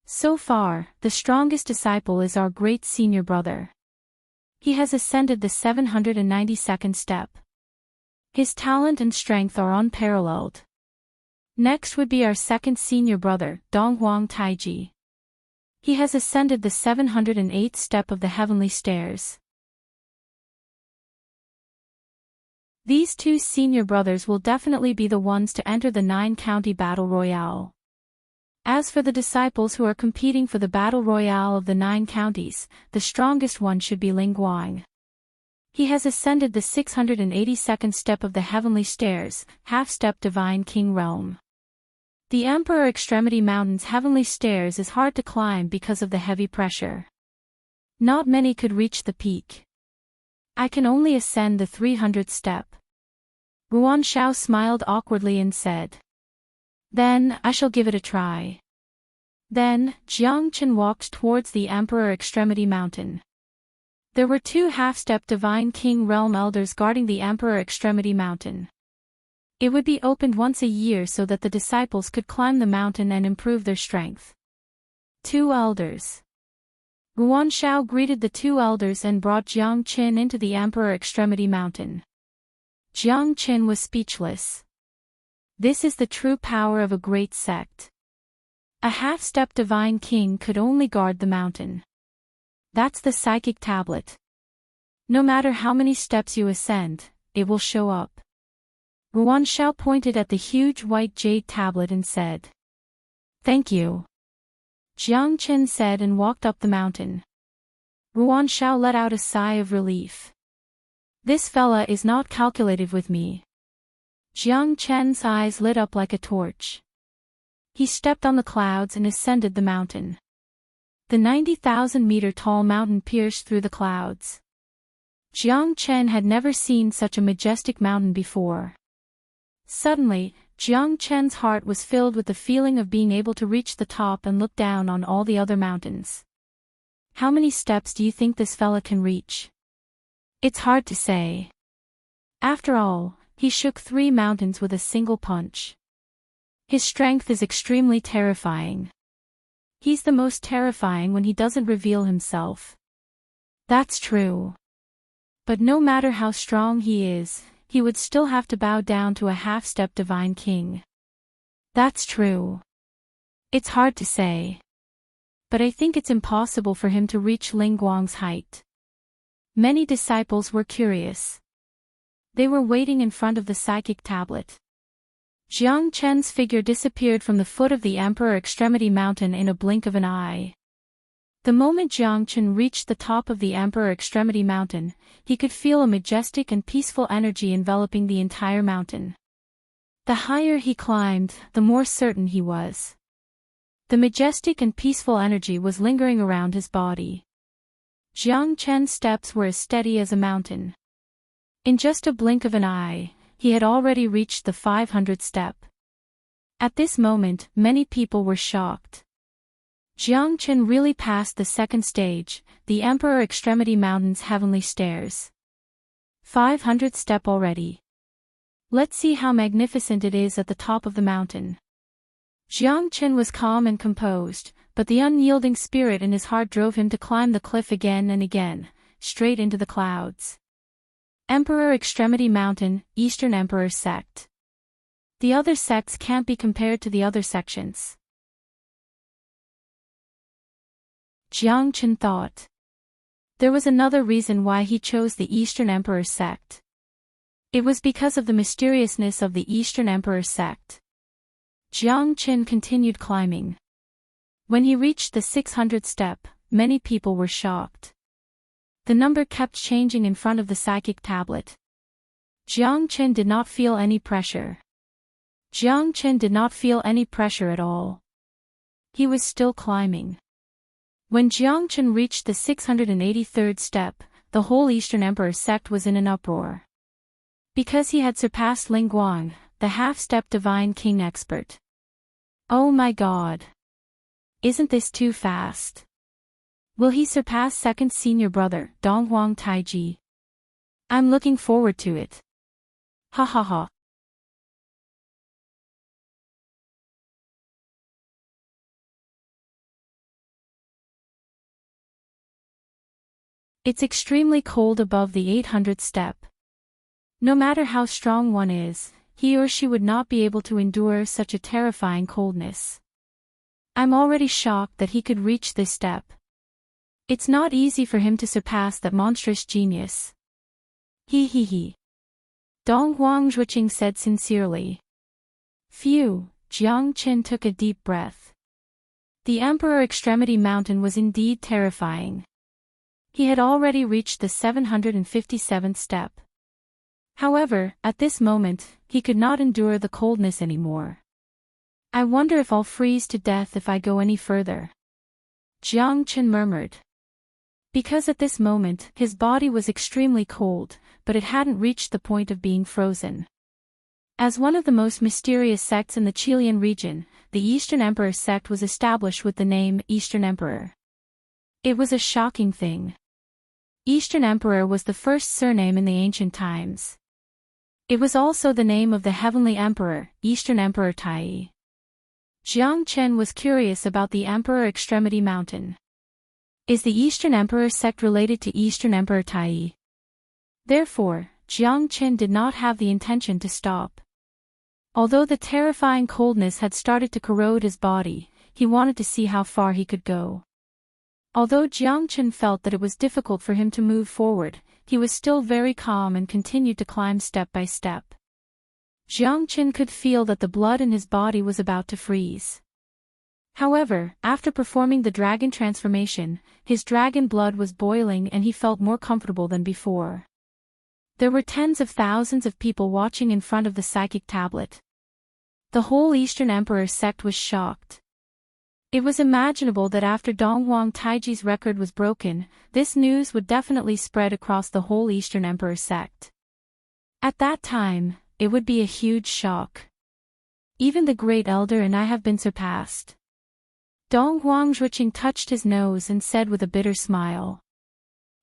So far, the strongest disciple is our great senior brother. He has ascended the 792nd step. His talent and strength are unparalleled. Next would be our second senior brother, Donghuang Taiji. He has ascended the 708th step of the heavenly stairs. These two senior brothers will definitely be the ones to enter the 9-county battle royale. As for the disciples who are competing for the battle royale of the 9 counties, the strongest one should be Ling Guang. He has ascended the 682nd step of the heavenly stairs, half-step divine king realm. The Emperor Extremity Mountain's heavenly stairs is hard to climb because of the heavy pressure. Not many could reach the peak. I can only ascend the 300th step. Guan Shao smiled awkwardly and said. Then, I shall give it a try. Then, Jiang Qin walked towards the Emperor Extremity Mountain. There were 2 half-step Divine King Realm Elders guarding the Emperor Extremity Mountain. It would be opened once a year so that the disciples could climb the mountain and improve their strength. 2 elders. Guan Shao greeted the 2 elders and brought Jiang Qin into the Emperor Extremity Mountain. Jiang Qin was speechless. This is the true power of a great sect. A half-step divine king could only guard the mountain. That's the psychic tablet. No matter how many steps you ascend, it will show up. Guan Shao pointed at the huge white jade tablet and said. Thank you. Jiang Qin said and walked up the mountain. Guan Shao let out a sigh of relief. This fella is not calculated with me. Jiang Qin's eyes lit up like a torch. He stepped on the clouds and ascended the mountain. The 90,000-meter tall mountain pierced through the clouds. Jiang Qin had never seen such a majestic mountain before. Suddenly, Jiang Qin's heart was filled with the feeling of being able to reach the top and look down on all the other mountains. How many steps do you think this fella can reach? It's hard to say. After all, he shook 3 mountains with a single punch. His strength is extremely terrifying. He's the most terrifying when he doesn't reveal himself. That's true. But no matter how strong he is, he would still have to bow down to a half-step divine king. That's true. It's hard to say. But I think it's impossible for him to reach Ling Guang's height. Many disciples were curious. They were waiting in front of the psychic tablet. Jiang Qin's figure disappeared from the foot of the Emperor Extremity Mountain in a blink of an eye. The moment Jiang Qin reached the top of the Emperor Extremity Mountain, he could feel a majestic and peaceful energy enveloping the entire mountain. The higher he climbed, the more certain he was. The majestic and peaceful energy was lingering around his body. Jiang Qin's steps were as steady as a mountain. In just a blink of an eye, he had already reached the 500th step. At this moment, many people were shocked. Jiang Qin really passed the second stage, the Emperor Extremity Mountain's heavenly stairs. 500th step already. Let's see how magnificent it is at the top of the mountain. Jiang Qin was calm and composed, but the unyielding spirit in his heart drove him to climb the cliff again and again, straight into the clouds. Emperor Extremity Mountain, Eastern Emperor Sect. The other sects can't be compared to the other sections. Jiang Qin thought. There was another reason why he chose the Eastern Emperor Sect. It was because of the mysteriousness of the Eastern Emperor Sect. Jiang Qin continued climbing. When he reached the 600th step, many people were shocked. The number kept changing in front of the psychic tablet. Jiang Qin did not feel any pressure. Jiang Qin did not feel any pressure at all. He was still climbing. When Jiangchen reached the 683rd step, the whole Eastern Emperor sect was in an uproar. Because he had surpassed Ling Guang, the half-step divine king expert. Oh my god! Isn't this too fast? Will he surpass second senior brother, Donghuang Taiji? I'm looking forward to it. Ha ha ha. It's extremely cold above the 800th step. No matter how strong one is, he or she would not be able to endure such a terrifying coldness. I'm already shocked that he could reach this step. It's not easy for him to surpass that monstrous genius. He. Donghuang Zhuqing said sincerely. Phew, Jiangchen took a deep breath. The Emperor Extremity Mountain was indeed terrifying. He had already reached the 757th step. However, at this moment, he could not endure the coldness anymore. I wonder if I'll freeze to death if I go any further. Jiangchen murmured. Because at this moment, his body was extremely cold, but it hadn't reached the point of being frozen. As one of the most mysterious sects in the Qilian region, the Eastern Emperor sect was established with the name Eastern Emperor. It was a shocking thing. Eastern Emperor was the first surname in the ancient times. It was also the name of the Heavenly Emperor, Eastern Emperor Tai. Jiangchen was curious about the Emperor Extremity Mountain. Is the Eastern Emperor sect related to Eastern Emperor Tai? Therefore, Jiangchen did not have the intention to stop. Although the terrifying coldness had started to corrode his body, he wanted to see how far he could go. Although Jiangchen felt that it was difficult for him to move forward, he was still very calm and continued to climb step by step. Jiangchen could feel that the blood in his body was about to freeze. However, after performing the dragon transformation, his dragon blood was boiling and he felt more comfortable than before. There were tens of thousands of people watching in front of the psychic tablet. The whole Eastern Emperor sect was shocked. It was imaginable that after Donghuang Taiji's record was broken, this news would definitely spread across the whole Eastern Emperor sect. At that time, it would be a huge shock. Even the Great Elder and I have been surpassed. Donghuang Zhuqing touched his nose and said with a bitter smile.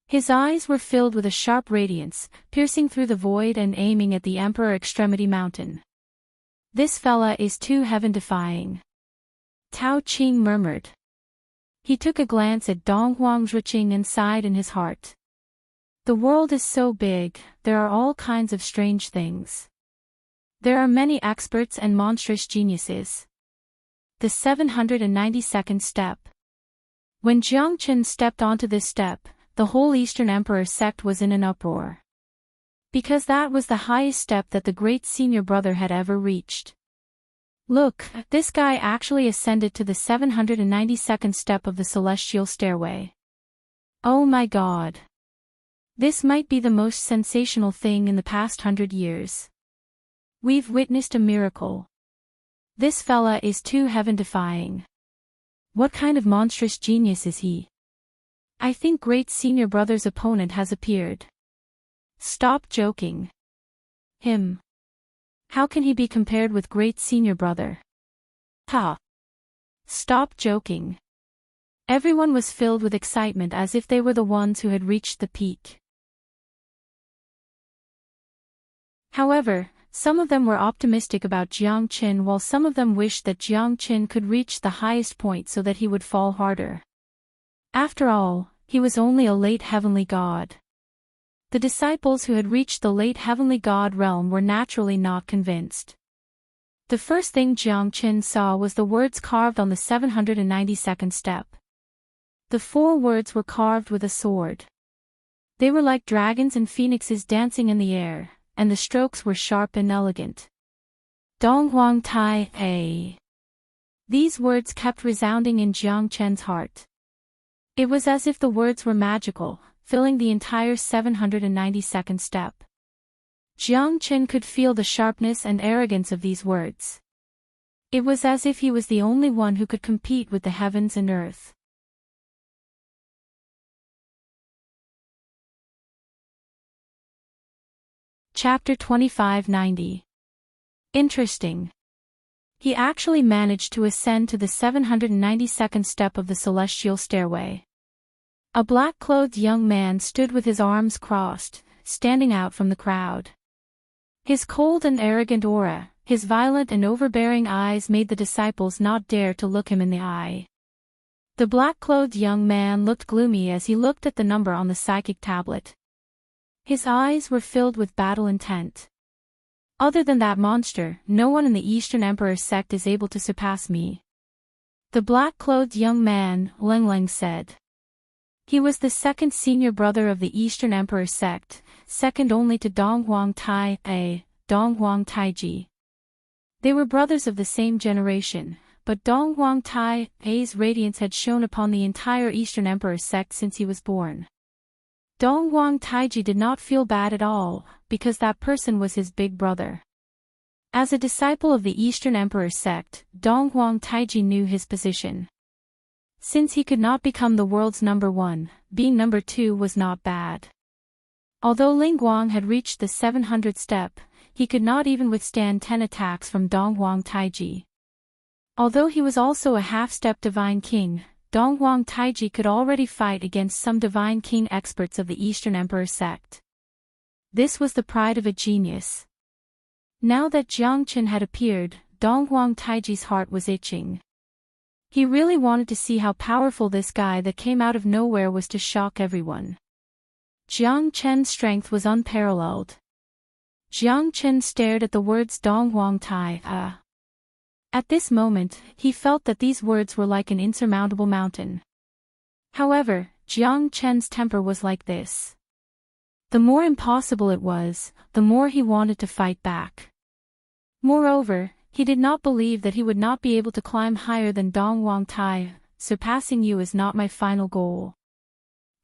His eyes were filled with a sharp radiance, piercing through the void and aiming at the Emperor Extremity Mountain. This fella is too heaven-defying. Tao Qing murmured. He took a glance at Donghuang Zhuqing and sighed in his heart. The world is so big, there are all kinds of strange things. There are many experts and monstrous geniuses. The 792nd step. When Jiangchen stepped onto this step, the whole Eastern Emperor sect was in an uproar. Because that was the highest step that the great senior brother had ever reached. Look, this guy actually ascended to the 792nd step of the celestial stairway. Oh my god. This might be the most sensational thing in the past 100 years. We've witnessed a miracle. This fella is too heaven-defying. What kind of monstrous genius is he? I think great senior brother's opponent has appeared. Stop joking. Him. How can he be compared with great senior brother? Ha. Stop joking. Everyone was filled with excitement as if they were the ones who had reached the peak. However, some of them were optimistic about Jiangchen while some of them wished that Jiangchen could reach the highest point so that he would fall harder. After all, he was only a late heavenly god. The disciples who had reached the late heavenly god realm were naturally not convinced. The first thing Jiangchen saw was the words carved on the 792nd step. The 4 words were carved with a sword. They were like dragons and phoenixes dancing in the air, and the strokes were sharp and elegant. Donghuang Tai A. These words kept resounding in Jiangchen's heart. It was as if the words were magical, filling the entire 792nd step. Jiangchen could feel the sharpness and arrogance of these words. It was as if he was the only one who could compete with the heavens and earth. Chapter 2590. Interesting. He actually managed to ascend to the 792nd step of the celestial stairway. A black-clothed young man stood with his arms crossed, standing out from the crowd. His cold and arrogant aura, his violent and overbearing eyes made the disciples not dare to look him in the eye. The black-clothed young man looked gloomy as he looked at the number on the psychic tablet. His eyes were filled with battle intent. Other than that monster, no one in the Eastern Emperor sect is able to surpass me. The black-clothed young man, Leng said. He was the second senior brother of the Eastern Emperor sect, second only to Donghuang Taiji. They were brothers of the same generation, but Donghuang Tai's radiance had shone upon the entire Eastern Emperor sect since he was born. Donghuang Taiji did not feel bad at all, because that person was his big brother. As a disciple of the Eastern Emperor sect, Donghuang Taiji knew his position. Since he could not become the world's number one, being number two was not bad. Although Ling Guang had reached the 700th step, he could not even withstand 10 attacks from Donghuang Taiji. Although he was also a half-step divine king, Donghuang Taiji could already fight against some divine king experts of the Eastern Emperor sect. This was the pride of a genius. Now that Jiang Qin had appeared, Donghuang Taiji's heart was itching. He really wanted to see how powerful this guy that came out of nowhere was to shock everyone. Jiang Qin's strength was unparalleled. Jiang Qin stared at the words Donghuang Tai. At this moment, he felt that these words were like an insurmountable mountain. However, Jiang Qin's temper was like this. The more impossible it was, the more he wanted to fight back. Moreover, he did not believe that he would not be able to climb higher than Donghuang Tai. Surpassing you is not my final goal.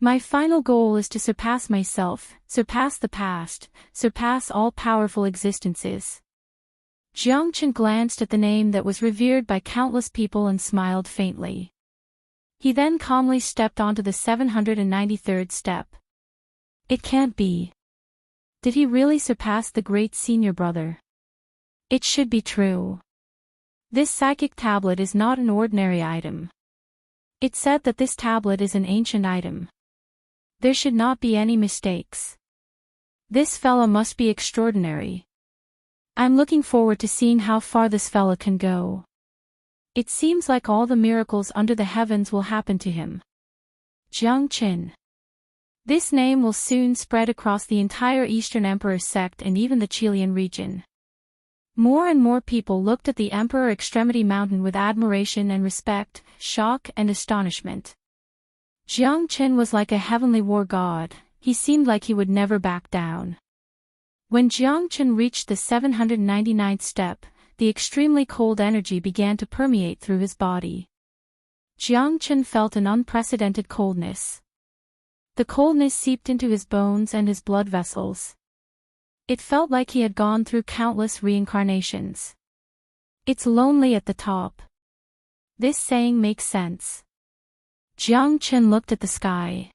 My final goal is to surpass myself, surpass the past, surpass all powerful existences. Jiang Qin glanced at the name that was revered by countless people and smiled faintly. He then calmly stepped onto the 793rd step. It can't be. Did he really surpass the great senior brother? It should be true. This psychic tablet is not an ordinary item. It said that this tablet is an ancient item. There should not be any mistakes. This fella must be extraordinary. I'm looking forward to seeing how far this fella can go. It seems like all the miracles under the heavens will happen to him. Jiang Qin. This name will soon spread across the entire Eastern Emperor sect and even the Chilean region. More and more people looked at the Emperor Extremity Mountain with admiration and respect, shock and astonishment. Jiang Qin was like a heavenly war god, he seemed like he would never back down. When Jiang Qin reached the 799th step, the extremely cold energy began to permeate through his body. Jiang Qin felt an unprecedented coldness. The coldness seeped into his bones and his blood vessels. It felt like he had gone through countless reincarnations. It's lonely at the top. This saying makes sense. Jiang Qin looked at the sky.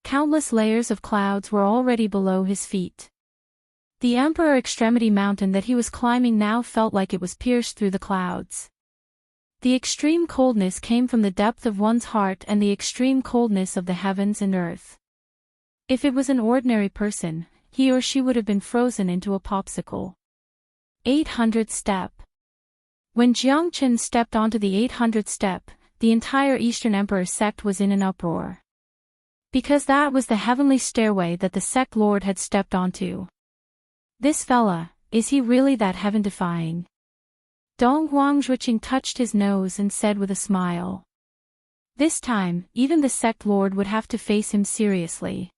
Countless layers of clouds were already below his feet. The Emperor Extremity Mountain that he was climbing now felt like it was pierced through the clouds. The extreme coldness came from the depth of one's heart and the extreme coldness of the heavens and earth. If it was an ordinary person, he or she would have been frozen into a popsicle. 800th step. When Jiang Qin stepped onto the 800th step, the entire Eastern Emperor sect was in an uproar. Because that was the heavenly stairway that the sect lord had stepped onto. This fella, is he really that heaven-defying? Donghuang Zhuqing touched his nose and said with a smile. This time, even the sect lord would have to face him seriously.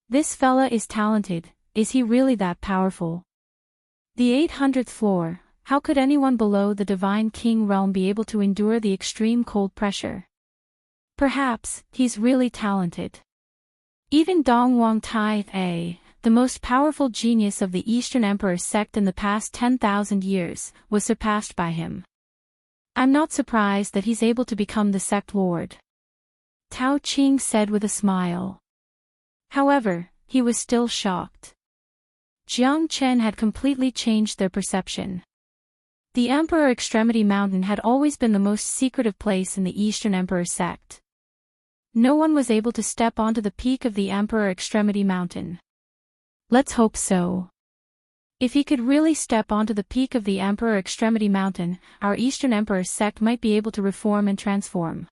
This fella is talented, is he really that powerful? The 800th floor, how could anyone below the divine king realm be able to endure the extreme cold pressure? Perhaps, he's really talented. Even Donghuang Tai, the most powerful genius of the Eastern Emperor sect in the past 10,000 years, was surpassed by him. I'm not surprised that he's able to become the sect lord. Tao Qing said with a smile. However, he was still shocked. Jiang Chen had completely changed their perception. The Emperor Extremity Mountain had always been the most secretive place in the Eastern Emperor sect. No one was able to step onto the peak of the Emperor Extremity Mountain. Let's hope so. If he could really step onto the peak of the Emperor Extremity Mountain, our Eastern Emperor sect might be able to reform and transform.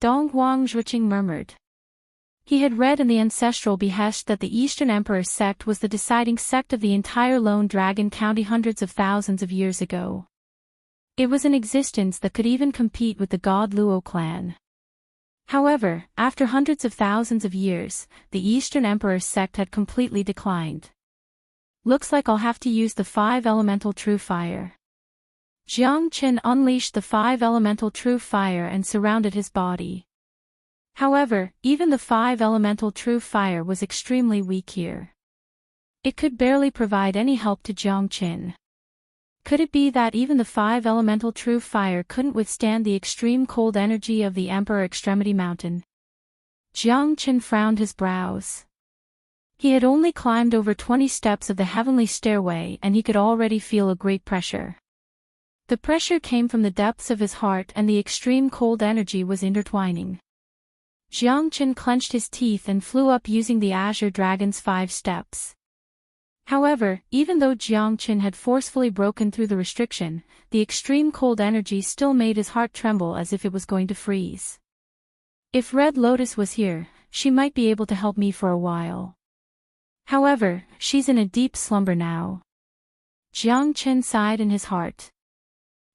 Dong Huang Zhuqing murmured. He had read in the ancestral behest that the Eastern Emperor sect was the deciding sect of the entire Lone Dragon County hundreds of thousands of years ago. It was an existence that could even compete with the god Luo clan. However, after hundreds of thousands of years, the Eastern Emperor sect had completely declined. Looks like I'll have to use the 5 elemental true fire. Jiang Chen unleashed the 5 elemental true fire and surrounded his body. However, even the 5 elemental true fire was extremely weak here. It could barely provide any help to Jiang Chen. Could it be that even the 5 elemental true fire couldn't withstand the extreme cold energy of the Emperor Extremity Mountain? Jiang Chen frowned his brows. He had only climbed over 20 steps of the heavenly stairway and he could already feel a great pressure. The pressure came from the depths of his heart and the extreme cold energy was intertwining. Jiang Chen clenched his teeth and flew up using the Azure Dragon's 5 steps. However, even though Jiang Chen had forcefully broken through the restriction, the extreme cold energy still made his heart tremble as if it was going to freeze. If Red Lotus was here, she might be able to help me for a while. However, she's in a deep slumber now. Jiang Chen sighed in his heart.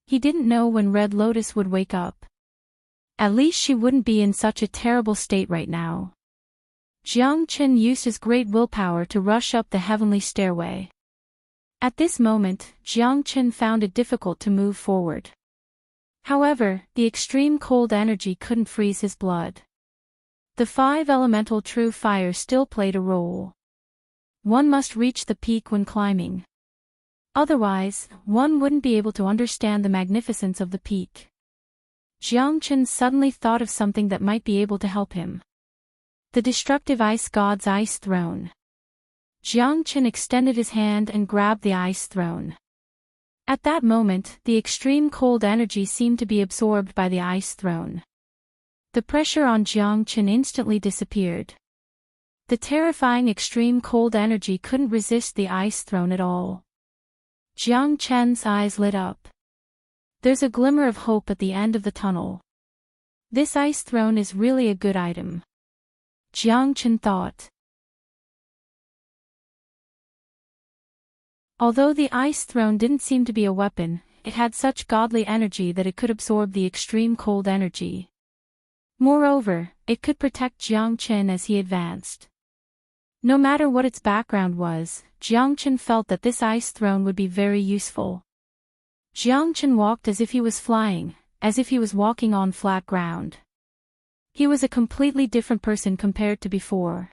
He didn't know when Red Lotus would wake up. At least she wouldn't be in such a terrible state right now. Jiang Chen used his great willpower to rush up the heavenly stairway. At this moment, Jiang Chen found it difficult to move forward. However, the extreme cold energy couldn't freeze his blood. The 5 elemental true fire still played a role. One must reach the peak when climbing. Otherwise, one wouldn't be able to understand the magnificence of the peak. Jiang Chen suddenly thought of something that might be able to help him. The destructive ice god's ice throne. Jiang Chen extended his hand and grabbed the ice throne. At that moment, the extreme cold energy seemed to be absorbed by the ice throne. The pressure on Jiang Chen instantly disappeared. The terrifying extreme cold energy couldn't resist the ice throne at all. Jiang Chen's eyes lit up. There's a glimmer of hope at the end of the tunnel. This ice throne is really a good item. Jiang Chen thought. Although the ice throne didn't seem to be a weapon, it had such godly energy that it could absorb the extreme cold energy. Moreover, it could protect Jiang Chen as he advanced. No matter what its background was, Jiang Chen felt that this ice throne would be very useful. Jiang Chen walked as if he was flying, as if he was walking on flat ground. He was a completely different person compared to before.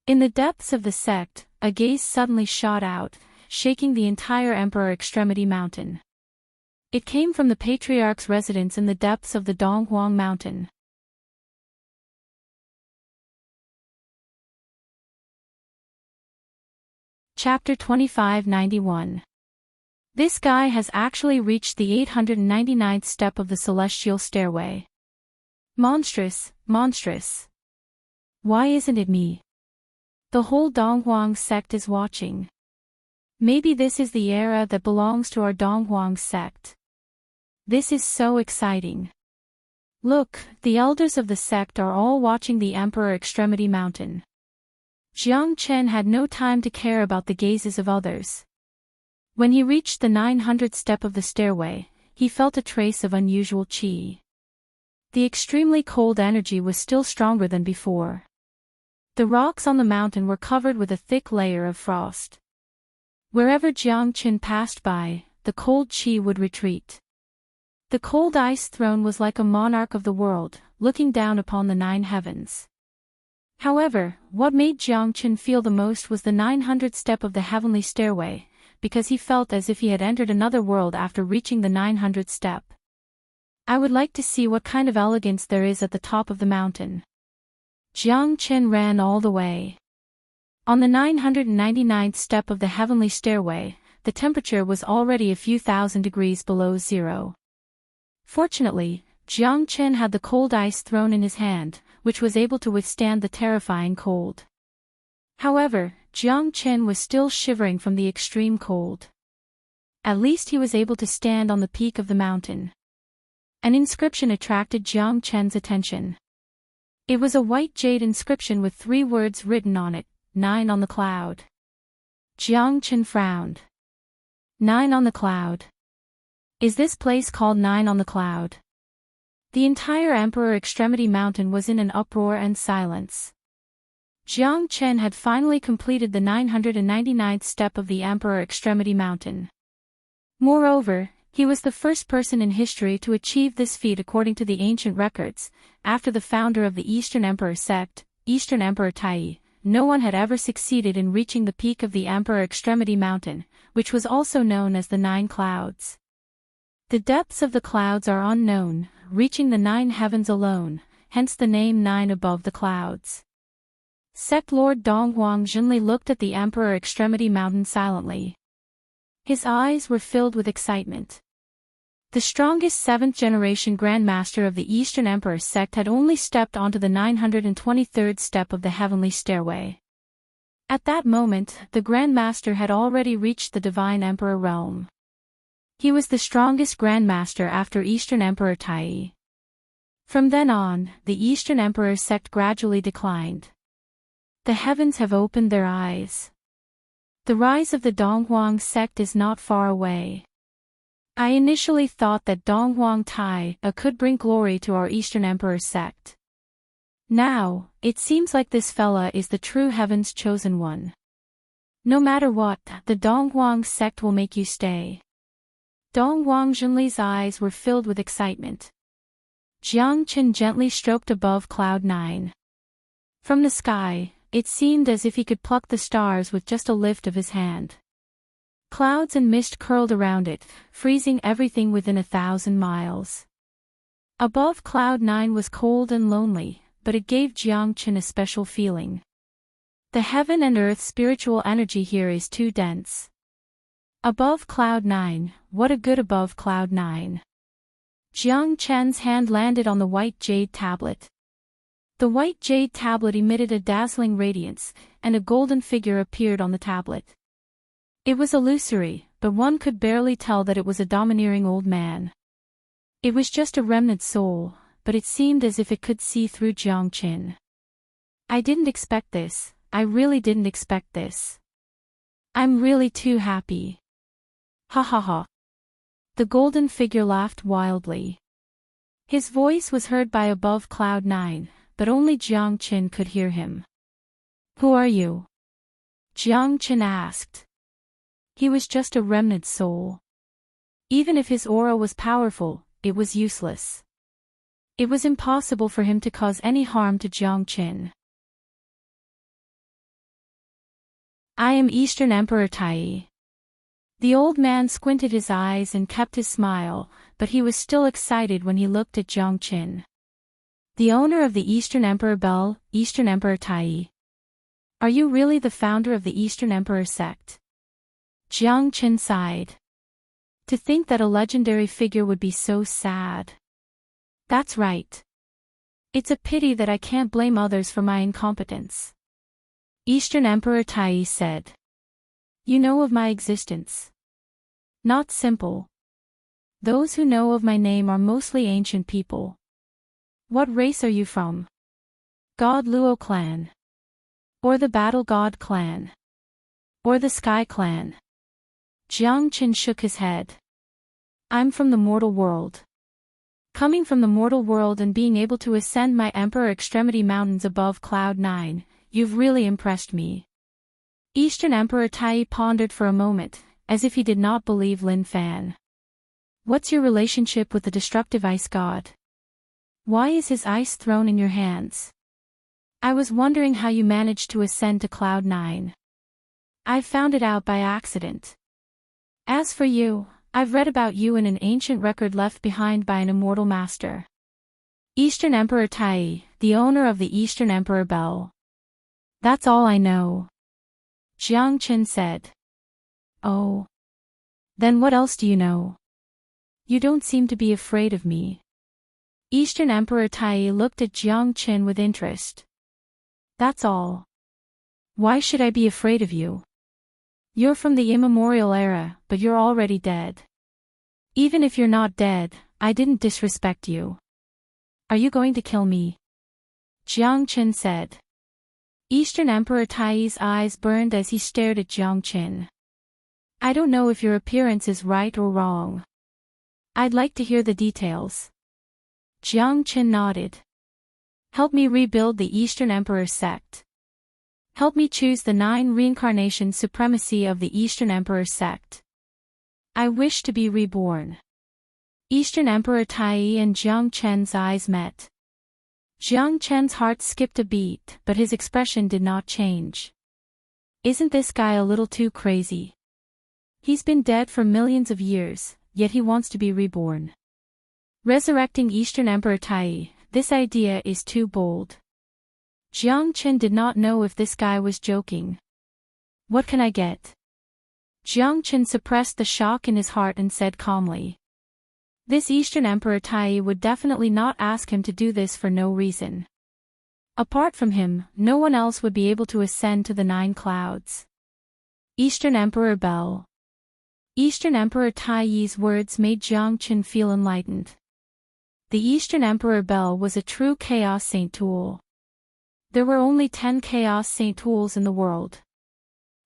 In the depths of the sect, a gaze suddenly shot out, shaking the entire Emperor Extremity Mountain. It came from the Patriarch's residence in the depths of the Donghuang Mountain. Chapter 2591. This guy has actually reached the 899th step of the celestial stairway. Monstrous, monstrous. Why isn't it me? The whole Donghuang sect is watching. Maybe this is the era that belongs to our Donghuang sect. This is so exciting. Look, the elders of the sect are all watching the Emperor Extremity Mountain. Jiang Chen had no time to care about the gazes of others. When he reached the 900th step of the stairway, he felt a trace of unusual qi. The extremely cold energy was still stronger than before. The rocks on the mountain were covered with a thick layer of frost. Wherever Jiang Chen passed by, the cold qi would retreat. The cold ice throne was like a monarch of the world, looking down upon the 9 heavens. However, what made Jiang Chen feel the most was the 900th step of the heavenly stairway, because he felt as if he had entered another world after reaching the 900th step. I would like to see what kind of elegance there is at the top of the mountain. Jiang Qin ran all the way. On the 999th step of the heavenly stairway, the temperature was already a few thousand degrees below zero. Fortunately, Jiang Qin had the cold ice thrown in his hand, which was able to withstand the terrifying cold. However, Jiang Qin was still shivering from the extreme cold. At least he was able to stand on the peak of the mountain. An inscription attracted Jiang Qin's attention. It was a white jade inscription with 3 words written on it, 9 on the cloud. Jiang Qin frowned. 9 on the cloud. Is this place called 9 on the cloud? The entire Emperor Extremity Mountain was in an uproar and silence. Jiang Qin had finally completed the 999th step of the Emperor Extremity Mountain. Moreover, he was the first person in history to achieve this feat according to the ancient records. After the founder of the Eastern Emperor sect, Eastern Emperor Tai, no one had ever succeeded in reaching the peak of the Emperor Extremity Mountain, which was also known as the 9 Clouds. The depths of the clouds are unknown, reaching the 9 heavens alone, hence the name 9 above the clouds. Sect Lord Donghuang Zhenli looked at the Emperor Extremity Mountain silently. His eyes were filled with excitement. The strongest 7th-generation Grandmaster of the Eastern Emperor sect had only stepped onto the 923rd step of the heavenly stairway. At that moment, the Grandmaster had already reached the Divine Emperor realm. He was the strongest Grandmaster after Eastern Emperor Tai. From then on, the Eastern Emperor sect gradually declined. The heavens have opened their eyes. The rise of the Donghuang sect is not far away. I initially thought that Donghuang Tai could bring glory to our Eastern Emperor sect. Now, it seems like this fella is the true heaven's chosen one. No matter what, the Donghuang sect will make you stay. Donghuang Zhenli's eyes were filled with excitement. Jiang Qin gently stroked above cloud 9. From the sky, it seemed as if he could pluck the stars with just a lift of his hand. Clouds and mist curled around it, freezing everything within 1,000 miles. Above cloud 9 was cold and lonely, but it gave Jiang Qin a special feeling. The heaven and earth spiritual energy here is too dense. Above cloud 9, what a good above cloud 9. Jiang Qin's hand landed on the white jade tablet. The white jade tablet emitted a dazzling radiance, and a golden figure appeared on the tablet. It was illusory, but one could barely tell that it was a domineering old man. It was just a remnant soul, but it seemed as if it could see through Jiang Qin. I didn't expect this, I really didn't expect this. I'm really too happy. Ha ha ha. The golden figure laughed wildly. His voice was heard by above cloud 9, but only Jiang Qin could hear him. Who are you? Jiang Qin asked. He was just a remnant soul. Even if his aura was powerful, it was useless. It was impossible for him to cause any harm to Jiang Qin. I am Eastern Emperor Tai. The old man squinted his eyes and kept his smile, but he was still excited when he looked at Jiang Qin. The owner of the Eastern Emperor Bell, Eastern Emperor Tai. Are you really the founder of the Eastern Emperor sect? Jiang Qin sighed. To think that a legendary figure would be so sad. That's right. It's a pity that I can't blame others for my incompetence. Eastern Emperor Tai said. You know of my existence. Not simple. Those who know of my name are mostly ancient people. What race are you from? God Luo clan? Or the Battle God clan? Or the Sky clan? Jiang Qin shook his head. I'm from the mortal world. Coming from the mortal world and being able to ascend my Emperor Extremity Mountains above cloud 9, you've really impressed me. Eastern Emperor Tai pondered for a moment, as if he did not believe Lin Fan. What's your relationship with the destructive ice god? Why is his ice thrown in your hands? I was wondering how you managed to ascend to cloud 9. I found it out by accident. As for you, I've read about you in an ancient record left behind by an immortal master. Eastern Emperor Tai, the owner of the Eastern Emperor Bell. That's all I know. Jiang Qin said. Oh. Then what else do you know? You don't seem to be afraid of me. Eastern Emperor Tai looked at Jiang Qin with interest. That's all. Why should I be afraid of you? You're from the immemorial era, but you're already dead. Even if you're not dead, I didn't disrespect you. Are you going to kill me? Jiang Qin said. Eastern Emperor Tai's eyes burned as he stared at Jiang Qin. I don't know if your appearance is right or wrong. I'd like to hear the details. Jiang Qin nodded. Help me rebuild the Eastern Emperor sect. Help me choose the 9 reincarnation supremacy of the Eastern Emperor sect. I wish to be reborn. Eastern Emperor Tai and Jiang Qin's eyes met. Jiang Qin's heart skipped a beat, but his expression did not change. Isn't this guy a little too crazy? He's been dead for millions of years, yet he wants to be reborn. Resurrecting Eastern Emperor Tai, this idea is too bold. Jiang Qin did not know if this guy was joking. What can I get? Jiang Qin suppressed the shock in his heart and said calmly. This Eastern Emperor Tai would definitely not ask him to do this for no reason. Apart from him, no one else would be able to ascend to the 9 clouds. Eastern Emperor Bell. Eastern Emperor Tai's words made Jiang Qin feel enlightened. The Eastern Emperor Bell was a true Chaos Saint tool. There were only 10 Chaos Saint tools in the world.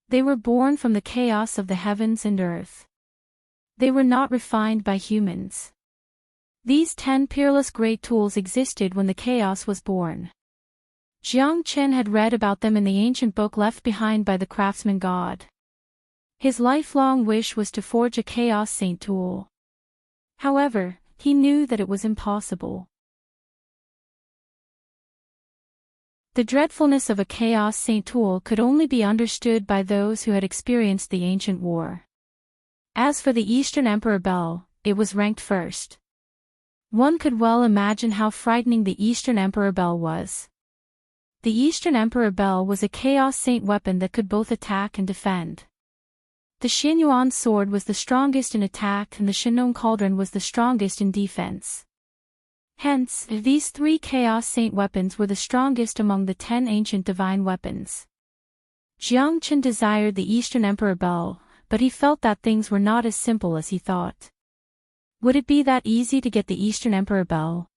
They were born from the chaos of the heavens and earth. They were not refined by humans. These 10 peerless great tools existed when the chaos was born. Jiang Qin had read about them in the ancient book left behind by the craftsman god. His lifelong wish was to forge a Chaos Saint tool. However, he knew that it was impossible. The dreadfulness of a Chaos Saint tool could only be understood by those who had experienced the ancient war. As for the Eastern Emperor Bell, it was ranked first. One could well imagine how frightening the Eastern Emperor Bell was. The Eastern Emperor Bell was a Chaos Saint weapon that could both attack and defend. The Xinyuan sword was the strongest in attack and the Shinong cauldron was the strongest in defense. Hence, these 3 Chaos Saint weapons were the strongest among the 10 ancient divine weapons. Jiang Qin desired the Eastern Emperor Bell, but he felt that things were not as simple as he thought. Would it be that easy to get the Eastern Emperor Bell?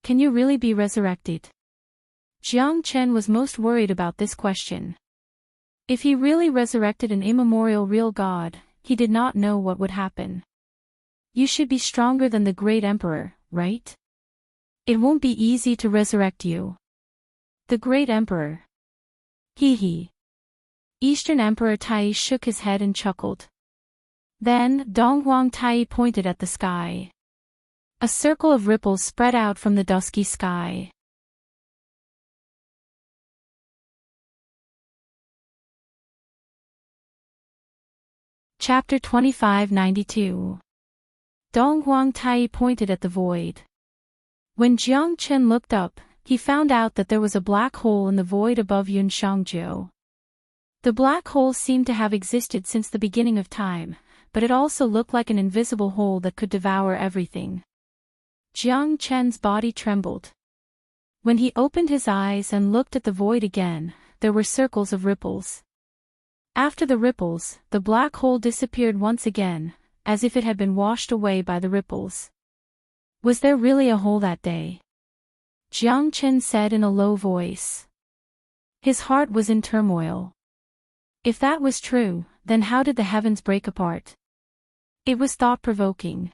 Can you really be resurrected? Jiang Qin was most worried about this question. If he really resurrected an immemorial real god, he did not know what would happen. You should be stronger than the great emperor, right? It won't be easy to resurrect you. The great emperor. Hee hee. Eastern Emperor Tai shook his head and chuckled. Then, Donghuang Tai pointed at the sky. A circle of ripples spread out from the dusky sky. Chapter 2592. Donghuang Tai pointed at the void. When Jiang Qin looked up, he found out that there was a black hole in the void above Yunshangjiu. The black hole seemed to have existed since the beginning of time, but it also looked like an invisible hole that could devour everything. Jiang Qin's body trembled. When he opened his eyes and looked at the void again, there were circles of ripples. After the ripples, the black hole disappeared once again, as if it had been washed away by the ripples. Was there really a hole that day? Jiang Qin said in a low voice. His heart was in turmoil. If that was true, then how did the heavens break apart? It was thought-provoking.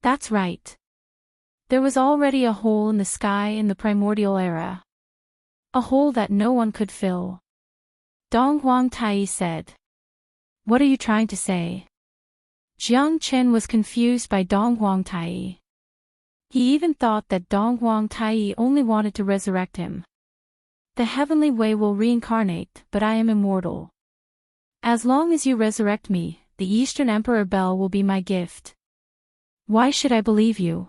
That's right. There was already a hole in the sky in the primordial era. A hole that no one could fill. Donghuang Tai said. What are you trying to say? Jiang Qin was confused by Donghuang Tai. He even thought that Donghuang Tai only wanted to resurrect him. The heavenly way will reincarnate, but I am immortal. As long as you resurrect me, the Eastern Emperor Bell will be my gift. Why should I believe you?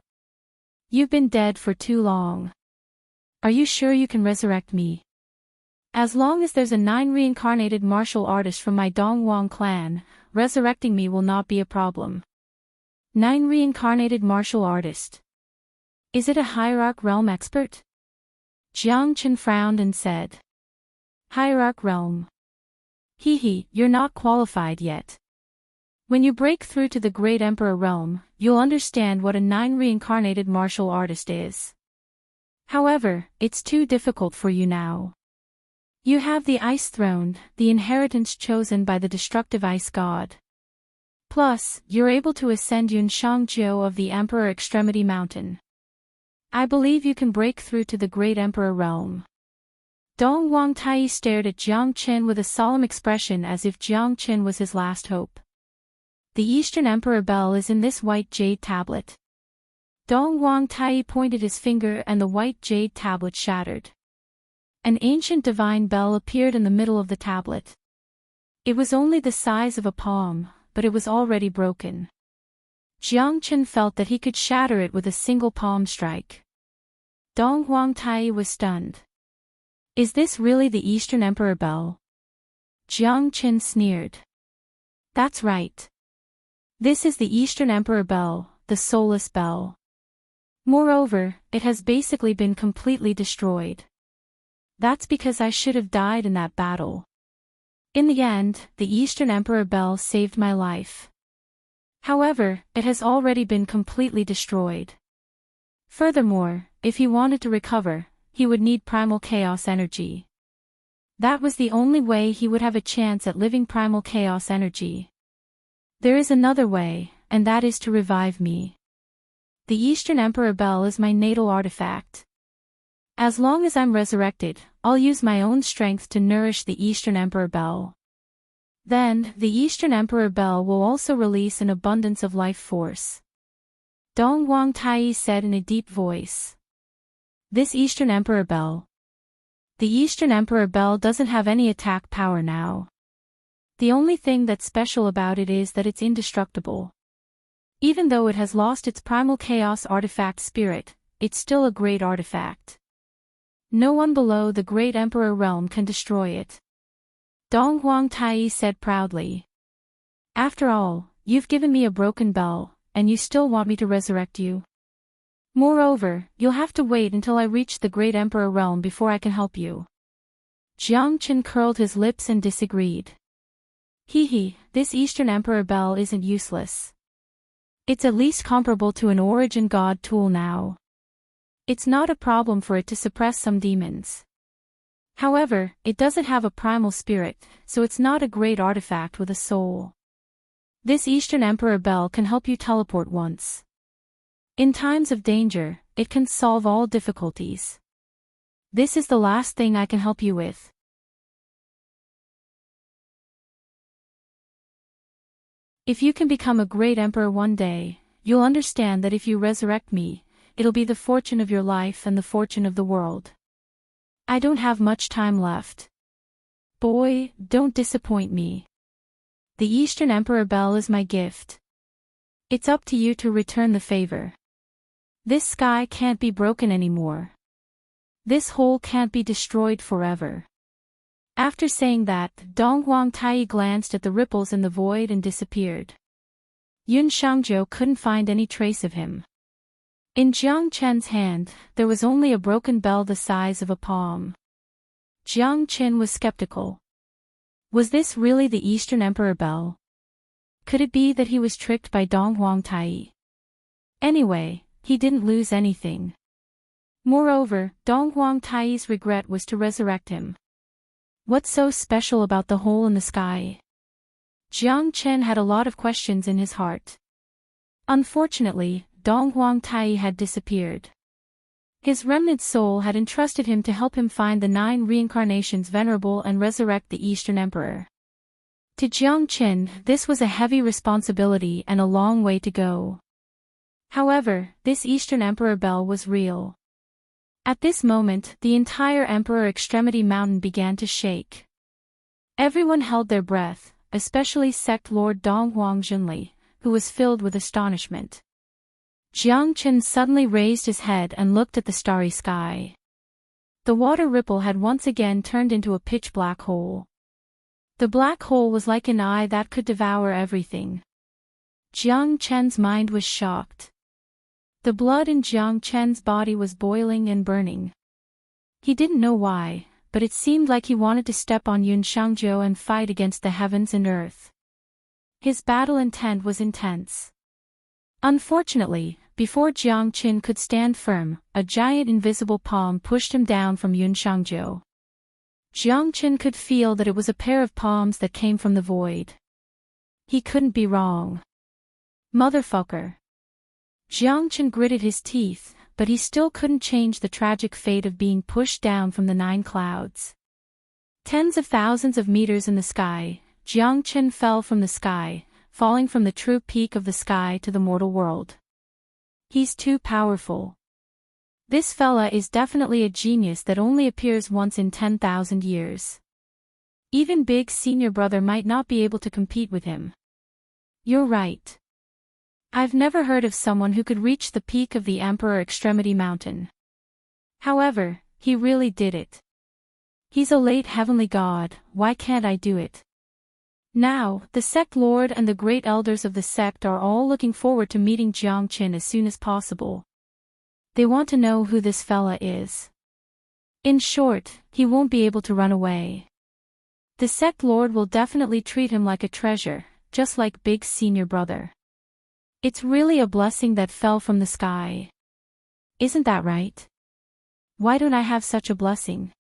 You've been dead for too long. Are you sure you can resurrect me? As long as there's a 9 reincarnated martial artist from my Dongwang clan, resurrecting me will not be a problem. 9 reincarnated martial artist. Is it a hierarch realm expert? Jiang Chen frowned and said. Hierarch realm. You're not qualified yet. When you break through to the Great Emperor realm, you'll understand what a 9 reincarnated martial artist is. However, it's too difficult for you now. You have the Ice Throne, the inheritance chosen by the destructive Ice God. Plus, you're able to ascend Yunshangjiu of the Emperor Extremity Mountain. I believe you can break through to the Great Emperor realm. Dong Wangtai stared at Jiang Chen with a solemn expression as if Jiang Chen was his last hope. The Eastern Emperor bell is in this white jade tablet. Dong Wangtai pointed his finger and the white jade tablet shattered. An ancient divine bell appeared in the middle of the tablet. It was only the size of a palm, but it was already broken. Jiang Chen felt that he could shatter it with a single palm strike. Dong Wangtai was stunned. Is this really the Eastern Emperor bell? Jiang Chen sneered. That's right. This is the Eastern Emperor bell, the soulless bell. Moreover, it has basically been completely destroyed. That's because I should have died in that battle. In the end, the Eastern Emperor bell saved my life. However, it has already been completely destroyed. Furthermore, if he wanted to recover, he would need primal chaos energy. That was the only way he would have a chance at living primal chaos energy. There is another way, and that is to revive me. The Eastern Emperor bell is my natal artifact. As long as I'm resurrected, I'll use my own strength to nourish the Eastern Emperor bell. Then, the Eastern Emperor bell will also release an abundance of life force. Dong Wangtai said in a deep voice. This Eastern Emperor bell. The Eastern Emperor bell doesn't have any attack power now. The only thing that's special about it is that it's indestructible. Even though it has lost its primal chaos artifact spirit, it's still a great artifact. No one below the Great Emperor realm can destroy it. Dong Wangtai said proudly. After all, you've given me a broken bell, and you still want me to resurrect you? Moreover, you'll have to wait until I reach the Great Emperor realm before I can help you. Jiang Chen curled his lips and disagreed. This Eastern Emperor bell isn't useless. It's at least comparable to an origin god tool now. It's not a problem for it to suppress some demons. However, it doesn't have a primal spirit, so it's not a great artifact with a soul. This Eastern Emperor bell can help you teleport once. In times of danger, it can solve all difficulties. This is the last thing I can help you with. If you can become a great emperor one day, you'll understand that if you resurrect me, it'll be the fortune of your life and the fortune of the world. I don't have much time left. Boy, don't disappoint me. The Eastern Emperor bell is my gift. It's up to you to return the favor. This sky can't be broken anymore. This hole can't be destroyed forever. After saying that, Dong Wangtai glanced at the ripples in the void and disappeared. Yun Shangzhou couldn't find any trace of him. In Jiang Chen's hand, there was only a broken bell the size of a palm. Jiang Chen was skeptical. Was this really the Eastern Emperor bell? Could it be that he was tricked by Dong Wangtai? Anyway, he didn't lose anything. Moreover, Dong Wangtai's regret was to resurrect him. What's so special about the hole in the sky? Jiang Chen had a lot of questions in his heart. Unfortunately, Dong Wangtai had disappeared. His remnant soul had entrusted him to help him find the 9 reincarnations venerable and resurrect the Eastern Emperor. To Jiang Chen, this was a heavy responsibility and a long way to go. However, this Eastern Emperor bell was real. At this moment, the entire Emperor Extremity Mountain began to shake. Everyone held their breath, especially Sect Lord Dong Huang Junli, who was filled with astonishment. Jiang Qin suddenly raised his head and looked at the starry sky. The water ripple had once again turned into a pitch-black hole. The black hole was like an eye that could devour everything. Jiang Chen's mind was shocked. The blood in Jiang Chen's body was boiling and burning. He didn't know why, but it seemed like he wanted to step on Yun Shangjiu and fight against the heavens and earth. His battle intent was intense. Unfortunately, before Jiang Qin could stand firm, a giant invisible palm pushed him down from Yun Shangjiu. Jiang Qin could feel that it was a pair of palms that came from the void. He couldn't be wrong. Motherfucker. Jiang Qin gritted his teeth, but he still couldn't change the tragic fate of being pushed down from the 9 clouds. Tens of thousands of meters in the sky, Jiang Qin fell from the sky, falling from the true peak of the sky to the mortal world. He's too powerful. This fella is definitely a genius that only appears once in 10,000 years. Even Big Senior Brother might not be able to compete with him. You're right. I've never heard of someone who could reach the peak of the Emperor Extremity Mountain. However, he really did it. He's a late heavenly god, why can't I do it? Now, the sect lord and the great elders of the sect are all looking forward to meeting Jiang Qin as soon as possible. They want to know who this fella is. In short, he won't be able to run away. The sect lord will definitely treat him like a treasure, just like Big Senior Brother. It's really a blessing that fell from the sky. Isn't that right? Why don't I have such a blessing?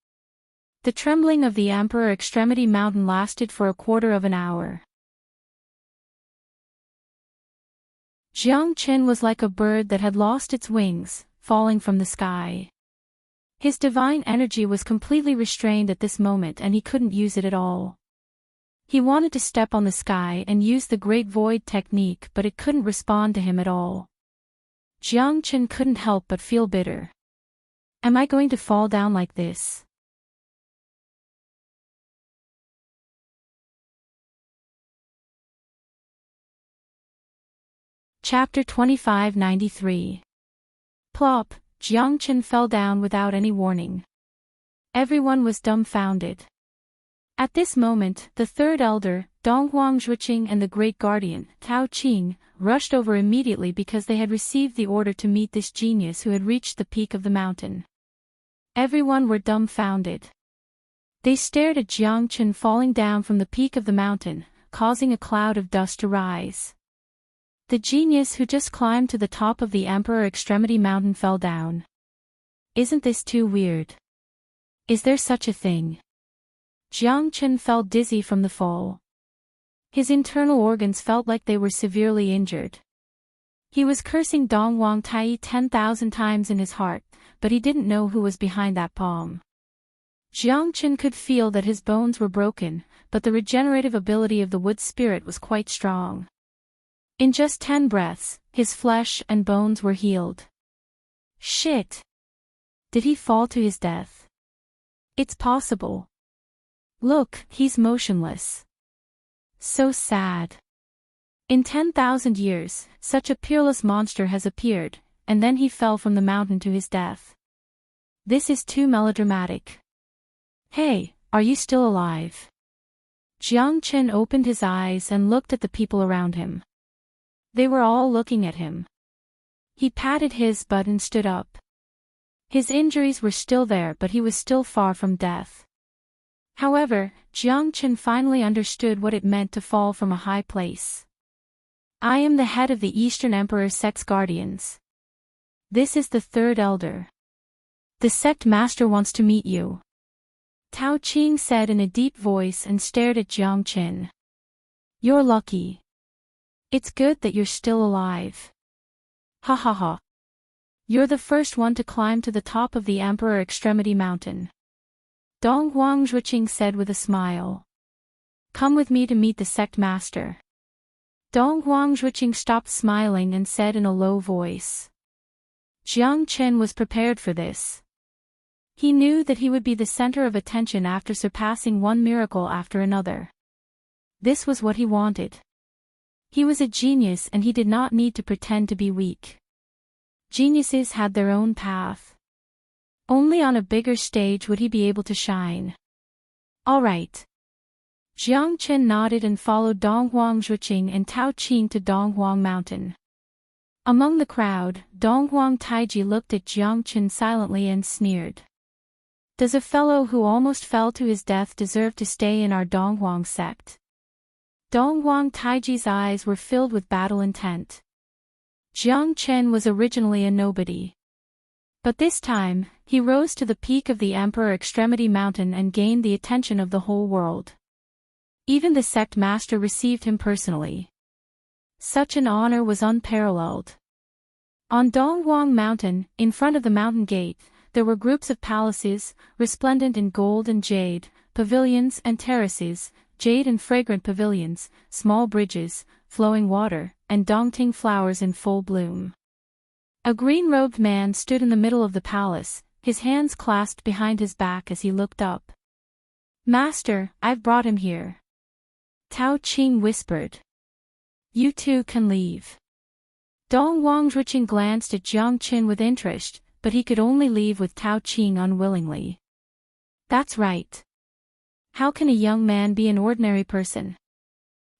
The trembling of the Emperor Extremity Mountain lasted for a quarter of an hour. Jiang Qin was like a bird that had lost its wings, falling from the sky. His divine energy was completely restrained at this moment and he couldn't use it at all. He wanted to step on the sky and use the Great Void technique, but it couldn't respond to him at all. Jiang Qin couldn't help but feel bitter. Am I going to fall down like this? Chapter 2593. Plop, Jiang Qin fell down without any warning. Everyone was dumbfounded. At this moment, the third elder, Donghuang Zhuqing and the great guardian, Tao Qing, rushed over immediately because they had received the order to meet this genius who had reached the peak of the mountain. Everyone were dumbfounded. They stared at Jiang Qin falling down from the peak of the mountain, causing a cloud of dust to rise. The genius who just climbed to the top of the Emperor Extremity Mountain fell down. Isn't this too weird? Is there such a thing? Jiang Qin felt dizzy from the fall. His internal organs felt like they were severely injured. He was cursing Donghuang Tai 10,000 times in his heart, but he didn't know who was behind that palm. Jiang Qin could feel that his bones were broken, but the regenerative ability of the wood spirit was quite strong. In just 10 breaths, his flesh and bones were healed. Shit! Did he fall to his death? It's possible. Look, he's motionless. So sad. In 10,000 years, such a peerless monster has appeared, and then he fell from the mountain to his death. This is too melodramatic. Hey, are you still alive? Jiang Qin opened his eyes and looked at the people around him. They were all looking at him. He patted his butt and stood up. His injuries were still there, but he was still far from death. However, Jiang Qin finally understood what it meant to fall from a high place. I am the head of the Eastern Emperor Sect's guardians. This is the third elder. The sect master wants to meet you. Tao Qing said in a deep voice and stared at Jiang Qin. You're lucky. It's good that you're still alive. Ha ha ha. You're the first one to climb to the top of the Emperor Extremity Mountain. Donghuang Zhuqing said with a smile. Come with me to meet the sect master. Donghuang Zhuqing stopped smiling and said in a low voice. Jiang Qin was prepared for this. He knew that he would be the center of attention after surpassing one miracle after another. This was what he wanted. He was a genius and he did not need to pretend to be weak. Geniuses had their own path. Only on a bigger stage would he be able to shine. All right. Jiang Chen nodded and followed Donghuang Zhuqing and Tao Qing to Donghuang Mountain. Among the crowd, Donghuang Taiji looked at Jiang Chen silently and sneered. Does a fellow who almost fell to his death deserve to stay in our Donghuang sect? Donghuang Taiji's eyes were filled with battle intent. Jiang Chen was originally a nobody. But this time, he rose to the peak of the Emperor Extremity Mountain and gained the attention of the whole world. Even the sect master received him personally. Such an honor was unparalleled. On Donghuang Mountain, in front of the mountain gate, there were groups of palaces, resplendent in gold and jade, pavilions and terraces, jade and fragrant pavilions, small bridges, flowing water, and dongting flowers in full bloom. A green-robed man stood in the middle of the palace, his hands clasped behind his back as he looked up. "Master, I've brought him here." Tao Qing whispered. "You too can leave." Donghuang Zhuqing glanced at Jiang Chen with interest, but he could only leave with Tao Qing unwillingly. That's right. How can a young man be an ordinary person?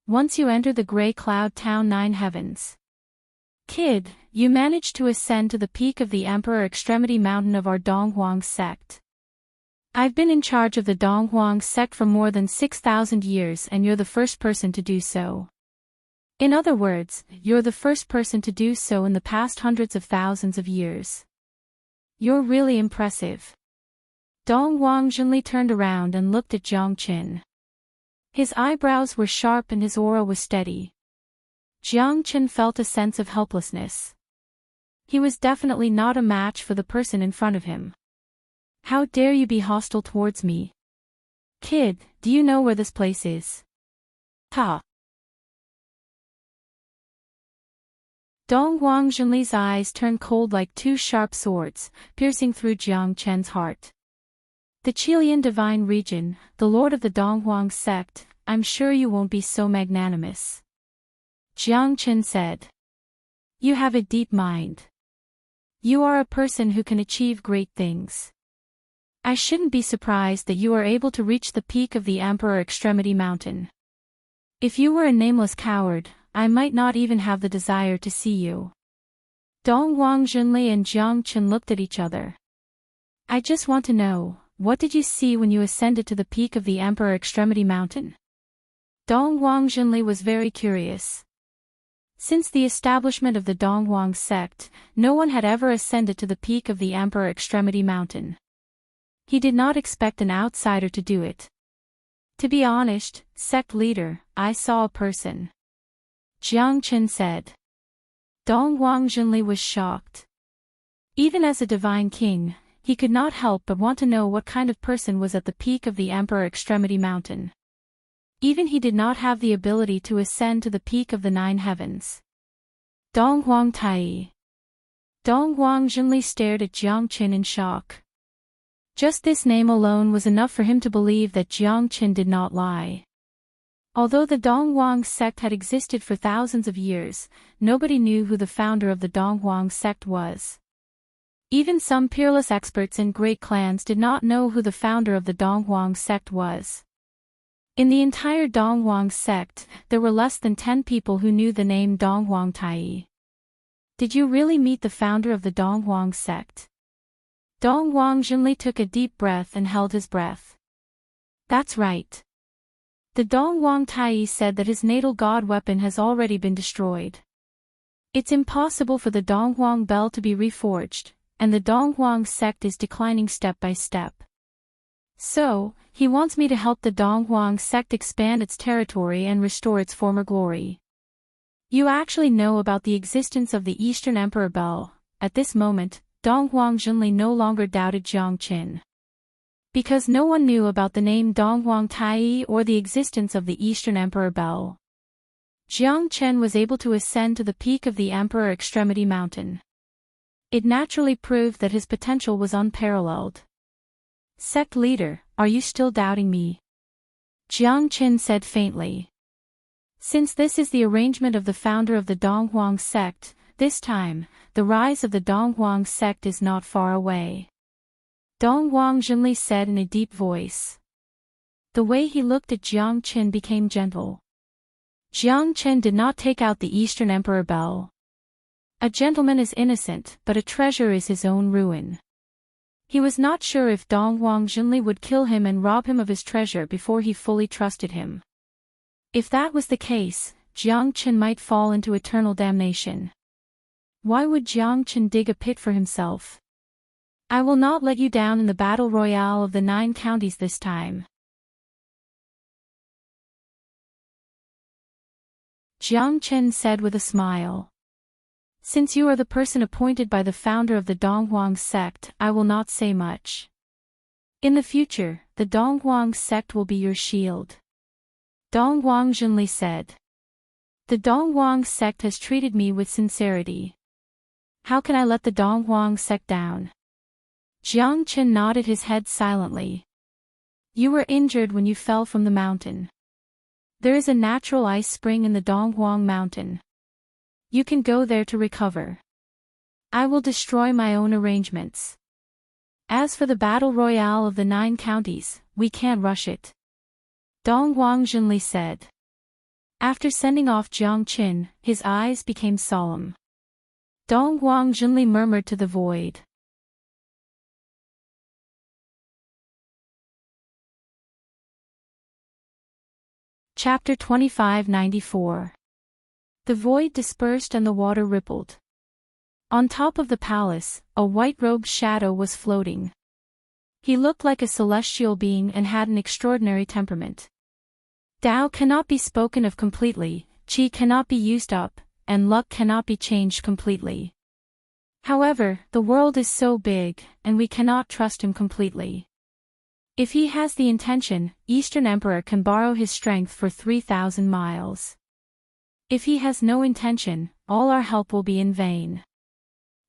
Once you enter the gray cloud town 9 heavens. Kid, you managed to ascend to the peak of the Emperor Extremity Mountain of our Donghuang sect. I've been in charge of the Donghuang sect for more than 6,000 years and you're the first person to do so. In other words, you're the first person to do so in the past hundreds of thousands of years. You're really impressive. Donghuang Zhenli turned around and looked at Jiang Chen. His eyebrows were sharp and his aura was steady. Jiang Chen felt a sense of helplessness. He was definitely not a match for the person in front of him. How dare you be hostile towards me? Kid, do you know where this place is? Ha! Donghuang Zhenli's eyes turned cold like 2 sharp swords, piercing through Jiang Chen's heart. The Qilian divine region, the lord of the Donghuang sect, I'm sure you won't be so magnanimous. Jiang Chen said. You have a deep mind. You are a person who can achieve great things. I shouldn't be surprised that you are able to reach the peak of the Emperor Extremity Mountain. If you were a nameless coward, I might not even have the desire to see you. Donghuang Zhenli and Jiang Chen looked at each other. I just want to know, what did you see when you ascended to the peak of the Emperor Extremity Mountain? Donghuang Zhenli was very curious. Since the establishment of the Donghuang sect, no one had ever ascended to the peak of the Emperor Extremity Mountain. He did not expect an outsider to do it. To be honest, sect leader, I saw a person. Jiang Chen said. Donghuang Zhenli was shocked. Even as a divine king, he could not help but want to know what kind of person was at the peak of the Emperor Extremity Mountain. Even he did not have the ability to ascend to the peak of the 9 heavens. Donghuang Tai. Donghuang Zhenli stared at Jiang Chen in shock. Just this name alone was enough for him to believe that Jiang Chen did not lie. Although the Donghuang sect had existed for thousands of years, nobody knew who the founder of the Donghuang sect was. Even some peerless experts in great clans did not know who the founder of the Donghuang sect was. In the entire Donghuang sect, there were less than 10 people who knew the name Donghuang Tai. Did you really meet the founder of the Donghuang sect? Donghuang Zhenli took a deep breath and held his breath. That's right. The Donghuang Tai said that his natal god weapon has already been destroyed. It's impossible for the Donghuang bell to be reforged, and the Donghuang sect is declining step by step. So, he wants me to help the Donghuang sect expand its territory and restore its former glory. You actually know about the existence of the Eastern Emperor Bell. At this moment, Donghuang Zhenli no longer doubted Jiang Chen. Because no one knew about the name Donghuang Tai or the existence of the Eastern Emperor Bell. Jiang Chen was able to ascend to the peak of the Emperor Extremity Mountain. It naturally proved that his potential was unparalleled. Sect leader, are you still doubting me? Jiang Chen said faintly. Since this is the arrangement of the founder of the Donghuang sect, This time, the rise of the Donghuang sect is not far away. Donghuang Zhenli said in a deep voice. The way he looked at Jiang Qin became gentle. Jiang Qin did not take out the Eastern Emperor bell. A gentleman is innocent, but a treasure is his own ruin. He was not sure if Donghuang Zhenli would kill him and rob him of his treasure before he fully trusted him. If that was the case, Jiang Qin might fall into eternal damnation. Why would Jiang Qin dig a pit for himself? I will not let you down in the battle royale of the 9 counties this time. Jiang Qin said with a smile. Since you are the person appointed by the founder of the Donghuang sect, I will not say much. In the future, the Donghuang sect will be your shield. Donghuang Zhenli said. The Donghuang sect has treated me with sincerity. How can I let the Donghuang sect down? Jiang Qin nodded his head silently. You were injured when you fell from the mountain. There is a natural ice spring in the Donghuang mountain. You can go there to recover. I will destroy my own arrangements. As for the battle royale of the 9 counties, we can't rush it. Donghuang Zhenli said. After sending off Jiang Qin, his eyes became solemn. Donghuang Zhenli murmured to the void. Chapter 2594. The void dispersed and the water rippled. On top of the palace, a white-robed shadow was floating. He looked like a celestial being and had an extraordinary temperament. Tao cannot be spoken of completely, qi cannot be used up, and luck cannot be changed completely. However, the world is so big, and we cannot trust him completely. If he has the intention, Eastern Emperor can borrow his strength for 3,000 miles. If he has no intention, all our help will be in vain.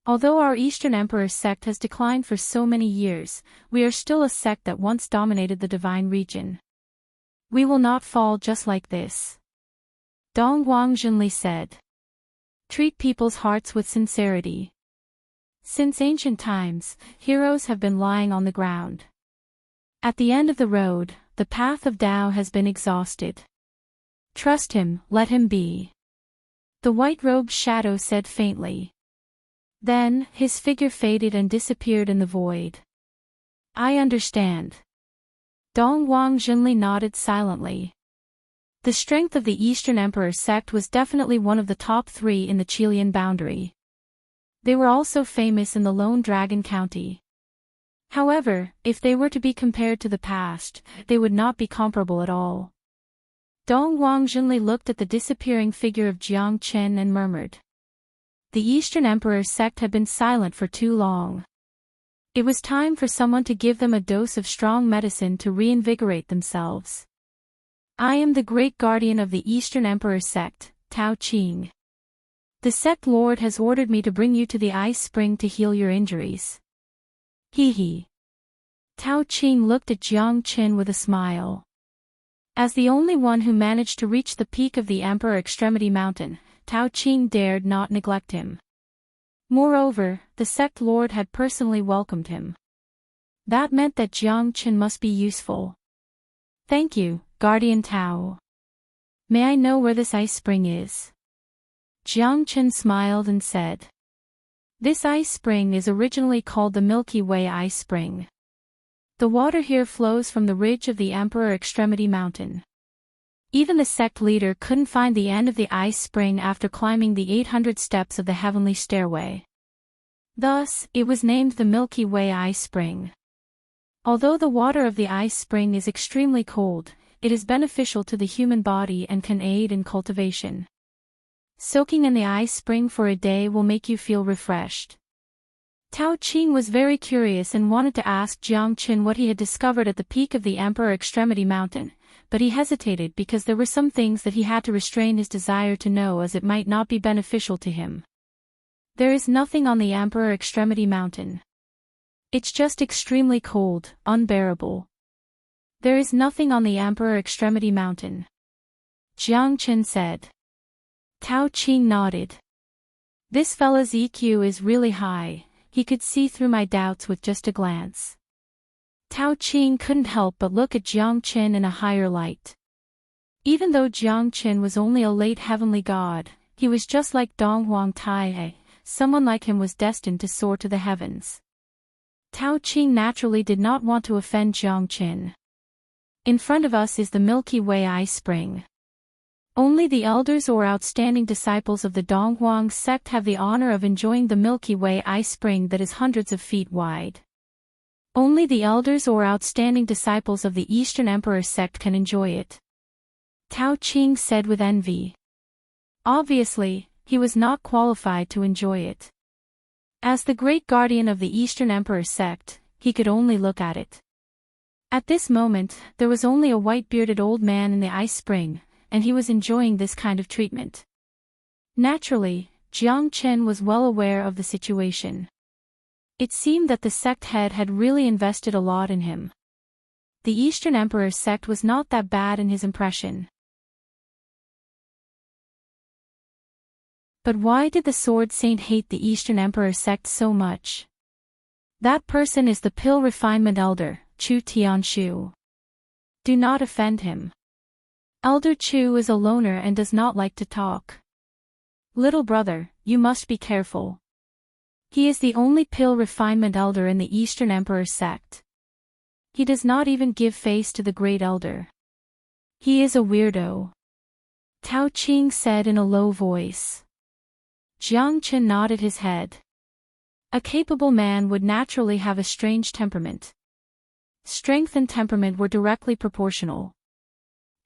Although our Eastern Emperor sect has declined for so many years, we are still a sect that once dominated the divine region. We will not fall just like this. Donghuang Zhenli said. Treat people's hearts with sincerity. Since ancient times, heroes have been lying on the ground. At the end of the road, the path of Tao has been exhausted. Trust him, let him be. The white-robed shadow said faintly. Then, his figure faded and disappeared in the void. I understand. Donghuang Zhenli nodded silently. The strength of the Eastern Emperor sect was definitely one of the top 3 in the Qilian boundary. They were also famous in the Lone Dragon County. However, if they were to be compared to the past, they would not be comparable at all. Donghuang Zhenli looked at the disappearing figure of Jiang Qin and murmured. The Eastern Emperor sect had been silent for too long. It was time for someone to give them a dose of strong medicine to reinvigorate themselves. I am the great guardian of the Eastern Emperor sect, Tao Qing. The sect lord has ordered me to bring you to the ice spring to heal your injuries. Hee hee. Tao Qing looked at Jiang Qin with a smile. As the only one who managed to reach the peak of the Emperor Extremity Mountain, Tao Qing dared not neglect him. Moreover, the sect lord had personally welcomed him. That meant that Jiang Qin must be useful. Thank you, Guardian Tao. May I know where this ice spring is? Jiang Qin smiled and said. This ice spring is originally called the Milky Way Ice Spring. The water here flows from the ridge of the Emperor Extremity Mountain. Even the sect leader couldn't find the end of the ice spring after climbing the 800 steps of the heavenly stairway. Thus, it was named the Milky Way Ice Spring. Although the water of the ice spring is extremely cold, it is beneficial to the human body and can aid in cultivation. Soaking in the ice spring for a day will make you feel refreshed. Tao Qing was very curious and wanted to ask Jiang Qin what he had discovered at the peak of the Emperor Extremity Mountain, but he hesitated because there were some things that he had to restrain his desire to know as it might not be beneficial to him. There is nothing on the Emperor Extremity Mountain. It's just extremely cold, unbearable. There is nothing on the Emperor Extremity Mountain. Jiang Qin said. Tao Qing nodded. This fella's EQ is really high, he could see through my doubts with just a glance. Tao Qing couldn't help but look at Jiang Qin in a higher light. Even though Jiang Qin was only a late heavenly god, he was just like Dong Huang Tai. Someone like him was destined to soar to the heavens. Tao Qing naturally did not want to offend Jiang Qin. In front of us is the Milky Way ice spring. Only the elders or outstanding disciples of the Donghuang sect have the honor of enjoying the Milky Way ice spring that is hundreds of feet wide. Only the elders or outstanding disciples of the Eastern Emperor sect can enjoy it. Tao Qing said with envy. Obviously, he was not qualified to enjoy it. As the great guardian of the Eastern Emperor sect, he could only look at it. At this moment, there was only a white-bearded old man in the ice spring, and he was enjoying this kind of treatment. Naturally, Jiang Qin was well aware of the situation. It seemed that the sect head had really invested a lot in him. The Eastern Emperor sect was not that bad in his impression. But why did the Sword Saint hate the Eastern Emperor sect so much? That person is the Pill Refinement Elder, Chu Tianshu. Do not offend him. Elder Chu is a loner and does not like to talk. Little brother, you must be careful. He is the only Pill Refinement Elder in the Eastern Emperor sect. He does not even give face to the Great Elder. He is a weirdo. Tao Qing said in a low voice. Jiang Qin nodded his head. A capable man would naturally have a strange temperament. Strength and temperament were directly proportional.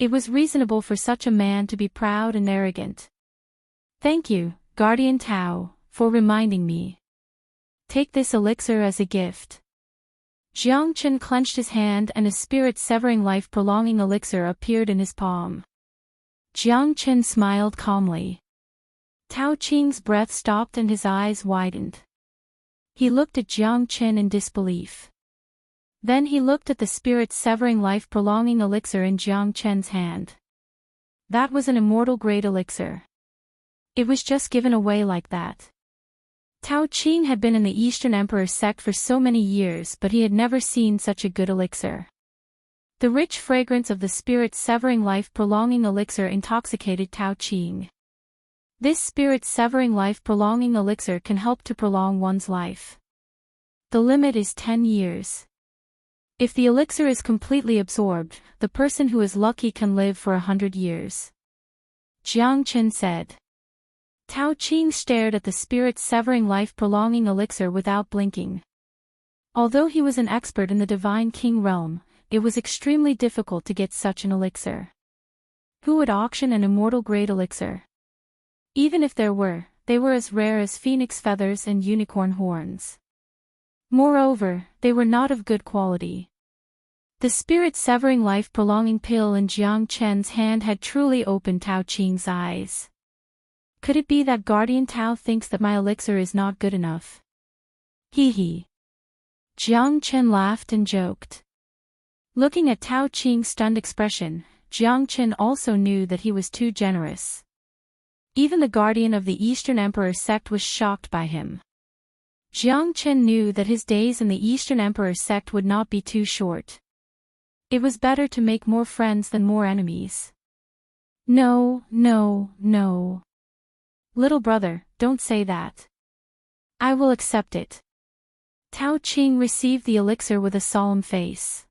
It was reasonable for such a man to be proud and arrogant. Thank you, Guardian Tao, for reminding me. Take this elixir as a gift. Jiang Qin clenched his hand and a spirit-severing life-prolonging elixir appeared in his palm. Jiang Qin smiled calmly. Tao Qing's breath stopped and his eyes widened. He looked at Jiang Qin in disbelief. Then he looked at the spirit-severing life-prolonging elixir in Jiang Qin's hand. That was an immortal-grade elixir. It was just given away like that. Tao Qing had been in the Eastern Emperor sect for so many years, but he had never seen such a good elixir. The rich fragrance of the spirit-severing life-prolonging elixir intoxicated Tao Qing. This spirit-severing life-prolonging elixir can help to prolong one's life. The limit is 10 years. If the elixir is completely absorbed, the person who is lucky can live for 100 years. Jiang Qin said. Tao Qing stared at the spirit-severing life-prolonging elixir without blinking. Although he was an expert in the Divine King realm, it was extremely difficult to get such an elixir. Who would auction an immortal-grade elixir? Even if there were, they were as rare as phoenix feathers and unicorn horns. Moreover, they were not of good quality. The spirit-severing life-prolonging pill in Jiang Qin's hand had truly opened Tao Qing's eyes. Could it be that Guardian Tao thinks that my elixir is not good enough? Hee hee. Jiang Qin laughed and joked. Looking at Tao Qing's stunned expression, Jiang Qin also knew that he was too generous. Even the guardian of the Eastern Emperor sect was shocked by him. Jiang Qin knew that his days in the Eastern Emperor sect would not be too short. It was better to make more friends than more enemies. No, no, no. Little brother, don't say that. I will accept it. Tao Qing received the elixir with a solemn face.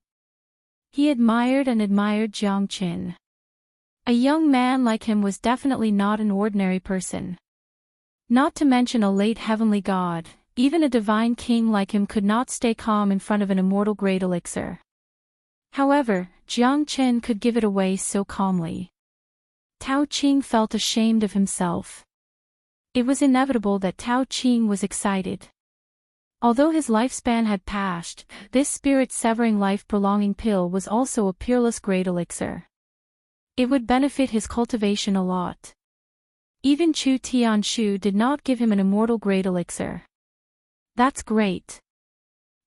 He admired and admired Jiang Qin. A young man like him was definitely not an ordinary person. Not to mention a late heavenly god, even a divine king like him could not stay calm in front of an immortal-grade elixir. However, Jiang Qin could give it away so calmly. Tao Qing felt ashamed of himself. It was inevitable that Tao Qing was excited. Although his lifespan had passed, this spirit-severing life-prolonging pill was also a peerless-grade elixir. It would benefit his cultivation a lot. Even Chu Tianshu did not give him an immortal-grade elixir. That's great.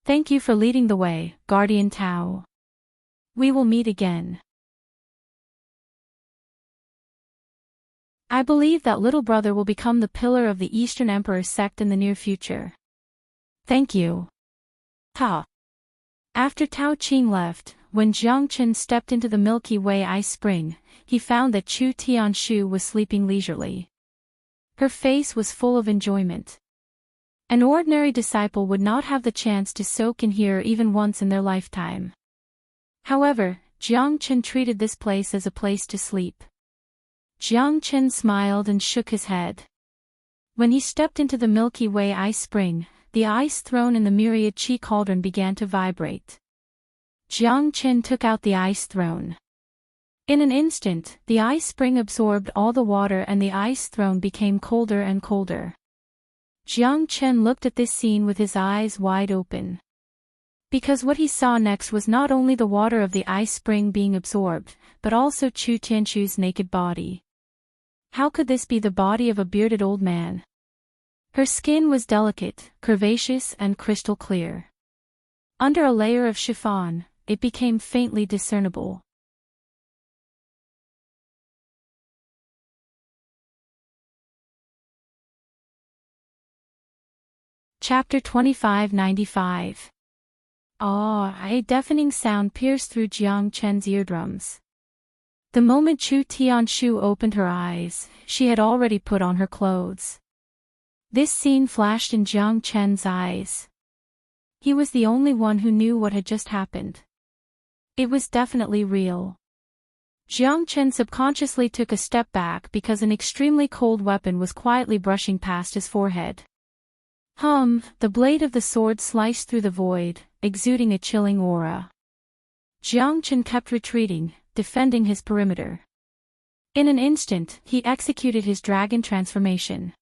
Thank you for leading the way, Guardian Tao. We will meet again. I believe that little brother will become the pillar of the Eastern Emperor sect in the near future. Thank you. Ta. After Tao Qing left, when Jiang Chen stepped into the Milky Way ice spring, he found that Chu Tianshu was sleeping leisurely. Her face was full of enjoyment. An ordinary disciple would not have the chance to soak in here even once in their lifetime. However, Jiang Chen treated this place as a place to sleep. Jiang Chen smiled and shook his head. When he stepped into the Milky Way ice spring, the ice throne in the myriad chi cauldron began to vibrate. Jiang Chen took out the ice throne. In an instant, the ice spring absorbed all the water and the ice throne became colder and colder. Jiang Chen looked at this scene with his eyes wide open. Because what he saw next was not only the water of the ice spring being absorbed, but also Chu Tianshu's naked body. How could this be the body of a bearded old man? Her skin was delicate, curvaceous and crystal clear. Under a layer of chiffon, it became faintly discernible. Chapter 2595. A deafening sound pierced through Jiang Chen's eardrums. The moment Chu Tianshu opened her eyes, she had already put on her clothes. This scene flashed in Jiang Chen's eyes. He was the only one who knew what had just happened. It was definitely real. Jiang Chen subconsciously took a step back because an extremely cold weapon was quietly brushing past his forehead. The blade of the sword sliced through the void, exuding a chilling aura. Jiang Chen kept retreating, defending his perimeter. In an instant, he executed his dragon transformation.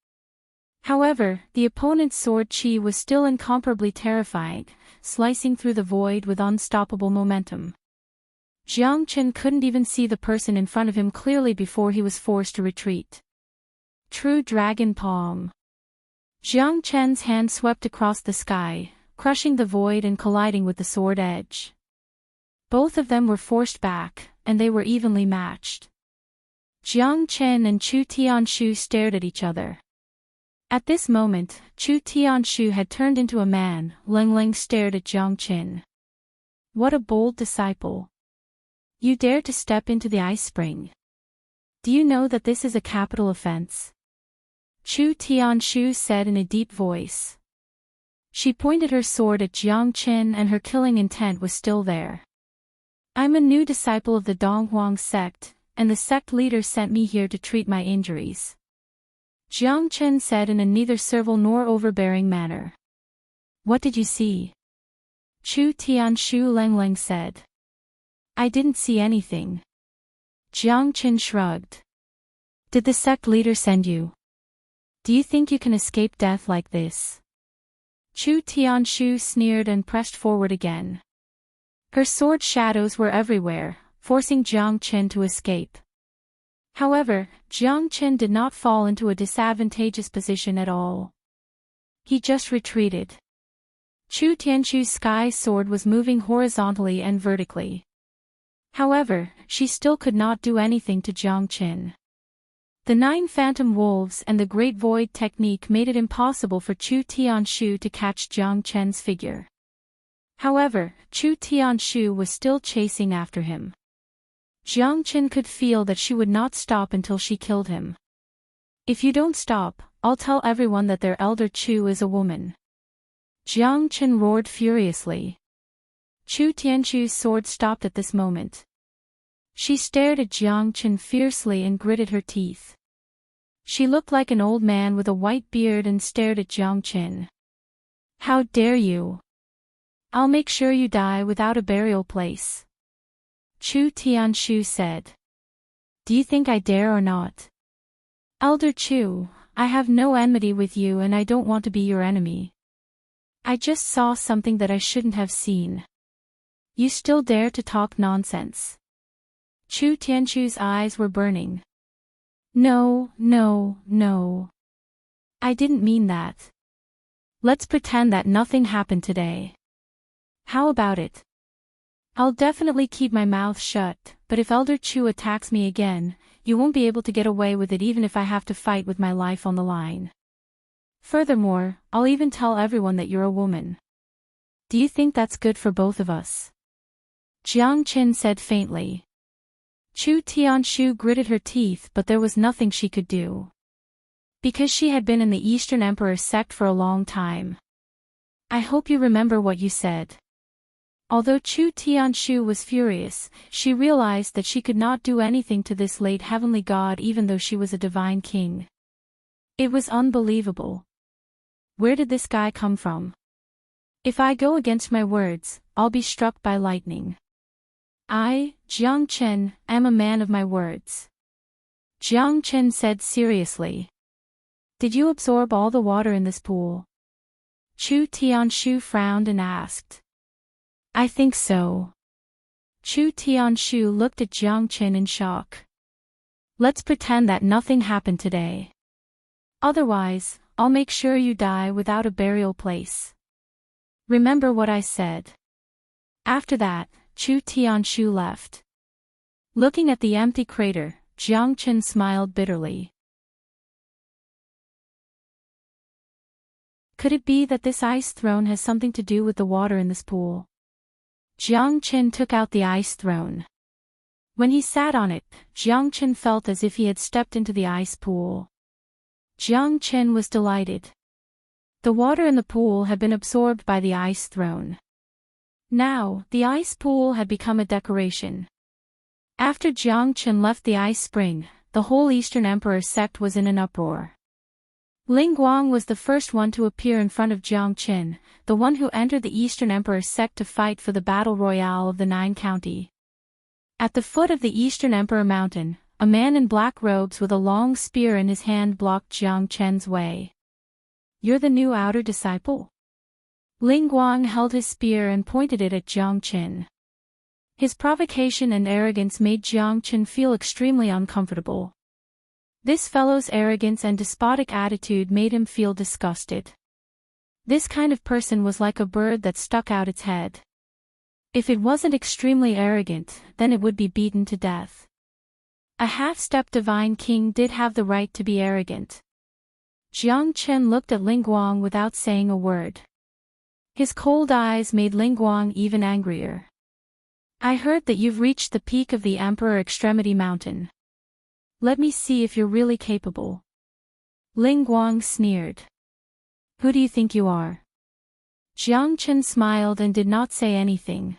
However, the opponent's sword chi was still incomparably terrifying, slicing through the void with unstoppable momentum. Jiang Chen couldn't even see the person in front of him clearly before he was forced to retreat. True dragon palm. Jiang Chen's hand swept across the sky, crushing the void and colliding with the sword edge. Both of them were forced back, and they were evenly matched. Jiang Chen and Chu Tianshu stared at each other. At this moment, Chu Tianshu had turned into a man. Leng Leng stared at Jiang Chen. What a bold disciple. You dare to step into the ice spring. Do you know that this is a capital offense? Chu Tianshu said in a deep voice. She pointed her sword at Jiang Chen and her killing intent was still there. I'm a new disciple of the Donghuang sect, and the sect leader sent me here to treat my injuries. Jiang Chen said in a neither servile nor overbearing manner. What did you see? Chu Tianshu Leng Leng said. I didn't see anything. Jiang Chen shrugged. Did the sect leader send you? Do you think you can escape death like this? Chu Tianshu sneered and pressed forward again. Her sword shadows were everywhere, forcing Jiang Chen to escape. However, Jiang Chen did not fall into a disadvantageous position at all. He just retreated. Chu Tianshu's sky sword was moving horizontally and vertically. However, she still could not do anything to Jiang Chen. The 9 phantom wolves and the Great Void technique made it impossible for Chu Tianshu to catch Jiang Chen's figure. However, Chu Tianshu was still chasing after him. Jiang Chen could feel that she would not stop until she killed him. If you don't stop, I'll tell everyone that their elder Chu is a woman. Jiang Chen roared furiously. Chu Tianshu's sword stopped at this moment. She stared at Jiang Chen fiercely and gritted her teeth. She looked like an old man with a white beard and stared at Jiang Chen. How dare you? I'll make sure you die without a burial place. Chu Tianshu said. Do you think I dare or not? Elder Chu, I have no enmity with you and I don't want to be your enemy. I just saw something that I shouldn't have seen. You still dare to talk nonsense. Chu Tianshu's eyes were burning. No. I didn't mean that. Let's pretend that nothing happened today. How about it? I'll definitely keep my mouth shut, but if Elder Chu attacks me again, you won't be able to get away with it even if I have to fight with my life on the line. Furthermore, I'll even tell everyone that you're a woman. Do you think that's good for both of us? Jiang Qin said faintly. Chu Tianshu gritted her teeth, but there was nothing she could do. Because she had been in the Eastern Emperor's sect for a long time. I hope you remember what you said. Although Chu Tianshu was furious, she realized that she could not do anything to this late heavenly god even though she was a divine king. It was unbelievable. Where did this guy come from? If I go against my words, I'll be struck by lightning. I, Jiang Chen, am a man of my words. Jiang Chen said seriously. Did you absorb all the water in this pool? Chu Tianshu frowned and asked. I think so. Chu Tianshu looked at Jiang Chen in shock. Let's pretend that nothing happened today. Otherwise, I'll make sure you die without a burial place. Remember what I said. After that, Chu Tianshu left. Looking at the empty crater, Jiang Chen smiled bitterly. Could it be that this ice throne has something to do with the water in this pool? Jiang Chen took out the ice throne. When he sat on it, Jiang Chen felt as if he had stepped into the ice pool. Jiang Chen was delighted. The water in the pool had been absorbed by the ice throne. Now, the ice pool had become a decoration. After Jiang Chen left the ice spring, the whole Eastern Emperor sect was in an uproar. Ling Guang was the first one to appear in front of Jiang Chen, the one who entered the Eastern Emperor sect to fight for the battle royale of the Nine County. At the foot of the Eastern Emperor mountain, a man in black robes with a long spear in his hand blocked Jiang Chen's way. You're the new outer disciple? Ling Guang held his spear and pointed it at Jiang Chen. His provocation and arrogance made Jiang Chen feel extremely uncomfortable. This fellow's arrogance and despotic attitude made him feel disgusted. This kind of person was like a bird that stuck out its head. If it wasn't extremely arrogant, then it would be beaten to death. A half-step divine king did have the right to be arrogant. Jiang Chen looked at Ling Guang without saying a word. His cold eyes made Ling Guang even angrier. I heard that you've reached the peak of the Emperor Extremity Mountain. Let me see if you're really capable. Ling Guang sneered. Who do you think you are? Jiang Chen smiled and did not say anything.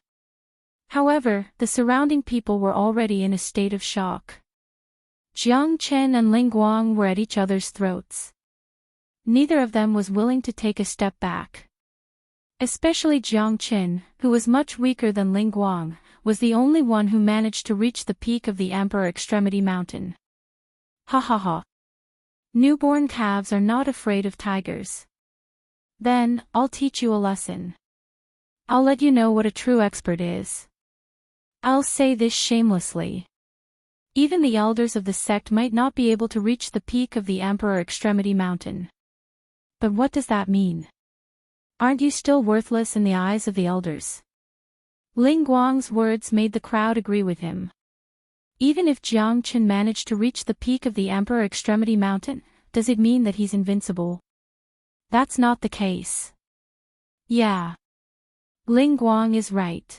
However, the surrounding people were already in a state of shock. Jiang Chen and Ling Guang were at each other's throats. Neither of them was willing to take a step back. Especially Jiang Chen, who was much weaker than Ling Guang, was the only one who managed to reach the peak of the Emperor Extremity Mountain. Ha ha ha. Newborn calves are not afraid of tigers. Then, I'll teach you a lesson. I'll let you know what a true expert is. I'll say this shamelessly. Even the elders of the sect might not be able to reach the peak of the Emperor Extremity Mountain. But what does that mean? Aren't you still worthless in the eyes of the elders? Ling Guang's words made the crowd agree with him. Even if Jiang Chen managed to reach the peak of the Emperor Extremity Mountain, does it mean that he's invincible? That's not the case. Yeah. Ling Guang is right.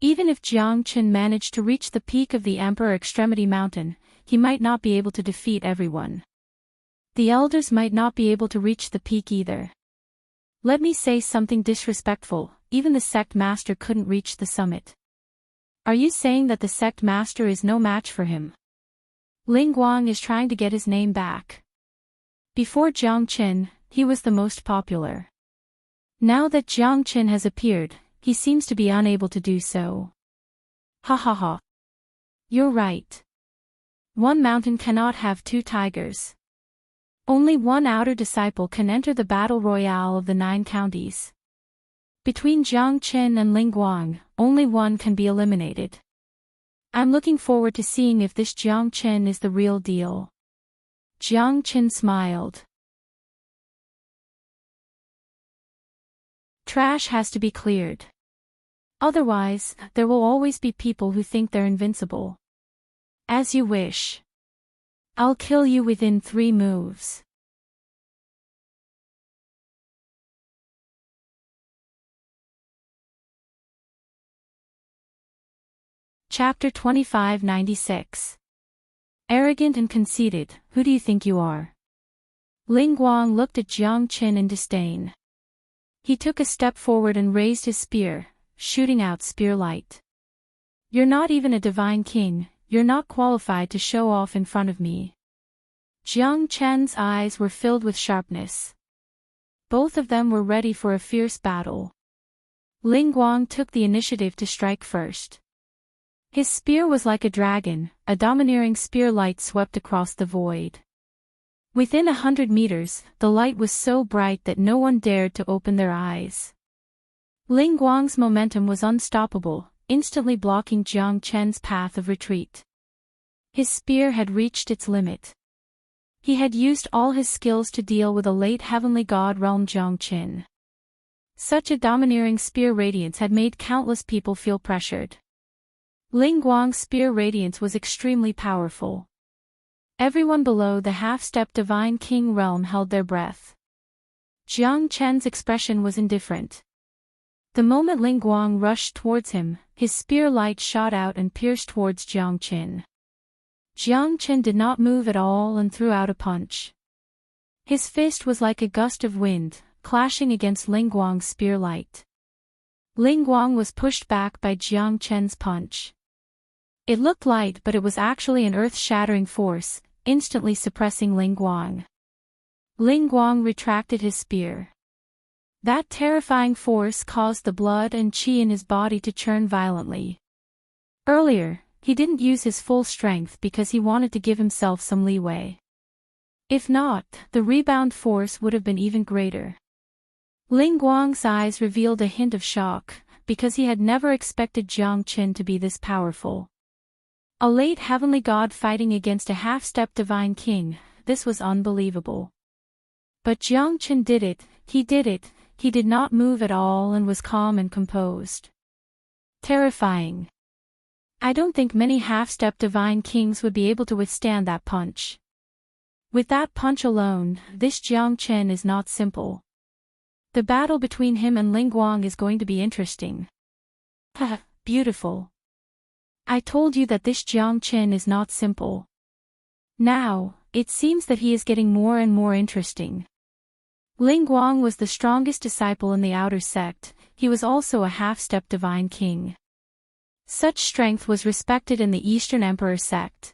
Even if Jiang Chen managed to reach the peak of the Emperor Extremity Mountain, he might not be able to defeat everyone. The elders might not be able to reach the peak either. Let me say something disrespectful, even the sect master couldn't reach the summit. Are you saying that the sect master is no match for him? Ling Guang is trying to get his name back. Before Jiang Chen, he was the most popular. Now that Jiang Chen has appeared, he seems to be unable to do so. Ha ha ha. You're right. One mountain cannot have two tigers. Only one outer disciple can enter the battle royale of the 9 counties. Between Jiang Chen and Ling Guang, only one can be eliminated. I'm looking forward to seeing if this Jiang Chen is the real deal. Jiang Chen smiled. Trash has to be cleared. Otherwise, there will always be people who think they're invincible. As you wish. I'll kill you within 3 moves. Chapter 2596. Arrogant and conceited, who do you think you are? Ling Guang looked at Jiang Qin in disdain. He took a step forward and raised his spear, shooting out spear light. You're not even a divine king, you're not qualified to show off in front of me. Jiang Chen's eyes were filled with sharpness. Both of them were ready for a fierce battle. Ling Guang took the initiative to strike first. His spear was like a dragon, a domineering spear light swept across the void. Within 100 meters, the light was so bright that no one dared to open their eyes. Ling Guang's momentum was unstoppable, instantly blocking Jiang Chen's path of retreat. His spear had reached its limit. He had used all his skills to deal with a late heavenly god realm Jiang Qin. Such a domineering spear radiance had made countless people feel pressured. Ling Guang's spear radiance was extremely powerful. Everyone below the half-step divine king realm held their breath. Jiang Chen's expression was indifferent. The moment Ling Guang rushed towards him, his spear light shot out and pierced towards Jiang Qin. Jiang Qin did not move at all and threw out a punch. His fist was like a gust of wind, clashing against Ling Guang's spear light. Ling Guang was pushed back by Jiang Chen's punch. It looked light, but it was actually an earth-shattering force, instantly suppressing Ling Guang. Ling Guang retracted his spear. That terrifying force caused the blood and qi in his body to churn violently. Earlier, he didn't use his full strength because he wanted to give himself some leeway. If not, the rebound force would have been even greater. Ling Guang's eyes revealed a hint of shock, because he had never expected Jiang Qin to be this powerful. A late heavenly god fighting against a half-step divine king, this was unbelievable. But Jiang Qin did it, he did not move at all and was calm and composed. Terrifying. I don't think many half-step divine kings would be able to withstand that punch. With that punch alone, this Jiang Qin is not simple. The battle between him and Ling Guang is going to be interesting. Haha, beautiful. I told you that this Jiang Qin is not simple. Now, it seems that he is getting more and more interesting. Ling Guang was the strongest disciple in the outer sect, he was also a half-step divine king. Such strength was respected in the Eastern Emperor sect.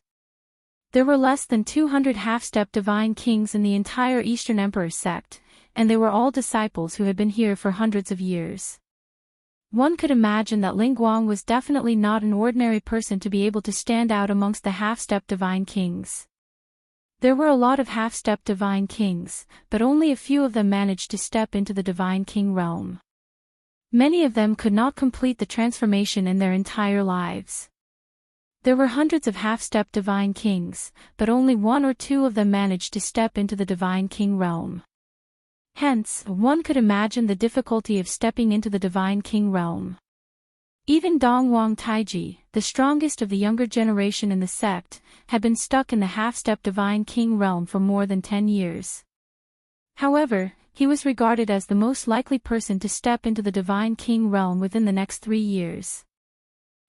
There were less than 200 half-step divine kings in the entire Eastern Emperor sect, and they were all disciples who had been here for hundreds of years. One could imagine that Ling Guang was definitely not an ordinary person to be able to stand out amongst the half-step divine kings. There were a lot of half-step divine kings, but only a few of them managed to step into the divine king realm. Many of them could not complete the transformation in their entire lives. There were hundreds of half-step divine kings, but only 1 or 2 of them managed to step into the divine king realm. Hence, one could imagine the difficulty of stepping into the divine king realm. Even Dongwang Taiji, the strongest of the younger generation in the sect, had been stuck in the half-step divine king realm for more than 10 years. However, he was regarded as the most likely person to step into the divine king realm within the next 3 years.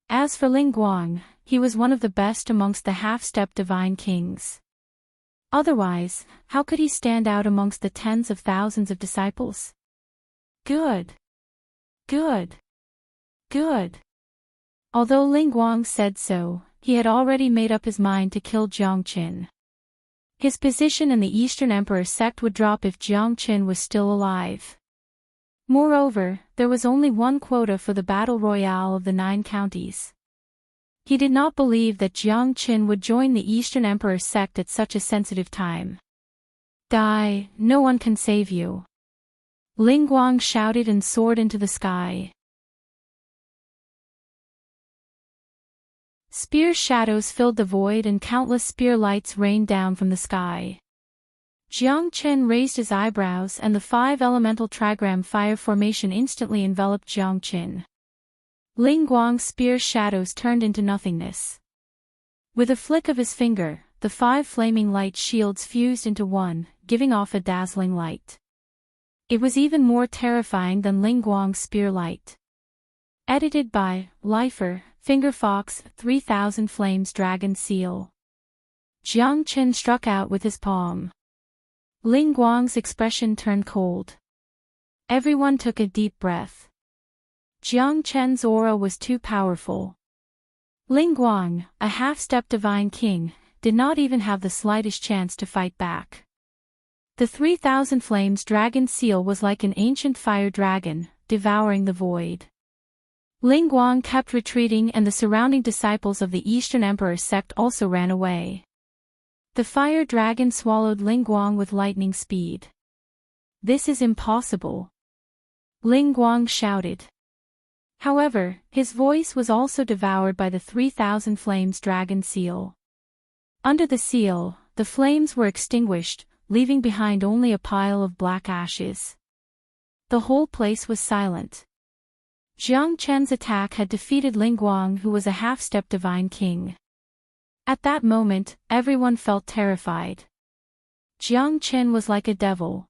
As for Ling Guang, he was one of the best amongst the half-step divine kings. Otherwise, how could he stand out amongst the tens of thousands of disciples? Good. Although Ling Guang said so, he had already made up his mind to kill Jiang Qin. His position in the Eastern Emperor sect would drop if Jiang Qin was still alive. Moreover, there was only one quota for the battle royale of the 9 counties. He did not believe that Jiang Qin would join the Eastern Emperor sect at such a sensitive time. Die, no one can save you. Ling Guang shouted and soared into the sky. Spear shadows filled the void and countless spear lights rained down from the sky. Jiang Qin raised his eyebrows and the 5 elemental trigram fire formation instantly enveloped Jiang Qin. Ling Guang's spear's shadows turned into nothingness. With a flick of his finger, the 5 flaming light shields fused into one, giving off a dazzling light. It was even more terrifying than Ling Guang's spear light. Edited by Lifer, Fingerfox, 3000 Flames Dragon Seal. Jiang Qin struck out with his palm. Ling Guang's expression turned cold. Everyone took a deep breath. Jiang Chen's aura was too powerful. Ling Guang, a half-step divine king, did not even have the slightest chance to fight back. The 3000 Flames Dragon Seal was like an ancient fire dragon, devouring the void. Ling Guang kept retreating and the surrounding disciples of the Eastern Emperor sect also ran away. The fire dragon swallowed Ling Guang with lightning speed. "This is impossible," Ling Guang shouted. However, his voice was also devoured by the 3000 Flames Dragon Seal. Under the seal, the flames were extinguished, leaving behind only a pile of black ashes. The whole place was silent. Jiang Chen's attack had defeated Ling Guang, who was a half-step divine king. At that moment, everyone felt terrified. Jiang Chen was like a devil.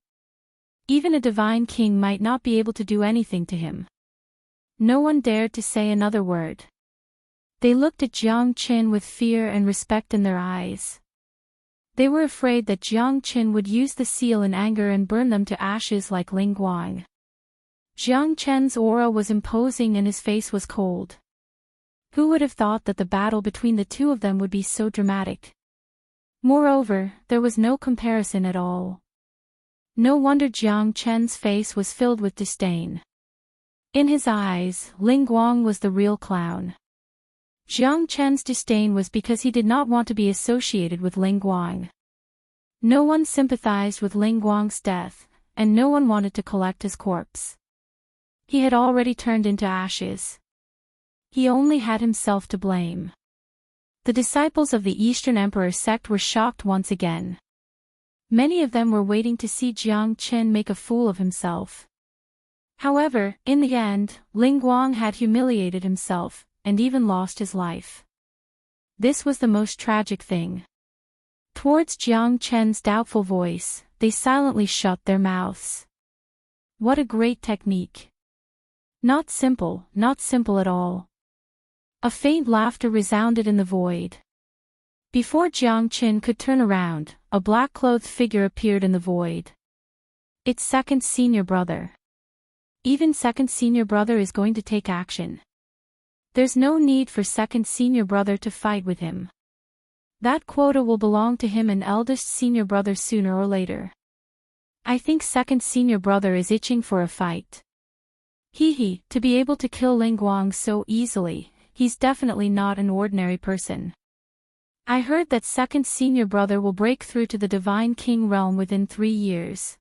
Even a divine king might not be able to do anything to him. No one dared to say another word. They looked at Jiang Qin with fear and respect in their eyes. They were afraid that Jiang Qin would use the seal in anger and burn them to ashes like Ling Guang. Jiang Chen's aura was imposing and his face was cold. Who would have thought that the battle between the two of them would be so dramatic? Moreover, there was no comparison at all. No wonder Jiang Chen's face was filled with disdain. In his eyes, Ling Guang was the real clown. Jiang Chen's disdain was because he did not want to be associated with Ling Guang. No one sympathized with Ling Guang's death, and no one wanted to collect his corpse. He had already turned into ashes. He only had himself to blame. The disciples of the Eastern Emperor sect were shocked once again. Many of them were waiting to see Jiang Qin make a fool of himself. However, in the end, Ling Guang had humiliated himself, and even lost his life. This was the most tragic thing. Towards Jiang Chen's doubtful voice, they silently shut their mouths. What a great technique. Not simple at all. A faint laughter resounded in the void. Before Jiang Qin could turn around, a black-clothed figure appeared in the void. It's second senior brother. Even second senior brother is going to take action. There's no need for second senior brother to fight with him. That quota will belong to him and eldest senior brother sooner or later. I think second senior brother is itching for a fight. To be able to kill Ling Guang so easily, he's definitely not an ordinary person. I heard that second senior brother will break through to the Divine King realm within 3 years.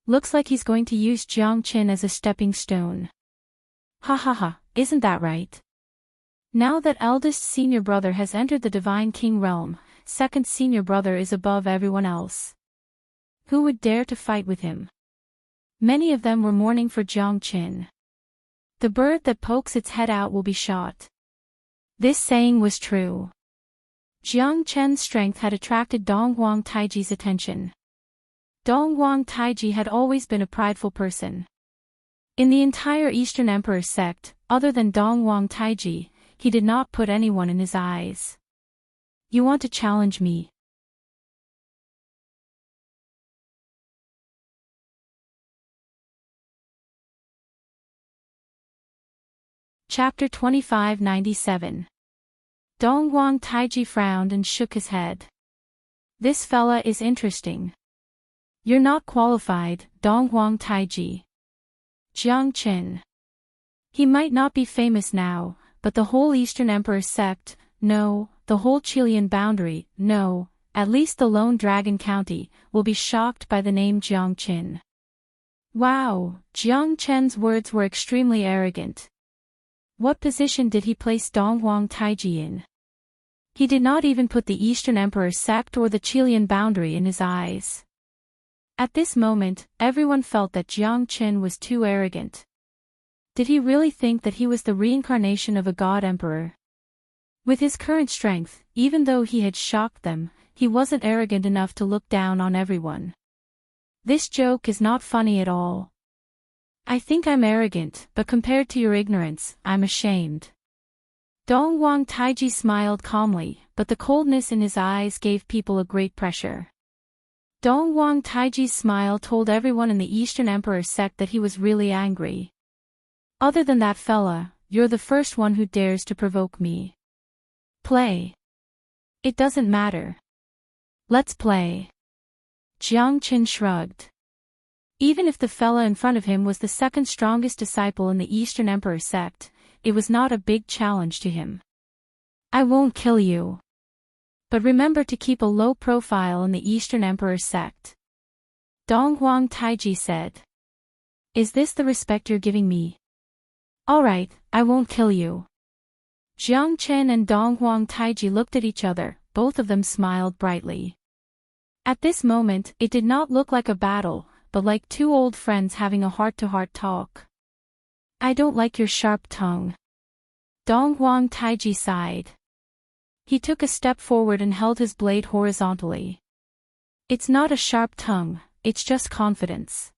Looks like he's going to use Jiang Qin as a stepping stone. Isn't that right? Now that eldest senior brother has entered the Divine King realm, second senior brother is above everyone else. Who would dare to fight with him? Many of them were mourning for Jiang Qin. The bird that pokes its head out will be shot. This saying was true. Jiang Chen's strength had attracted Dongguang Taiji's attention. Dongguang Taiji had always been a prideful person. In the entire Eastern Emperor sect, other than Dongguang Taiji, he did not put anyone in his eyes. You want to challenge me? Chapter 2597. Dongguang Taiji frowned and shook his head. This fella is interesting. You're not qualified, Dongguang Taiji. Jiang Qin. He might not be famous now, but the whole Eastern Emperor sect, no, the whole Chilean boundary, no, at least the Lone Dragon County, will be shocked by the name Jiang Qin. Wow, Jiang Chen's words were extremely arrogant. What position did he place Dongguang Taiji in? He did not even put the Eastern Emperor sect or the Chilean boundary in his eyes. At this moment, everyone felt that Jiang Qin was too arrogant. Did he really think that he was the reincarnation of a god emperor? With his current strength, even though he had shocked them, he wasn't arrogant enough to look down on everyone. This joke is not funny at all. I think I'm arrogant, but compared to your ignorance, I'm ashamed. Donghuang Taiji smiled calmly, but the coldness in his eyes gave people a great pressure. Donghuang Taiji's smile told everyone in the Eastern Emperor sect that he was really angry. Other than that fella, you're the first one who dares to provoke me. Play. It doesn't matter. Let's play. Jiang Qin shrugged. Even if the fella in front of him was the second strongest disciple in the Eastern Emperor sect, it was not a big challenge to him. I won't kill you. But remember to keep a low profile in the Eastern Emperor sect. Donghuang Taiji said. Is this the respect you're giving me? Alright, I won't kill you. Jiang Qin and Donghuang Taiji looked at each other, both of them smiled brightly. At this moment, it did not look like a battle, but like two old friends having a heart-to-heart talk. I don't like your sharp tongue. Donghuang Taiji sighed. He took a step forward and held his blade horizontally. It's not a sharp tongue, it's just confidence.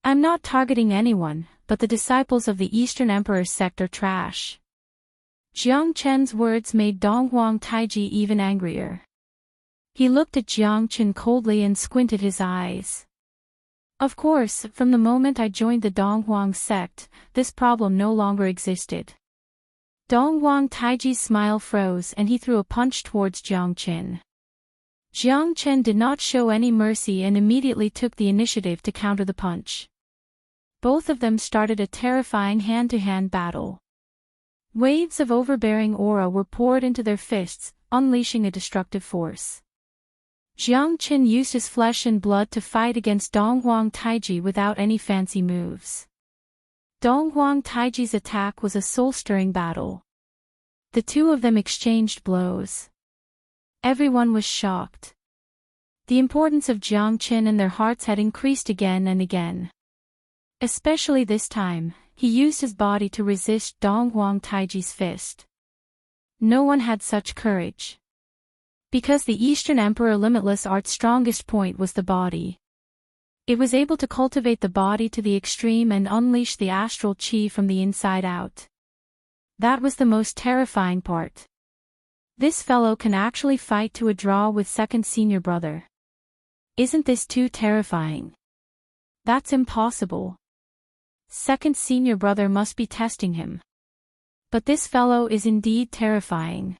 I'm not targeting anyone, but the disciples of the Eastern Emperor sect are trash. Jiang Chen's words made Donghuang Taiji even angrier. He looked at Jiang Chen coldly and squinted his eyes. Of course, from the moment I joined the Donghuang sect, this problem no longer existed. Donghuang Taiji's smile froze and he threw a punch towards Jiang Chen. Jiang Chen did not show any mercy and immediately took the initiative to counter the punch. Both of them started a terrifying hand-to-hand battle. Waves of overbearing aura were poured into their fists, unleashing a destructive force. Jiang Chen used his flesh and blood to fight against Donghuang Taiji without any fancy moves. Donghuang Taiji's attack was a soul-stirring battle. The two of them exchanged blows. Everyone was shocked. The importance of Jiang Chen in their hearts had increased again and again. Especially this time, he used his body to resist Donghuang Taiji's fist. No one had such courage. Because the Eastern Emperor Limitless Art's strongest point was the body. It was able to cultivate the body to the extreme and unleash the astral chi from the inside out. That was the most terrifying part. This fellow can actually fight to a draw with second senior brother. Isn't this too terrifying? That's impossible. Second senior brother must be testing him. But this fellow is indeed terrifying.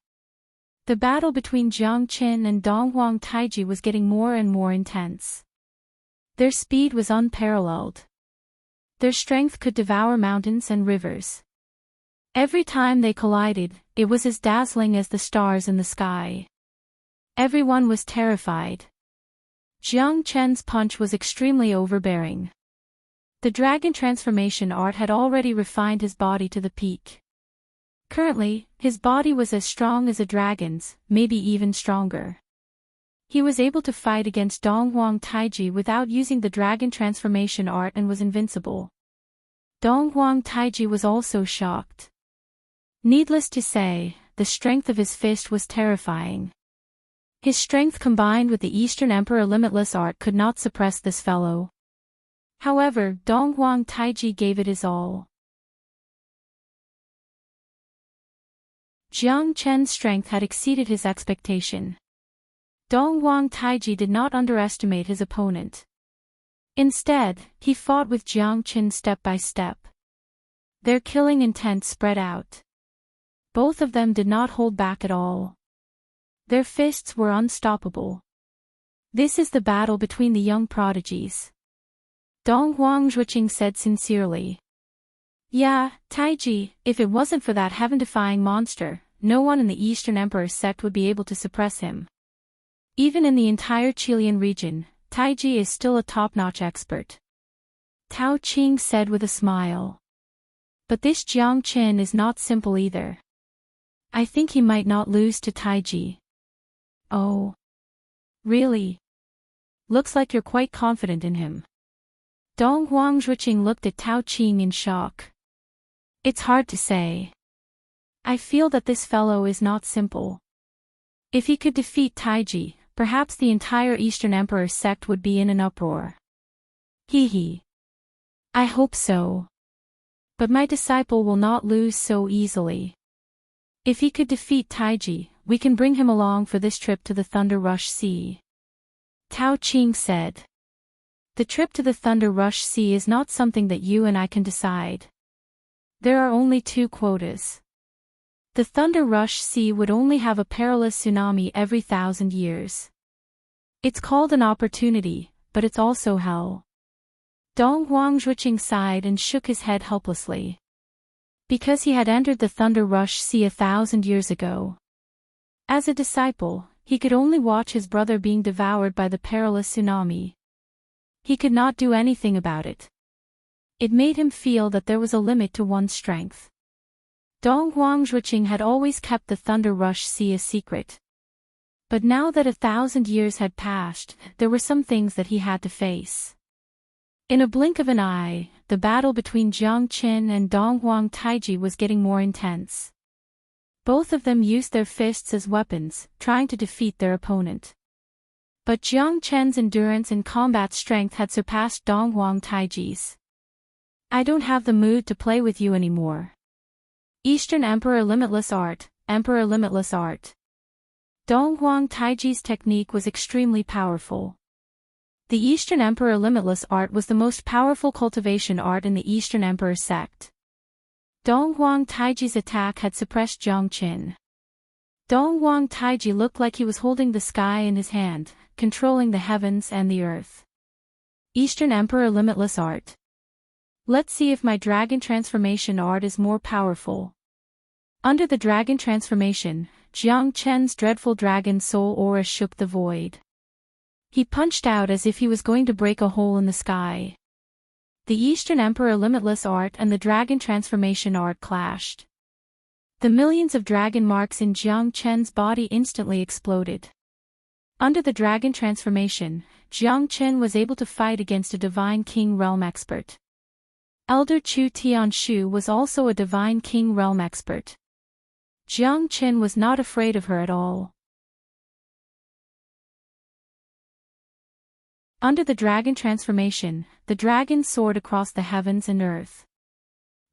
The battle between Jiang Chen and Donghuang Taiji was getting more and more intense. Their speed was unparalleled. Their strength could devour mountains and rivers. Every time they collided, it was as dazzling as the stars in the sky. Everyone was terrified. Jiang Chen's punch was extremely overbearing. The dragon transformation art had already refined his body to the peak. Currently, his body was as strong as a dragon's, maybe even stronger. He was able to fight against Donghuang Taiji without using the dragon transformation art and was invincible. Donghuang Taiji was also shocked. Needless to say, the strength of his fist was terrifying. His strength combined with the Eastern Emperor Limitless Art could not suppress this fellow. However, Donghuang Taiji gave it his all. Jiang Chen's strength had exceeded his expectation. Donghuang Taiji did not underestimate his opponent. Instead, he fought with Jiang Chen step by step. Their killing intent spread out. Both of them did not hold back at all. Their fists were unstoppable. This is the battle between the young prodigies. Donghuang Zhuqing said sincerely. Yeah, Taiji, if it wasn't for that heaven-defying monster, no one in the Eastern Emperor sect would be able to suppress him. Even in the entire Chilean region, Taiji is still a top-notch expert. Tao Qing said with a smile. But this Jiang Chen is not simple either. I think he might not lose to Taiji. Oh. Really? Looks like you're quite confident in him. Dong Huangzhuqing looked at Tao Qing in shock. It's hard to say. I feel that this fellow is not simple. If he could defeat Taiji, perhaps the entire Eastern Emperor sect would be in an uproar. Hee. I hope so. But my disciple will not lose so easily. If he could defeat Taiji, we can bring him along for this trip to the Thunder Rush Sea. Tao Qing said. The trip to the Thunder Rush Sea is not something that you and I can decide. There are only 2 quotas. The Thunder Rush Sea would only have a perilous tsunami every 1,000 years. It's called an opportunity, but it's also hell. Dong Huangzhuqing sighed and shook his head helplessly. Because he had entered the Thunder Rush Sea 1,000 years ago. As a disciple, he could only watch his brother being devoured by the perilous tsunami. He could not do anything about it. It made him feel that there was a limit to one's strength. Dong Huangzhuqing had always kept the Thunder Rush Sea a secret. But now that 1,000 years had passed, there were some things that he had to face. In a blink of an eye, the battle between Jiang Qin and Dong Huang Taiji was getting more intense. Both of them used their fists as weapons, trying to defeat their opponent. But Jiang Chen's endurance and combat strength had surpassed Dong Huang Taiji's. I don't have the mood to play with you anymore. Eastern Emperor Limitless Art, Emperor Limitless Art. Dong Huang Taiji's technique was extremely powerful. The Eastern Emperor Limitless Art was the most powerful cultivation art in the Eastern Emperor sect. Dong Huang Taiji's attack had suppressed Jiang Qin. Dong Huang Taiji looked like he was holding the sky in his hand, controlling the heavens and the earth. Eastern Emperor Limitless Art. Let's see if my dragon transformation art is more powerful. Under the dragon transformation, Jiang Chen's dreadful dragon soul aura shook the void. He punched out as if he was going to break a hole in the sky. The Eastern Emperor Limitless Art and the dragon transformation art clashed. The millions of dragon marks in Jiang Chen's body instantly exploded. Under the dragon transformation, Jiang Chen was able to fight against a Divine King realm expert. Elder Chu Tianshu was also a Divine King realm expert. Jiang Chen was not afraid of her at all. Under the dragon transformation, the dragon soared across the heavens and earth.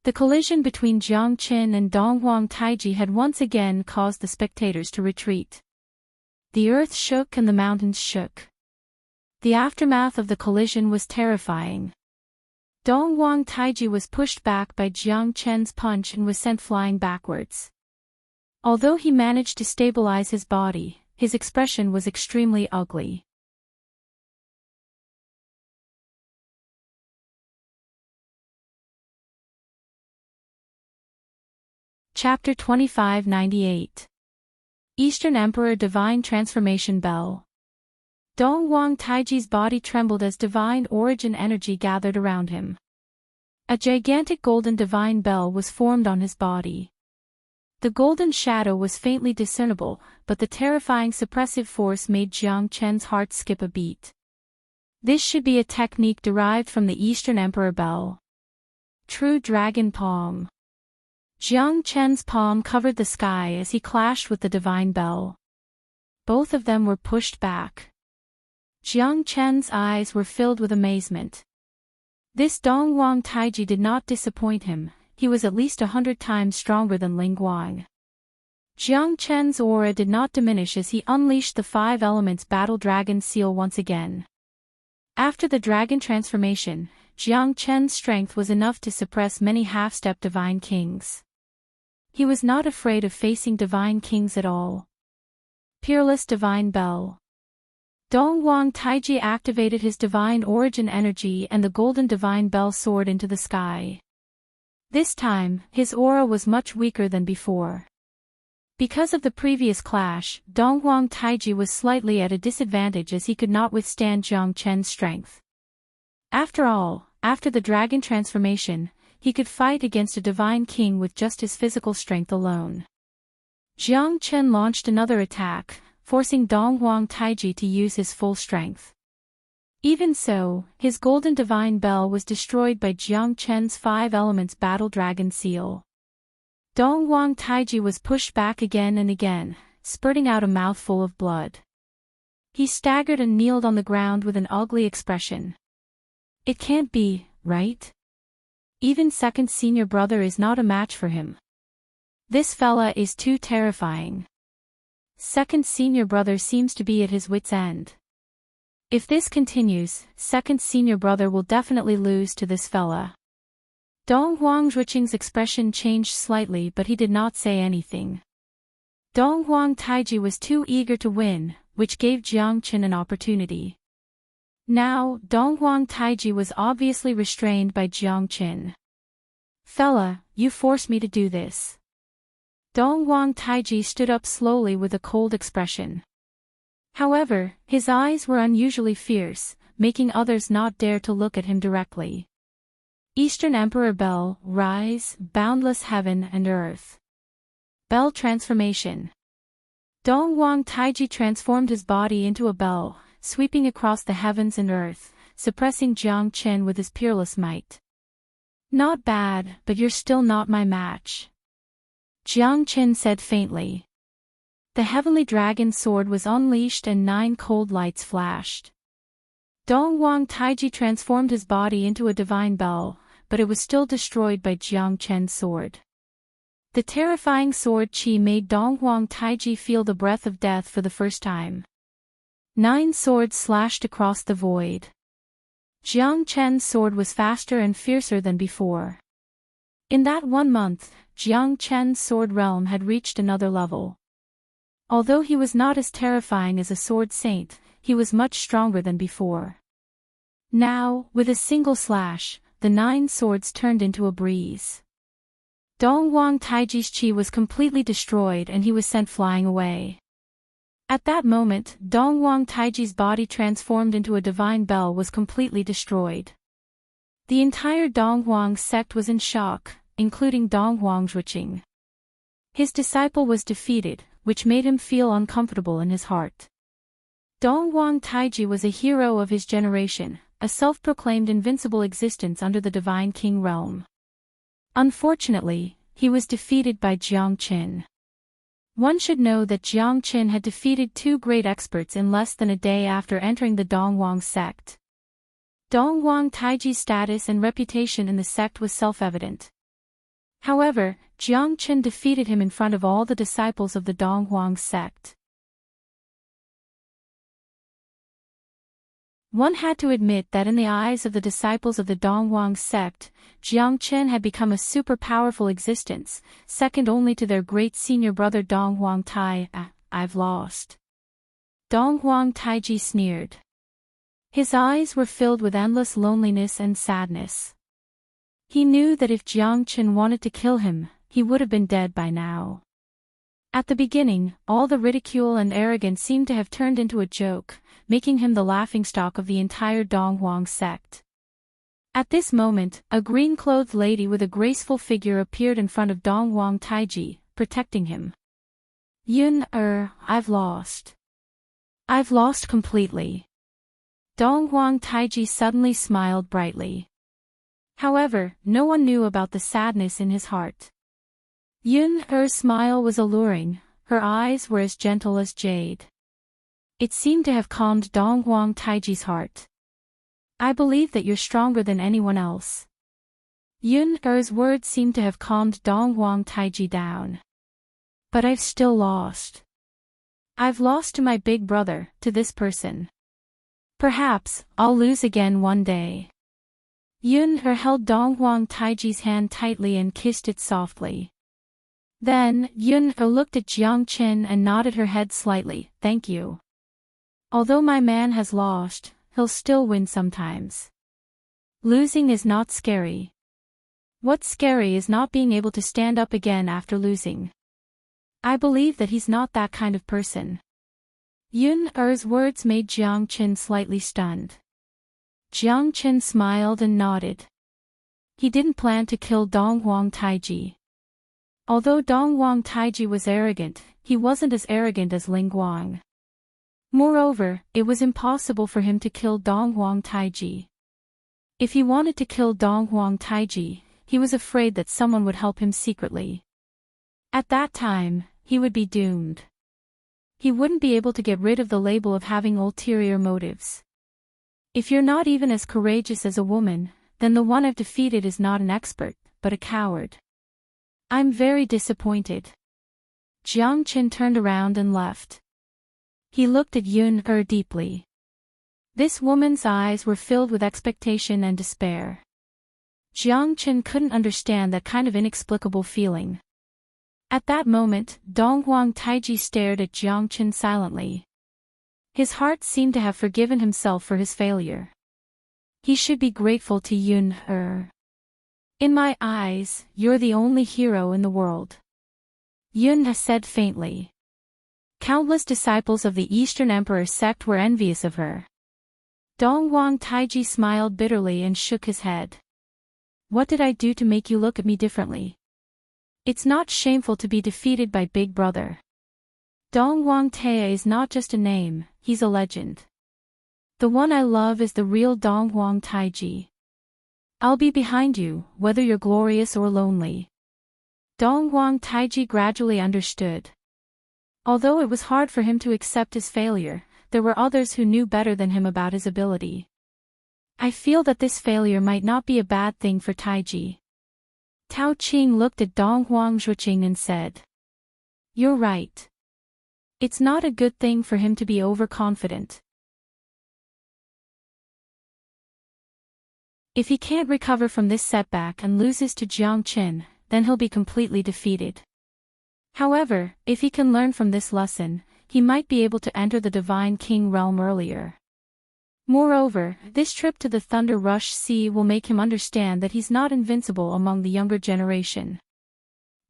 The collision between Jiang Chen and Dong Huang Taiji had once again caused the spectators to retreat. The earth shook and the mountains shook. The aftermath of the collision was terrifying. Dong Huang Taiji was pushed back by Jiang Chen's punch and was sent flying backwards. Although he managed to stabilize his body, his expression was extremely ugly. Chapter 2598. Eastern Emperor Divine Transformation Bell. Dong Huang Taiji's body trembled as divine origin energy gathered around him. A gigantic golden divine bell was formed on his body. The golden shadow was faintly discernible, but the terrifying suppressive force made Jiang Chen's heart skip a beat. This should be a technique derived from the Eastern Emperor Bell. True Dragon Palm. Jiang Chen's palm covered the sky as he clashed with the divine bell. Both of them were pushed back. Jiang Chen's eyes were filled with amazement. This Dong Huang Taiji did not disappoint him. He was at least 100 times stronger than Ling Guang. Jiang Chen's aura did not diminish as he unleashed the 5 elements battle dragon seal once again. After the dragon transformation, Jiang Chen's strength was enough to suppress many half-step divine kings. He was not afraid of facing divine kings at all. Peerless Divine Bell. Dong Huang Taiji activated his divine origin energy and the golden divine bell soared into the sky. This time, his aura was much weaker than before. Because of the previous clash, Dong Huang Taiji was slightly at a disadvantage as he could not withstand Jiang Chen's strength. After all, after the dragon transformation, he could fight against a divine king with just his physical strength alone. Jiang Chen launched another attack, forcing Dong Huang Taiji to use his full strength. Even so, his golden divine bell was destroyed by Jiang Chen's 5 elements battle dragon seal. Donghuang Taiji was pushed back again and again, spurting out a mouthful of blood. He staggered and kneeled on the ground with an ugly expression. It can't be, right? Even second senior brother is not a match for him. This fella is too terrifying. Second senior brother seems to be at his wit's end. If this continues, second senior brother will definitely lose to this fella. Donghuang Zhuqing's expression changed slightly, but he did not say anything. Donghuang Taiji was too eager to win, which gave Jiang Chen an opportunity. Now, Donghuang Taiji was obviously restrained by Jiang Chen. Fella, you forced me to do this. Donghuang Taiji stood up slowly with a cold expression. However, his eyes were unusually fierce, making others not dare to look at him directly. Eastern Emperor Bell, rise, boundless heaven and earth. Bell transformation. Donghuang Taiji transformed his body into a bell, sweeping across the heavens and earth, suppressing Jiang Chen with his peerless might. Not bad, but you're still not my match. Jiang Chen said faintly. The heavenly dragon sword was unleashed and 9 cold lights flashed. Donghuang Taiji transformed his body into a divine bell, but it was still destroyed by Jiang Chen's sword. The terrifying sword qi made Donghuang Taiji feel the breath of death for the first time. 9 swords slashed across the void. Jiang Chen's sword was faster and fiercer than before. In that 1 month, Jiang Chen's sword realm had reached another level. Although he was not as terrifying as a sword saint, he was much stronger than before. Now, with a single slash, the 9 swords turned into a breeze. Donghuang Taiji's qi was completely destroyed and he was sent flying away. At that moment, Donghuang Taiji's body transformed into a divine bell was completely destroyed. The entire Donghuang sect was in shock, including Donghuang Zhuqing. His disciple was defeated, which made him feel uncomfortable in his heart. Donghuang Taiji was a hero of his generation, a self-proclaimed invincible existence under the divine king realm. Unfortunately, he was defeated by Jiang Chen. One should know that Jiang Chen had defeated 2 great experts in less than a day after entering the Donghuang sect. Donghuang Taiji's status and reputation in the sect was self-evident. However, Jiang Chen defeated him in front of all the disciples of the Donghuang sect. One had to admit that in the eyes of the disciples of the Donghuang sect, Jiang Chen had become a super powerful existence, second only to their great senior brother Donghuang Tai. I've lost. Donghuang Taiji sneered. His eyes were filled with endless loneliness and sadness. He knew that if Jiang Chen wanted to kill him, he would have been dead by now. At the beginning, all the ridicule and arrogance seemed to have turned into a joke, making him the laughingstock of the entire Donghuang sect. At this moment, a green-clothed lady with a graceful figure appeared in front of Donghuang Taiji, protecting him. I've lost. I've lost completely. Donghuang Taiji suddenly smiled brightly. However, no one knew about the sadness in his heart. Her smile was alluring, her eyes were as gentle as jade. It seemed to have calmed Donghuang Taiji's heart. I believe that you're stronger than anyone else. Her's words seemed to have calmed Donghuang Taiji down. But I've still lost. I've lost to my big brother, to this person. Perhaps, I'll lose again one day. Her held Donghuang Taiji's hand tightly and kissed it softly. Then, Her looked at Jiang Chen and nodded her head slightly, thank you. Although my man has lost, he'll still win sometimes. Losing is not scary. What's scary is not being able to stand up again after losing. I believe that he's not that kind of person. Her's words made Jiang Chen slightly stunned. Jiang Chen smiled and nodded. He didn't plan to kill Donghuang Taiji. Although Donghuang Taiji was arrogant, he wasn't as arrogant as Ling Guang. Moreover, it was impossible for him to kill Donghuang Taiji. If he wanted to kill Donghuang Taiji, he was afraid that someone would help him secretly. At that time, he would be doomed. He wouldn't be able to get rid of the label of having ulterior motives. If you're not even as courageous as a woman, then the one I've defeated is not an expert, but a coward. I'm very disappointed. Jiang Qin turned around and left. He looked at Yun-Er deeply. This woman's eyes were filled with expectation and despair. Jiang Qin couldn't understand that kind of inexplicable feeling. At that moment, Donghuang Taiji stared at Jiang Qin silently. His heart seemed to have forgiven himself for his failure. He should be grateful to Yun-Er. In my eyes, you're the only hero in the world. Yun said faintly. Countless disciples of the Eastern Emperor sect were envious of her. Donghuang Taiji smiled bitterly and shook his head. What did I do to make you look at me differently? It's not shameful to be defeated by Big Brother. Donghuang Taiji is not just a name, he's a legend. The one I love is the real Donghuang Taiji. I'll be behind you, whether you're glorious or lonely. Donghuang Taiji gradually understood. Although it was hard for him to accept his failure, there were others who knew better than him about his ability. I feel that this failure might not be a bad thing for Taiji. Tao Qing looked at Donghuang Zhuqing and said. You're right. It's not a good thing for him to be overconfident. If he can't recover from this setback and loses to Jiang Qin, then he'll be completely defeated. However, if he can learn from this lesson, he might be able to enter the Divine King realm earlier. Moreover, this trip to the Thunder Rush Sea will make him understand that he's not invincible among the younger generation.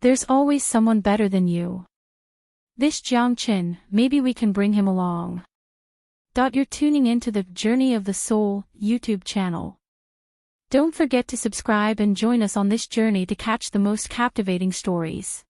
There's always someone better than you. This Jiang Qin, maybe we can bring him along. You're tuning into the Journey of the Soul YouTube channel. Don't forget to subscribe and join us on this journey to catch the most captivating stories.